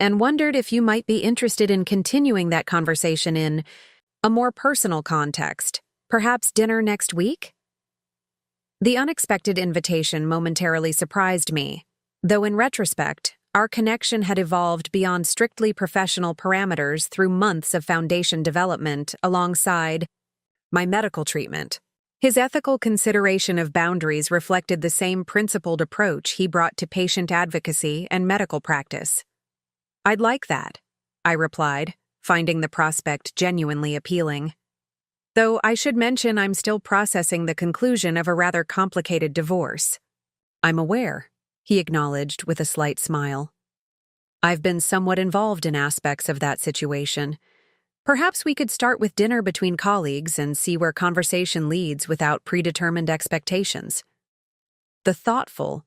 "and wondered if you might be interested in continuing that conversation in a more personal context, perhaps dinner next week?" The unexpected invitation momentarily surprised me, though in retrospect, our connection had evolved beyond strictly professional parameters through months of foundation development alongside my medical treatment. His ethical consideration of boundaries reflected the same principled approach he brought to patient advocacy and medical practice. "I'd like that," I replied, finding the prospect genuinely appealing. "Though I should mention I'm still processing the conclusion of a rather complicated divorce." "I'm aware," he acknowledged with a slight smile. "I've been somewhat involved in aspects of that situation. Perhaps we could start with dinner between colleagues and see where conversation leads without predetermined expectations." The thoughtful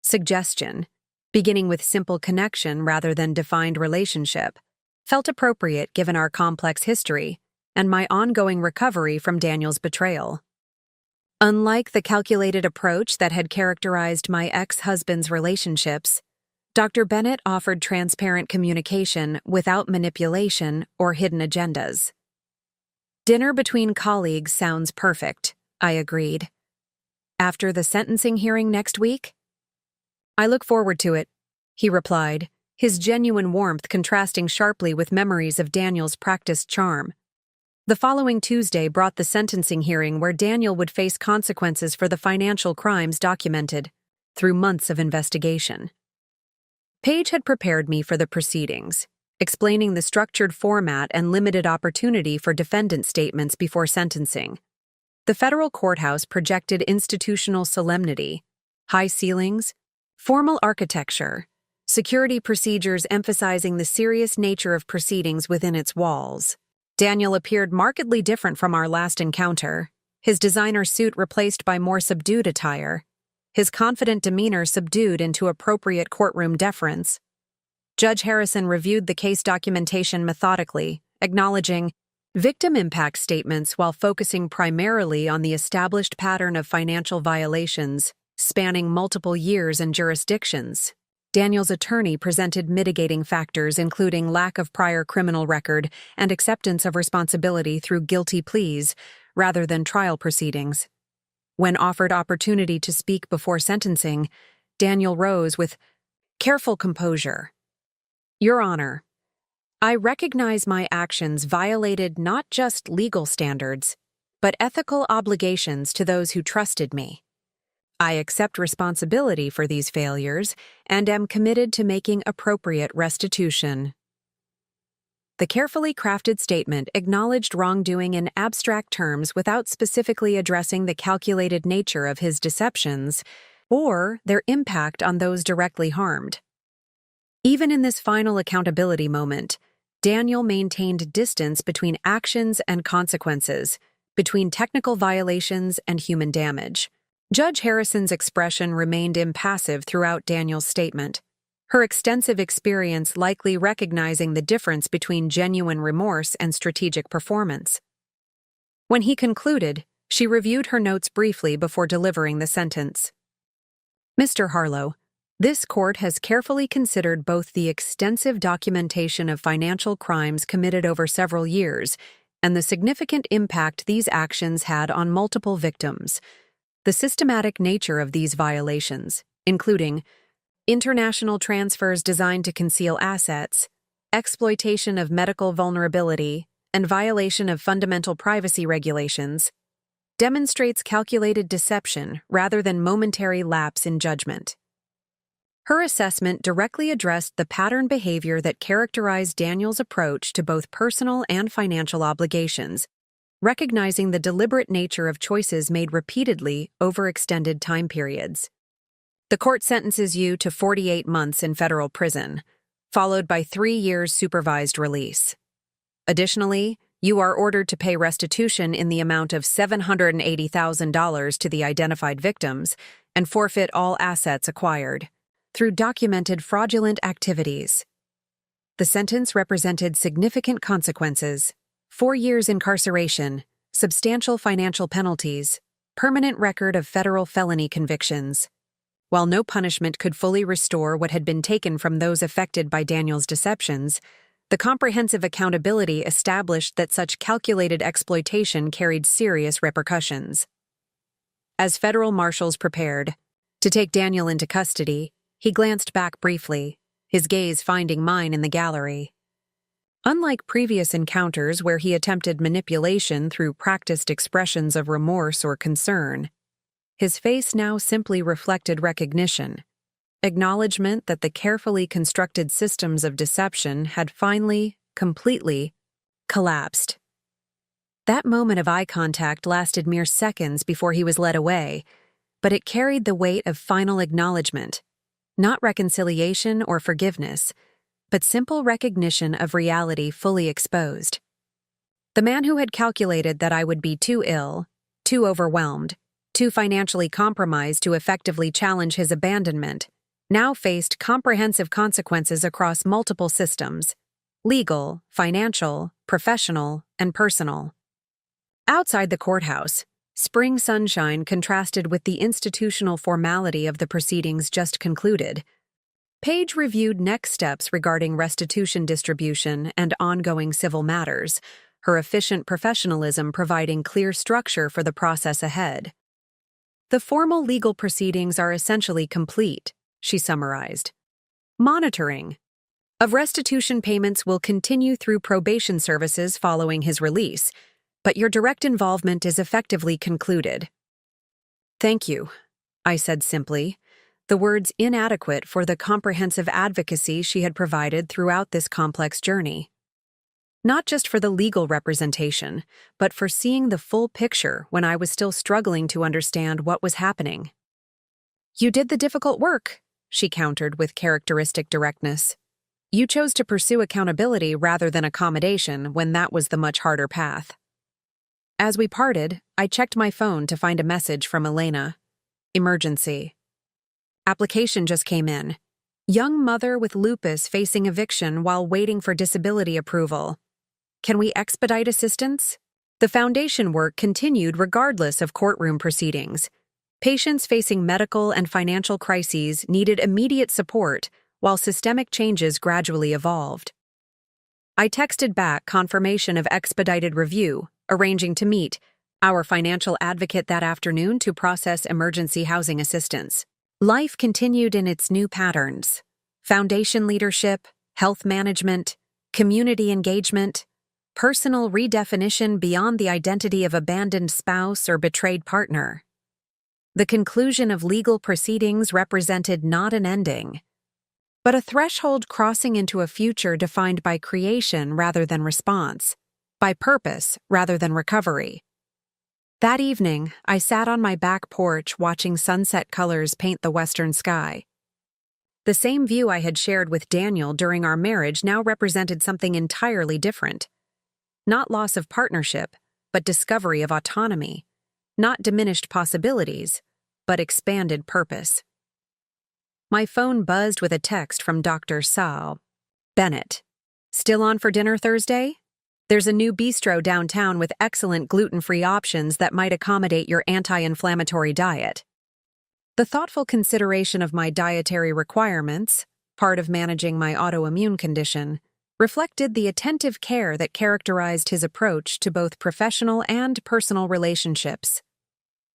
suggestion, beginning with simple connection rather than defined relationship, felt appropriate given our complex history and my ongoing recovery from Daniel's betrayal. Unlike the calculated approach that had characterized my ex-husband's relationships, Dr. Bennett offered transparent communication without manipulation or hidden agendas. "Dinner between colleagues sounds perfect," I agreed. "After the sentencing hearing next week?" "I look forward to it," he replied, his genuine warmth contrasting sharply with memories of Daniel's practiced charm. The following Tuesday brought the sentencing hearing where Daniel would face consequences for the financial crimes documented through months of investigation. Paige had prepared me for the proceedings, explaining the structured format and limited opportunity for defendant statements before sentencing. The federal courthouse projected institutional solemnity, high ceilings, formal architecture, security procedures emphasizing the serious nature of proceedings within its walls. Daniel appeared markedly different from our last encounter, his designer suit replaced by more subdued attire, his confident demeanor subdued into appropriate courtroom deference. Judge Harrison reviewed the case documentation methodically, acknowledging victim impact statements while focusing primarily on the established pattern of financial violations spanning multiple years and jurisdictions. Daniel's attorney presented mitigating factors including lack of prior criminal record and acceptance of responsibility through guilty pleas rather than trial proceedings. When offered opportunity to speak before sentencing, Daniel rose with careful composure. Your Honor, I recognize my actions violated not just legal standards, but ethical obligations to those who trusted me. I accept responsibility for these failures and am committed to making appropriate restitution. The carefully crafted statement acknowledged wrongdoing in abstract terms without specifically addressing the calculated nature of his deceptions or their impact on those directly harmed. Even in this final accountability moment, Daniel maintained distance between actions and consequences, between technical violations and human damage. Judge Harrison's expression remained impassive throughout Daniel's statement, her extensive experience likely recognizing the difference between genuine remorse and strategic performance. When he concluded, she reviewed her notes briefly before delivering the sentence. Mr. Harlow, this court has carefully considered both the extensive documentation of financial crimes committed over several years and the significant impact these actions had on multiple victims. The systematic nature of these violations, including international transfers designed to conceal assets, exploitation of medical vulnerability, and violation of fundamental privacy regulations, demonstrates calculated deception rather than momentary lapse in judgment. Her assessment directly addressed the pattern behavior that characterized Daniel's approach to both personal and financial obligations, recognizing the deliberate nature of choices made repeatedly over extended time periods. The court sentences you to 48 months in federal prison, followed by 3 years supervised release. Additionally, you are ordered to pay restitution in the amount of $780,000 to the identified victims and forfeit all assets acquired through documented fraudulent activities. The sentence represented significant consequences: 4 years incarceration, substantial financial penalties, permanent record of federal felony convictions. While no punishment could fully restore what had been taken from those affected by Daniel's deceptions, the comprehensive accountability established that such calculated exploitation carried serious repercussions. As federal marshals prepared to take Daniel into custody, he glanced back briefly, his gaze finding mine in the gallery. Unlike previous encounters where he attempted manipulation through practiced expressions of remorse or concern, his face now simply reflected recognition, acknowledgement that the carefully constructed systems of deception had finally, completely, collapsed. That moment of eye contact lasted mere seconds before he was led away, but it carried the weight of final acknowledgement, not reconciliation or forgiveness, but simple recognition of reality fully exposed. The man who had calculated that I would be too ill, too overwhelmed, too financially compromised to effectively challenge his abandonment, now faced comprehensive consequences across multiple systems: legal, financial, professional, and personal. Outside the courthouse, spring sunshine contrasted with the institutional formality of the proceedings just concluded. Paige reviewed next steps regarding restitution distribution and ongoing civil matters, her efficient professionalism providing clear structure for the process ahead. The formal legal proceedings are essentially complete, she summarized. Monitoring of restitution payments will continue through probation services following his release, but your direct involvement is effectively concluded. Thank you, I said simply, the words inadequate for the comprehensive advocacy she had provided throughout this complex journey. Not just for the legal representation, but for seeing the full picture when I was still struggling to understand what was happening. You did the difficult work, she countered with characteristic directness. You chose to pursue accountability rather than accommodation when that was the much harder path. As we parted, I checked my phone to find a message from Elena. Emergency. Application just came in. Young mother with lupus facing eviction while waiting for disability approval. Can we expedite assistance? The foundation work continued regardless of courtroom proceedings. Patients facing medical and financial crises needed immediate support, while systemic changes gradually evolved. I texted back confirmation of expedited review, arranging to meet our financial advocate that afternoon to process emergency housing assistance. Life continued in its new patterns. Foundation leadership, health management, community engagement, personal redefinition beyond the identity of abandoned spouse or betrayed partner. The conclusion of legal proceedings represented not an ending, but a threshold crossing into a future defined by creation rather than response, by purpose rather than recovery. That evening, I sat on my back porch watching sunset colors paint the western sky. The same view I had shared with Daniel during our marriage now represented something entirely different. Not loss of partnership, but discovery of autonomy. Not diminished possibilities, but expanded purpose. My phone buzzed with a text from Dr. Sal. Bennett. Still on for dinner Thursday? There's a new bistro downtown with excellent gluten-free options that might accommodate your anti-inflammatory diet. The thoughtful consideration of my dietary requirements, part of managing my autoimmune condition, reflected the attentive care that characterized his approach to both professional and personal relationships.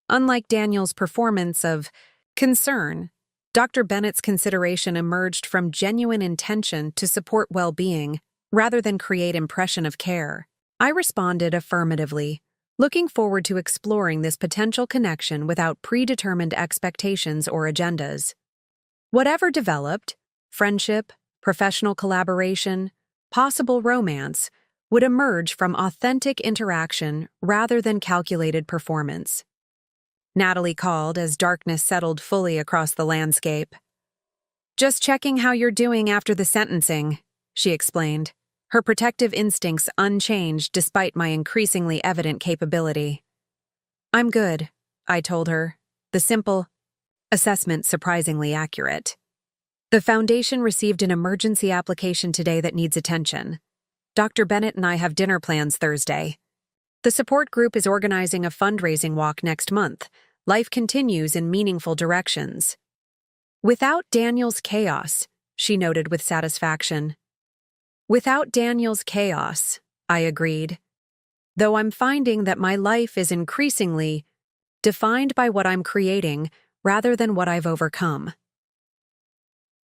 Unlike Daniel's performance of concern, Dr. Bennett's consideration emerged from genuine intention to support well-being, rather than create impression of care. I responded affirmatively, looking forward to exploring this potential connection without predetermined expectations or agendas. Whatever developed, friendship, professional collaboration, possible romance, would emerge from authentic interaction rather than calculated performance. Natalie called as darkness settled fully across the landscape. "Just checking how you're doing after the sentencing," she explained, her protective instincts unchanged despite my increasingly evident capability. "I'm good," I told her, the simple assessment surprisingly accurate. "The foundation received an emergency application today that needs attention. Dr. Bennett and I have dinner plans Thursday. The support group is organizing a fundraising walk next month. Life continues in meaningful directions." "Without Daniel's chaos," she noted with satisfaction. "Without Daniel's chaos," I agreed. "Though I'm finding that my life is increasingly defined by what I'm creating rather than what I've overcome."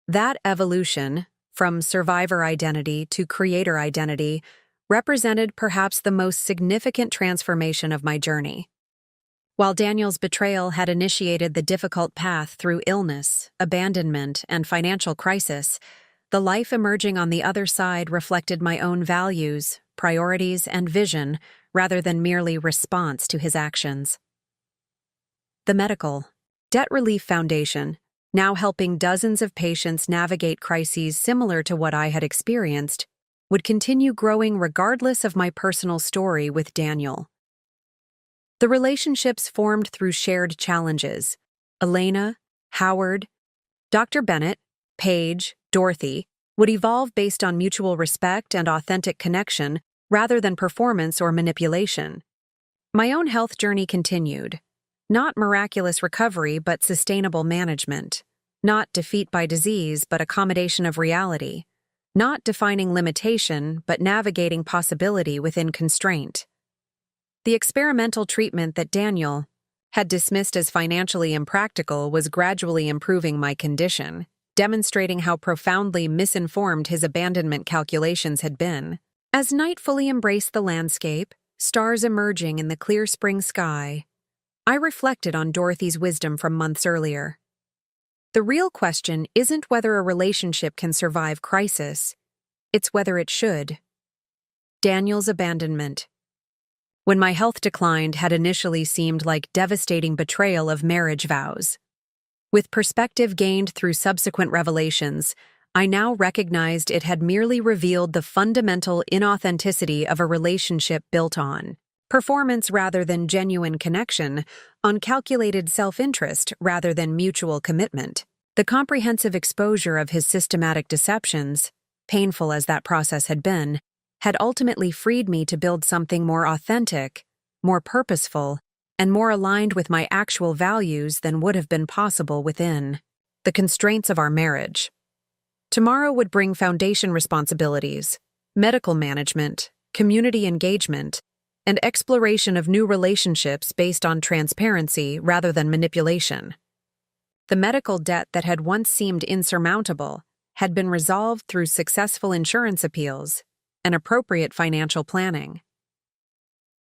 That evolution, from survivor identity to creator identity, represented perhaps the most significant transformation of my journey. While Daniel's betrayal had initiated the difficult path through illness, abandonment, and financial crisis, the life emerging on the other side reflected my own values, priorities, and vision rather than merely response to his actions. The Medical Debt Relief Foundation, now helping dozens of patients navigate crises similar to what I had experienced, would continue growing regardless of my personal story with Daniel. The relationships formed through shared challenges, Elena, Howard, Dr. Bennett, Paige, Dorothy, would evolve based on mutual respect and authentic connection rather than performance or manipulation. My own health journey continued. Not miraculous recovery, but sustainable management. Not defeat by disease, but accommodation of reality. Not defining limitation, but navigating possibility within constraint. The experimental treatment that Daniel had dismissed as financially impractical was gradually improving my condition, demonstrating how profoundly misinformed his abandonment calculations had been. As night fully embraced the landscape, stars emerging in the clear spring sky, I reflected on Dorothy's wisdom from months earlier. The real question isn't whether a relationship can survive crisis, it's whether it should. Daniel's abandonment. When my health declined had initially seemed like devastating betrayal of marriage vows. With perspective gained through subsequent revelations, I now recognized it had merely revealed the fundamental inauthenticity of a relationship built on performance rather than genuine connection, on calculated self-interest rather than mutual commitment. The comprehensive exposure of his systematic deceptions, painful as that process had been, had ultimately freed me to build something more authentic, more purposeful, and more aligned with my actual values than would have been possible within the constraints of our marriage. Tomorrow would bring foundation responsibilities, medical management, community engagement, and exploration of new relationships based on transparency rather than manipulation. The medical debt that had once seemed insurmountable had been resolved through successful insurance appeals and appropriate financial planning.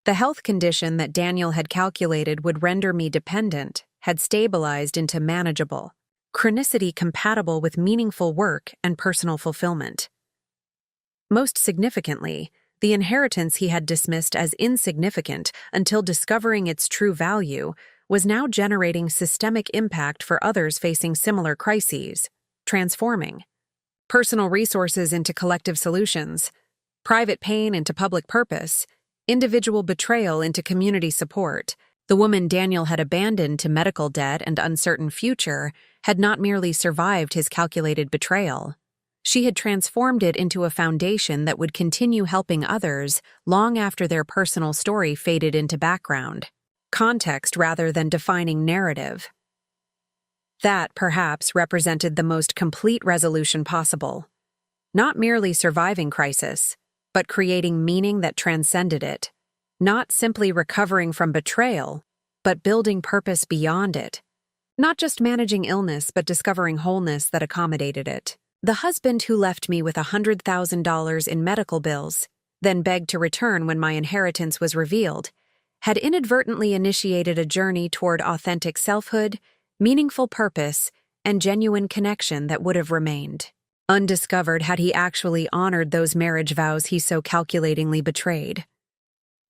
The health condition that Daniel had calculated would render me dependent had stabilized into manageable, chronicity compatible with meaningful work and personal fulfillment. Most significantly, the inheritance he had dismissed as insignificant until discovering its true value was now generating systemic impact for others facing similar crises, transforming personal resources into collective solutions, private pain into public purpose, individual betrayal into community support. The woman Daniel had abandoned to medical debt and uncertain future had not merely survived his calculated betrayal. She had transformed it into a foundation that would continue helping others long after their personal story faded into background, context rather than defining narrative. That, perhaps, represented the most complete resolution possible. Not merely surviving crisis, but creating meaning that transcended it. Not simply recovering from betrayal, but building purpose beyond it. Not just managing illness, but discovering wholeness that accommodated it. The husband who left me with $100,000 in medical bills, then begged to return when my inheritance was revealed, had inadvertently initiated a journey toward authentic selfhood, meaningful purpose, and genuine connection that would have remained undiscovered had he actually honored those marriage vows he so calculatingly betrayed.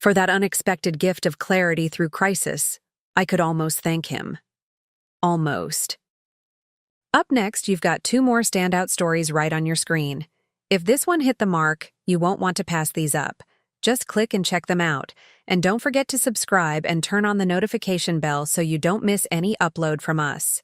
For that unexpected gift of clarity through crisis, I could almost thank him. Almost. Up next, you've got 2 more standout stories right on your screen. If this one hit the mark, you won't want to pass these up. Just click and check them out. And don't forget to subscribe and turn on the notification bell so you don't miss any upload from us.